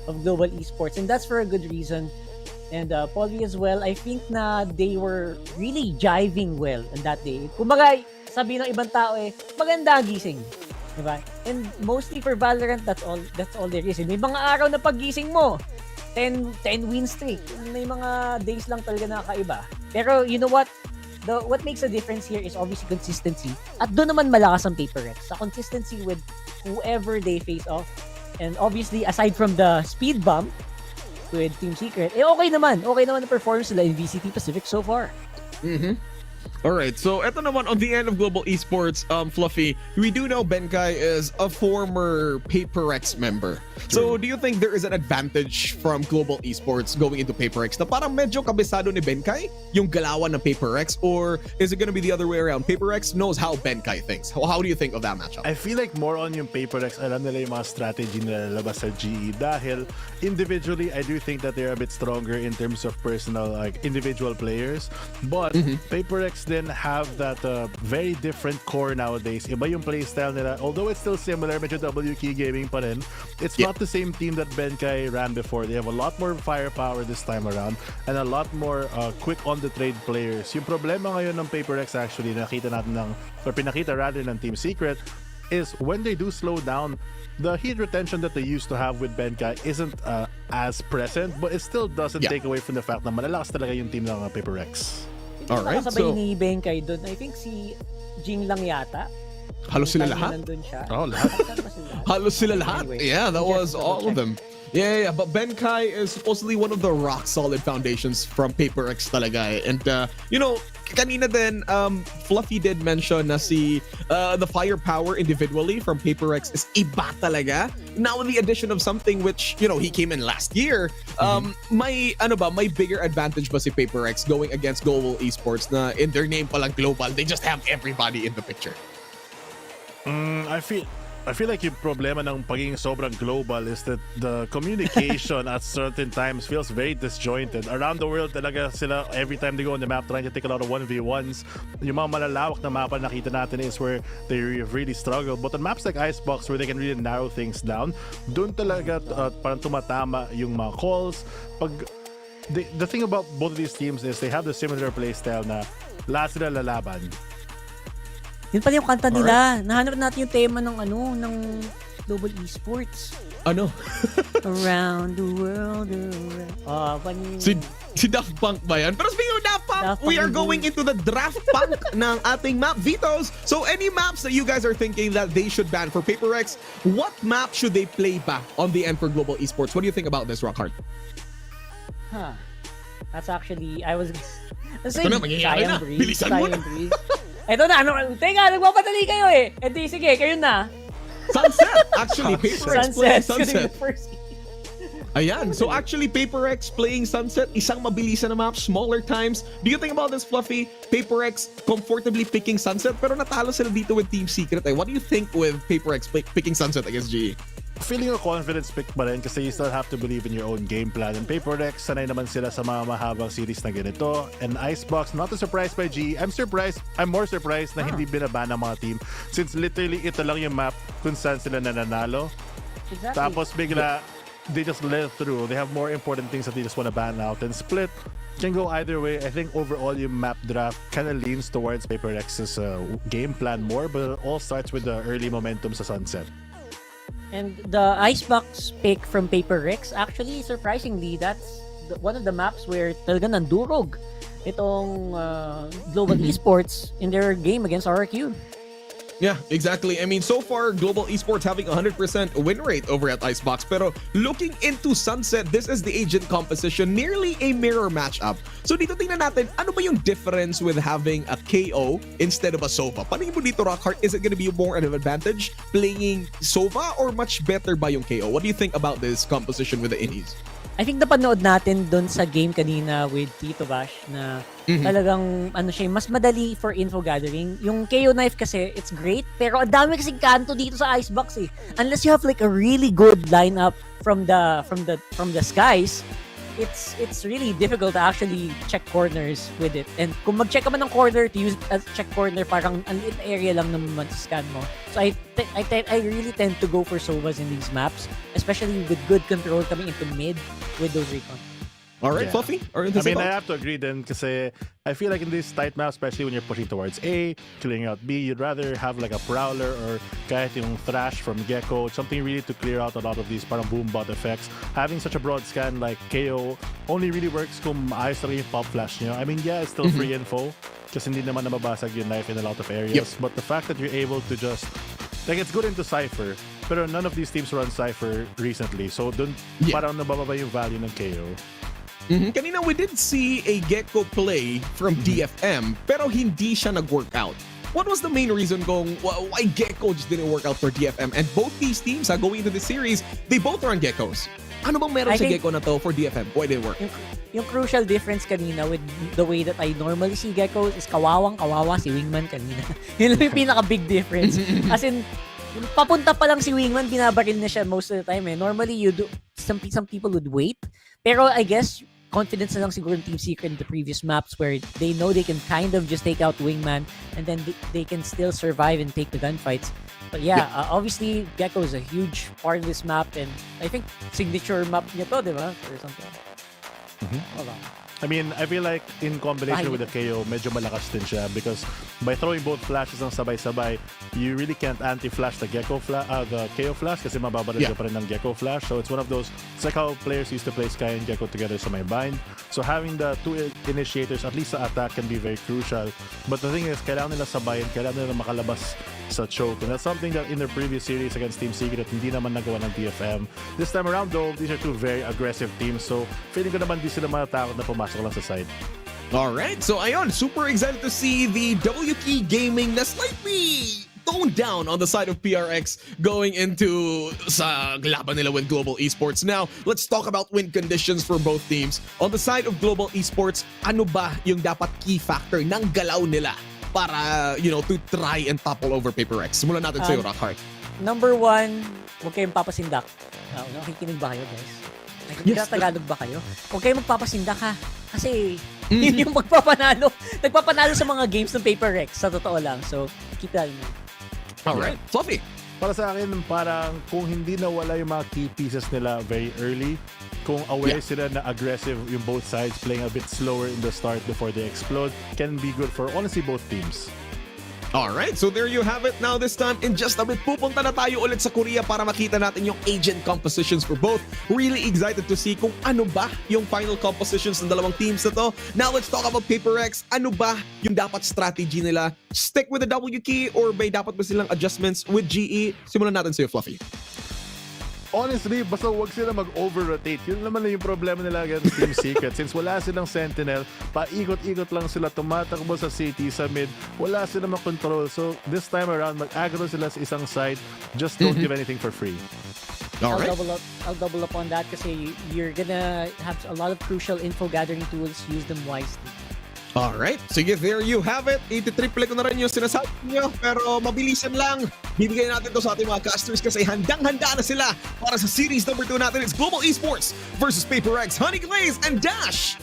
of Global Esports. And that's for a good reason. And Polly as well, I think na they were really jiving well on that day. Kumbaga, sabi ng ibang tao maganda ang gising. Diba? And mostly for VALORANT, that's all there is. May mga araw na paggising mo, 10 win streak. May mga days lang talaga nakakaiba. Pero you know what? What makes a difference here is obviously consistency. At doon naman malakas ang PaperX. Sa consistency with whoever they face off. And obviously, aside from the speed bump with Team Secret, okay naman ang performance nila in VCT Pacific so far. Alright, so eto naman on the end of Global Esports, Fluffy, we do know Benkai is a former PaperX member. So do you think there is an advantage from Global Esports going into PaperX na parang medyo kabisado ni Benkai yung galawan ng PaperX, or is it gonna be the other way around? PaperX knows how Benkai thinks. How do you think of that matchup? I feel like more on yung PaperX, alam nila yung mga strategy nila labas sa GE dahil individually, I do think that they're a bit stronger in terms of personal, like individual players. But PaperX then have that very different core nowadays. Iba yung playstyle nila. Although it's still similar, medyo W key gaming pa rin. It's not the same team that Benkai ran before. They have a lot more firepower this time around and a lot more quick on the trade players. Yung problema ngayon ng PaperX actually, nakita natin pinakita rather ng Team Secret, is when they do slow down, the heat retention that they used to have with Benkai isn't as present, but it still doesn't take away from the fact na malalakas talaga yung team ng Paper Rex. Alright, so ni Benkai doon, I think si Jing lang yata. Halos sila lahat? Oh, lahat. Halos sila lahat. Anyway, Yeah, that was all of them. Yeah, but Benkai is supposedly one of the rock solid foundations from Paper X talaga. And you know, kanina din Fluffy did mention na the firepower individually from Paper X is iba talaga. Now with the addition of something which, you know, he came in last year, may bigger advantage ba si Paper X going against Global Esports na in their name palang global, they just have everybody in the picture. I feel like yung problema ng pagiging sobrang global is that the communication at certain times feels very disjointed. Around the world talaga sila, every time they go on the map trying to take a lot of 1v1s. Yung mga malalawak na mapa nakita natin is where they really struggle. But on maps like Icebox where they can really narrow things down, dun talaga parang tumatama yung mga calls. The thing about both of these teams is they have the similar playstyle na lahat sila lalaban. Yun pala yung kanta nila. Nahanap natin yung tema ng Global Esports. Ano? Around the world. Si Daft Punk ba yan? Pero speaking of Daft Punk, we are going into the draft punk ng ating map vetoes. So any maps that you guys are thinking that they should ban for Paper X, what map should they play back on the end for Global Esports? What do you think about this, Rockhart? That's actually, I was Ito na, mangyayari na. Bilisan mo na. Ito na, teka, nagpapadali kayo eh. Edi, sige, kayo na. Sunset! Actually, Paper X playing Sunset. Ayan, so actually Paper X playing Sunset, isang mabilisan na map, smaller times. Do you think about this, Fluffy? Paper X comfortably picking Sunset, pero natalo sila dito with Team Secret. What do you think with Paper X picking Sunset against GE? Feeling a confidence pick pa rin kasi you still have to believe in your own game plan. And Paper Rex, sanay naman sila sa mga mahabang series na ganito. And Icebox, not a surprise by GE. I'm more surprised na hindi binaban ng mga team since literally ito lang yung map kung saan sila nananalo. Exactly. Tapos bigla, they just let it through. They have more important things that they just want to ban out. And Split can go either way. I think overall yung map draft kind of leans towards Paper Rex's game plan more, but it all starts with the early momentum sa Sunset. And the Icebox pick from Paper Rex, actually, surprisingly, that's one of the maps where talaga nandurog itong Global Esports in their game against RRQ. Yeah, exactly. I mean, so far, Global Esports having 100% win rate over at Icebox. Pero looking into Sunset, this is the agent composition, nearly a mirror matchup. So dito tingnan natin, ano ba yung difference with having a KO instead of a Sova? Paano mo dito, Rockhart? Is it gonna be more an advantage playing Sova or much better ba yung KO? What do you think about this composition with the Innies? I think napanood natin doon sa game kanina with Tito Bash na talagang mas madali for info gathering. Yung KO knife kasi, it's great, pero ang dami kasing kanto dito sa Icebox eh. Unless you have like a really good lineup from the skies, it's really difficult to actually check corners with it. And kung mag-check ka man ng corner to use as check corner, parang ang liit area lang naman sa scan mo. So I really tend to go for Sovas in these maps, especially with good control coming into mid with those recon. Alright, Fluffy? I mean, I have to agree then kasi I feel like in this tight map, especially when you're pushing towards A, clearing out B, you'd rather have like a Prowler or kahit yung Thrash from Gecko, something really to clear out a lot of these parang boom bot effects. Having such a broad scan like KO only really works kung maayos talaga yung pop flash nyo. I mean, yeah, it's still free info kasi hindi naman nababasag yung knife in a lot of areas. But the fact that you're able to just, like, it's good into Cypher, pero none of these teams run Cypher recently. So dun parang nabababa yung value ng KO. Kanina we did see a Gecko play from DFM pero hindi siya nag-work out. What was the main reason why Gecko just didn't work out for DFM? And both these teams going into the series, they both run Geckos. Ano bang meron sa Gecko na to for DFM? Why did it work? Yung crucial difference kanina with the way that I normally see Geckos is kawawa si Wingman kanina. Yun lang yung pinaka-big difference. As in, papunta pa lang si Wingman, binabaril na siya most of the time eh. Normally, some people would wait. Pero I guess, confidence na lang siguro ng Team Secret in the previous maps where they know they can kind of just take out Wingman and then they can still survive and take the gunfights. But obviously, Gecko is a huge part of this map and I think signature map niya to, di ba? Or something. Hold on. I mean, I feel like in combination with the KO, medyo malakas din siya because by throwing both flashes ng sabay-sabay, you really can't anti-flash the KO flash kasi mababaril ka pa rin ng Gecko flash. So it's one of those, it's like how players used to play Sky and Gecko together sa may bind. So having the two initiators, at least sa attack, can be very crucial. But the thing is, kailangan nila sabayan, kailangan nila makalabas sa choke. And that's something that in their previous series against Team Secret, hindi naman nagawa ng TFM. This time around though, these are two very aggressive teams. So feeling ko naman di sila matatakot na pumasok lang sa side. Alright, so ayun, super excited to see the WK Gaming na slightly toned down on the side of PRX going into sa laban nila with Global Esports. Now, let's talk about win conditions for both teams. On the side of Global Esports, ano ba yung dapat key factor ng galaw nila para, to try and topple over PaperX? Simulan natin sa'yo, Rockhart. Number 1, huwag kayong papasindak. Nakikinig ba kayo, guys? Tagalog ba kayo? Huwag kayong magpapasindak ha. Kasi yun yung magpapanalo. Nagpapanalo sa mga games ng PaperX, sa totoo lang. So, keep that in mind. Alright, Fluffy. Para sa akin, parang kung hindi nawala yung mga key pieces nila very early, kung aware sila na aggressive yung both sides, playing a bit slower in the start before they explode, can be good for honestly both teams. Alright, so there you have it. Now this time, in just a bit, pupunta na tayo ulit sa Korea para makita natin yung agent compositions for both. Really excited to see kung ano ba yung final compositions ng dalawang teams na to. Now let's talk about PaperX. Ano ba yung dapat strategy nila? Stick with the W key or may dapat ba silang adjustments with GE? Simulan natin sa'yo, Fluffy. Honestly, basta huwag sila mag-over-rotate. Yun naman yung problema nila against Team Secret. Since wala silang Sentinel, paikot-ikot lang sila, tumatakbo sa city, sa mid, wala silang makontrol. So this time around, mag-aggro sila sa isang side. Just don't give anything for free. I'll double up on that kasi you're gonna have a lot of crucial info gathering tools. Use them wisely. Alright, sige, there you have it. Iti-triple ko na rin yung sinasabi nyo, pero mabilisan lang. Bibigay natin to sa ating mga casters kasi handang-handa na sila para sa series number 2 natin. It's Global Esports versus PaperX, Honey Glaze, and Dash.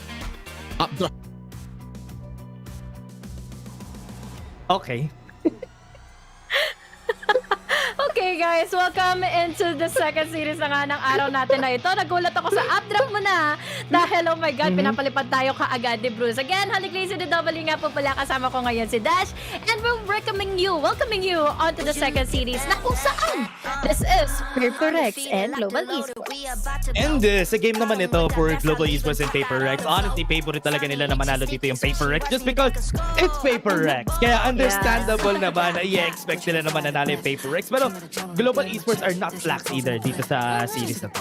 Okay. Okay guys, welcome into the second series na nga ng araw natin na ito. Nagulat ako sa updraft mo na dahil oh my god, pinapalipad tayo kaagad ni Bruce. Again, Honey Glaze and the W nga po pala, kasama ko ngayon si Dash, and we're welcoming you onto the second series na kung saan this is PaperX and Global Esports. And sa game naman ito for Global Esports and PaperX, honestly, favorite talaga nila na manalo dito yung PaperX just because it's PaperX. Kaya understandable naman na i-expect nila naman nanalo yung PaperX. Pero Global Esports are not slacks either dito sa series na to.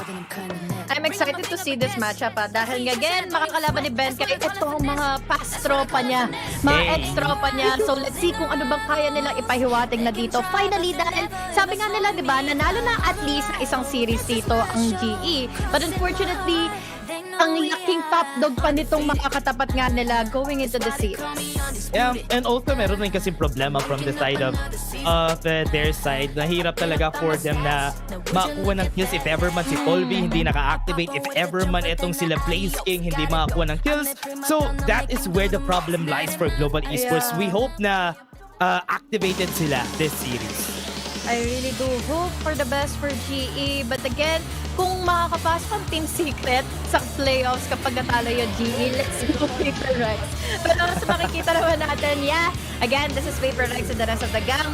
I'm excited to see this matchup dahil again, makakalaban ni Ben kaya itong mga past tropa niya, mga ex-tropa niya. So let's see kung ano bang kaya nilang ipahiwatig na dito. Finally, dahil sabi nga nila, di ba, nanalo na at least isang series dito ang GE. But unfortunately, ang laking top dog pa nitong mga katapat nga nila going into the series. Yeah, and also meron rin kasi problema from the side of their side. Nahirap talaga for them na makuha ng kills if ever man si Colby hindi naka-activate, if ever man itong sila Blaze King hindi makakuha ng kills. So that is where the problem lies for Global Esports. We hope na activated sila this series. I really do hope for the best for GE. But again, kung makakapasok ang Team Secret sa playoffs kapag natalo yung GE, let's go PaperX. Pero sa makikita naman natin, again, this is PaperX and the rest of the gang.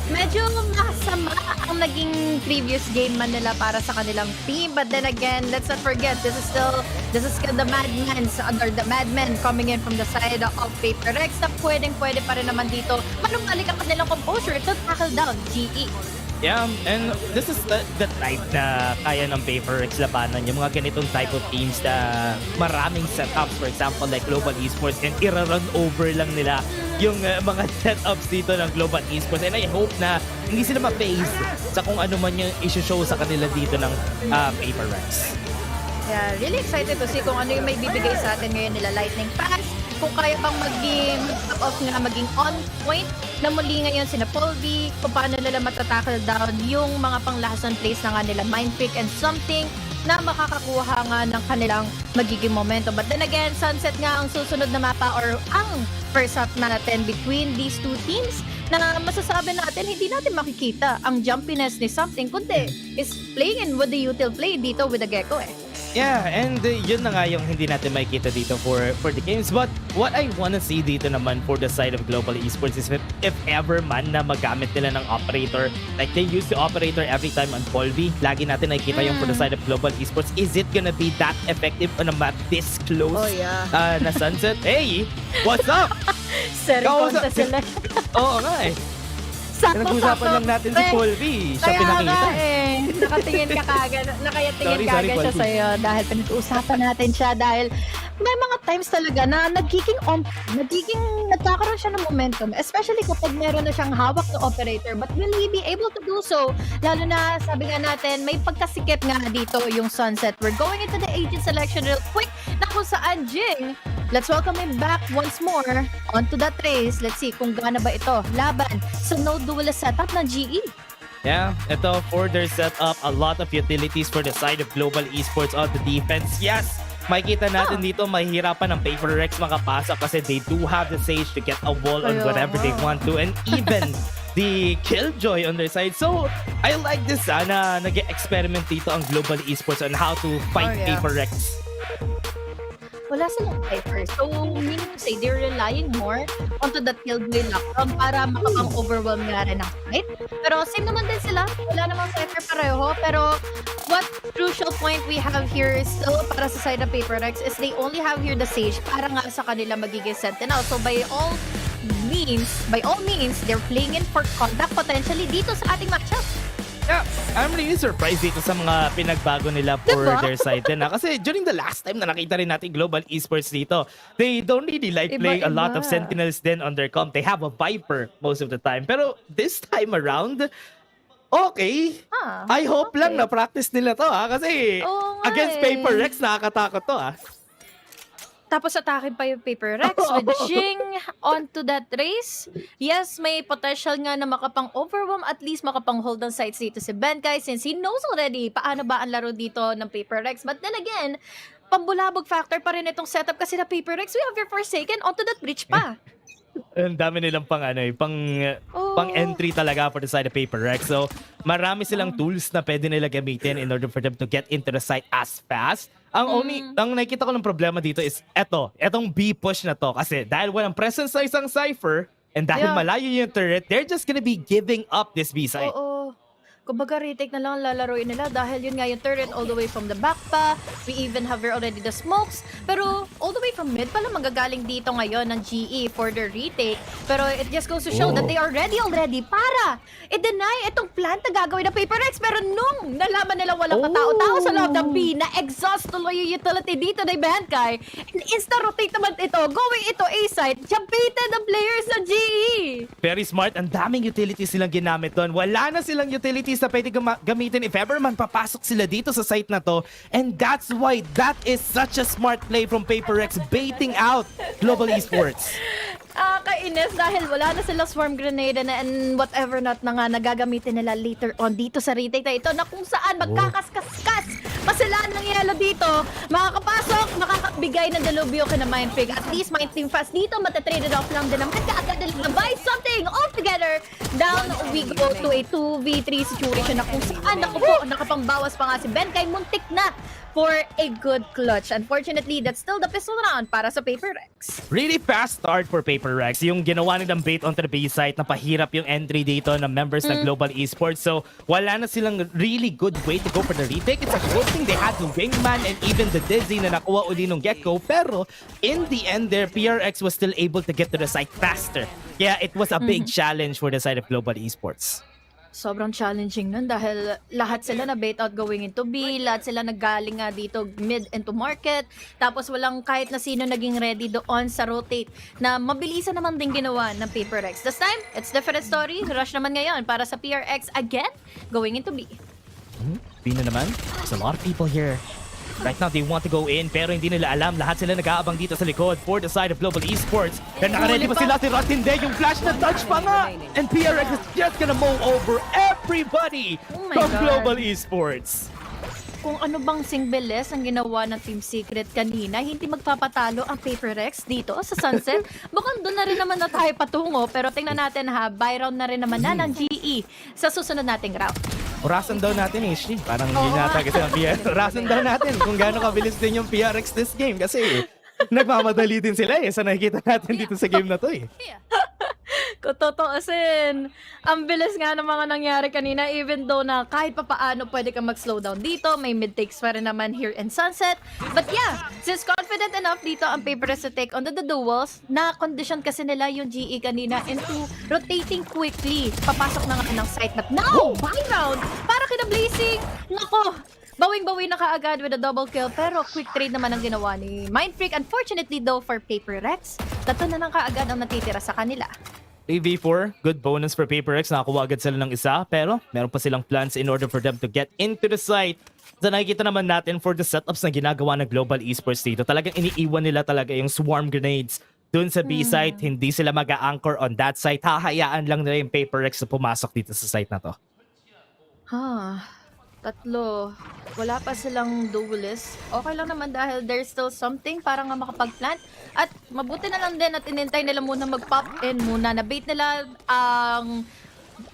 Medyo masama ang naging previous game man nila para sa kanilang team. But then again, let's not forget, this is still the madmen or the madmen coming in from the side of PaperX na pwede pa rin naman dito manumbalik ang kanilang composure to tackle down GE. Yeah, and this is the type na kaya ng PaperX labanan, yung mga ganitong type of teams na maraming setups, for example like Global Esports, and ira-run over lang nila yung mga setups dito ng Global Esports, and I hope na hindi sila ma-phase sa kung ano man yung isi-show sa kanila dito ng PaperX. Yeah, really excited to see kung ano yung may bibigay sa atin ngayon nila Lightning Pass, kung kaya pang mag-off nga maging on point na muli ngayon sina Polby, kung paano nila matatackle down yung mga panglahasan plays na nga nila Mind Pick and something na makakakuha nga ng kanilang magiging momentum. But then again, Sunset nga ang susunod na mapa or ang first half natin between these two teams na masasabi natin hindi natin makikita ang jumpiness ni something kundi is playing in with the util play dito with the Gecko . Yeah, and yun na nga yung hindi natin makikita dito for the games. But what I wanna see dito naman for the side of Global Esports is if ever man na magamit nila ng operator, like they use the operator every time on Polvi, lagi natin nakikita yung for the side of Global Esports. Is it gonna be that effective on a map this close na Sunset? Hey, what's up? Serikonta sila. Oo nga eh. Nag-usapan lang natin si Polvi. Siya pinakita. Kaya nga eh. Nakatingin ka kagad. Nakayatingin kagad siya Polvi. sa'yo dahil pinag-uusapan natin siya dahil may mga times talaga na nagkakaroon siya ng momentum, especially kapag meron na siyang hawak na operator. But will he be able to do so? Lalo na, sabi nga natin, may pagkasikip nga dito yung Sunset. We're going into the agent selection real quick na kung saan Jing, let's welcome him back once more onto that race. Let's see kung gaano ba ito laban sa no dual setup ng GE. Yeah, ito for their setup, a lot of utilities for the side of Global Esports on the defense. Yes, makikita natin dito, mahihirapan ng Paper Rex makapasok kasi they do have the Sage to get a wall on whatever they want to, and even the Killjoy on their side. So, I like this na nag-experiment dito ang Global Esports on how to fight Paper Rex. Wala silang Viper. So, meaning to say, they're relying more onto the Killjoy lockdown para makapang-overwhelm nga rin ang fight. Pero same naman din sila. Wala namang Viper pareho. Pero what crucial point we have here is still para sa side of Paper Rex is they only have here the Sage para nga sa kanila magiging Sentinel. So, by all means, they're playing in for contact potentially dito sa ating matchup. Yeah, I'm really surprised dito sa mga pinagbago nila for their side din. Kasi during the last time na nakita rin natin Global Esports dito, they don't really like playing a lot of Sentinels then on their comp. They have a Viper most of the time. Pero this time around, okay. I hope lang na practice nila to kasi against Paper Rex nakakatakot to Tapos atake pa yung Paper Rex with Jing onto that race. Yes, may potential nga na makapang-overwhelm, at least makapang-hold on sites dito si Benkai since he knows already paano ba ang laro dito ng Paper Rex. But then again, pambulabog factor pa rin itong setup kasi na Paper Rex, we have your Forsaken onto that bridge pa. Ang dami nilang pang entry talaga for the side of Paper Rex. So, marami silang tools na pwede nila gamitin in order for them to get into the site as fast. Ang nakikita ko ng problema dito is etong B push na to. Kasi dahil walang presence sa isang Cypher, and dahil malayo yung turret, they're just gonna be giving up this B site. Kumbaga retake na lang ang lalaroin nila dahil yun nga yung turret all the way from the back pa. We even have already the smokes. Pero all the way from mid pala magagaling dito ngayon ng GE for the retake. Pero it just goes to show that they are ready already para i-deny itong plant na gagawin ng Paper Rex. Pero nung nalaman nila walang katao-tao sa loob ng B, na-exhaust tuloy yung utility dito ng Benkai. And insta-rotate naman ito. Going ito A-side. Jump-baited ang players ng GE. Very smart. Ang daming utilities silang ginamit doon. Wala na silang utilities na pwede gamitin if ever man papasok sila dito sa site na to. And that's why that is such a smart play from Paper Rex, baiting out Global Esports. Kainis dahil wala na sila swarm grenade and whatever not na nga nagagamitin nila later on dito sa retake na ito na kung saan magkakaskas-kas pasilaan ng yelo dito, makakapasok, makakabigay ng delubyo ka na Mindfig. At least Mindfig fast dito, matatraded off lang din naman. Kaagad nila buy something all together. Down we go to a 2v3 situation na kung saan nakapangbawas pa nga si Benkai, muntik na for a good clutch. Unfortunately, that's still the pistol round para sa Paper Rex. Really fast start for Paper Rex. Yung ginawa nilang bait onto the B site, napahirap yung entry dito ng members ng Global Esports. So, wala na silang really good way to go for the retake. It's a good thing they had the Wingman and even the Dizzy na nakuha uli nung Gecko. Pero, in the end there, PRX was still able to get to the site faster. Yeah, it was a big challenge for the side of Global Esports. Sobrang challenging nun dahil lahat sila na bait out going into B, lahat sila naggaling nga dito mid into market, tapos walang kahit na sino naging ready doon sa rotate na mabilisan naman din ginawa ng Paper Rex. This time, it's different story. Rush naman ngayon para sa PRX again, going into B. B na naman. There's a lot of people here. Right now, they want to go in, pero hindi nila alam. Lahat sila nag-aabang dito sa likod for the side of Global Esports. And nakaready pa sila si Rotinde, yung flash na touch pa nga. And PRX is just gonna mow over everybody from Global Esports. Kung ano bang singbeles ang ginawa ng Team Secret kanina, hindi magpapatalo ang Paper Rex dito sa Sunset. Bukang doon na rin naman na tayo patungo, pero tingnan natin ha, buy round na rin naman na ng GE sa susunod nating round. orasan daw natin HD. Parang yun yata kasi ang PR. Orasan daw natin kung gaano kabilis din yung PRX this game kasi nagmamadali din sila sa nakikita natin dito sa game na to Kung totoosin, ang bilis nga ng mga nangyari kanina, even though na kahit papaano pwede ka mag-slow down dito, may mid-takes pa rin naman here in Sunset. But yeah, since confident enough dito ang Paperless to take on the duels, na-condition kasi nila yung GE kanina into rotating quickly. Papasok na nga ng site, but now, buy round, para kina Blazing. Nako, bawing-bawi na kaagad with a double kill, pero quick trade naman ang ginawa ni Mindfreak. Unfortunately though for Paper Rex, tatlo na lang kaagad ang natitira sa kanila. 3v4, good bonus for PaperX. Nakakuha agad sila ng isa, pero meron pa silang plans in order for them to get into the site. So nakikita naman natin for the setups na ginagawa ng Global Esports dito, talagang iniiwan nila talaga yung swarm grenades dun sa B site. Hindi sila mag-a-anchor on that site. Hahayaan lang nila yung PaperX na pumasok dito sa site na to. Tatlo. Wala pa silang duelist. Okay lang naman dahil there's still something para nga makapag-plant. At mabuti na lang din at inintay nila muna mag-pop in muna. Na-bait nila ang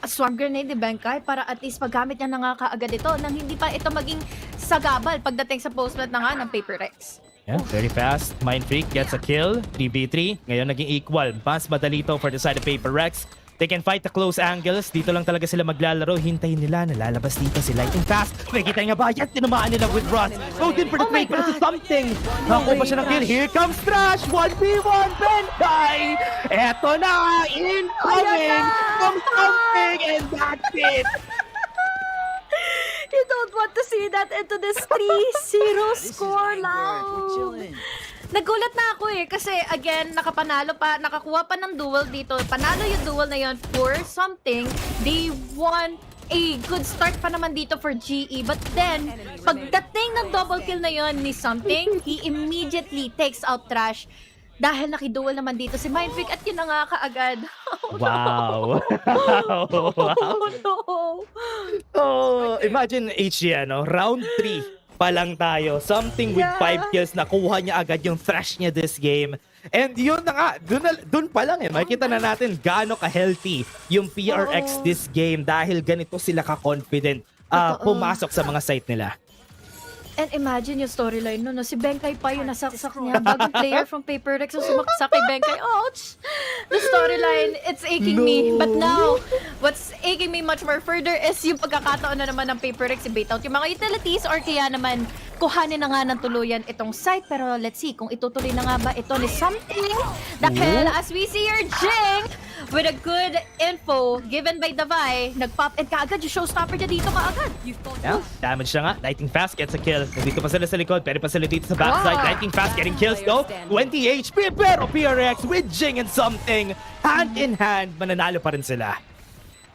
swarm grenade ni Benkay para at least paggamit niya na nga kaagad ito nang hindi pa ito maging sagabal pagdating sa post-plant na nga ng PaperX. Yeah, very fast. Mindfreak gets a kill. 3v3. Ngayon naging equal. Mas madali ito for the side of PaperX. They can fight the close angles. Dito lang talaga sila maglalaro. Hintayin nila. Nalalabas dito si Lightning Fast. Nakikita nga ba? Yan, tinamaan nila with Ross. Go din for the trade. Pero something. Nakuha pa siya ng kill. Here comes Trash. 1v1. Benkay. Eto na. Incoming from something. And that's it. You don't want to see that into this 3-0 score loud. Nagulat na ako kasi again, nakakuha pa ng duel dito. Panalo yung duel na yon for something. They won a good start pa naman dito for GE. But then, pagdating ng double kill na yon ni something, he immediately takes out Trash. Dahil nakiduel naman dito si Mindfreak at yun na nga kaagad. Wow. Oh, imagine HG, round 3 pa lang tayo. Something with 5 kills. Nakuha niya agad yung thrash niya this game. And yun na nga, dun pa lang makikita na natin gaano ka-healthy yung PRX this game dahil ganito sila ka-confident pumasok sa mga site nila. And imagine yung storyline no, si Benkay pa yung nasaksak niya. Bagong player from PaperX yung sumaksak kay Benkay. Ouch! The storyline, it's aching me. But now, what's aching me much more further is yung pagkakataon na naman ng PaperX i-bait out yung mga utilities or kaya naman kuhanin na nga ng tuluyan itong site. Pero let's see kung itutuloy na nga ba ito ni something. Dahil as we see your Jing with a good info given by Davai, nag-pop and kaagad yung showstopper niya dito kaagad. Yeah, damage na nga. Lightning Fast gets a kill. Nandito pa sila sa likod, pero pa sila dito sa backside. Lightning Fast getting kills though. 20 HP, pero PRX with Jing and something. Hand in hand, mananalo pa rin sila.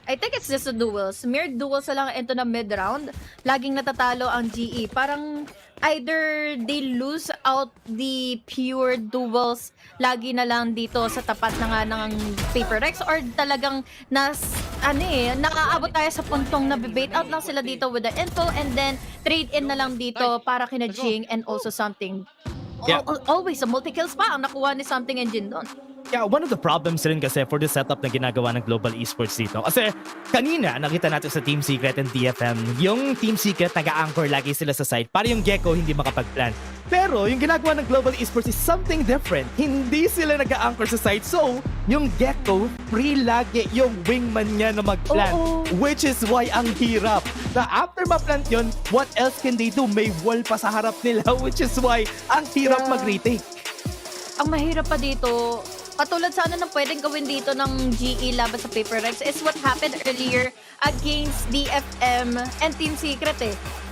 I think it's just a duels. Mere duels na lang into na mid-round. Laging natatalo ang GE. Parang either they lose out the pure duels lagi na lang dito sa tapat na nga ng PaperX or talagang nakaabot tayo sa puntong na bait out lang sila dito with the info and then trade in na lang dito para kina Jing and also something. Yeah. Always a multi-kills pa ang nakuha ni something and Jin doon. Yeah, one of the problems rin kasi for the setup na ginagawa ng Global Esports dito. Kasi kanina, nakita natin sa Team Secret and DFM, yung Team Secret nag-a-anchor lagi sila sa site para yung Gecko hindi makapag-plant. Pero yung ginagawa ng Global Esports is something different. Hindi sila nag-a-anchor sa site. So, yung Gecko, free lagi yung wingman niya na mag-plant. Which is why ang hirap. Na after ma-plant yun, what else can they do? May wall pa sa harap nila, which is why ang hirap mag-retake. Ang mahirap pa dito, katulad sana ng pwedeng gawin dito ng GE laban sa PaperX is what happened earlier against DFM and Team Secret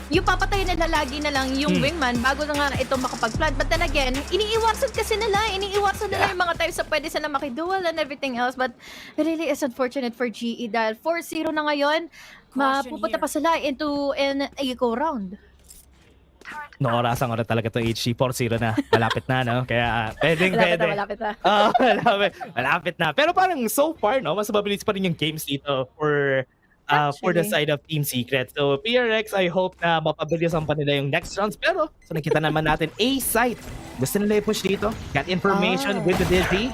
Yung papatayin nila lagi na lang yung wingman bago na nga ito makapag-plant. But then again, iniiwasan kasi nila. Iniiwasan nila yung mga times na pwede sila makiduel and everything else. But it really is unfortunate for GE dahil 4-0 na ngayon. Mapupunta pa sila into an eco round. No, orasang oras talaga to HG. 4-0 na. Malapit na, no? Kaya, pwede. Malapit na. Malapit na. Pero parang so far, no? Mas mabilis pa rin yung games dito for the side of Team Secret. So, PRX, I hope na mapabilisan pa nila yung next rounds. Pero, so nakita naman natin, A site. Gusto nila i-push dito. Got information with the Dizzy.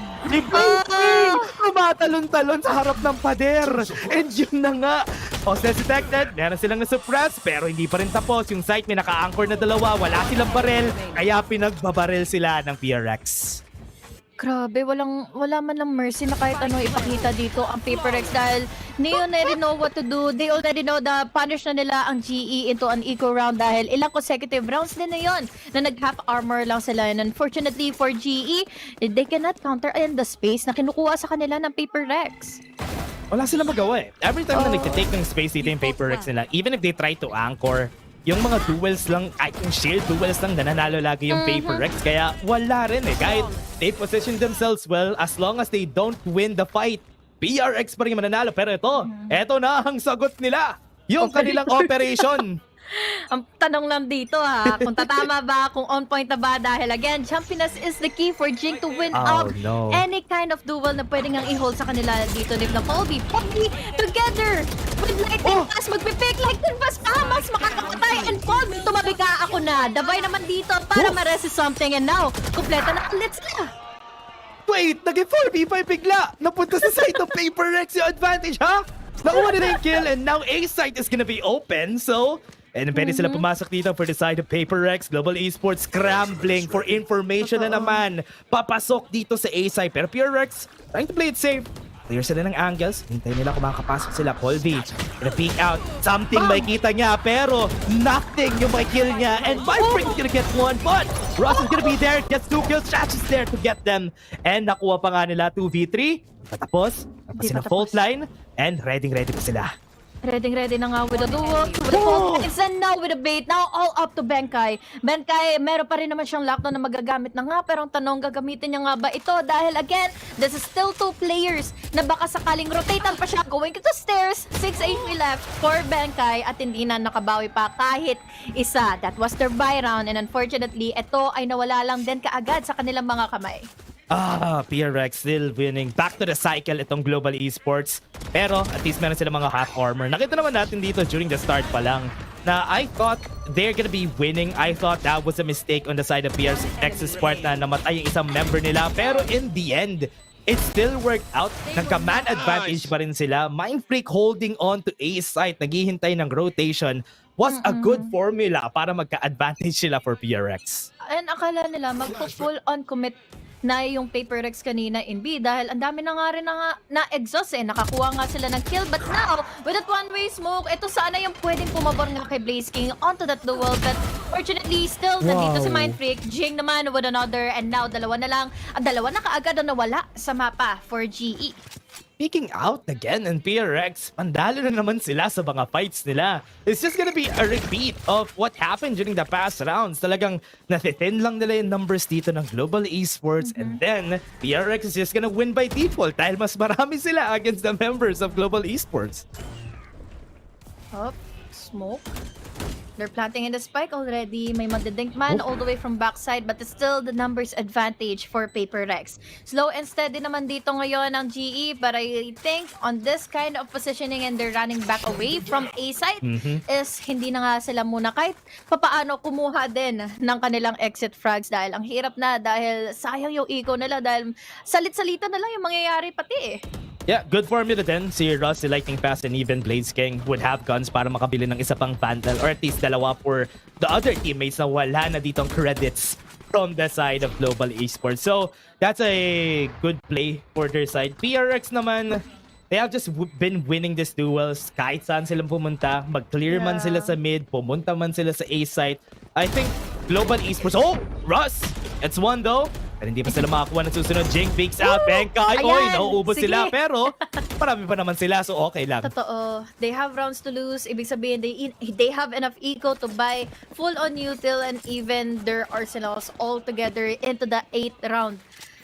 Tumatalon-talon sa harap ng pader. And yun na nga, Hostage detected. Meron silang na-suppress pero hindi pa rin tapos. Yung site may naka-anchor na dalawa. Wala silang barrel. Kaya pinagbabaril sila ng PRX. Grabe, wala man lang mercy na kahit ano ipakita dito ang PaperX dahil they already know what to do. They already know the punish na nila ang GE into an eco round dahil ilang consecutive rounds din na yun na nag-half armor lang sila. And unfortunately for GE, they cannot counter in the space na kinukuha sa kanila ng PaperX. Wala silang magawa eh. Every time na nag-take ng space dito yung PaperX nila, even if they try to anchor, yung mga duels lang, yung shield duels lang, nananalo lagi yung PaperX. Kaya wala rin eh. Kahit they position themselves well, as long as they don't win the fight, PRX pa rin mananalo. Pero ito na ang sagot nila. Yung kanilang operation. Ang tanong lang dito kung tatama ba, kung on point na ba dahil again, championess is the key for Jing to win up any kind of duel na pwede ngang i-hold sa kanila dito. Nip na Polby together with Lightning Pass, magpipick Lightning Pass, mas makakapatay and Polby, tumabi ka, ako na. Dabay naman dito para ma-resist something and now, kumpleto na ulit sila. Wait, naging 4v5 bigla. Napunta sa side of PaperX yung advantage, ha? Nakuha nila yung kill and now A site is gonna be open, so... And pwede sila pumasok dito for the side of PaperX. Global Esports scrambling for information na naman. Papasok dito sa A-side. Pero PureX trying to play it safe. Clear sila ng angles. Hintayin nila kung makakapasok sila. Colby gonna peek out. Something makita niya pero nothing yung kill niya. And Viper is gonna get one. But Ross is gonna be there. Gets 2 kills. Shash is there to get them. And nakuha pa nga nila 2v3. Patapos. Tapos sila fault line. And ready pa sila. Ready na nga with the duo, with the focus, and now with the bait. Now all up to Benkay. Benkay, meron pa rin naman siyang lockdown na magagamit na nga. Pero ang tanong, gagamitin niya nga ba ito? Dahil again, this is still 2 players na baka sakaling rotatean pa siya going to the stairs. 6 HP left for Benkay at hindi na nakabawi pa kahit isa. That was their buy round and unfortunately, ito ay nawala lang din kaagad sa kanilang mga kamay. PRX still winning. Back to the cycle itong Global Esports. Pero at least meron sila mga half armor. Nakita naman natin dito during the start pa lang na I thought they're gonna be winning. I thought that was a mistake on the side of PRX's part na namatay yung isang member nila. Pero in the end, it still worked out. Nagka-man advantage pa rin sila. Mind Freak holding on to A site, naghihintay ng rotation was a good formula para magka-advantage sila for PRX. And akala nila magpo-full on commit na yung PaperX kanina in B dahil ang dami na nga rin na-exhaust nakakuha nga sila ng kill but now with that one-way smoke, ito sana yung pwedeng pumabor nga kay Blaze King onto that duel but fortunately still nandito si Mind Freak, Jing naman with another and now dalawa na kaagad na nawala sa mapa for GE. Speaking out again in PRX, pandalo na naman sila sa mga fights nila. It's just gonna be a repeat of what happened during the past rounds. Talagang natithin lang nila yung numbers dito ng Global Esports and then PRX is just gonna win by default dahil mas marami sila against the members of Global Esports. Smoke. They're planting in the spike already. May magdedink man all the way from backside but it's still the numbers advantage for PaperX. Slow and steady naman dito ngayon ang GE but I think on this kind of positioning and they're running back away from A side is hindi na nga sila muna kahit papaano kumuha din ng kanilang exit frags dahil ang hirap na dahil sayang yung eco nila dahil salit-salita na lang yung mangyayari pati Yeah, good formula din. Si Ross, si Lightning Pass, and even Blaze King would have guns para makabili ng isa pang Vandal or at least dalawa for the other teammates na wala na ditong credits from the side of Global Esports. So, that's a good play for their side. PRX naman, they have just been winning these duels kahit saan silang pumunta. Mag-clear man sila sa mid, pumunta man sila sa A site. I think Global Esports, Russ! It's one though. Pero hindi pa sila makakuha ng susunod. Jing peeks out. Benkay. Nauubos sila. Pero marami pa naman sila. So okay lang. Totoo. They have rounds to lose. Ibig sabihin, they have enough eco to buy full on util and even their arsenals all together into the 8th round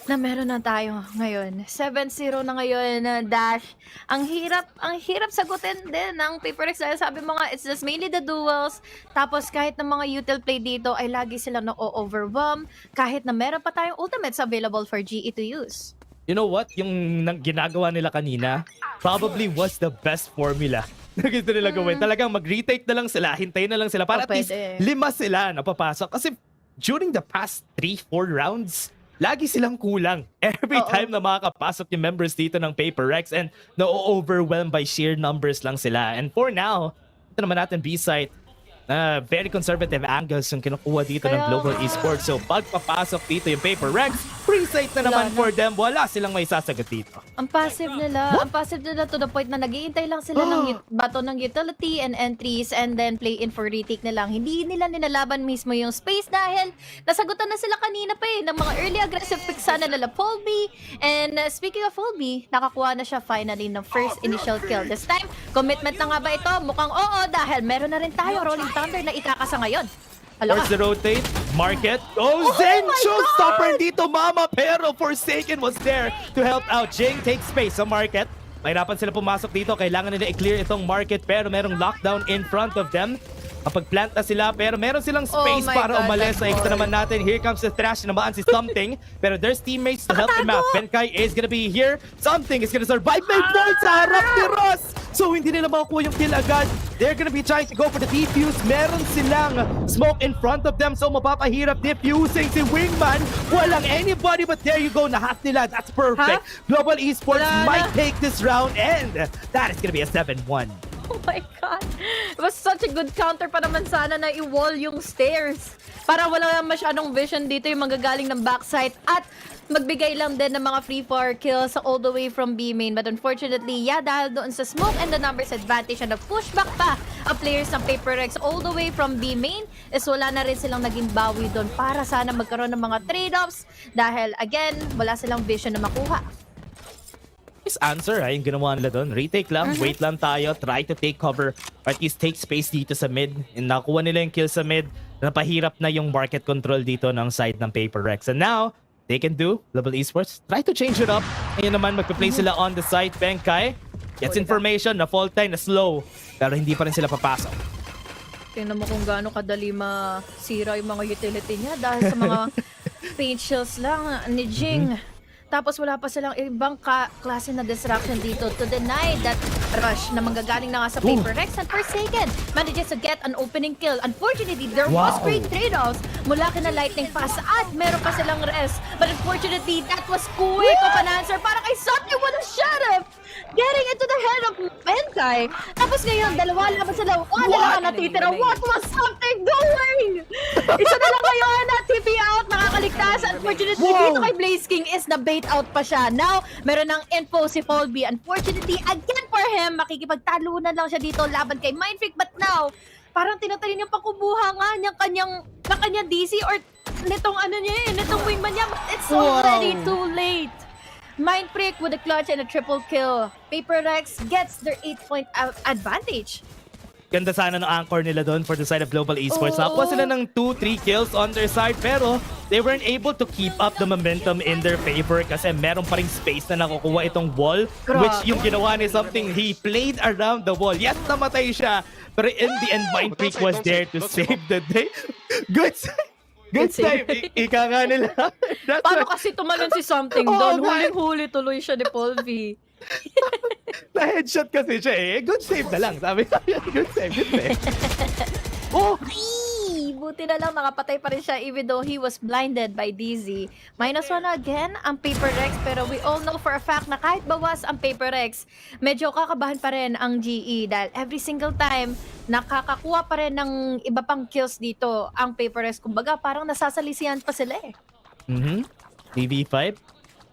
na meron na tayo ngayon. 7-0 na ngayon, Dash. Ang hirap sagutin din ng PaperX dahil sabi mo nga, it's just mainly the duels. Tapos kahit ng mga util play dito ay lagi sila na-overwhelm kahit na meron pa tayong ultimates available for GE to use. You know what? Yung ginagawa nila kanina probably was the best formula na gusto nila gawin. Talagang mag-retake na lang sila, hintayin na lang sila para at least 5 sila na papasok. Kasi during the past 3-4 rounds, lagi silang kulang every time na makakapasok yung members dito ng Paper Rex and na-overwhelmed by sheer numbers lang sila. And for now, ito naman natin B-site. Very conservative angles yung kinukuha dito ng Global Esports. So pagpapasok dito yung Paper Rex, free site na naman for them. Wala silang may sasagot dito. Ang passive nila. Ang passive nila to the point na naghihintay lang sila ng bato ng utility and entries and then play in for retake na lang. Hindi nila ninalaban mismo yung space dahil nasagutan na sila kanina pa ng mga early aggressive picks sana nila Polby. And speaking of Polby, nakakuha na siya finally ng first initial kill. This time, commitment na nga ba ito? Mukhang oo dahil meron na rin tayo rolling Thunder na ikakasa ngayon. Force the rotate, Market. Oh, Zen! Showstopper dito, mama! Pero Forsaken was there to help out. Jing takes space sa Market. Mahirapan sila pumasok dito. Kailangan nila i-clear itong Market pero merong lockdown in front of them. Kapag-plant na sila pero meron silang space para umalis. Nakikita naman natin, here comes the Thrash. Namaan si Something pero there's teammates to help him out. Benkai is gonna be here. Something is gonna survive. May ball sa harap ni Ross! So hindi nila makukuha yung kill agad. They're gonna be trying to go for the defuse. Meron silang smoke in front of them. So mapapahirap defusing si Wingman. Walang anybody but there you go. Nahat nila. That's perfect. Global Esports might take this round and that is gonna be a 7-1. Oh my God. It was such a good counter pa naman sana na i-wall yung stairs. Para wala masyadong vision dito yung magagaling ng backside at magbigay lang din ng mga free-fire kills all the way from B main. But unfortunately, dahil doon sa smoke and the numbers advantage and the pushback pa ang players ng Paper Rex all the way from B main is wala na rin silang naging bawi doon para sana magkaroon ng mga trade-offs dahil again, wala silang vision na makuha. Nice answer yung ginawa nila doon. Retake lang, wait lang tayo, try to take cover, or at least take space dito sa mid. And nakuha nila yung kill sa mid, napahirap na yung market control dito ng side ng Paper Rex. And now, they can do, Global Esports, try to change it up. Ngayon naman, magpa-play sila on the side. Benkai gets information na fault time, na slow, pero hindi pa rin sila papasok. Tingnan mo kung gaano kadali masira yung mga utility niya dahil sa mga paint shields lang ni Jing. Tapos wala pa silang ibang klase na distraction dito to deny that rush na manggagaling na nga sa Paper Rex and Forsaken manages to get an opening kill. Unfortunately, there was great trade-offs mula kina Lightning Pass at meron pa silang rest. But unfortunately, that was quick of an answer para kay Something with a shot getting into the head of Benkai. Tapos ngayon, dalawa lang sila. Wala lang natitira. What was Something doing? Isa na lang ngayon na TP out, nakakaligtas. Unfortunately, dito kay Blaze King is na-bait out pa siya. Now, meron ng info si Polby. Unfortunately, again for him, makikipagtalunan lang siya dito laban kay Mindfreak. But now, parang tinatayin yung pakubuha nga niyang kanyang DC or nitong nitong wingman niya. But it's already too late. Mindfreak with a clutch and a triple kill. Paper Rex gets their 8-point advantage. Ganda sana ng anchor nila doon for the side of Global Esports. Nakuha sila ng 2-3 kills on their side pero they weren't able to keep up the momentum in their favor kasi meron pa ring space na nakukuha itong wall. Which yung ginawa ni Something, he played around the wall. Yes, namatay siya. Pero in the end, Mindfreak was there to save the day. Good save. Good save. Ika nga nila. Paano kasi tumalon si Something doon? Huling-huli tuloy siya ni Paul V. Na-headshot kasi siya Good save na lang. Sabi niya, good save. Buti na lang nakapatay pa rin siya even though he was blinded by DZ. -1 again ang Paper Rex pero we all know for a fact na kahit bawas ang Paper Rex, medyo kakabahan pa rin ang GE dahil every single time nakakakuha pa rin ng iba pang kills dito ang Paper Rex. Kumbaga parang nasasalisihan pa sila TV5.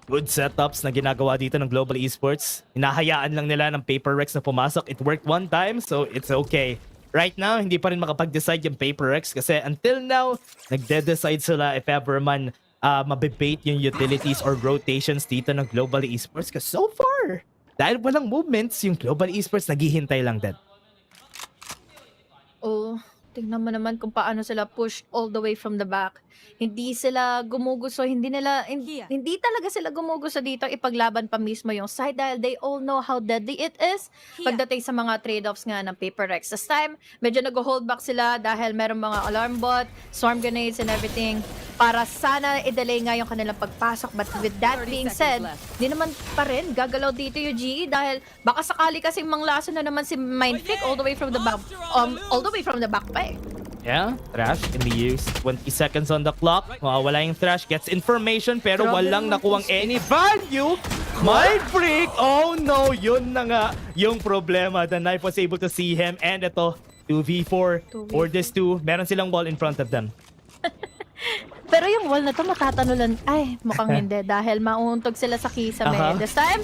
Good setups na ginagawa dito ng Global Esports. Hinahayaan lang nila ng Paper Rex na pumasok. It worked one time so it's okay. Right now, hindi pa rin makapag-decide yung Paper Rex kasi until now, nagde-decide sila if ever man mabibait yung utilities or rotations dito ng Global Esports. Kasi so far, dahil walang movements, yung Global Esports naghihintay lang din. Tingnan mo naman kung paano sila push all the way from the back. Hindi sila gumugusto, hindi talaga sila gumugusto dito ipaglaban pa mismo yung side dahil they all know how deadly it is pagdating sa mga trade-offs nga ng Paper Rex. This time, medyo nag-hold back sila dahil meron mga alarm bot, storm grenades and everything para sana i-delay nga yung kanilang pagpasok. But with that being said, di naman pa rin gagalaw dito yung GE dahil baka sakali kasing manglaso na naman si Mindfreak all the way from the back pa Yeah, Thrash can be used. 20 seconds on the clock. Mawawala yung Thrash. Gets information pero walang nakuwang any value. Mind Freak! Oh no! Yun na nga yung problema. The Knife was able to see him. And ito, 2v4 for this two. Meron silang wall in front of them. Pero yung wall na to matatanulan. Ay, mukhang hindi dahil mauuntog sila sa kisame. This time,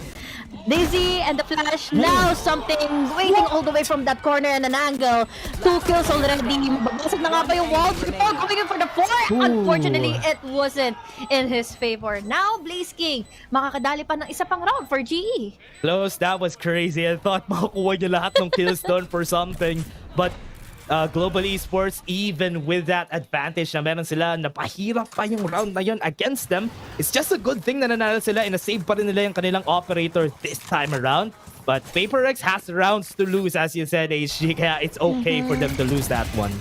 Daisy and the Flash. Now something waiting all the way from that corner and an angle. 2 kills already. Babasag na nga ba yung wall? Triple going in for the 4. Unfortunately, it wasn't in his favor. Now, Blaze King, makakadali pa ng isa pang round for GE. Close, that was crazy. I thought makukuha niya lahat ng kills doon for something. But Global Esports, even with that advantage na meron sila, napahirap pa yung round na yun against them. It's just a good thing na nanalo sila and na-save pa rin nila yung kanilang operator this time around. But PaperX has rounds to lose, as you said, HG, kaya it's okay for them to lose that one.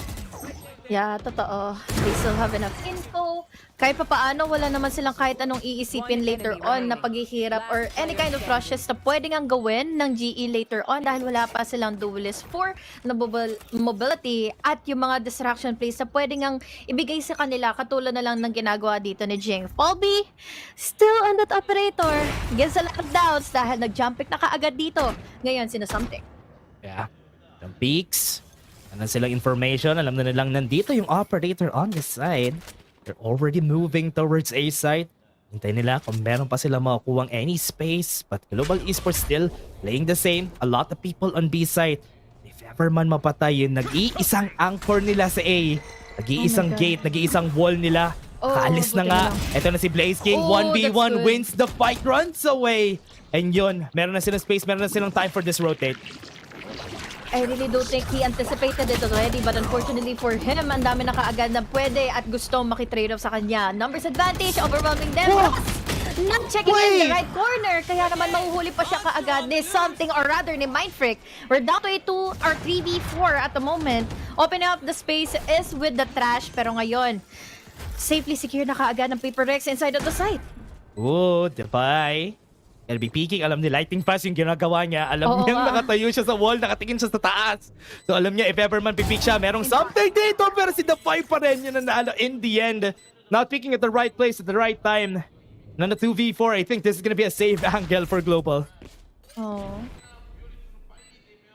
Yeah, totoo. They still have enough info. Kahit pa paano, wala naman silang kahit anong iisipin later on na paghihirap or any kind of rushes na pwedeng ang gawin ng GE later on dahil wala pa silang duelist for na mobility at yung mga distraction plays na pwedeng ang ibigay sa kanila katulad na lang ng ginagawa dito ni Jing. Paulby, still on that operator. Gives a lot of doubts dahil nag-jump pick na kaagad dito. Ngayon, something. Yeah. Some peaks. Ano silang information. Alam na nilang nandito yung operator on this side. They're already moving towards A side. Hintay nila kung meron pa sila makukuhang any space. But Global Esports still playing the same. A lot of people on B side. If ever man mapatay yung nag-iisang anchor nila sa A, nag-iisang gate, nag-iisang wall nila, kaalis na nga. Ito na si Blaze King. 1v1 wins the fight, runs away. And yun, meron na silang space, meron na silang time for this rotate. I really don't think he anticipated it already, but unfortunately for him, ang dami na kaagad na pwede at gusto makitrade off sa kanya. Numbers advantage, overwhelming them. Not checking in the right corner, kaya naman mahuhuli pa siya kaagad ni something or rather ni Mindfreak. We're down to a 2 or 3v4 at the moment. Opening up the space is with the Trash, pero ngayon, safely secure na kaagad ng PaperX inside of the site. Oh, diba? I'll be peeking. Alam ni Lighting Pass yung ginagawa niya. Alam niya nakatayo siya sa wall, nakatingin siya sa taas. So alam niya if ever man pipick siya, merong something dito. Pero si Defy pa rin yung nanalo in the end. Not picking at the right place at the right time. Nano 2v4, I think this is gonna be a safe angle for Global.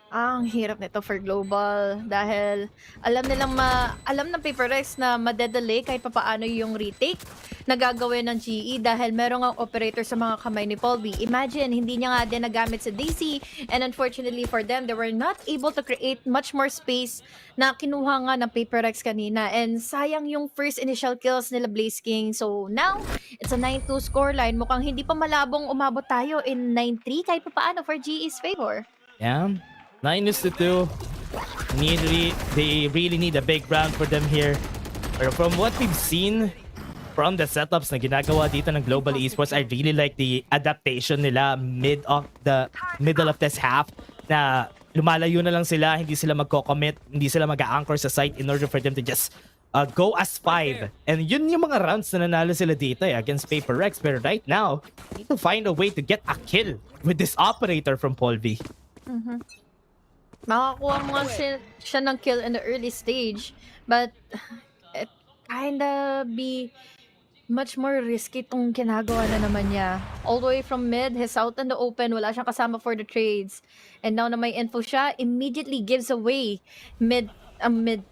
Ang hirap nito for Global dahil alam ng PaperX na madedelay kahit papaano yung retake na gagawin ng GE dahil merong ang operator sa mga kamay ni Paulby. Imagine, hindi niya nga din nagamit sa DC and unfortunately for them, they were not able to create much more space na kinuha nga ng PaperX kanina and sayang yung first initial kills nila Blaze King. So now, it's a 9-2 scoreline. Mukhang hindi pa malabong umabot tayo in 9-3 kahit papaano for GE's favor. Yeah. 9-2. They really need a big round for them here. But from what we've seen from the setups na ginagawa dito ng Global Esports, I really like the adaptation nila middle of this half na lumalayo na lang sila, hindi sila magko-commit, hindi sila mag-anchor sa site in order for them to just go as 5. And yun yung mga rounds na nanalo sila dito against PaperX. But right now, need to find a way to get a kill with this operator from Paul V. Makakuha mo siya ng kill in the early stage, but it kinda be much more risky itong ginagawa na naman niya. All the way from mid, he's out in the open, wala siyang kasama for the trades. And now na may info siya, immediately gives away mid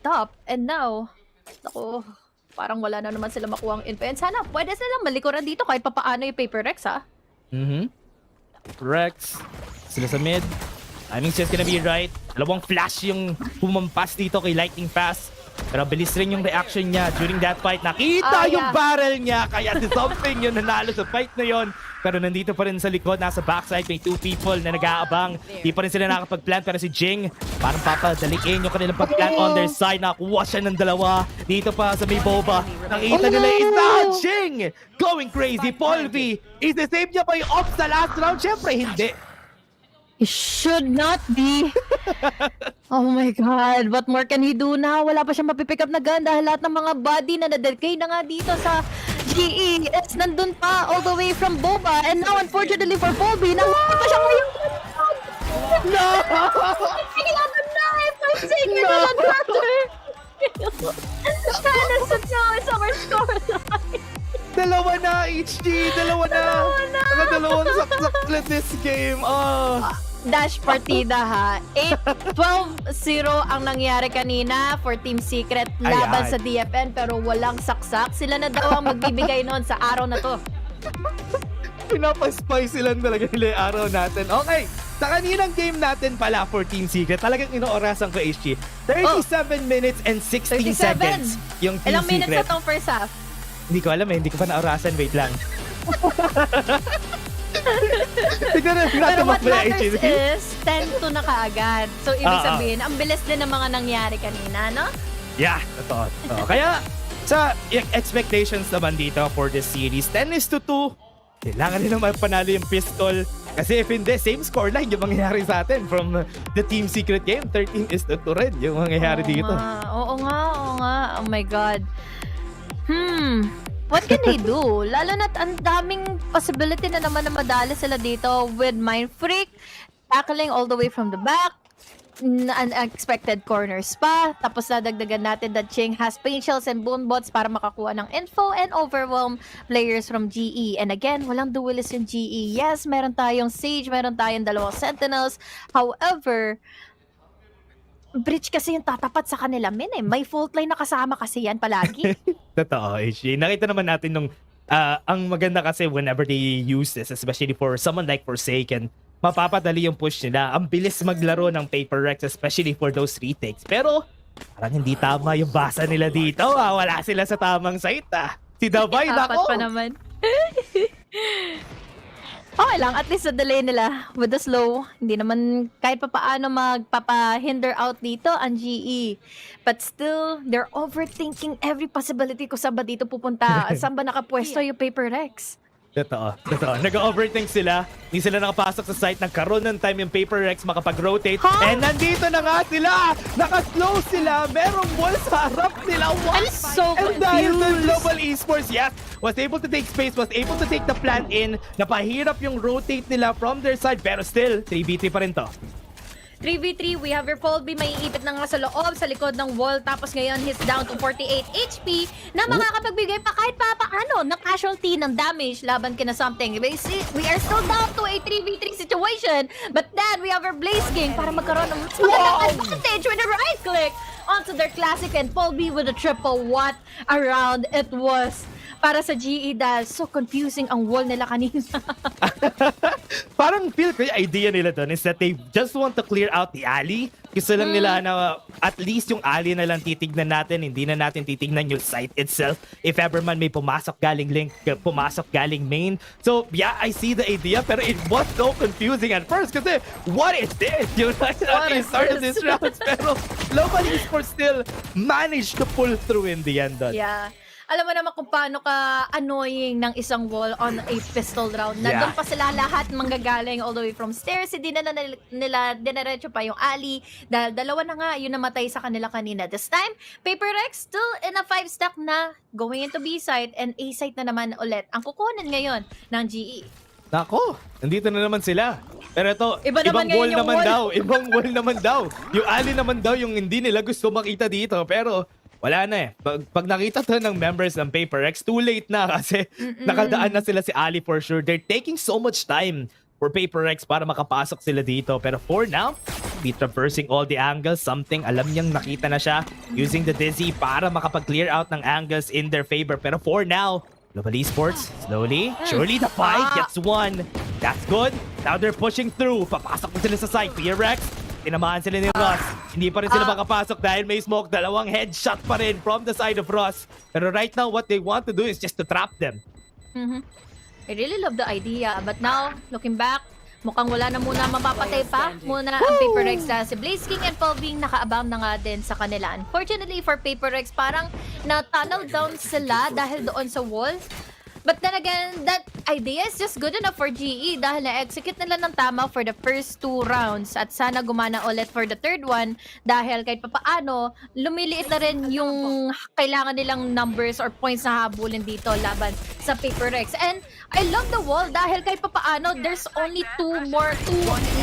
top. And now, ako, parang wala na naman sila makuha ang info. And sana, pwede silang malikuran dito kahit papaano yung PaperX, ha? Rex, sila sa mid. Timing's just gonna be right. Dalawang flash yung humampas dito kay Lightning Pass. Pero bilis rin yung reaction niya during that fight. Nakita yung barrel niya. Kaya si something yung nanalo sa fight na yon. Pero nandito pa rin sa likod. Nasa backside may 2 people na nag-aabang. Di pa rin sila nakapag-plant. Pero si Jing parang papadaliin yung kanilang pag-plant on their side. Nakakuha siya ng dalawa. Dito pa sa may boba. Nakita nila is not Jing going crazy. Paul V, is-save niya pa yung off sa last round? Siyempre hindi. It should not be. Oh my God. What more can he do now? Wala pa siyang mapipick up na gun dahil lahat ng mga body na na-decay na nga dito sa GE is nandun pa all the way from Boba. And now, unfortunately for Bobby, nakuha pa siya ngayong No! He had a knife! I'm saying it, brother! He Sana sa our scoreline. Dalawa na, HG! Dalawa na! Dalawang saksak this game. Dash partida ha. 12-0 ang nangyari kanina for Team Secret laban Ayan. sa DFN pero walang saksak. Sila na daw ang magbibigay noon sa araw na to. Pinapaspice lang talaga nila yung araw natin. Okay, sa kaninang game natin pala for Team Secret, talagang inoorasan ko, HG. 37 minutes and 16 seconds yung Team Ilang minutes Secret. na tong first half? Hindi ko alam hindi ko pa naorasan. Wait lang. Tignan na Pero what tumakbo na, matters HG. is 10-2 na kaagad. So ibig sabihin, ang bilis din ng mga nangyari kanina, no? Yeah, totoo. Kaya, sa expectations naman dito for this series, 10-2, kailangan din naman panalo yung pistol. Kasi if hindi, same scoreline yung mangyayari sa atin from the Team Secret game. 13-2 rin yung mangyayari dito. Oo nga. Oh my God. What can they do? Lalo na't ang daming possibility na naman na madali sila dito with Mind Freak, tackling all the way from the back, unexpected corners pa, tapos nadagdagan natin that Ching has paint shells and bone bots para makakuha ng info and overwhelm players from GE. And again, walang duelist yung GE. Yes, meron tayong Sage, meron tayong dalawang Sentinels. However, bridge kasi yung tatapat sa kanila, May fault line na kasama kasi yan palagi. Totoo, HG. Nakita naman natin nung ang maganda kasi whenever they use this, especially for someone like Forsaken, mapapadali yung push nila. Ang bilis maglaro ng Paper Rex, especially for those retakes. Pero parang hindi tama yung basa nila dito. Wala sila sa tamang site. Si Davay, Apat nako! pa naman. Okay lang, at least sa delay nila with the slow, hindi naman kahit pa paano magpapa-hinder out dito ang GE. But still, they're overthinking every possibility kung saan ba dito pupunta. Saan ba nakapwesto yung Paper Rex? Totoo. Nag-overthink sila. Hindi sila nakapasok sa site. Nagkaroon ng time yung Paper Rex makapag-rotate. And nandito na nga sila! Naka-slow sila! Merong wall sa harap nila! What? I'm so And dahil sa confused. Global Esports, yes, was able to take space, was able to take the plant in. Napahirap yung rotate nila from their side. Pero still, 3v3 pa rin to. 3v3, we have your Paul B, maiipit na nga sa loob, sa likod ng wall, tapos ngayon he's down to 48 HP na makakapagbigay pa kahit pa paano ng casualty ng damage laban kina something. We are still down to a 3v3 situation, but then we have our Blaze King para magkaroon ng mas magandang advantage with a right click onto their classic and Paul B with a triple. What a round it was para sa GE dahil so confusing ang wall nila kanina. Parang feel ko yung idea nila doon is that they just want to clear out the alley. Gusto lang nila na at least yung alley na lang titignan natin. Hindi na natin titignan yung site itself. If ever man may pumasok galing link, pumasok galing main. So yeah, I see the idea pero it was so confusing at first kasi what is this? Yung started this round pero Global Esports still managed to pull through in the end doon. Yeah. Alam mo naman kung paano ka annoying ng isang wall on a pistol round. Na doon pa sila lahat manggagaling all the way from stairs. Hindi na nila dinerecho pa yung alley. Dahil dalawa na nga yung namatay sa kanila kanina. This time, Paper Rex still in a 5-stack na going into B site and A site na naman ulit. Ang kukunan ngayon ng GE. Nako, nandito na naman sila. Pero ito, Iba naman ibang wall ngayon yung naman wall. daw. Ibang wall naman daw. Yung alley naman daw yung hindi nila gusto makita dito. Pero wala na eh. Pag nakita to ng members ng Paper Rex, too late na kasi nakadaan na sila si Ali for sure. They're taking so much time for Paper Rex para makapasok sila dito. Pero for now, be traversing all the angles. Something alam niyang nakita na siya using the Dizzy para makapag-clear out ng angles in their favor. Pero for now, Global Esports, slowly, surely the fight gets won. That's good. Now they're pushing through. Papasok na sila sa side. Paper Rex, tinamaan sila ni Ross. Hindi pa rin sila makapasok dahil may smoke. Dalawang headshot pa rin from the side of Ross. Pero right now, what they want to do is just to trap them. I really love the idea. But now, looking back, mukhang wala na muna mapapatay pa. Muna ang Paper Rex dahil si Blaze King and Palving naka-abound na nga din sa kanila. Unfortunately for Paper Rex, parang na-tunnel down sila dahil doon sa wall. But then again, that idea is just good enough for GE dahil na-execute nila ng tama for the first 2 rounds at sana gumana ulit for the third one dahil kahit papaano, lumiliit na rin yung kailangan nilang numbers or points na habulin dito laban sa Paper Rex. And I love the wall dahil kahit papaano, there's only 2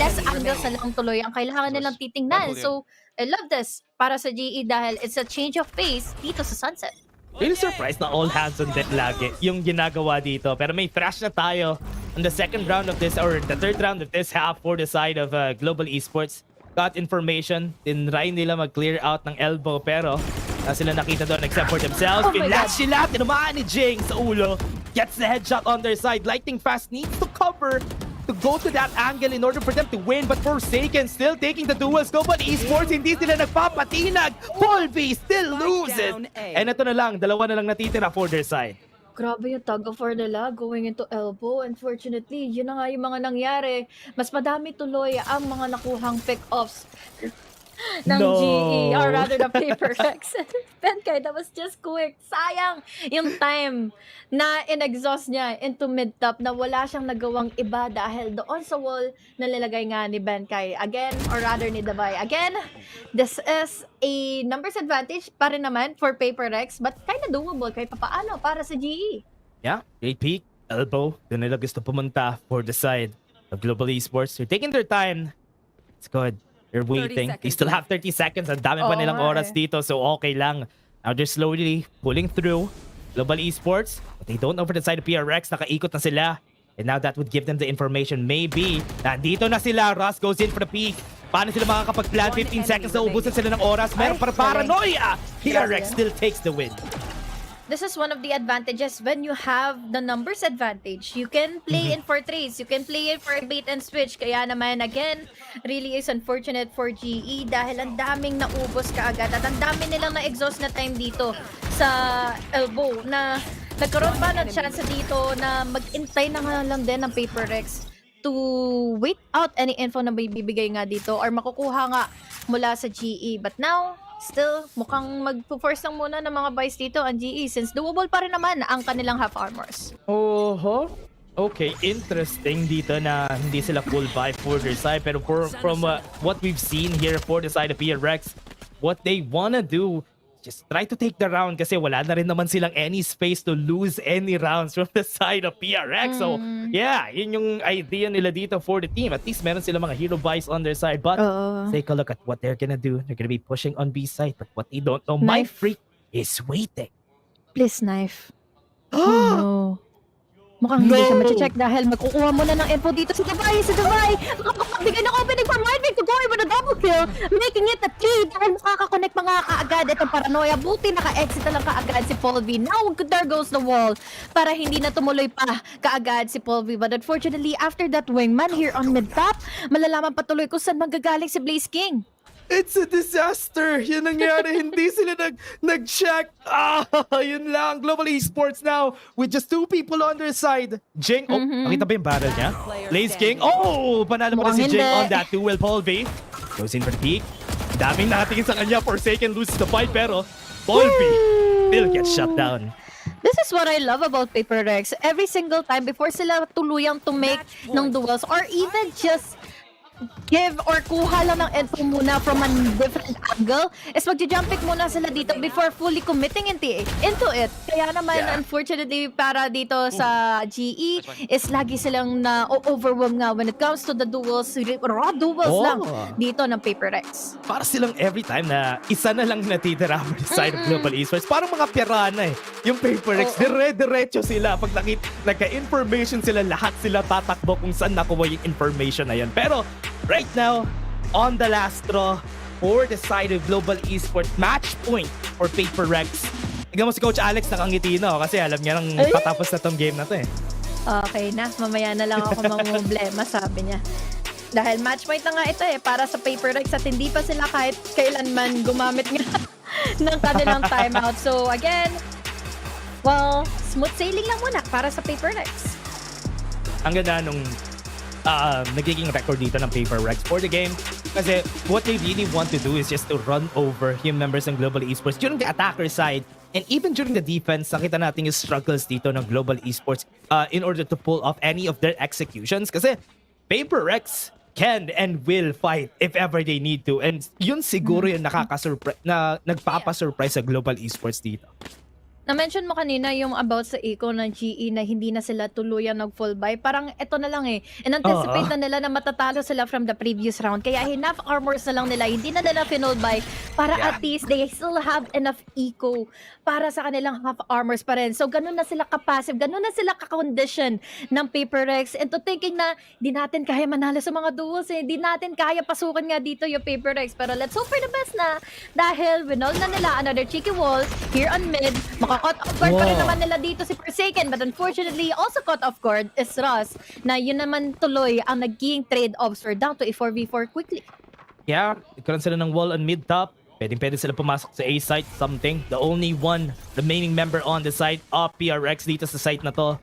less angles na lang tuloy ang kailangan nilang titingnan. So, I love this. para sa GE dahil it's a change of pace dito sa Sunset. Really surprised na all hands on deck lagi yung ginagawa dito. Pero may thrash na tayo on the second round of this, or the third round of this half for the side of Global Esports. Got information, tinry nila mag-clear out ng elbow, pero sila nakita doon except for themselves. Pinlash sila, tinamaan ni Jing sa ulo. Gets the headshot on their side. Lightning Fast needs to cover to go to that angle in order for them to win, but Forsaken still taking the duels. Global Esports, hindi sila nagpapatinag. Paul V still loses. And ito na lang, dalawa na lang natitira for their side. Grabe yung tug of war nila going into elbow. Unfortunately, yun na nga yung mga nangyari. Mas madami tuloy ang mga nakuhang pick-offs ng GE, or rather the Paper Rex. Benkay, that was just quick. Sayang yung time na in-exhaust niya into mid-top na wala siyang nagawang iba dahil doon sa wall na nilagay nga ni Benkay. Again, or rather ni Davay. Again, this is a numbers advantage pa rin naman for Paper Rex, but kinda doable kahit papaano para sa GE. Yeah, great peek, elbow. Doon nila gusto pumunta for the side of Global Esports. They're taking their time. It's good. They're waiting. They still have 30 seconds. Ang dami pa nilang oras dito, so okay lang. Now they're slowly pulling through Global Esports, but they don't know for the side of PRX. Nakaikot na sila. And now that would give them the information. Maybe, nandito na sila. Ross goes in for the peak. Paano sila makakapag-plan? 15 seconds na ubusan sila ng oras. Meron para paranoia. PRX still takes the win. This is one of the advantages when you have the numbers advantage. You can play in for trades. You can play in for bait and switch. Kaya naman, again, really is unfortunate for GE dahil ang daming naubos kaagad at ang dami nilang na-exhaust na time dito sa elbow na nagkaroon pa ng chance dito na mag-intay na nga lang din ng Paper Rex to wait out any info na may bibigay nga dito or makukuha nga mula sa GE. But now, still, mukhang mag-force lang muna ng mga buys dito ang GE since doable pa rin naman ang kanilang half armors. Okay, interesting dito na hindi sila full buy for their side. Pero from what we've seen here for the side of PRX, what they wanna do, just try to take the round kasi wala na rin naman silang any space to lose any rounds from the side of PRX. So, yeah, yun yung idea nila dito for the team. At least meron sila mga hero buys on their side. But take a look at what they're gonna do. They're gonna be pushing on B side. But what they don't know, My Freak is waiting. Please, knife. Oh no. Mukhang hindi siya ma-check dahil magkukuha muna ng info dito si Davay. Makakapagbigay ng opening for Mindwing to go with a double kill, making it a 3 dahil makakakonect mga kaagad itong paranoia. Buti naka-exit na lang kaagad si Paul V. Now there goes the wall para hindi na tumuloy pa kaagad si Paul V. But unfortunately, after that wingman here on mid-top, malalaman patuloy kung saan manggagaling si Blaze King. It's a disaster! Yun nangyari, hindi sila nag-check. Yun lang. Global Esports now with just 2 people on their side. Jing, nakita ba yung barrel niya? Blaze King, panalo pa rin si Jing on that duel. Paul V goes in for the peak. Daming nakatingin sa kanya. Forsaken loses the fight, pero Paul V still gets shut down. This is what I love about Paper Rex. Every single time before sila tuluyang to make ng duels or even just give or kuha lang ng info muna from a different angle is magja-jump pick muna sila dito before fully committing into it. Kaya naman, unfortunately, para dito sa GE is lagi silang na-overwhelm nga when it comes to the duels, raw duels lang dito ng Paper Rex. Para silang every time na isa na lang natitira on the side of Global Esports. Parang mga pirana yung Paper Rex, dire-diretso sila. Pag nagka-information sila, lahat sila tatakbo kung saan nakuha yung information na yan. Pero right now, on the last straw for the side of Global Esports, match point for Paper Rex. Tignan mo si Coach Alex nakangiti na kasi alam niya nang patapos na tong game na to Okay na, mamaya na lang ako mamumblema, sabi niya. Dahil match point na nga ito para sa Paper Rex at hindi pa sila kahit kailanman gumamit nga ng kanilang timeout. So again, well, smooth sailing lang muna para sa Paper Rex. Ang ganda nung nagiging record dito ng Paper Rex for the game kasi what they really want to do is just to run over yung members ng Global Esports during the attacker side and even during the defense. Nakita natin yung struggles dito ng Global Esports in order to pull off any of their executions kasi Paper Rex can and will fight if ever they need to, and yun siguro yung nagpapa-surprise sa Global Esports dito. Na-mention mo kanina yung about sa eco ng GE na hindi na sila tuluyan nag-full buy. Parang ito na lang eh. In-anticipate na nila na matatalo sila from the previous round. Kaya enough armors na lang nila. Hindi na nila finull buy para at least they still have enough eco para sa kanilang half armors pa rin. So ganun na sila ka-passive. Ganun na sila ka-condition ng Paper Rex. And to thinking na di natin kaya manalo sa mga duels eh. Di natin kaya pasukan nga dito yung Paper Rex. Pero let's hope for the best na dahil winull na nila another cheeky wall here on mid. Caught off guard pa rin naman nila dito si Forsaken, but unfortunately also caught off guard is Ross na yun naman tuloy ang naging trade-offs for down to a 4v4 quickly. Yeah, ikaw sila ng wall on mid top. Pwede sila pumasok sa A site, something. The only one remaining member on the site of PRX dito sa site na to.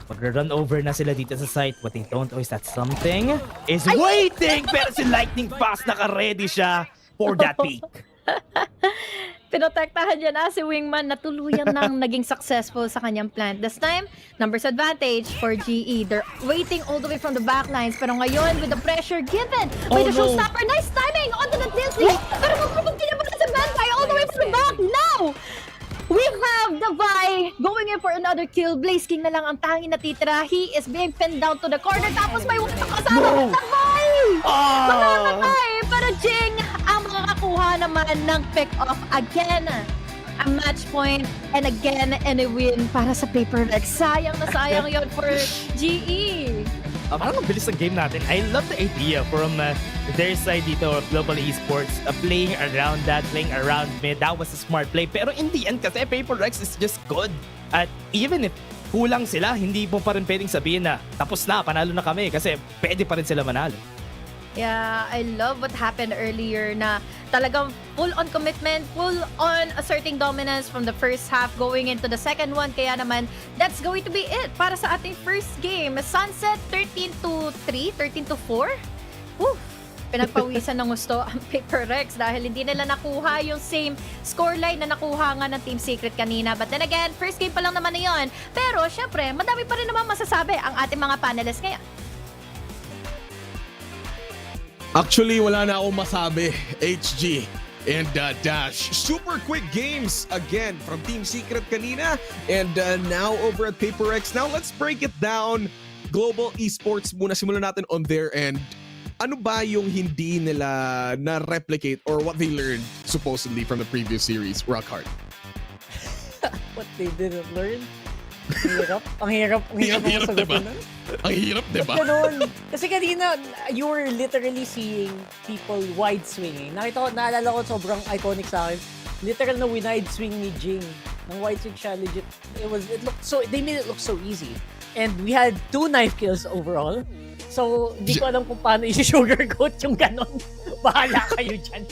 Mag-run over na sila dito sa site. What they don't know is that something is waiting! Pero si Lightning Fast naka-ready siya for that peak. Pinotektahan niya na si Wingman na tuluyan nang naging successful sa kanyang plant. This time, numbers advantage for GE. They're waiting all the way from the backlines. Pero ngayon, with the pressure given by the showstopper, nice timing onto the Disney. Pero magpapag niya pa si Manfire all the way from the back. Now, we have the Vi going in for another kill. Blaze King na lang ang tanging natitira. He is being pinned down to the corner. Tapos may walang kasama na Vi! Mamamatay! Pero Jing ang makakakuha naman ng pick-off again. A match point and again and a win para sa Paper Rex. Sayang na sayang yun for GE. Parang mabilis ang game natin. I love the idea from their side dito of Global Esports. Playing around that, playing around mid. That was a smart play. Pero in the end kasi Paper Rex is just good. At even if kulang sila, hindi mo pa rin pwedeng sabihin na tapos na, panalo na kami. Kasi pwede pa rin sila manalo. Yeah, I love what happened earlier na talagang full on commitment, full on asserting dominance from the first half going into the second one. Kaya naman, that's going to be it para sa ating first game. Sunset 13-3, 13-4. Woo! Pinagpawisan ng gusto ang Paper Rex dahil hindi nila nakuha yung same scoreline na nakuha nga ng Team Secret kanina. But then again, first game pa lang naman na yun. Pero syempre, madami pa rin naman masasabi ang ating mga panelists ngayon. Actually, wala na akong masabi, HG and Dash. Super quick games again from Team Secret kanina and now over at Paper Rex. Now let's break it down. Global Esports muna, simulan natin on their end. Ano ba yung hindi nila na-replicate or what they learned supposedly from the previous series, Rockhart? What they didn't learn? Ang hirap ang sagutin nun. Ang hirap, diba? Ganun. Kasi kanina, you were literally seeing people wide swinging. Naalala ko sobrang iconic sa akin. Literal na wide swing ni Jing. Nang wide swing siya, legit. They made it look so easy. And we had 2 knife kills overall. So, di ko alam kung paano i-sugarcoat yung ganon. Bahala kayo dyan.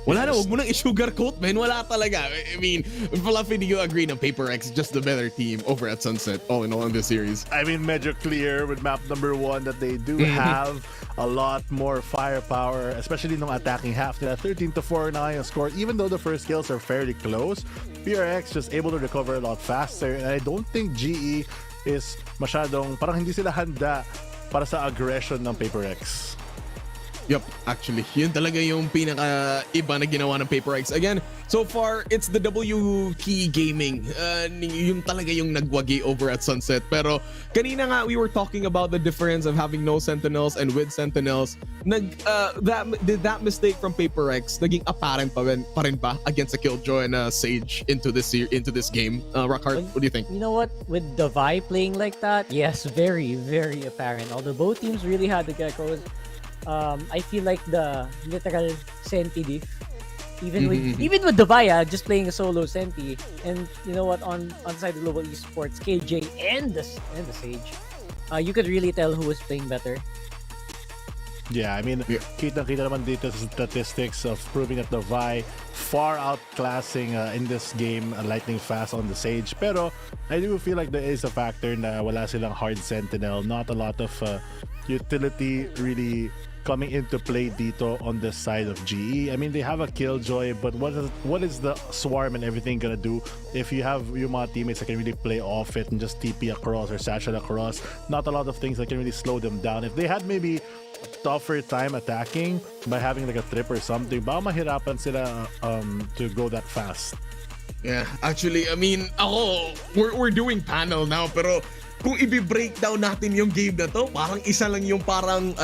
Wala na, huwag mo nang i-sugarcoat, man. Wala talaga. I mean, Fluffy, do you agree na Paper X just the better team over at Sunset, all in all in this series? I mean, medyo clear with map number 1 that they do have a lot more firepower, especially nung attacking half nila. 13-4 na yung score. Even though the first kills are fairly close, PRX just able to recover a lot faster. And I don't think GE is masyadong, parang hindi sila handa para sa aggression ng Paper X. Yup, actually, yun talaga yung pinaka-iba na ginawa ng Paper X. Again, so far, it's the WT Gaming. Yung talaga yung nagwagi over at Sunset. Pero kanina nga, we were talking about the difference of having no Sentinels and with Sentinels. Did that mistake from Paper X naging apparent pa rin ba against a Killjoy and Sage into this game? Rockhart, what do you think? You know what? With the Vi playing like that, yes, very, very apparent. Although both teams really had the Geckos, I feel like the literal Senti diff, even with the Vaya just playing a solo Senti, and you know what, on side of Global Esports, KJ and the Sage, you could really tell who was playing better. Yeah, I mean, kita-kita naman dito sa statistics of proving that the Vi far outclassing in this game Lightning Fast on the Sage. Pero I do feel like there is a factor na wala silang hard Sentinel, not a lot of utility really coming into play dito on the side of GE. I mean, they have a Killjoy, but what is the Swarm and everything gonna do if you have your mga teammates that can really play off it and just TP across or satchel across? Not a lot of things that can really slow them down. If they had maybe tougher time attacking by having like a trip or something, baka mahirapan sila to go that fast. Yeah, actually, I mean, we're doing panel now, pero kung i-breakdown natin yung game na to, parang isa lang yung parang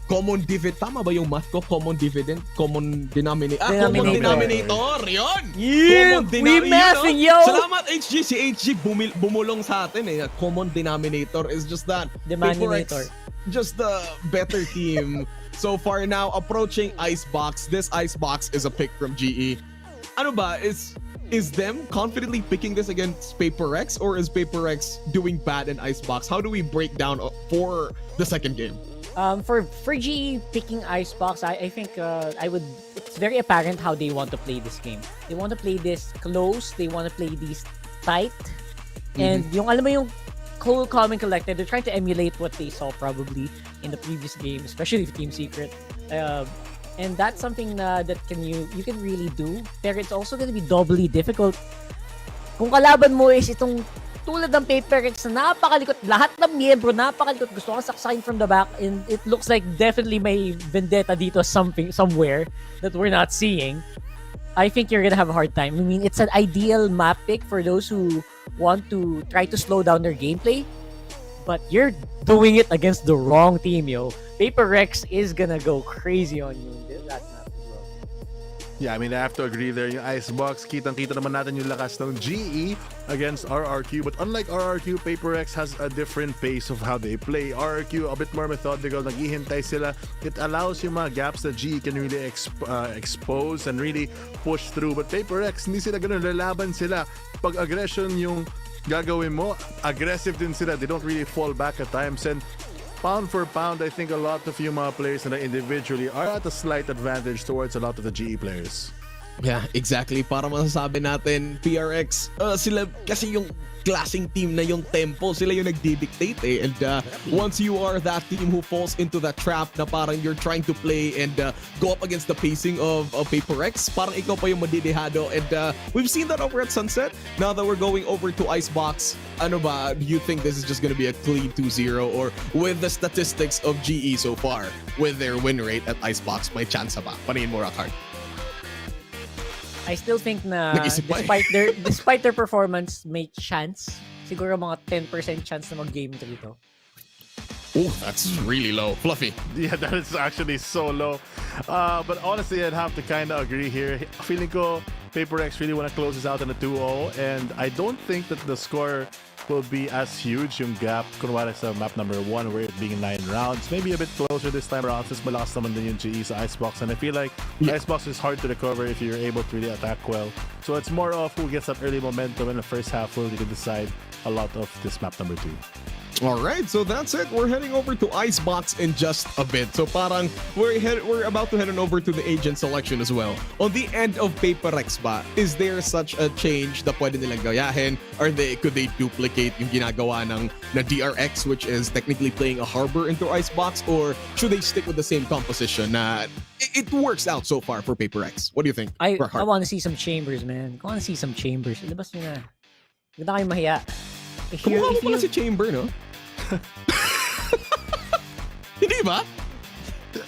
common dividend. Tama ba yung math ko? Common dividend? Common denominator? Common denominator! Yun! Yeah! We mathing, yo! Salamat, HG. Si HG bumulong sa atin eh. Common denominator is just that. Denominator. Just the better team. So far now, approaching Icebox. This Icebox is a pick from GE. Ano ba? Is them confidently picking this against PaperX, or is PaperX doing bad in Icebox? How do we break down for the second game? For GE picking Icebox, I think it's very apparent how they want to play this game. They want to play this close, they want to play these tight, and yung alam mo yung cool, calm, and collected, they're trying to emulate what they saw probably in the previous game, especially with Team Secret. And that's something that you can really do. Pero it's also going to be doubly difficult kung kalaban mo is itong tulad ng PaperX na napakalikot, lahat ng miyembro napakalikot, gusto kang saksakin from the back, and it looks like definitely may vendetta dito somewhere that we're not seeing. I think you're gonna have a hard time. I mean, it's an ideal map pick for those who want to try to slow down their gameplay, but you're doing it against the wrong team, yo. PaperX is gonna go crazy on you in that map as well. Yeah, I mean, I have to agree there. Yung Icebox, kitang-kita naman natin yung lakas ng GE against RRQ. But unlike RRQ, PaperX has a different pace of how they play. RRQ, a bit more methodical. Naghihintay sila. It allows yung mga gaps that GE can really expose and really push through. But PaperX, hindi sila ganun. Lalaban sila. Pag aggression yung gagawin mo, aggressive din sila. They don't really fall back at times. And pound for pound, I think a lot of yung mga players na individually are at a slight advantage towards a lot of the GE players. Yeah, exactly. Para masasabi natin, PRX, sila kasi yung klaseng team na yung tempo, sila yung nagdidictate eh. And once you are that team who falls into that trap na parang you're trying to play and go up against the pacing of PaperX, parang ikaw pa yung madidihado. And we've seen that over at Sunset. Now that we're going over to Icebox, ano ba, do you think this is just gonna be a clean 2-0? Or with the statistics of GE so far, with their win rate at Icebox, may chance ba? Panayin mo, Rockhard. I still think na despite their performance, may chance. Siguro mga 10% chance na mag-game 3 to. Oh, that's really low. Fluffy. Yeah, that is actually so low. But honestly, I'd have to kind of agree here. Feeling ko, PaperX really want to close this out in a 2-0. And I don't think that the score will be as huge yung gap kunwari sa map number 1 where it being 9 rounds. Maybe a bit closer this time around since malakas naman din yung GE sa Icebox, and I feel like Icebox is hard to recover if you're able to really attack well. So it's more of who gets that early momentum in the first half will really decide a lot of this map number 2. Alright, so that's it. We're heading over to Icebox in just a bit. So parang we're about to head on over to the agent selection as well. On the end of PaperX ba, is there such a change na pwede nilang gayahin? Could they duplicate yung ginagawa na DRX, which is technically playing a harbor into Icebox? Or should they stick with the same composition na it works out so far for PaperX? What do you think? I want to see some chambers, man. I want to see some chambers. Labas nyo na. Ganda kayo mahiya. Kumukha mo pala si Chamber, no? Hindi ba?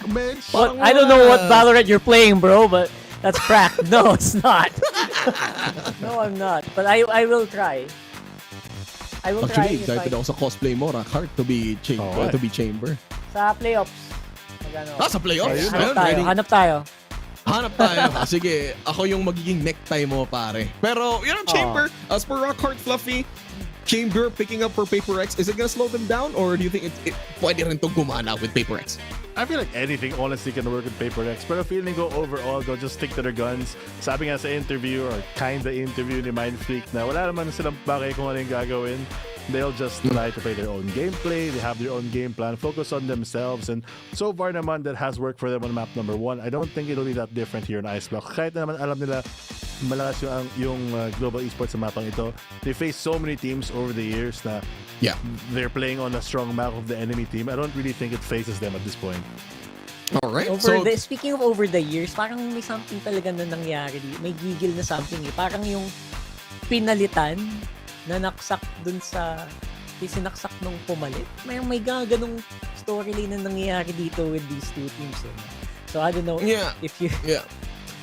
I don't know what Valorant you're playing, bro, but that's crack. No, it's not. No, I'm not. But I will try. I will try. Actually, excited ako sa cosplay mo, Rockhard, to be Chamber. Sa playoffs. Sa playoffs? Hanap tayo. Sige, ako yung magiging necktie mo, pare. Pero, Chamber, as per Rockhard, Fluffy, Chamber picking up for PaperX, is it gonna slow them down, or do you think it pwede rin to gumana with PaperX? I feel like anything honestly can work with PaperX, pero feeling ko overall they'll just stick to their guns. Sabi nga sa interview or kinda interview ni Mindfreak na wala naman silang pake kung ano yung gagawin. They'll just try to play their own gameplay. They have their own game plan, focus on themselves, and so far naman that has worked for them on map number 1. I don't think it'll be that different here in Icebox. Kahit naman alam nila malakas yung global esports sa mapang ito. They face so many teams over the years na they're playing on a strong map of the enemy team. I don't really think it faces them at this point. Alright. Speaking of over the years, parang may something talaga na nangyari. May gigil na something eh. Parang yung pinalitan na naksak dun sa sinaksak nung pumalit. May ganong storyline na nangyayari dito with these two teams. Eh. So I don't know if you...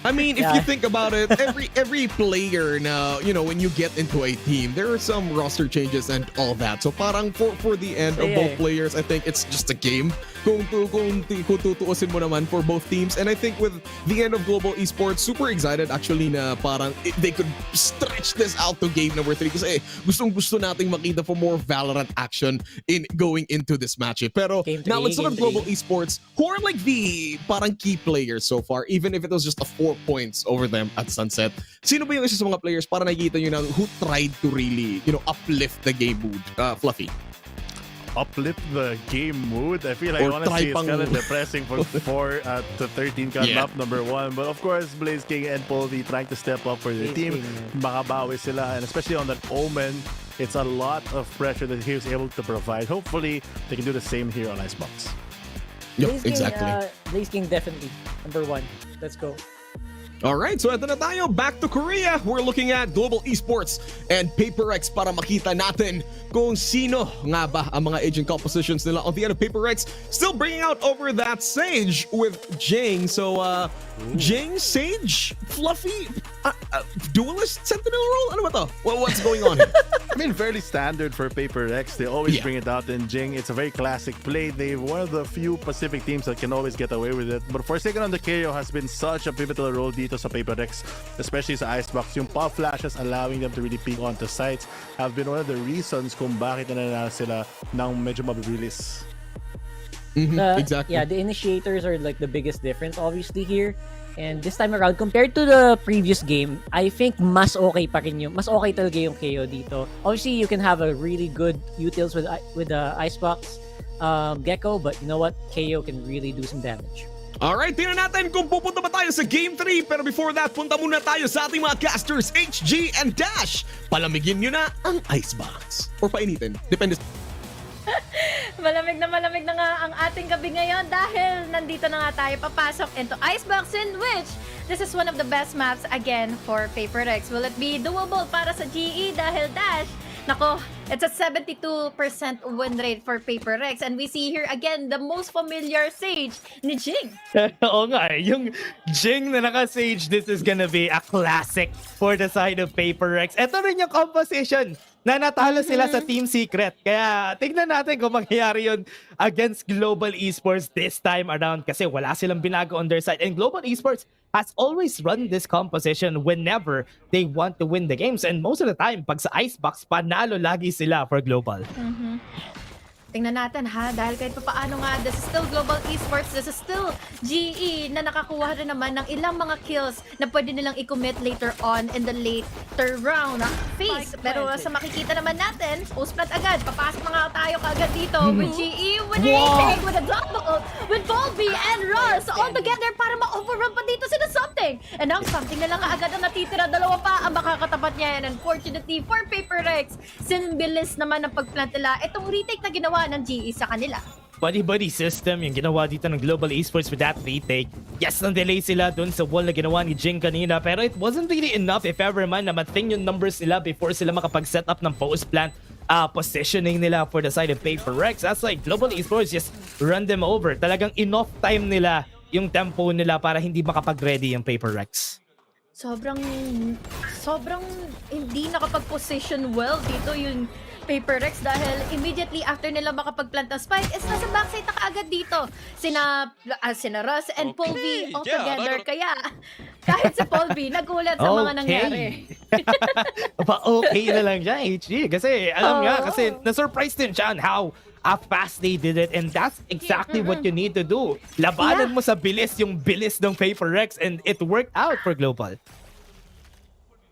I mean, if you think about it, every player now, you know, when you get into a team, there are some roster changes and all that. So parang for the end of both players, I think it's just a game. Kung tutuusin mo naman for both teams. And I think with the end of Global Esports, super excited actually na parang they could stretch this out to game number 3 kasi gustong-gusto nating makita for more Valorant action in going into this matchup. Pero now let's look at Global Esports, who are like the parang key players so far, even if it was just a 4 points over them at Sunset. Sino ba yung isa sa mga players para nakikita nyo na who tried to really, you know, uplift the game mood? Fluffy. Uplift the game mood. I feel like honestly it's kind of depressing for 4 to 13 map number 1. But of course, Blaze King and Polvi trying to step up for the team. Makabawi sila, and especially on that Omen, it's a lot of pressure that he was able to provide. Hopefully, they can do the same here on Icebox. Yep, exactly. Blaze King definitely number 1. Let's go. All right, so ito na tayo. Back to Korea. We're looking at Global Esports and PaperX para makita natin kung sino nga ba ang mga agent compositions nila. On the end of PaperX, still bringing out over that Sage with Jing. So, Jing, Sage, Fluffy, duelist, sentinel role? Ano ba to? Well, what's going on here? I mean, fairly standard for PaperX. They always bring it out in Jing. It's a very classic play. They're one of the few Pacific teams that can always get away with it. But Forsaken on the KO has been such a pivotal role dito sa PaperX, especially sa Icebox. Yung pop flashes allowing them to really peek onto sites have been one of the reasons kung bakit nananalo sila ng medyo mabibilis. Exactly. Yeah, the initiators are like the biggest difference obviously here. And this time around, compared to the previous game, I think mas okay pa rin yung, mas okay talaga yung KO dito. Obviously, you can have a really good utils with the Icebox Gecko, but you know what? KO can really do some damage. Alright, tingnan natin kung pupunta ba tayo sa Game 3. Pero before that, punta muna tayo sa ating mga casters, HG and Dash. Palamigin nyo na ang Icebox. Or painitin. Depende. Malamig na nga ang ating gabi ngayon dahil nandito na nga tayo papasok into Icebox, in which this is one of the best maps again for PaperX. Will it be doable para sa GE dahil Dash? Nako, it's a 72% win rate for PaperX, and we see here again the most familiar Sage ni Jing. Oo nga eh. Yung Jing na naka-Sage, this is gonna be a classic for the side of PaperX. Ito rin yung composition na natalo sila sa Team Secret. Kaya tignan natin kung mangyayari yun against Global Esports this time around kasi wala silang binago on their side. And Global Esports has always run this composition whenever they want to win the games. And most of the time, pag sa Icebox, panalo lagi sila for Global. Tingnan natin ha, dahil kahit paano nga, this is still Global Esports, this is still GE na nakakuha rin naman ng ilang mga kills na pwede nilang i-commit later on in the later round phase. Pero sa makikita naman natin, post-plant agad, papasok na nga tayo kaagad dito with GE, with retake, with a double, with Volby and Russ all together para ma-overrun pa dito sila Something. And now Something na lang agad ang natitira, dalawa pa ang makakatapat niya. And unfortunately for PaperX, sinbilis naman ang pag-plant nila. Itong retake na ginawa ng GE sa kanila. Buddy system yung ginawa dito ng Global Esports with that retake. Yes, nang-delay sila dun sa wall na ginawa ni Jing kanina, pero it wasn't really enough if ever man na mating yung numbers nila before sila makapag-set up ng post-plant positioning nila for the side of PaperX. That's like Global Esports just run them over. Talagang enough time nila yung tempo nila para hindi makapag-ready yung PaperX. Sobrang hindi nakapag-position well dito yung PaperX dahil immediately after nila makapag-plant ng spike is nasa backside na kaagad dito. Sina Russ and Polvi all together. Kaya kahit si Polvi nagulat sa mga nangyari. Okay na lang siya, HG. Kasi alam nga, kasi na-surprise din siya on how fast they did it, and that's exactly what you need to do. Labanan mo sa bilis, yung bilis ng PaperX, and it worked out for Global.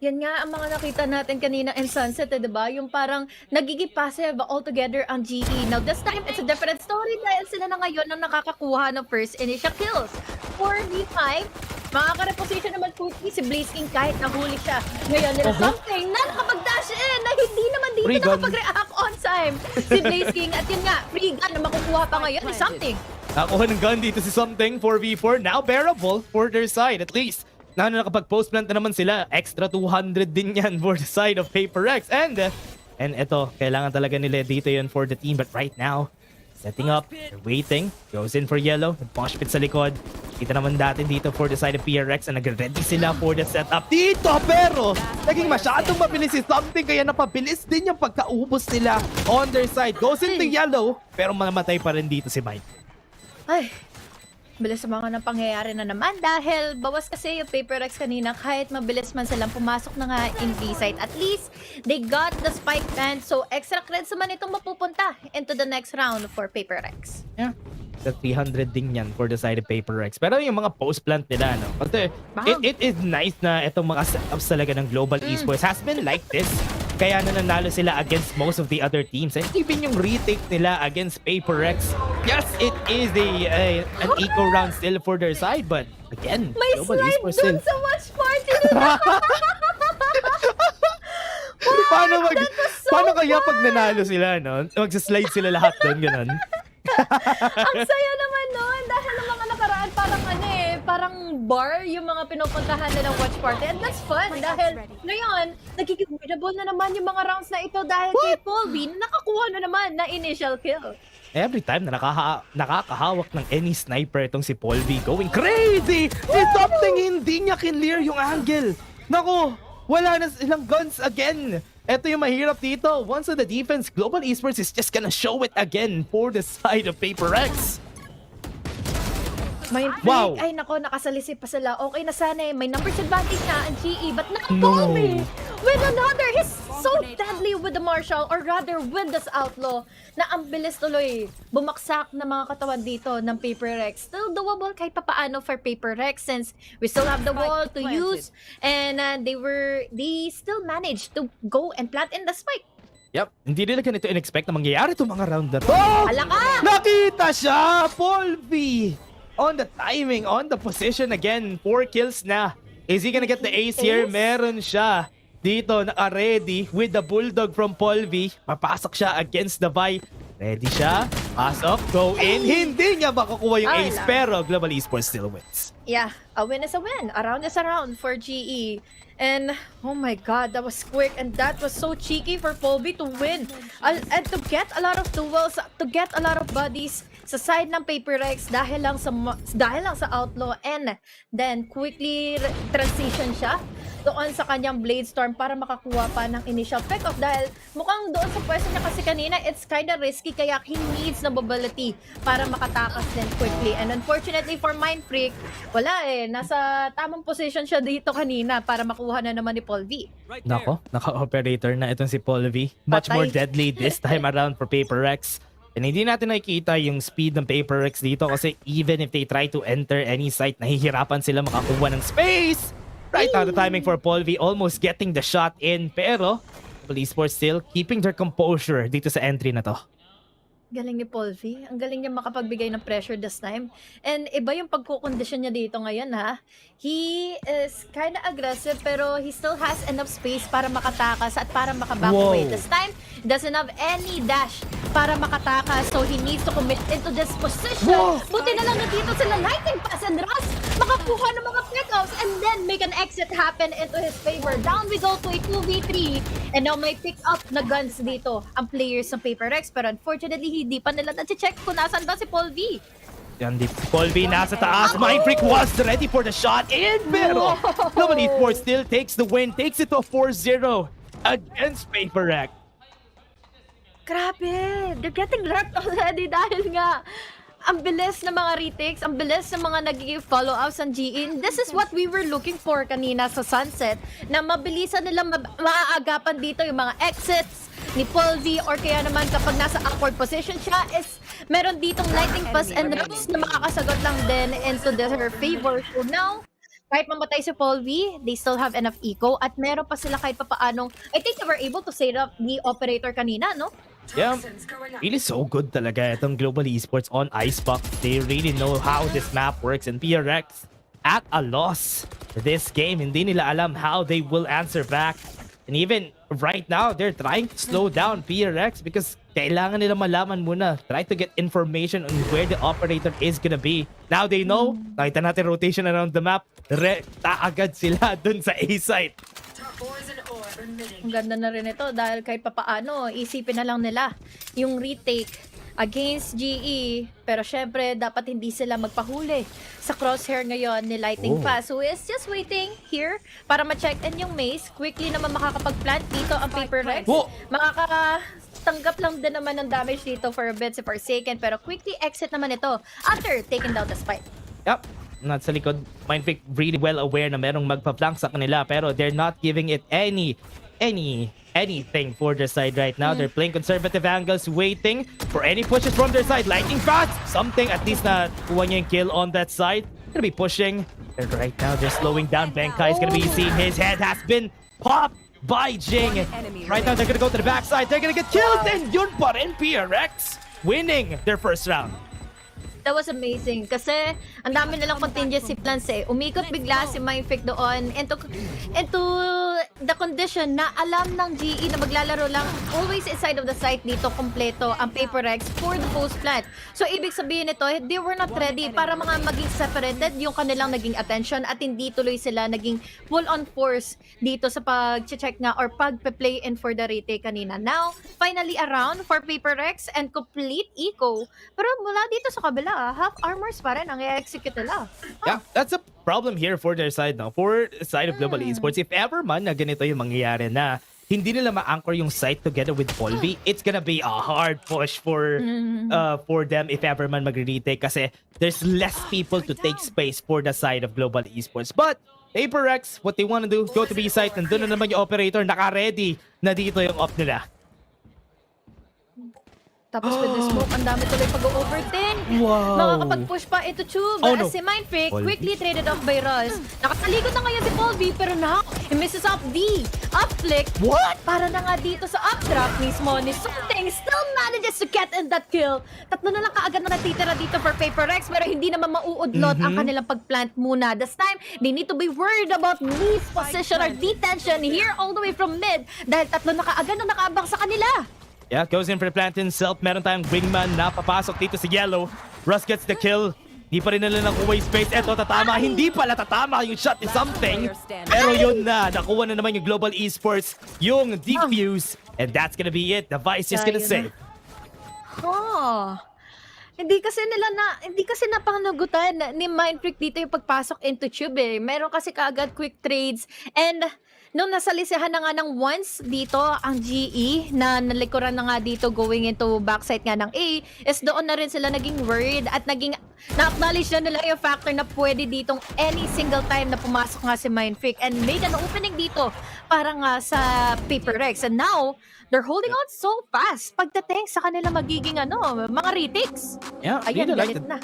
Yan nga ang mga nakita natin kanina in Sunset, diba? Yung parang nagiging passive altogether ang GE. Now this time, it's a different story dahil sila na ngayon ang nakakakuha ng first initial kills. 4v5, makaka-reposition naman po si Blaze King kahit nahuli siya. Ngayon nila Something na nakapag-dash in na hindi naman dito nakapag-react on time si Blaze King. At yun nga, free gun na makukuha pa ngayon ni Something. Nakuha ng gun dito si Something, 4v4, now bearable for their side at least. Na nakapag-post-plant na naman sila, extra 200 din yan for the side of PaperX. And ito, kailangan talaga nila dito yun for the team. But right now, Setting up, they're waiting, goes in for yellow, push pit sa likod. Kita naman natin dito for the side of PRX na nag-ready sila for the setup dito, pero naging masyadong mabilis si something kaya napabilis din yung pagkaubos nila on their side. Goes into yellow, pero mamatay pa rin dito si Mike. Ay, bilis sa mga nang pangyayari na naman dahil bawas kasi yung Paper Rex kanina kahit mabilis man silang pumasok na nga in B site. At least, they got the spike band. So, extra credits naman itong mapupunta into the next round for Paper Rex. Yeah. The 300 din yan for the side of Paper Rex. Pero yung mga post-plant nila, no? Kasi it is nice na itong mga setups talaga ng Global Esports has been like this. Kaya na nanalo sila against most of the other teams. And even yung retake nila against Paper Rex, yes, it is an eco round still for their side. But again, May Global slide Esports dun still. sa watch party nila! Paano kaya pag nanalo sila, no? Magsaslide sila lahat doon, ganun. Ang saya naman nun dahil ang mga nakaraan parang bar yung mga pinupuntahan nilang watch party. And that's fun dahil ngayon, nagiging winnable na naman yung mga rounds na ito dahil kay Polby nakakuha na naman na initial kill. Every time na nakakahawak ng any sniper itong si Paul V, going crazy! Si something hindi niya clear yung angle. Nako, wala na silang guns again. Ito yung mahirap dito. Once on the defense, Global Esports is just gonna show it again for the side of Paper Rex. May Wow. Ay nako, nakasalisip pa sila. Okay na sana may numbers advantage na ang GE, but not Polby with another. He's so deadly with the Marshall, or rather with this Outlaw, na ang bilis tuloy bumaksak na mga katawan dito ng Paper Rex. Still doable kahit papaano for Paper Rex since we still have the wall to use, and they still managed to go and plant in the spike. Yep, hindi nila ganito in-expect na mangyayari itong mga round na to. Alaka! Nakita siya! Paul V! On the timing, on the position again. 4 kills na. Is he gonna get the ace here? Meron siya. Dito, naka-ready with the Bulldog from Paul V. Papasok siya against the Vi. Ready siya. Pass up, go in. Hindi niya makakuha yung ace, pero Global Esports still wins. Yeah, a win is a win. A round is a round for GE. And oh my god, that was quick and that was so cheeky for Polby to win. And to get a lot of duels, to get a lot of bodies sa side ng Paper Rex dahil lang sa Outlaw, and then quickly transition siya doon sa kanyang Blade Storm para makakuha pa ng initial pick-off dahil mukhang doon sa pwesto niya kasi kanina it's kinda risky kaya he needs na mobility para makatakas din quickly. And unfortunately for Mind Freak, wala nasa tamang position siya dito kanina para makuha na naman ni Paul V. Nako, naka-operator na itong si Paul V. Much more deadly this time around for Paper Rex. And hindi natin nakikita yung speed ng Paper Rex dito kasi even if they try to enter any site, nahihirapan sila makakuha ng space. Right now, the timing for Paul V almost getting the shot in, pero Esports still keeping their composure dito sa entry na to. Galing ni Paul V. Ang galing niya makapagbigay ng pressure this time. And iba yung pagkukondisyon niya dito ngayon, ha? He is kind of aggressive pero he still has enough space para makatakas at para makaback away. This time, he doesn't have any dash para makatakas, so he needs to commit into this position. Buti na lang na dito sila Lightning Pass and Rush makakuha ng mga pick-offs and then make an exit happen into his favor. Down we go to a 2v3 and now may pick-up na guns dito ang players ng Paper Rex, pero unfortunately hindi pa nila na-check kung nasan ba si Paul V. Yan di Paul V nasa taas. Mind Freak was ready for the shot in, pero Global Esports still takes the win, takes it to a 4-0 against Paper Rex. Grabe, they're getting wrecked already dahil nga ang bilis ng mga retakes, ang bilis ng mga nagiging follow-ups ng GE. This is what we were looking for kanina sa Sunset, na mabilisan nilang maaagapan dito yung mga exits ni Paul V, or kaya naman kapag nasa awkward position siya is meron ditong Lightning Pass and Rush na makakasagot lang din into their favor. So now, kahit mamatay si Paul V, they still have enough eco at meron pa sila kahit papaanong, I think they were able to save up the operator kanina, no? Yeah, really so good talaga itong Global Esports on Icebox. They really know how this map works, and PRX at a loss this game. Hindi nila alam how they will answer back. And even right now, they're trying to slow down PRX because kailangan nila malaman muna. Try to get information on where the operator is gonna be. Now they know. Nakita natin rotation around the map. Agad sila dun sa A site. Ang ganda na rin ito dahil kahit papaano, isipin na lang nila yung retake against GE. Pero syempre, dapat hindi sila magpahuli sa crosshair ngayon ni Lightning Fast, who is just waiting here para ma-check in yung maze. Quickly naman makakapag-plant dito ang Paper Rex. Makakatanggap lang din naman ng damage dito for a bit si Forsaken, pero quickly exit naman ito after taking down the spike. Yep. Nasa likod, Mindfreak really well aware na merong magpa-flank sa kanila, pero they're not giving it anything for their side right now. They're playing conservative angles, waiting for any pushes from their side. Lightning Fast! Something at least na kuha niya yung kill on that side. Gonna be pushing. And right now, they're slowing down. Benkai is gonna be seeing his head has been popped by Jing. Right now, they're gonna go to the backside. They're gonna get killed. And yun pa rin, PRX winning their first round. That was amazing kasi ang dami nilang contingency plans eh. Umikot bigla si Mindfreak doon into the condition na alam ng GE na maglalaro lang always inside of the site dito kompleto ang Paper Rex for the post plant. So ibig sabihin nito, they were not ready para mga maging separated yung kanilang naging attention at hindi tuloy sila naging full on force dito sa pag-check nga or pag-play in for the retake kanina. Now, finally around for Paper Rex and complete eco. Pero mula dito sa kabila, half armors pa rin ang i-execute nila. Yeah, that's a problem here for their side now. For the side of Global Esports, if ever man na ganito yung mangyayari na hindi nila ma-anchor yung site together with Polvi, it's gonna be a hard push for them if ever man mag-retake kasi there's less people to take space for the side of Global Esports. But Paper Rex, what they wanna do, go to B site, nandun na naman yung operator, naka-ready na dito yung op nila. Tapos with the smoke, ang dami tuloy pag-overthink. Wow. Makakapag-push pa ito tube. Oh, no. Si Mindfreak, Polvi. quickly traded off by Ruz. Nakatalikod na ngayon si Polvi, pero now, he misses up D. Up flick. What? Para na nga dito sa updraft mismo ni Something still manages to get in that kill. Tatlo na lang kaagad na natitira dito for Paper Rex, pero hindi naman mauudlot ang kanilang pag-plant muna. This time, they need to be worried about Lee's position or detention here all the way from mid dahil tatlo na kaagad na nakaabang sa kanila. Yeah, goes in for the plant himself. Meron tayong wingman na papasok dito si Yellow. Russ gets the kill. Di pa rin nila nakuha yung space. Eto, tatama. Hindi pala tatama yung shot ni Something. Pero yun na. Nakuha na naman yung Global Esports. Yung defuse. And that's gonna be it. The Vice is gonna save. Hindi kasi napanagutan ni Mindfreak dito yung pagpasok into tube eh. Meron kasi kaagad quick trades and nung nasalisihan na nga ng once dito ang GE na nalikuran na nga dito going into backside nga ng A is doon na rin sila naging worried at naging na-acknowledge na nila yung factor na pwede ditong any single time na pumasok nga si Mindfreak and made an opening dito para nga sa Paper Rex. And now, they're holding on so fast pagdating sa kanila magiging mga retakes. Yeah, ayan, like galit na.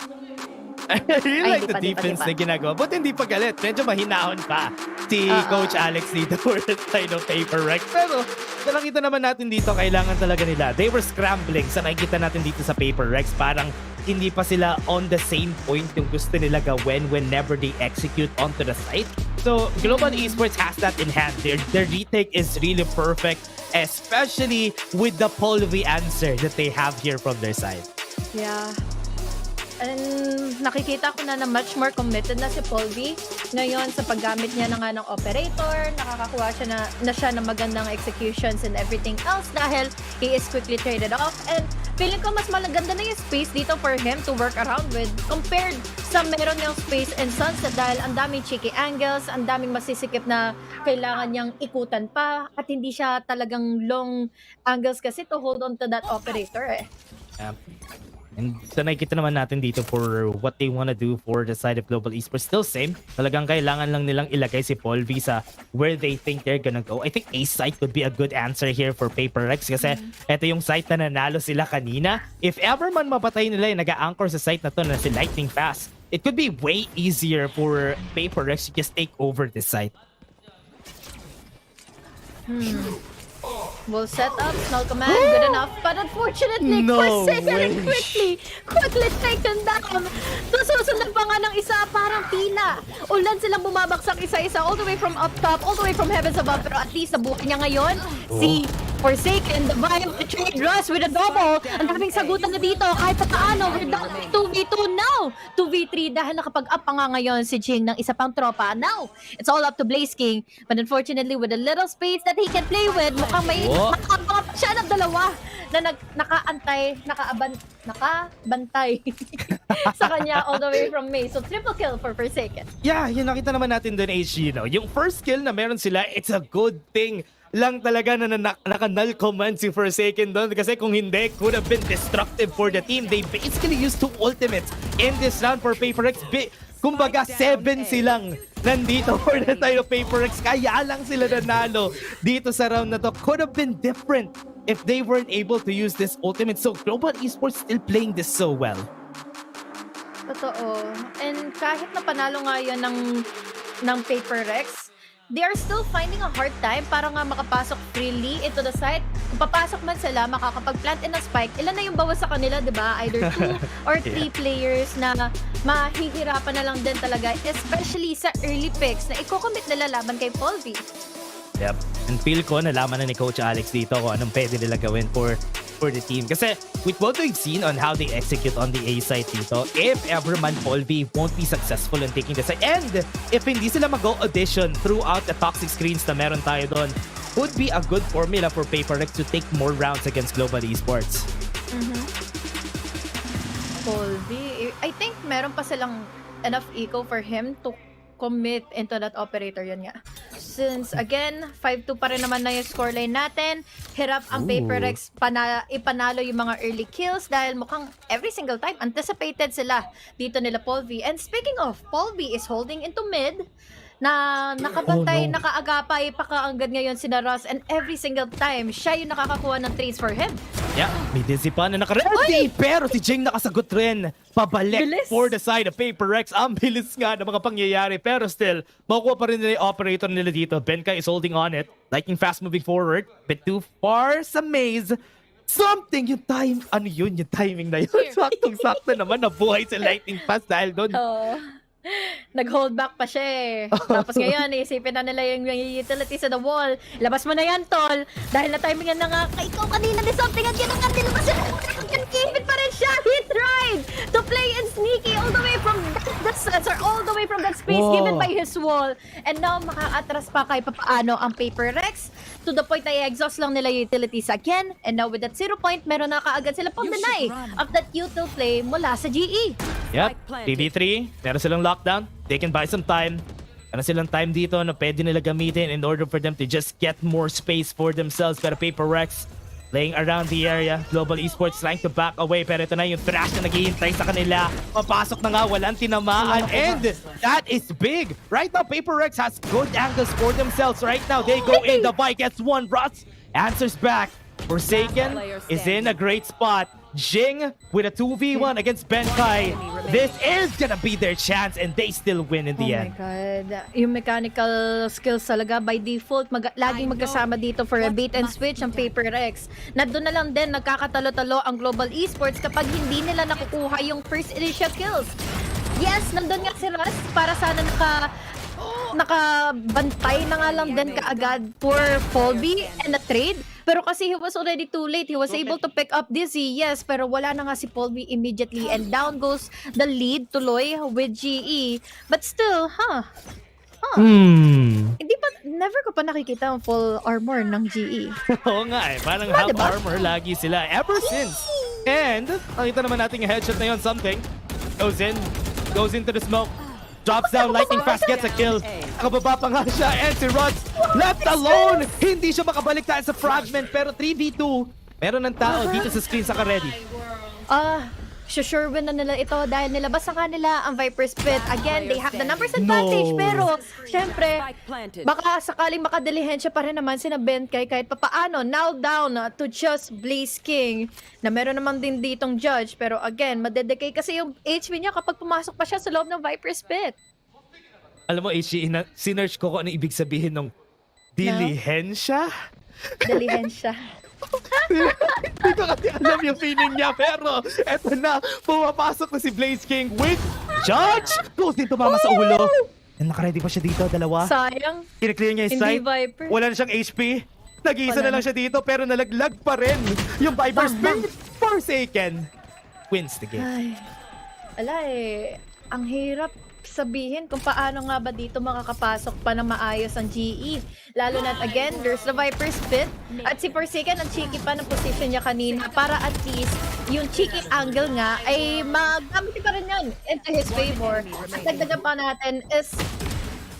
I really like the defense na ginagawa. But hindi pa galit. Medyo mahinahon pa si Coach Alex dito for the side of Paper Rex. Pero nakita naman natin dito, kailangan talaga nila. They were scrambling sa nakikita natin dito sa Paper Rex. Parang hindi pa sila on the same point yung gusto nila gawin whenever they execute onto the site. So, Global Esports has that in hand. Their retake is really perfect, especially with the Polvi answer that they have here from their side. Yeah. And nakikita ko na much more committed na si Polvi ngayon sa paggamit niya na nga ng operator. Nakakakuha siya na magandang executions and everything else dahil he is quickly traded off. And feeling ko mas malaganda na yung space dito for him to work around with compared sa meron niyang space in Sunset dahil ang daming cheeky angles, ang daming masisikip na kailangan niyang ikutan pa at hindi siya talagang long angles kasi to hold on to that operator eh. And so nakikita naman natin dito for what they wanna do for the side of Global Esports. Still same. Talagang kailangan lang nilang ilagay si Polvi sa where they think they're gonna go. I think A site could be a good answer here for Paper Rex kasi ito yung site na nanalo sila kanina. If ever man mapatay nila yung nag-a-anchor sa site na to na si Lightning Fast, it could be way easier for Paper Rex to just take over this site. Will set up, null command, good enough. But unfortunately, Forsaken quickly taken down. Susunod pa nga ng isa, parang pila. Ulan silang bumabaksak isa-isa all the way from up top, all the way from heavens above. Pero at least nabuhay niya ngayon si Forsaken, the vibe to trade Russ with a double. Ang daming sagutan na dito. Kahit pa paano, we're down 2v2 now. 2v3 dahil nakapag-up pa nga ngayon si Jing ng isa pang tropa. Now, it's all up to Blaze King. But unfortunately, with a little space that he can play with, mukhang may makakabang siya ng dalawa na nakabantay sa kanya all the way from May. So triple kill for Forsaken. Yeah, yung nakita naman natin doon, HG, no? Yung first kill na meron sila, it's a good thing lang talaga na naka-null command si Forsaken doon kasi kung hindi, could have been destructive for the team. They basically used 2 ultimates in this round for PaperX. Kumbaga, 7 silang nandito for the side of PaperX. Kaya lang sila nanalo dito sa round na to. Could have been different if they weren't able to use this ultimate. So, Global Esports still playing this so well. Totoo. And kahit na panalo nga yun ng PaperX, they are still finding a hard time para nga makapasok freely into the site. Kung papasok man sila, makakapag-plant in a spike, ilan na yung bawas sa kanila, di ba? Either 2 or 3 players na mahihirapan na lang din talaga, especially sa early picks na i-commit nila laban kay Paul V. Yep. And feel ko, nalaman na ni Coach Alex dito kung anong pwede nila gawin for the team. Kasi with what we've seen on how they execute on the A side dito, if ever man Paul V won't be successful in taking the side, and if hindi sila mag-go audition throughout the toxic screens na meron tayo doon, would be a good formula for PaperX to take more rounds against Global Esports. Paul V, I think meron pa silang enough eco for him to commit into that operator, yun nga. Since again, 5-2 pa rin naman na yung scoreline natin, hirap ang PaperX ipanalo yung mga early kills dahil mukhang every single time anticipated sila dito nila Paul V. And speaking of, Paul V is holding into mid na nakabantay, nakaagapay pa kaagad ngayon si Ross, and every single time, siya yung nakakakuha ng trades for him. Yeah, may dizzy pa na naka-ready, pero si Jing nakasagot rin. Pabalik for the side of PaperX. Ang bilis nga ng mga pangyayari, pero still, makukuha pa rin nila yung operator nila dito. Benka is holding on it, liking fast moving forward, bit too far sa maze. Something, yung timing na yun. Saktong-sakto naman, nabuhay si Lightning Fast dahil doon. Nag-hold back pa siya eh. Tapos ngayon, isipin na nila yung utility sa the wall. Labas mo na yan, tol. Dahil na-timingan na nga, ikaw kanina ni something ang ginangan din naman siya. Keep pa rin siya. He tried to play in sneaky all the way from that space given by his wall. And now, maka-atras pa kahit papaano ang PaperX to the point na i-exhaust lang nila utilities again. And now with that 0 point, meron na kaagad sila pang deny of that util play mula sa GE. Yep, PB3, meron silang lockdown. They can buy some time. Meron silang time dito na pwede nila gamitin in order for them to just get more space for themselves. Pero PaperX playing around the area. Global Esports trying to back away. Pero ito na yung trash na naghihintay sa kanila. Papasok na nga, walang tinamaan. And that is big. Right now, PaperX has good angles for themselves. Right now, they go in. The bike gets one. Russ answers back. Forsaken is in a great spot. Jing with a 2v1 against Benkai. This is gonna be their chance and they still win in the end. Oh my God. Yung mechanical skills talaga by default, laging magkasama dito for a bait and switch ang PaperX. Na doon na lang din nagkakatalo-talo ang Global Esports kapag hindi nila nakukuha yung first initial kills. Yes, nandun nga si Russ para sana nakabantay na nga lang din kaagad for Colby and a trade. Pero kasi he was already too late. He was able to pick up Dizzy, yes, pero wala na nga si Colby immediately and down goes the lead tuloy with GE. But still, hindi pa, never ko pa nakikita ang full armor ng GE. Oo nga eh, parang half armor lagi sila ever since. And, nakita naman natin yung headshot na yun, something. Goes into the smoke. Drops down, lightning fast, gets a kill. Nakababa pa nga siya, and si Rods left alone. Hindi siya makabalik dahil sa fragment, pero 3v2. Meron ng tao dito sa screen, saka ready. Sure win na nila ito dahil nilabas na nga nila ang Viper's Pit. Again, they have the numbers advantage, pero syempre, baka sakaling makadilihensya pa rin naman si Benkai kahit papaano. Now down to just Blaze King, na meron naman din ditong judge. Pero again, madedecay kasi yung HP niya kapag pumasok pa siya sa loob ng Viper's Pit. Alam mo, HG, sinerch ko kung ano ibig sabihin ng dilihensya. Dilihensya. Hindi ko kasi alam yung feeling niya, pero eto na, pumapasok na si Blaze King with Judge! Goes din tumama sa ulo. And nakaready pa siya dito, dalawa. Sayang. Kine-clear niya yung site. Wala na siyang HP. Nag-iisa na lang siya dito, pero nalaglag pa rin. Yung Viper's Pit, Forsaken wins the game. Ay, ala eh, ang hirap sabihin kung paano nga ba dito makakapasok pa na maayos ang GE. Lalo na again, there's the Viper's Pit. At si Forsaken, ang cheeky pa ng position niya kanina para at least yung cheeky angle nga ay magamit pa rin yun into his favor. At dagdagan pa natin is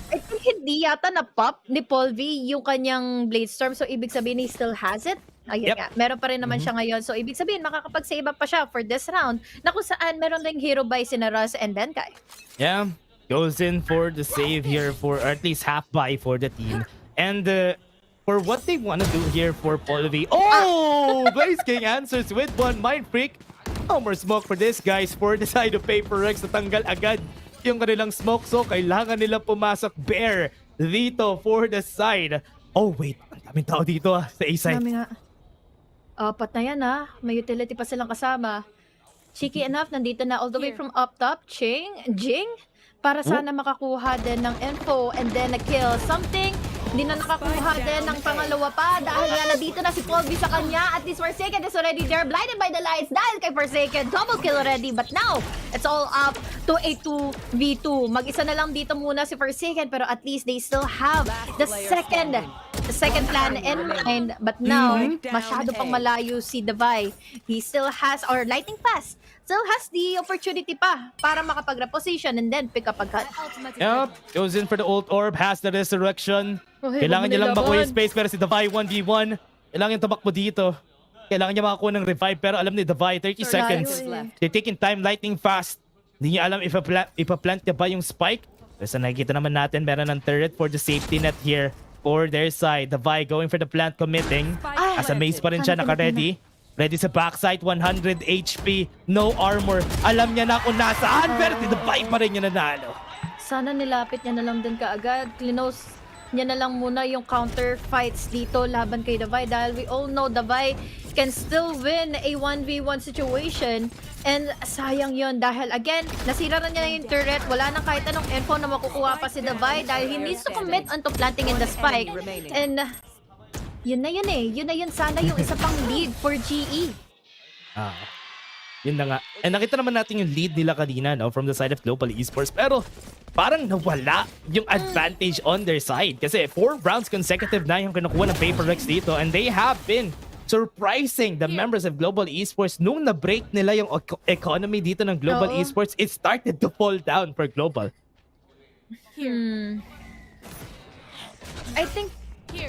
I think hindi yata na-pop ni Paul V yung kanyang Blade Storm. So, ibig sabihin, he still has it. Ayun nga. Meron pa rin naman siya ngayon. So, ibig sabihin, makakapag-save up pa siya for this round na kung saan meron ring hero buy si Russ and Benkai. Yeah, goes in for the save here for, or at least half buy for the team. And for what they want to do here for Paul V. Oh! Blaze King answers with one Mind Freak. No more smoke for this, guys. For the side of Paper Rex, natanggal agad yung kanilang smoke, so kailangan nilang pumasok Bear dito for the side. Oh wait, ang daming tao dito sa A-side. Dami nga. Apat na yan may utility pa silang kasama. Cheeky enough, nandito na all the way from up top, Jing, para sana makakuha din ng info and then a kill. Something, hindi na nakakuha din ng pangalawa pa dahil nga nandito na si Paul V sa kanya. At least Forsaken is already there, blinded by the lights dahil kay Forsaken. Double kill already, but now, it's all up to a 2v2. Mag-isa na lang dito muna si Forsaken, pero at least they still have the second plan in mind. But now, masyado pang malayo si Davai. He still has, or Lightning Pass, still has the opportunity pa para makapag-reposition and then pick up a gun. Yep, goes in for the ult orb, has the resurrection. Kailangan niya lang makuha yung space, pero si Davai 1v1. Kailangan yung tabak mo dito. Kailangan niya makakuha ng revive, pero alam ni Davai, 30 seconds. They're taking time, lightning fast. Hindi niya alam ipaplant niya ba yung spike. Pero sa nakikita naman natin, meron ng turret for the safety net here for their side. Davai going for the plant, committing. As a maze pa rin siya, naka-ready. Ready sa backside, 100 HP, no armor. Alam niya na kung nasaan, pero si Davai pa rin yung nanalo. Sana nilapit niya na lang din kaagad. Klinos niya na lang muna yung counter fights dito laban kay Davai dahil we all know Davai can still win a 1v1 situation. And sayang yon dahil again, nasira na niya yung turret. Wala na kahit anong info na makukuha pa si Davai dahil he needs to commit onto planting in the spike. And yun na yun Yun na yun sana yung isa pang lead for GE. Yun na nga. And nakita naman natin yung lead nila kanina from the side of Global Esports. Pero parang nawala yung advantage on their side. Kasi 4 rounds consecutive na yung kinukuha ng Paper Rex dito. And they have been surprising the members of Global Esports. Nung na-break nila yung economy dito ng Global Esports, it started to fall down for Global. I think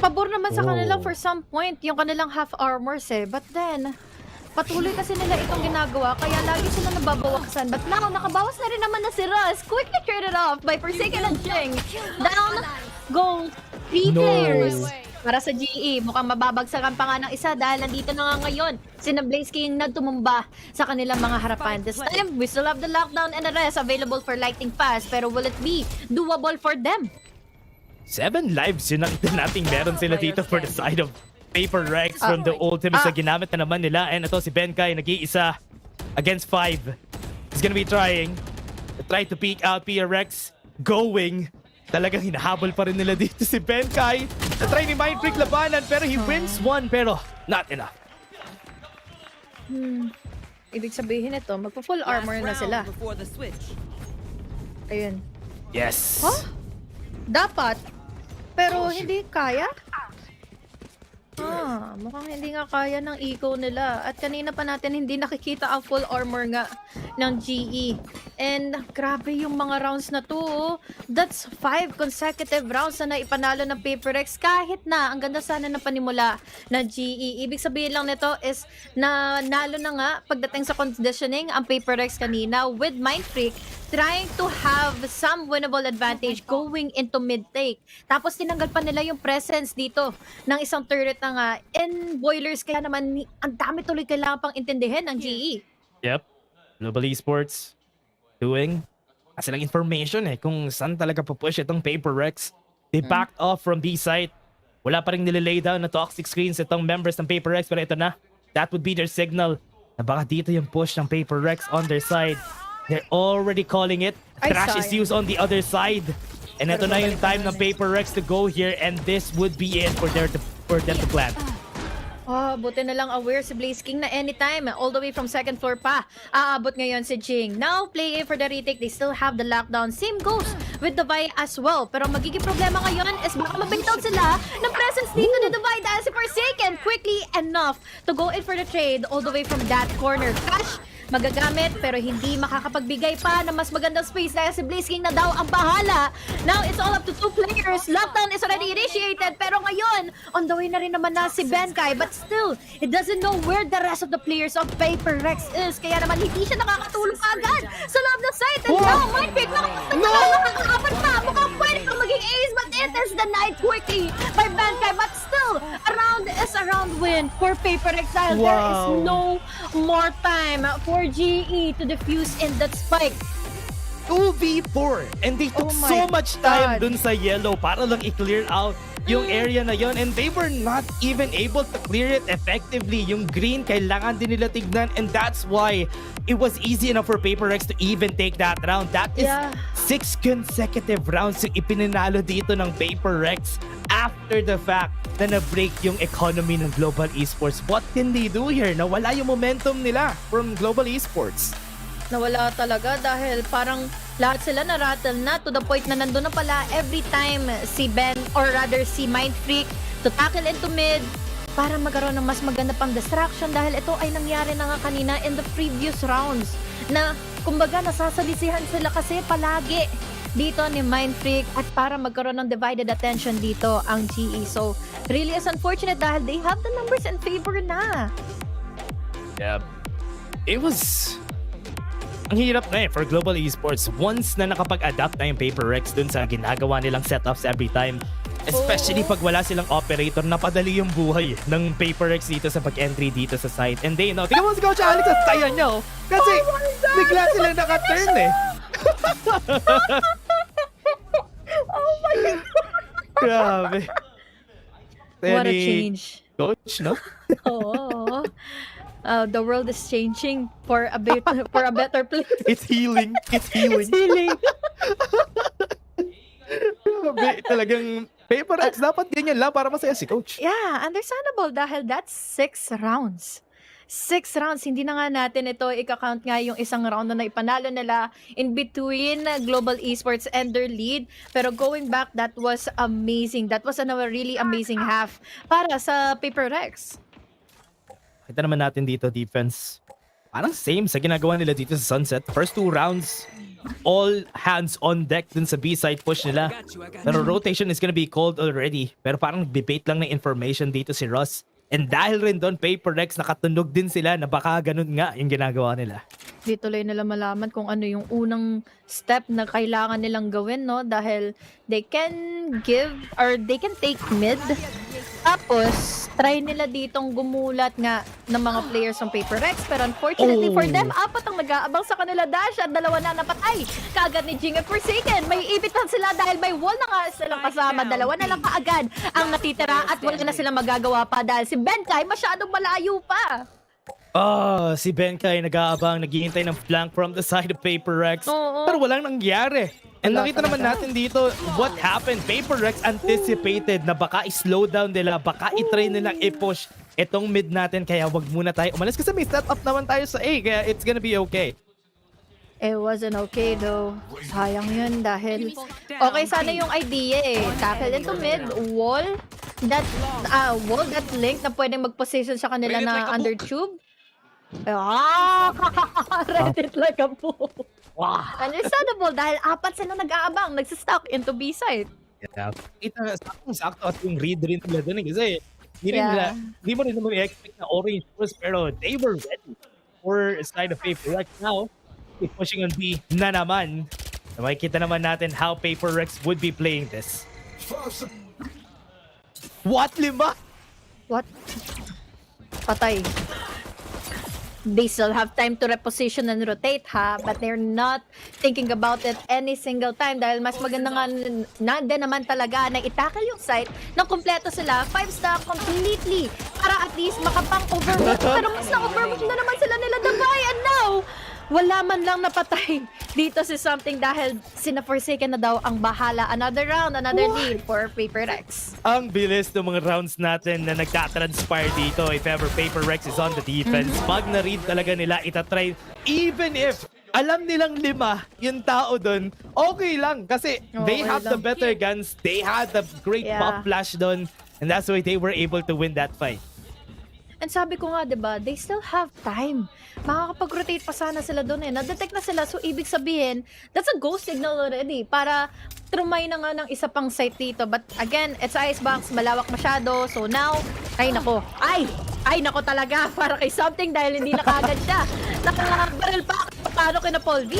pabor naman sa kanila for some point yung kanilang half armors But then, patuloy kasi nila itong ginagawa kaya lagi sila nababawaksan. But now, nakabawas na rin naman na si Russ. Quickly traded off by Forsaken and Jing. Down, go, 3 players. Para sa GE, mukhang mababagsakan pa nga ng isa dahil nandito na nga ngayon sina Blaze King na tumumba sa kanilang mga harapan. This time, we still have the lockdown and the rest available for Lightning Pass. Pero will it be doable for them? 7 lives yun nakita natin meron sila dito for the side of Paper Rex from the ultimates na ginamit na naman nila. And ito si Benkai, nag-iisa against 5. He's gonna be trying to peek out PRX. Going. Talagang hinahabol pa rin nila dito si Benkai. Na-try ni Mind Freak labanan pero he wins 1 pero not enough. Ibig sabihin ito, magpa-full armor na sila. Ayun. Yes. Dapat. Pero hindi kaya? Mukhang hindi nga kaya ng eco nila. At kanina pa natin hindi nakikita ang full armor nga ng GE. And grabe yung mga rounds na to. That's 5 consecutive rounds na naipanalo ng Paper Rex. Kahit na, ang ganda sana ng panimula ng GE. Ibig sabihin lang nito is na nalo na nga pagdating sa conditioning ang Paper Rex kanina with Mind Freak trying to have some winnable advantage going into mid-take. Tapos tinanggal pa nila yung presence dito ng isang turret na nga in boilers. Kaya naman ang dami tuloy kailangan pang intindihin ng GE. Yep. Global Esports doing kasi lang information kung saan talaga pupush itong Paper Rex. They backed off from B site. Wala pa rin nililay down na toxic screens itong members ng Paper Rex pero ito na. That would be their signal na baka dito yung push ng Paper Rex on their side. They're already calling it. Thrash is used on the other side. And ito na yung time ng Paper Rex to go here and this would be it for them to plant. Buti na lang aware si Blaze King na anytime, all the way from second floor pa. Aabot ngayon si Jing. Now, playing for the retake, they still have the lockdown. Same goes with the Vi as well. Pero magiging problema ngayon is baka mabait out sila ng presence dito ni the Vi dahil si Forsaken quickly enough to go in for the trade all the way from that corner. Cash magagamit pero hindi makakapagbigay pa ng mas magandang space dahil si Blaze King na daw ang bahala. Now, it's all up to 2 players. Lockdown is already initiated pero ngayon, on the way na rin naman na si Benkai but still, it doesn't know where the rest of the players of Paper Rex is. Kaya naman hindi siya nakakatulong agad sa loob ng site. And now, might pick nakakaapat pa. Mukhang pwede kang maging ace but it is denied quickly by Benkai. But still, around is around win for Paper Rex. There is no more time for GE to defuse in that spike. 2v4 and they took so much time dun sa yellow para lang i-clear out yung area na yon and they were not even able to clear it effectively. Yung green kailangan din nila tignan and that's why it was easy enough for Paper Rex to even take that round. That is 6 consecutive rounds yung ipinanalo dito ng Paper Rex after the fact na na-break yung economy ng Global Esports. What can they do here? Nawala yung momentum nila from Global Esports. Nawala talaga dahil parang lahat sila na-rattle na to the point na nandun na pala every time si Ben or rather si Mindfreak to tackle into mid para magkaroon ng mas maganda pang distraction dahil ito ay nangyari na nga kanina in the previous rounds na kumbaga nasasalisihan sila kasi palagi dito ni Mindfreak at para magkaroon ng divided attention dito ang GE. So really is unfortunate dahil they have the numbers in favor na. Yeah. It was ang hirap na for Global Esports once na nakapag-adapt na yung Paper Rex dun sa ginagawa nilang setups every time. Especially pag wala silang operator, napadali yung buhay ng Paper Rex dito sa pag-entry dito sa site. And they know, tingnan mo si Coach Alex sa saya niya oh. Kasi bigla silang naka-turn eh. Oh my God! Grabe. What a change. Coach, no? Oo. The world is changing for a better place. It's healing. It's healing. It's healing. Talagang Paper Rex dapat ganyan lang para masaya si Coach. Yeah, understandable dahil that's 6 rounds. 6 rounds, hindi na nga natin ito ika-count nga yung isang round na naipanalo nila in between Global Esports and their lead. Pero going back, that was amazing. That was a really amazing half para sa Paper Rex. Kita naman natin dito defense. Parang same sa ginagawa nila dito sa Sunset. First 2 rounds, all hands on deck dun sa B-side push nila. Pero rotation is gonna be called already. Pero parang nagbibait lang ng information dito si Ross. And dahil rin doon, Paper Rex, nakatunog din sila na baka ganun nga yung ginagawa nila. Di tuloy nila malaman kung ano yung unang step na kailangan nilang gawin, no? Dahil they can give or they can take mid. Tapos, try nila ditong gumulat nga ng mga players ng Paper Rex. Pero unfortunately for them, 4 ang nag-aabang sa kanila dash at 2 na napatay. Kaagad ni Jing at Forsaken. May ibitan sila dahil may wall na nga silang kasama. 2 na lang kaagad ang natitira at wala na silang magagawa pa dahil si Benkai masyadong malayo pa. Si Benkai nag-aabang, naghihintay ng flank from the side of Paper Rex. Pero walang nangyari. And nakita naman natin dito what happened. Paper Rex anticipated na baka i-slow down nila, baka i-try nilang i-push itong mid natin. Kaya wag muna tayo umalis kasi may setup naman tayo sa A. Kaya it's gonna be okay. It wasn't okay though. Sayang yun dahil okay sana yung idea eh. Tackle into mid, wall that link na pwedeng mag-position sa kanila na under tube. Read it like a book. Understandable dahil 4 sila nag-aabang, nagsistock into B-side. Yeah. Sakto at yung read rin nila dun kasi hindi mo rin naman i-expect na orange first pero they were ready for side of Paper Rex. Now, pushing on B na naman. Makikita naman natin how Paper Rex would be playing this. What? 5? What? Patay. They still have time to reposition and rotate but they're not thinking about it any single time dahil mas maganda nga nandun naman talaga na i-tackle yung site nang kompleto sila 5-stack completely para at least makapang-overwork pero mas na-overwork na naman sila nila Davai and now wala man lang napatay dito si Something dahil sina-Forsaken na daw ang bahala. Another round, another lead for Paper Rex. Ang bilis ng mga rounds natin na nagka-transpire dito. If ever Paper Rex is on the defense, pag na-read talaga nila, itatry. Even if alam nilang 5 yung tao doon, okay lang. Kasi they have the better guns. They had the great pop flash doon. And that's why they were able to win that fight. And sabi ko nga, diba, they still have time. Makakapag-rotate pa sana sila doon eh. Na-detect na sila, so ibig sabihin, that's a go signal already para trumay na nga ng isa pang site dito. But again, it's Icebox, malawak masyado. So now, ay nako. Ay nako talaga para kay Something dahil hindi na kagad siya. Nakabaril pa paano kina Paul V.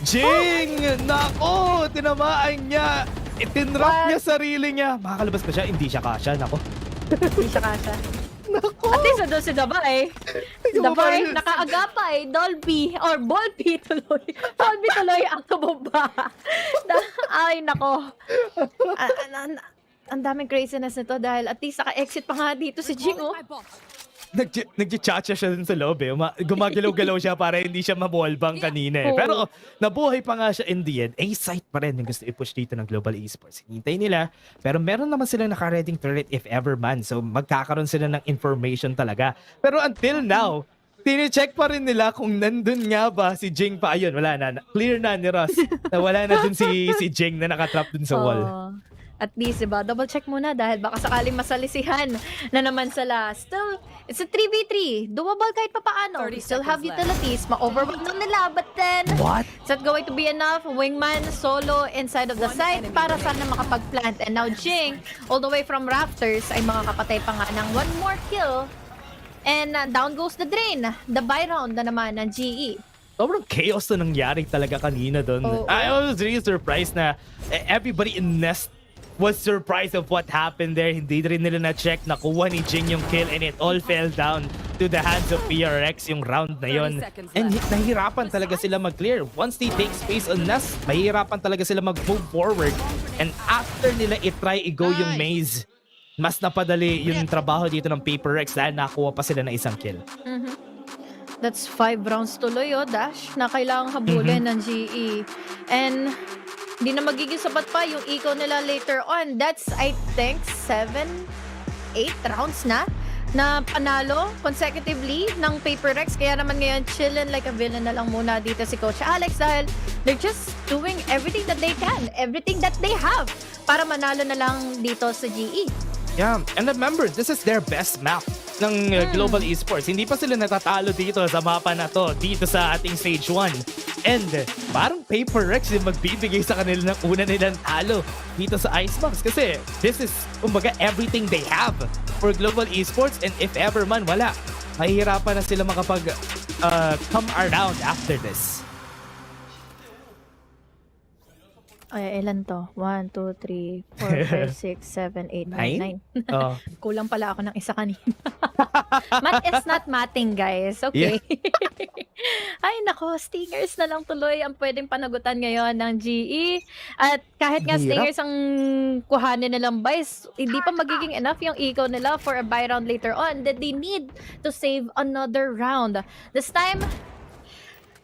Jing! Nako! Tinamaan niya. Itinrap niya sarili niya. Makakalabas ba siya? Hindi siya kasya. Nako. Hindi siya kasya. At least doon si Dabay. Si Dabay, nakaagapay. Dolby, or Bolby tuloy. Dolby tuloy ang tumumba. Ay, nako. Ang daming craziness nito dahil at least naka-exit pa nga dito si Jing, oh. Nagchichacha siya dun sa loob eh. Gumagalaw-galaw siya para hindi siya maballbang kanina eh. Pero nabuhay pa nga siya in the end. A-site pa rin yung gusto i-push dito ng Global Esports. Hintay nila. Pero meron naman silang naka-reading turret if ever man. So magkakaroon sila ng information talaga. Pero until now, tine-check pa rin nila kung nandun nga ba si Jing pa. Ayun, wala na. Clear na ni Ross. Na wala na dun si Jing na nakatrap dun sa wall. At least, diba, double check muna dahil baka sakaling masalisihan na naman sila. Still, it's a 3v3. Doable kahit papaano. We still have utilities. Ma-overwhelm na nila. But then, is that going to be enough? Wingman solo inside of the site para sana makapag-plant. And now Jing, all the way from Rafters, ay makakapatay pa nga ng one more kill. And down goes the drain. The buy round na naman ng GE. Sobrang chaos na nangyari talaga kanina doon. I was really surprised na everybody in Nest was surprised of what happened there. Hindi rin nila na-check. Nakuha ni Jing yung kill and it all fell down to the hands of PRX yung round na yon. And nahihirapan talaga sila mag-clear. Once they take space on Nest, mahihirapan talaga sila mag-move forward. And after nila i-try i-go yung maze, mas napadali yung trabaho dito ng PaperX dahil nakuha pa sila na isang kill. That's 5 rounds tuloy, Dash, na kailangang habulin ng GE. And hindi na magiging sapat pa yung eco nila later on. That's, I think, 7, 8 rounds na panalo consecutively ng PaperX. Kaya naman ngayon, chillin like a villain na lang muna dito si Coach Alex dahil they're just doing everything that they can, everything that they have para manalo na lang dito sa GE. Yeah, and remember, this is their best map ng Global Esports. Hindi pa sila natatalo dito sa mapa na to, dito sa ating stage 1. And parang PaperX yung magbibigay sa kanila ng una nilang talo dito sa Icebox. Kasi this is, kumbaga, everything they have for Global Esports. And if ever man, wala. Mahihirapan na sila makapag come around after this. Ay, ilan to? 1, 2, 3, 4, 5, 6, 7, 8, 9, 9. Kulang pala ako ng isa kanina. Math is not matting, guys. Okay. Yeah. Ay, nako. Stingers na lang tuloy ang pwedeng panagutan ngayon ng GE. At kahit nga Stingers ang kuhanin nilang buys, hindi pa magiging enough yung eco nila for a buy round later on. That they need to save another round. This time,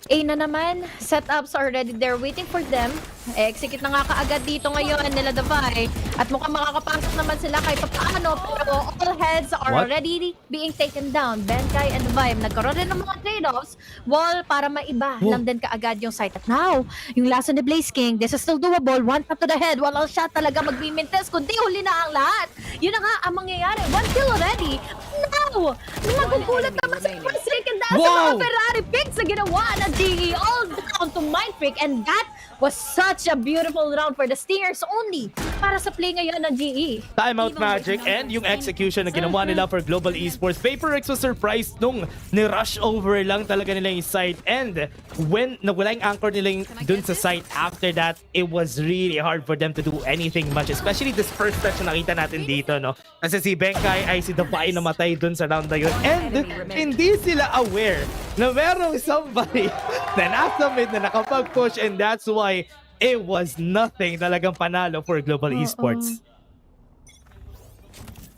A na naman, setups already there waiting for them. Execute na nga kaagad dito ngayon nila Davai. At mukhang makakapasok naman sila kahit paano. Pero all heads are already being taken down. Benkai and Davai, nagkaroon rin ng mga trade-offs. Wall para maiba lang din kaagad yung site. At now, yung laso ni Blaze King, this is still doable. One tap to the head. Walang shot talaga mag-mintes. Kundi huli na ang lahat. Yun na nga ang mangyayari. One kill already. Now, magugulat naman sa Forsaken dahil sa mga Ferrari picks na ginawa ng GE all down to Mindfreak. And that was such a beautiful round for the Stingers only para sa play ngayon ng GE. Timeout Magic and yung execution na ginawa nila for Global Esports. PaperX was surprised nung ni-rush over lang talaga nila yung site. And when nawala yung anchor nila dun sa site, after that, it was really hard for them to do anything much. Especially this first touch na nakita natin dito, no? Kasi si Benkai ay si Davai namatay dun sa round na yun. And hindi sila aware na merong somebody na nasa mid na nakapag-push, and that's why it was nothing talagang panalo for Global Esports.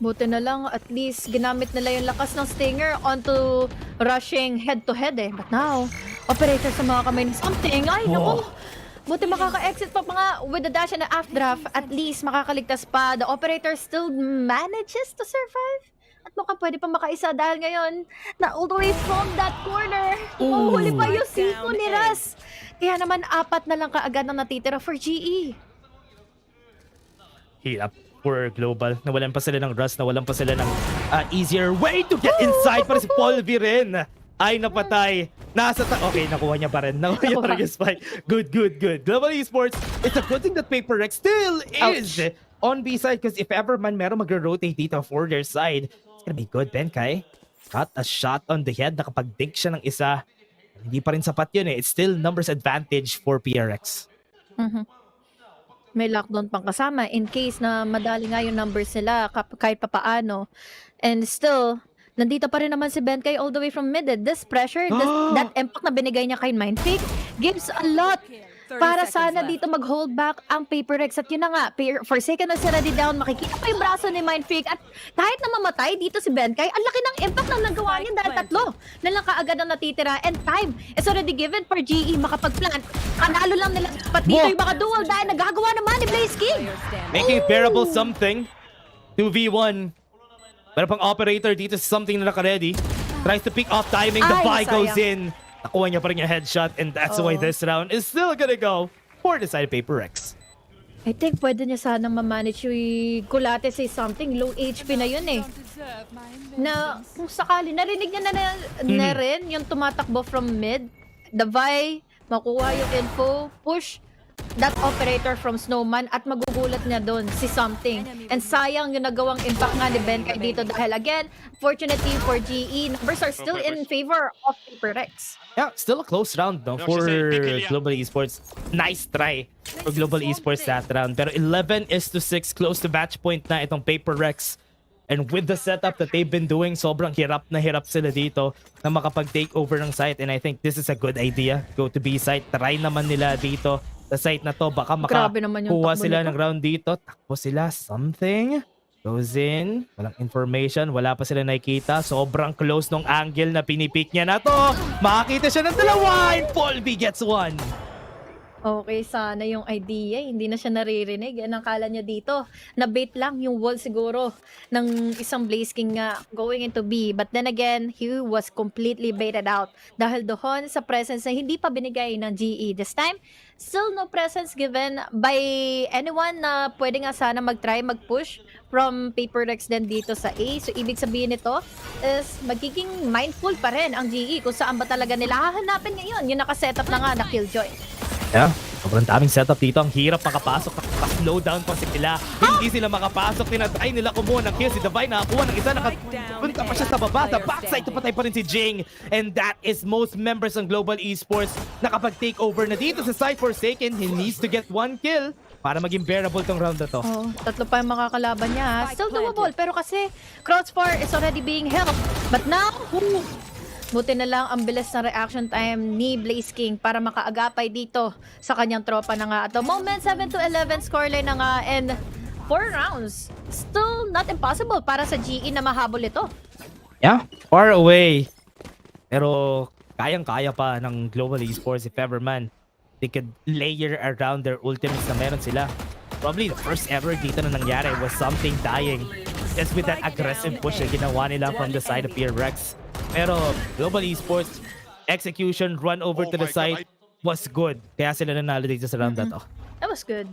Buti na lang, at least ginamit nila yung lakas ng Stinger onto rushing head-to-head eh. But now, operator sa mga kamay ni something. Ay, naku! Buti makaka-exit pa nga with the dash and the afdraft. At least makakaligtas pa. The operator still manages to survive. At mukhang pwede pa makaisa dahil ngayon na all the way from that corner. Huli pa yung Siko ni Ras. Kaya naman 4 na lang kaagad ang natitira for GE. Hirap for Global. Nawalan pa sila ng Rust, nawalan pa sila ng easier way to get inside para si Polvi rin. Ay, napatay. Okay, nakuha niya pa rin. Nakuha niya talaga spike. Good. Global Esports, it's a good thing that Paper Rex still is on B side because if ever man meron mag-rotate dito for their side, it's gonna be good, Benkay. Got a shot on the head. Nakapag-dink siya ng isa. Hindi pa rin sapat yun eh. It's still numbers advantage for PRX. May lockdown pang kasama in case na madali nga yung numbers nila kahit papaano. And still, nandito pa rin naman si Benkay all the way from mid. This pressure, that impact na binigay niya kay Mindfake gives a lot para sana dito mag-hold back ang Paper Rex. At yun na nga, Forsaken na si Ready Down, makikita pa yung braso ni Mindfake. At kahit na mamatay dito si Benkay, ang laki ng impact na nagawa niya dahil 3 na lang kaagad ang natitira. And time is already given for GE makapag-plant. Kanalo lang nila pat dito yung mga dual dahil nagagawa naman ni Blaze King. Making bearable something. 2v1. Pero pang operator dito si something na naka-ready. Tries to pick off timing. The buy goes in. Nakuha niya pa rin yung headshot and that's why this round is still gonna go for the side of Paper Rex. I think pwede niya sanang ma-manage yung kulate say something. Low HP na yun eh. Na kung sakali, narinig niya na rin yung tumatakbo from mid. The buy, makuha yung info, push that operator from Snowman at magugulat niya doon si something. And sayang yung nagawang impact nga ni Benkay dito dahil again, fortunately for GE, numbers are still in favor of Paper Rex. Yeah, still a close round no, for Global Esports. Nice try for Global Esports that round. Pero 11-6, close to match point na itong Paper Rex. And with the setup that they've been doing, sobrang hirap na hirap sila dito na makapag-take over ng site. And I think this is a good idea. Go to B site. Try naman nila dito sa site na to. Baka makakuha sila ng round dito. Takbo sila. Something goes in. Walang information. Wala pa sila nakikita. Sobrang close nung angle na pinipik niya na to. Makakita siya ng 2 and Polvi gets 1. Okay, sana yung idea. Hindi na siya naririnig. Yan ang kala niya dito. Na-bait lang yung wall siguro ng isang Blaze King nga going into B. But then again, he was completely baited out. Dahil doon sa presence na hindi pa binigay ng GE. This time, still no presence given by anyone na pwede nga sana mag-try, mag-push from Paper Rex din dito sa A. So, ibig sabihin nito is magiging mindful pa rin ang GE kung saan ba talaga nila hahanapin ngayon. Yung nakasetup na nga na Killjoy. Yeah, sobrang daming setup dito. Ang hirap makapasok. Nakaka-slow down pa sila. Hindi sila makapasok. Tinatry nila kumuha ng kill. Si Divine nakakuha ng isa. Nakapunta pa siya sa baba. Sa backside, napatay pa rin si Jing. And that is most members ng Global Esports nakapag-take over na dito sa side. Forsaken. He needs to get 1 kill para maging bearable tong round na to. 3 pa yung makakalaban niya. Still doable. Pero kasi Crossfire is already being helped. But now, buti na lang ang bilis na reaction time ni Blaze King para makaagapay dito sa kanyang tropa na nga. At the moment, 7-11 scoreline na nga and 4 rounds. Still not impossible para sa GE na mahabol ito. Yeah, far away. Pero kayang-kaya pa ng Global Esports if ever man. They could layer around their ultimates na meron sila. Probably the first ever dito na nangyari was something dying. Just with that aggressive push na ginawa nila from the side of PRX. Pero Global Esports execution run over to the side was good. Kaya sila nanalo dito sa round na to. That was good.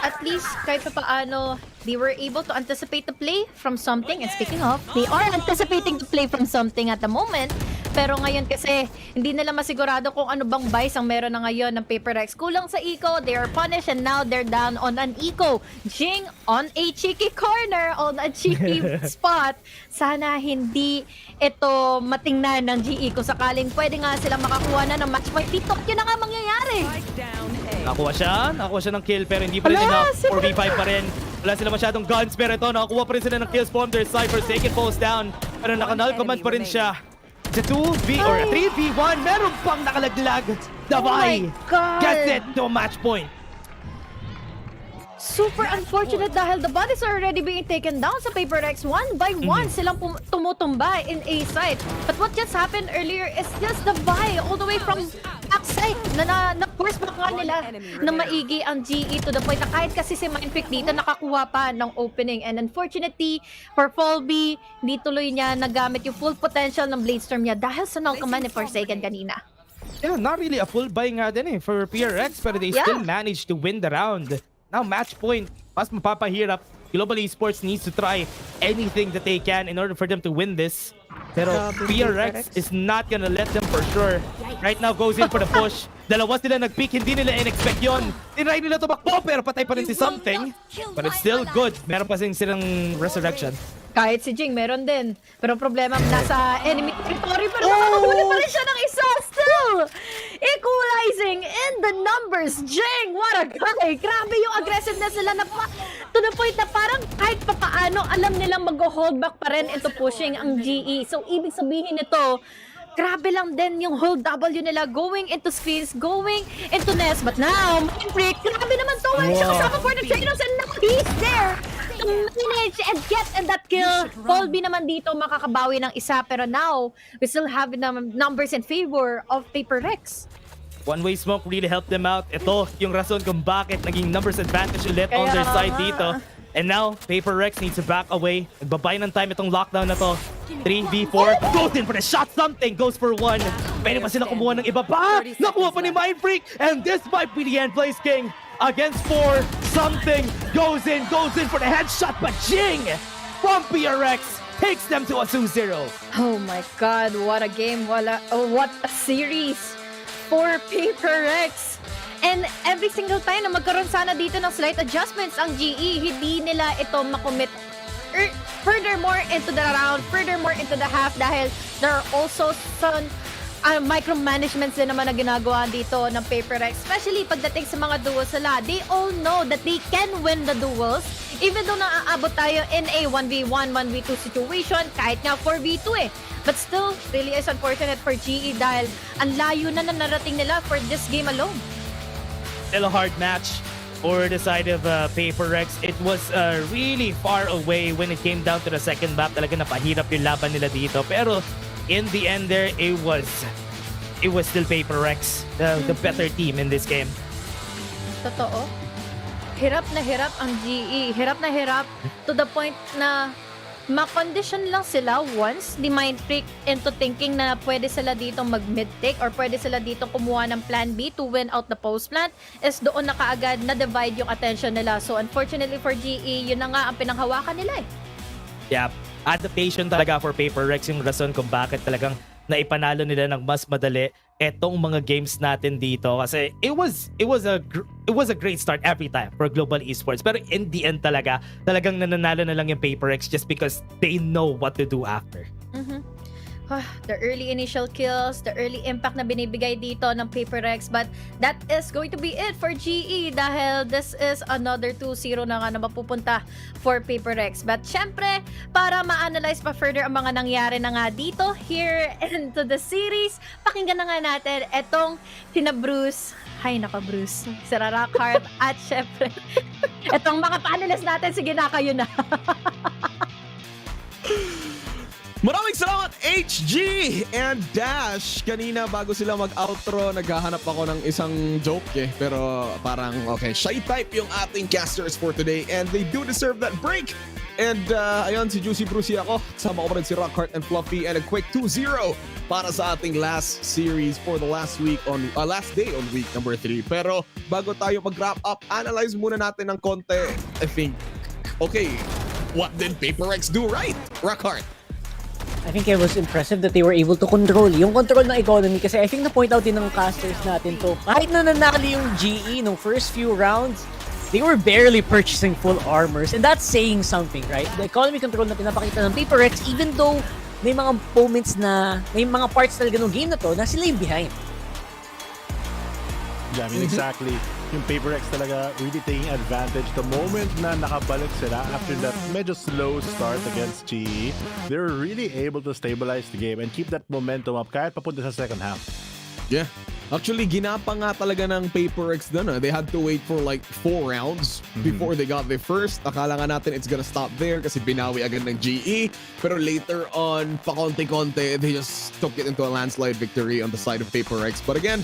At least kahit pa paano, they were able to anticipate the play from something. And speaking of, they are anticipating the play from something at the moment. Pero ngayon kasi, hindi nila masigurado kung ano bang buys ang meron na ngayon ng Paper Rex. Kulang sa eco, they are punished and now they're down on an eco. Jing on a cheeky corner, on a cheeky spot. Sana hindi ito matingnan ng GE kung sakaling pwede nga silang makakuha na ng match point. TikTok, yun na nga mangyayari. Nakakuha siya ng kill pero hindi pa rin enough. 4v5 pa rin. Wala sila masyadong guns pero ito, nakakuha pa rin sila ng kills from their side. Forsaken falls down. Pero naka-null command pa rin siya. Sa 2v or 3v1, meron pang nakalaglag. Davai gets it to match point. super unfortunate dahil the bodies are already being taken down sa Paper Rex. One by one silang tumutumba in A site. But what just happened earlier is just the buy all the way from backside na force back nga nila na maigi ang GE to the point na kahit kasi si Mindfreak dito nakakuha pa ng opening. And unfortunately for Folby, hindi tuloy niya nagamit yung full potential ng Bladestorm niya dahil sa null command ni Forsaken kanina. Yeah, not really a full buy nga din for PRX, pero they still managed to win the round. Now match point, mas mapapahirap. Global Esports needs to try anything that they can in order for them to win this. Pero PRX is not gonna let them for sure. Right now goes in for the push. Dalawa sila nag-peek, hindi nila in-expect yun. Tinry nila tumakbo pero patay pa rin si Something. But it's still good. Meron pa silang resurrection. Kahit si Jing, meron din. Pero problema, nasa enemy territory. Pero makakahuli pa rin siya ng isa. Still, equalizing in the numbers. Jing, what a guy. Grabe yung aggressiveness nila na to the point na parang kahit papaano, alam nilang mag-hold back pa rin into pushing ang GE. So, ibig sabihin nito, grabe lang din yung hold W nila going into screens, going into nest. But now, Mindfreak, grabe naman to. Wala siya kasama for the trainers and now he's there to manage and get in that kill. Colby naman dito makakabawi ng isa. Pero now, we still have numbers in favor of Paper Rex. One-way smoke really helped them out. Ito yung rason kung bakit naging numbers advantage ulit on their side dito. And now, Paper Rex needs to back away. Nagbabay ng time itong lockdown na to. 3v4. Goes in for the shot. Something goes for one. Pwede pa sila kumuha ng iba pa. Nakuha pa ni Mindfreak. And this might be the end. Plays King against 4. Something goes in for the headshot. But Jing from PRX takes them to a 2-0. Oh my God, what a game. What a series for Paper Rex. And every single time na magkaroon sana dito ng slight adjustments ang GE, hindi nila ito makommit furthermore into the round, furthermore into the half dahil there are also some micromanagements din naman na ginagawa dito ng Paper Rex, especially pagdating sa mga duels nila. They all know that they can win the duels even though naaabot tayo in a 1v1, 1v2 situation, kahit nga 4v2 eh. But still, really is unfortunate for GE dahil ang layo na narating nila for this game alone. Still a hard match for the side of Paper Rex. It was really far away when it came down to the second map. Talaga napahirap yung laban nila dito. Pero in the end there, it was still Paper Rex, the better team in this game. Totoo. Hirap na hirap ang GE. Hirap na hirap to the point na ma-condition lang sila once di Mindfreak into thinking na pwede sila dito mag-mid-take or pwede sila dito kumuha ng plan B to win out the post-plant is doon na kaagad na-divide yung attention nila. So unfortunately for GE, yun na nga ang pinanghawakan nila eh. Yeah, adaptation talaga for Paper Rex yung rason kung bakit talagang naipanalo nila ng mas madali etong mga games natin dito kasi it was a great start every time for Global Esports, pero in the end talagang nananalo na lang yung Paper Rex just because they know what to do after. The early initial kills, the early impact na binibigay dito ng Paper Rex, but that is going to be it for GE dahil this is another 2-0 na nga na mapupunta for Paper Rex. But syempre, para ma-analyze pa further ang mga nangyari na nga dito here into the series, pakinggan na nga natin etong tina Bruce. Hay naka Bruce, si Rarakart at syempre, etong mga panelists natin, sige na kayo na. Maraming salamat HG and Dash. Kanina bago sila mag-outro, naghahanap ako ng isang joke eh. Pero parang okay, shy type yung ating casters for today and they do deserve that break. And ayun, si Juicy Brucey ako. Sama ko pa rin si Rockhart and Fluffy and a quick 2-0 para sa ating last series for the last day on week number 3. Pero bago tayo mag-wrap up, analyze muna natin ng konti. I think, okay, what did Paper Rex do right? Rockhart. I think it was impressive that they were able to control yung control ng economy kasi I think na-point out din ng casters natin to. Kahit na nanali yung GE nung first few rounds, they were barely purchasing full armors and that's saying something, right? The economy control na pinapakita ng Paper Rex even though may mga moments na, may mga parts talaga ng game na to na sila yung behind. Yeah, I mean, exactly. Yung Paper Rex talaga really taking advantage. The moment na nakabalik sila after that medyo slow start against GE, they're really able to stabilize the game and keep that momentum up kahit papunta sa second half. Yeah. Actually, ginapa nga talaga ng PaperX dun. They had to wait for like 4 rounds before they got the first. Akala nga natin it's gonna stop there kasi binawi agad ng GE. Pero later on, pakonti-konti, they just took it into a landslide victory on the side of PaperX. But again,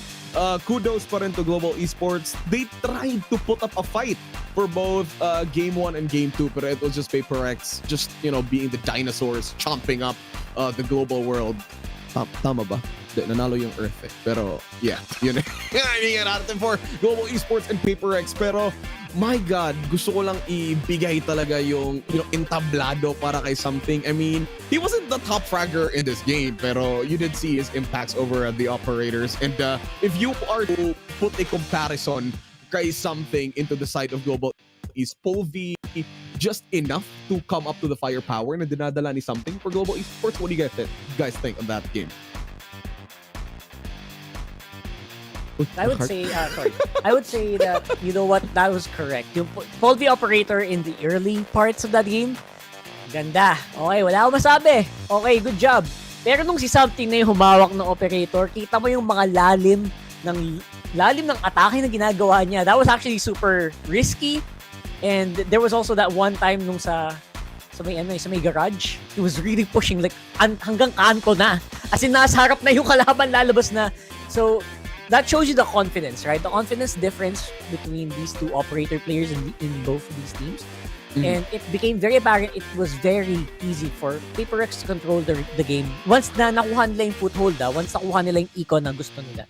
kudos pa rin to Global Esports. They tried to put up a fight for both Game 1 and Game 2, pero it was just PaperX just, being the dinosaurs, chomping up the global world. Tama ba? Nanalo yung Earth eh. Pero, yeah. Yun yan natin for Global Esports and PaperX. Pero, my God, gusto ko lang ibigay talaga yung entablado para kay something. I mean, he wasn't the top fragger in this game, pero you did see his impacts over at the operators. And if you are to put a comparison kay something into the side of Global, is Polvi just enough to come up to the firepower na dinadala ni something for Global Esports? What do you guys think of that game? I would say, I would say that, you know what, that was correct. Yung Polvi operator in the early parts of that game, ganda. Okay, wala akong masabi. Okay, good job. Pero nung si something na yung humawak ng operator, kita mo yung mga lalim ng atake na ginagawa niya. That was actually super risky. And there was also that one time nung sa may garage, he was really pushing like hanggang kanto na. As in, nasa harap na yung kalaban, lalabas na. So, that shows you the confidence, right? The confidence difference between these two operator players in both of these teams. And it became very apparent it was very easy for PaperX to control the game. Once na nakuha nila yung foothold, once nakuha nila yung eco na gusto nila.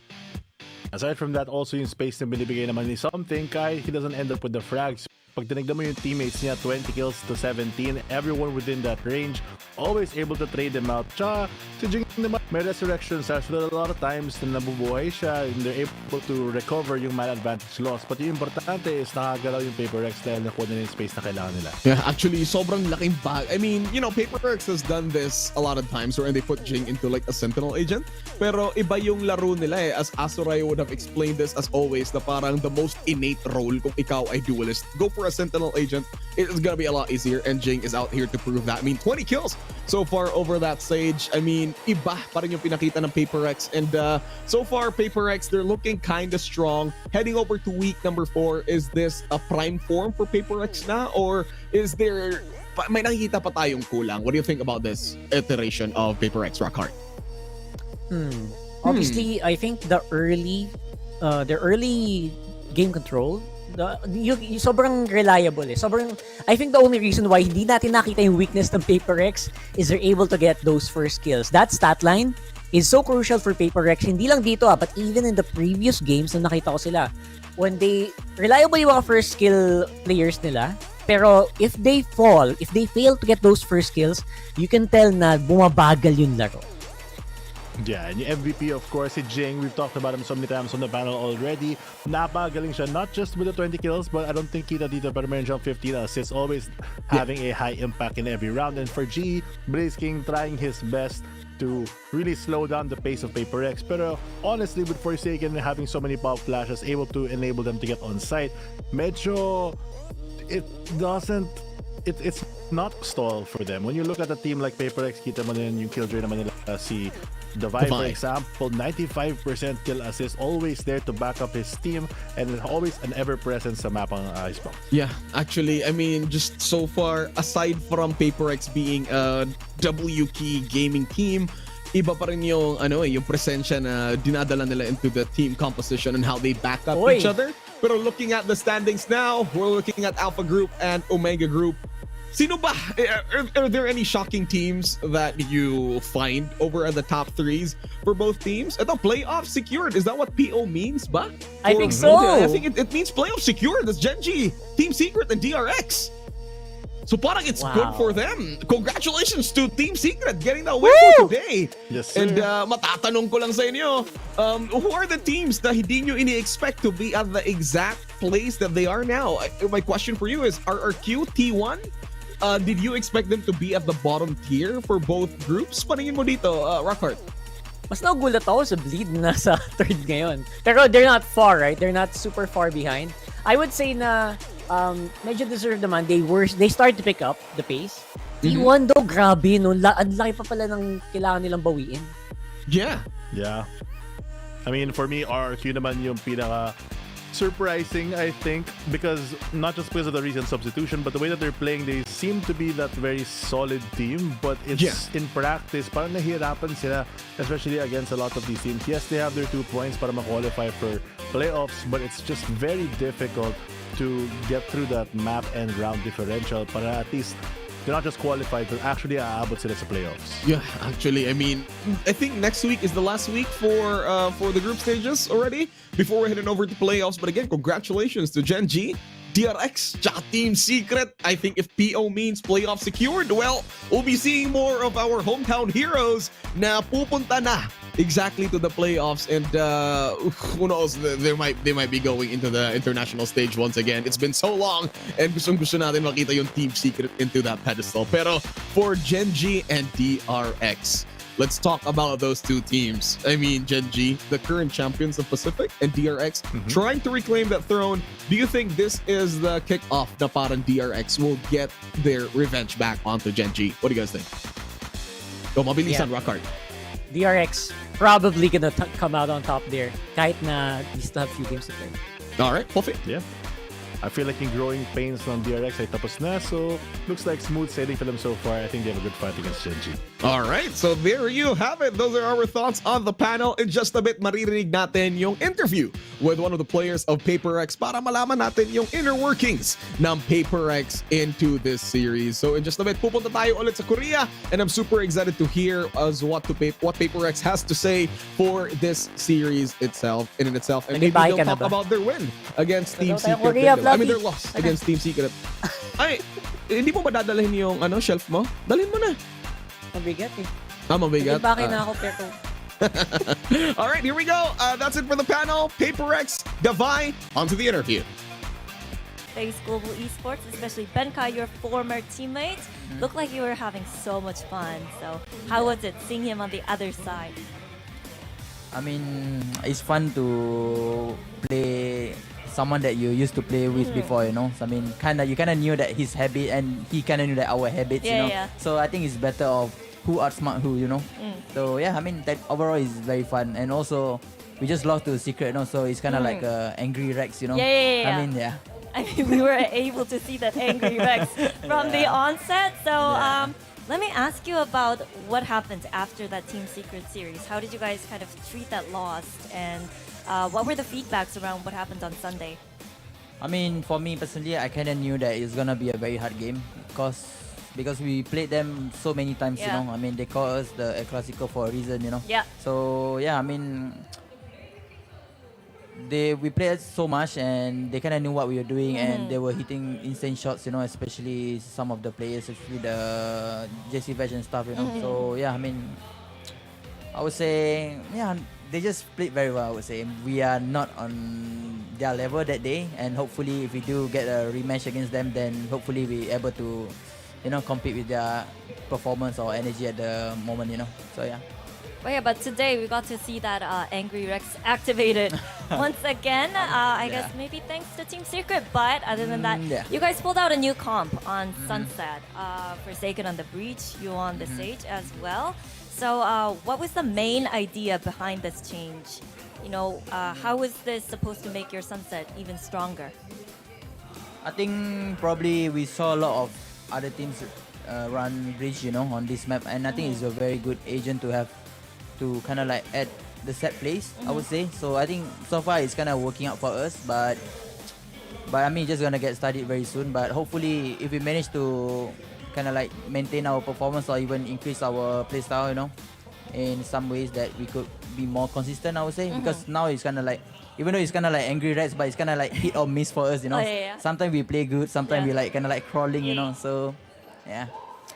Aside from that, also yung space na binibigay naman ni something, kahit he doesn't end up with the frags. Pag tinignan mo yung teammates niya, 20 kills to 17, everyone within that range, always able to trade them out. Tsaka, si Jing naman, may resurrection sash, but a lot of times na nabubuhay siya, and they're able to recover yung man advantage loss. But yung importante is nakagalaw yung PaperX dahil nakuha nila yung space na kailangan nila. Yeah, actually, sobrang laking bag. I mean, PaperX has done this a lot of times where they put Jing into like a sentinel agent. Pero iba yung laro nila eh. As Azuray would have explained this as always, na parang the most innate role kung ikaw ay duelist. Go for a sentinel agent, it's gonna be a lot easier, and Jing is out here to prove that. I mean, 20 kills so far over that stage. I mean, iba pa rin yung pinakita ng PaperX, and so far PaperX, they're looking kind of strong. Heading over to week number 4, is this a prime form for PaperX na, or is there may nakikita pa tayong kulang? What do you think about this iteration of PaperX, Rockhart? Obviously, I think the early game control, yung sobrang reliable eh. I think the only reason why hindi natin nakita yung weakness ng PaperX is they're able to get those first kills. That stat line is so crucial for PaperX. Hindi lang dito but even in the previous games na nakita ko sila. When reliable yung mga first kill players nila, pero if they fail to get those first kills, you can tell na bumabagal yung laro. Yeah, and yung MVP, of course, si Jing. We've talked about him so many times on the panel already. Napagaling siya, not just with the 20 kills, but I don't think kita dito, pero meron siyang 15 assists, always having a high impact in every round. And for G, Blaze King trying his best to really slow down the pace of PaperX. Pero honestly, with Forsaken having so many pop flashes, able to enable them to get on site, medyo, it's not stall for them. When you look at a team like PaperX, kita mo din yung killjoy naman nila si Divide, for example, 95% kill assist, always there to back up his team, and always an ever-present sa map ang Icebox. Yeah, actually, I mean, just so far, aside from PaperX being a W-key gaming team, iba pa rin yung, yung presensya na dinadala nila into the team composition and how they back up each other. Pero looking at the standings now, we're looking at Alpha Group and Omega Group. Sino ba? Are there any shocking teams that you find over at the top 3s for both teams? Ito, playoff secured. Is that what PO means ba? I think so. I think it means playoff secured. That's Genji, Team Secret, and DRX. So parang it's good for them. Congratulations to Team Secret getting that win for today. Yes, sir. And matatanong ko lang sa inyo, who are the teams that hindi nyo ini-expect to be at the exact place that they are now? My question for you is, are Q T1? Did you expect them to be at the bottom tier for both groups? Paningin mo dito, Rockhart. Mas nagulat ako sa Bleed na sa third ngayon. Pero they're not far, right? They're not super far behind. I would say na medyo deserved naman. They started to pick up the pace. T1 though, grabe no. Ang laki pa pala ng kailangan nilang bawiin. Yeah. Yeah. I mean, for me, RRQ naman yung pinaka surprising, I think, because not just because of the recent substitution, but the way that they're playing, they seem to be that very solid team, but it's in practice, parang nahihirapan sila, especially against a lot of these teams. Yes, they have their 2 points para ma-qualify for playoffs, but it's just very difficult to get through that map and round differential para at least they're not just qualified, but actually aabot sila sa playoffs. Yeah, actually, I mean, I think next week is the last week for the group stages already before we're heading over to playoffs. But again, congratulations to Gen G, DRX, tsaka Team Secret. I think if PO means playoff secured, well, we'll be seeing more of our hometown heroes na pupunta na exactly to the playoffs, and who knows, they might be going into the international stage once again. It's been so long, and gusto natin makita yung Team Secret into that pedestal. Pero for Gen G and DRX, let's talk about those two teams. I mean, Gen G, the current champions of Pacific, and DRX trying to reclaim that throne. Do you think this is the kickoff na parang DRX will get their revenge back onto Gen G? What do you guys think? Go, mabilisan, Rockhard. DRX probably gonna come out on top there kahit na we still have few games to play. All right, Puffy. Yeah. I feel like in growing pains on DRX ay tapos na, so looks like smooth sailing for them so far. I think they have a good fight against Gen G. All right, so there you have it. Those are our thoughts on the panel. In just a bit, maririnig natin yung interview with one of the players of PaperX para malaman natin yung inner workings ng PaperX into this series. So in just a bit, pupunta tayo ulit sa Korea, and I'm super excited to hear what PaperX has to say for this series itself. And maybe they'll talk about their win against Team Secret. I mean, their loss against Team Secret. Ay, hindi mo ba dadalhin yung shelf mo? Dalhin mo na. Mabigat eh. Mabigat. Bakit na ako pero all right, here we go. That's it for the panel. PaperX, Davai, onto the interview. Thanks, Global Esports, especially Benkai, your former teammate. Looked like you were having so much fun. So how was it seeing him on the other side? I mean, it's fun to play someone that you used to play with before, you know. So, I mean, you kinda knew that his habit, and he kinda knew that our habits, you know. Yeah. So I think it's better of who outsmart who, you know. So yeah, I mean, that overall is very fun, and also we just lost to Secret, you know. So it's kinda like angry Rex, you know. Yeah. I mean, yeah. I mean, we were able to see that angry Rex from the onset. So let me ask you about what happened after that Team Secret series. How did you guys kind of treat that loss, and what were the feedbacks around what happened on Sunday? I mean, for me personally, I kind of knew that it's gonna be a very hard game because we played them so many times, you know. I mean, they call us the El Clasico for a reason, you know. Yeah. So yeah, I mean, we played so much, and they kind of knew what we were doing, and they were hitting insane shots, you know, especially some of the players, especially the JC Veg and stuff, you know. So yeah, I mean, I would say, yeah, they just played very well, I would say. We are not on their level that day, and hopefully if we do get a rematch against them, then hopefully we're able to, you know, compete with their performance or energy at the moment, you know. So yeah. Well, yeah, but today we got to see that Angry Rex activated once again. I guess maybe thanks to Team Secret. But other than that, you guys pulled out a new comp on Sunset. Forsaken on the Breach, you on the Sage as well. So what was the main idea behind this change? You know, how was this supposed to make your Sunset even stronger? I think probably we saw a lot of other teams run Breach, you know, on this map. And I think it's a very good agent to have to kind of like add the set plays, I would say. So I think so far it's kind of working out for us, but I mean, just gonna get started very soon. But hopefully, if we manage to kind of like maintain our performance or even increase our play style, you know, in some ways that we could be more consistent, I would say. Because now it's kind of like, even though it's kind of like Angry Reds, but it's kind of like hit or miss for us, you know. Sometimes we play good, sometimes we like kind of like crawling, you know. So yeah.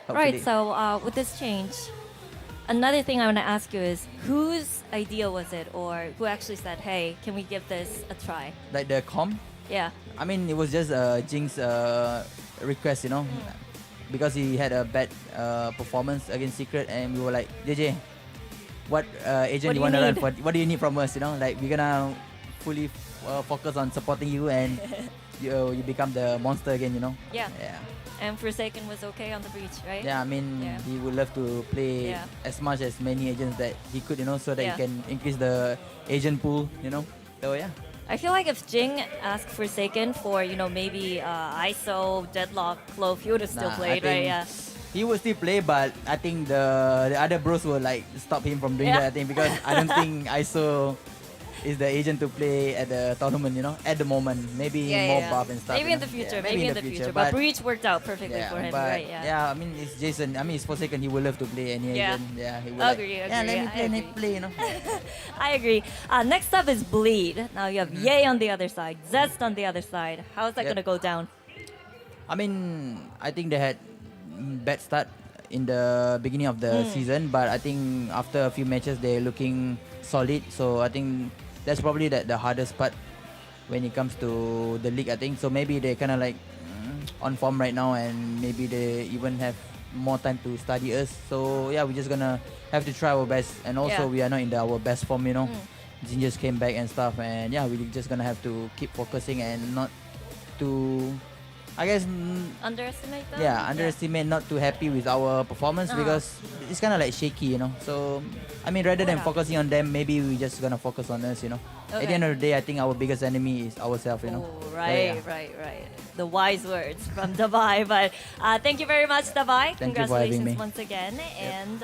Hopefully. Right. So with this change, another thing I want to ask you is, whose idea was it, or who actually said, hey, can we give this a try? Like the comp? Yeah. I mean, it was just Jing's request, you know, because he had a bad performance against Secret, and we were like, JJ, what agent you want to run for? What do you need from us, you know? Like, we're gonna fully focus on supporting you, and you become the monster again, you know. Yeah. Yeah. And Forsaken was okay on the breach, right? Yeah, I mean, Yeah. he would love to play Yeah. as much as many agents that he could, you know, so that Yeah. he can increase the agent pool, you know. So yeah. I feel like if Jing asked Forsaken for, maybe ISO, Deadlock, Clove, he would have still Nah, I played, right? think Yeah. He will still play, but I think the other bros will like stop him from doing Yeah. that. I think because I don't think ISO is the agent to play at the tournament. You know, at the moment, maybe more buff and stuff. Maybe you in the know? future, Yeah, maybe in the future. But Breach worked out perfectly yeah, for him, but right? Yeah. I mean, it's Jason. I mean, it's Forsaken. He will love to play any Yeah. agent. Yeah, he will. Agree, Yeah, let me I play, let me agree. play. You know. I agree. Next up is Bleed. Now you have Ye on the other side, Zest on the other side. How is that Yep. going to go down? I mean, I think they had bad start in the beginning of the season, but I think after a few matches they're looking solid. So I think that's probably the hardest part when it comes to the league. I think so. Maybe they kind of like on form right now, and maybe they even have more time to study us. So yeah, we're just gonna have to try our best. And also Yeah. we are not in our best form, you know. Jin just came back and stuff, and yeah, we're just gonna have to keep focusing and not to, I guess, Underestimate them? yeah, underestimate, not too happy with our performance because it's kind of like shaky, you know. So, I mean, rather than focusing on them, maybe we just gonna focus on us, you know. At the Okay. end of the day, I think our biggest enemy is ourselves, you know. Oh, So, right, yeah. right. The wise words from Davai. But thank you very much, Davai. Thank you for having Congratulations me. once again, and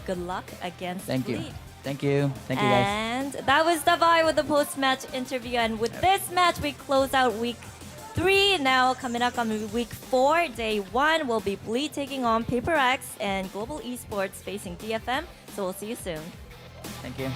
good luck against Thank you. Bleed. Thank you. Thank you, guys. And that was Davai with the post-match interview. And with this match, we close out week 3. Now, coming up on week 4, day 1, will be Bleed taking on Paper X and Global Esports facing DFM. So we'll see you soon. Thank you.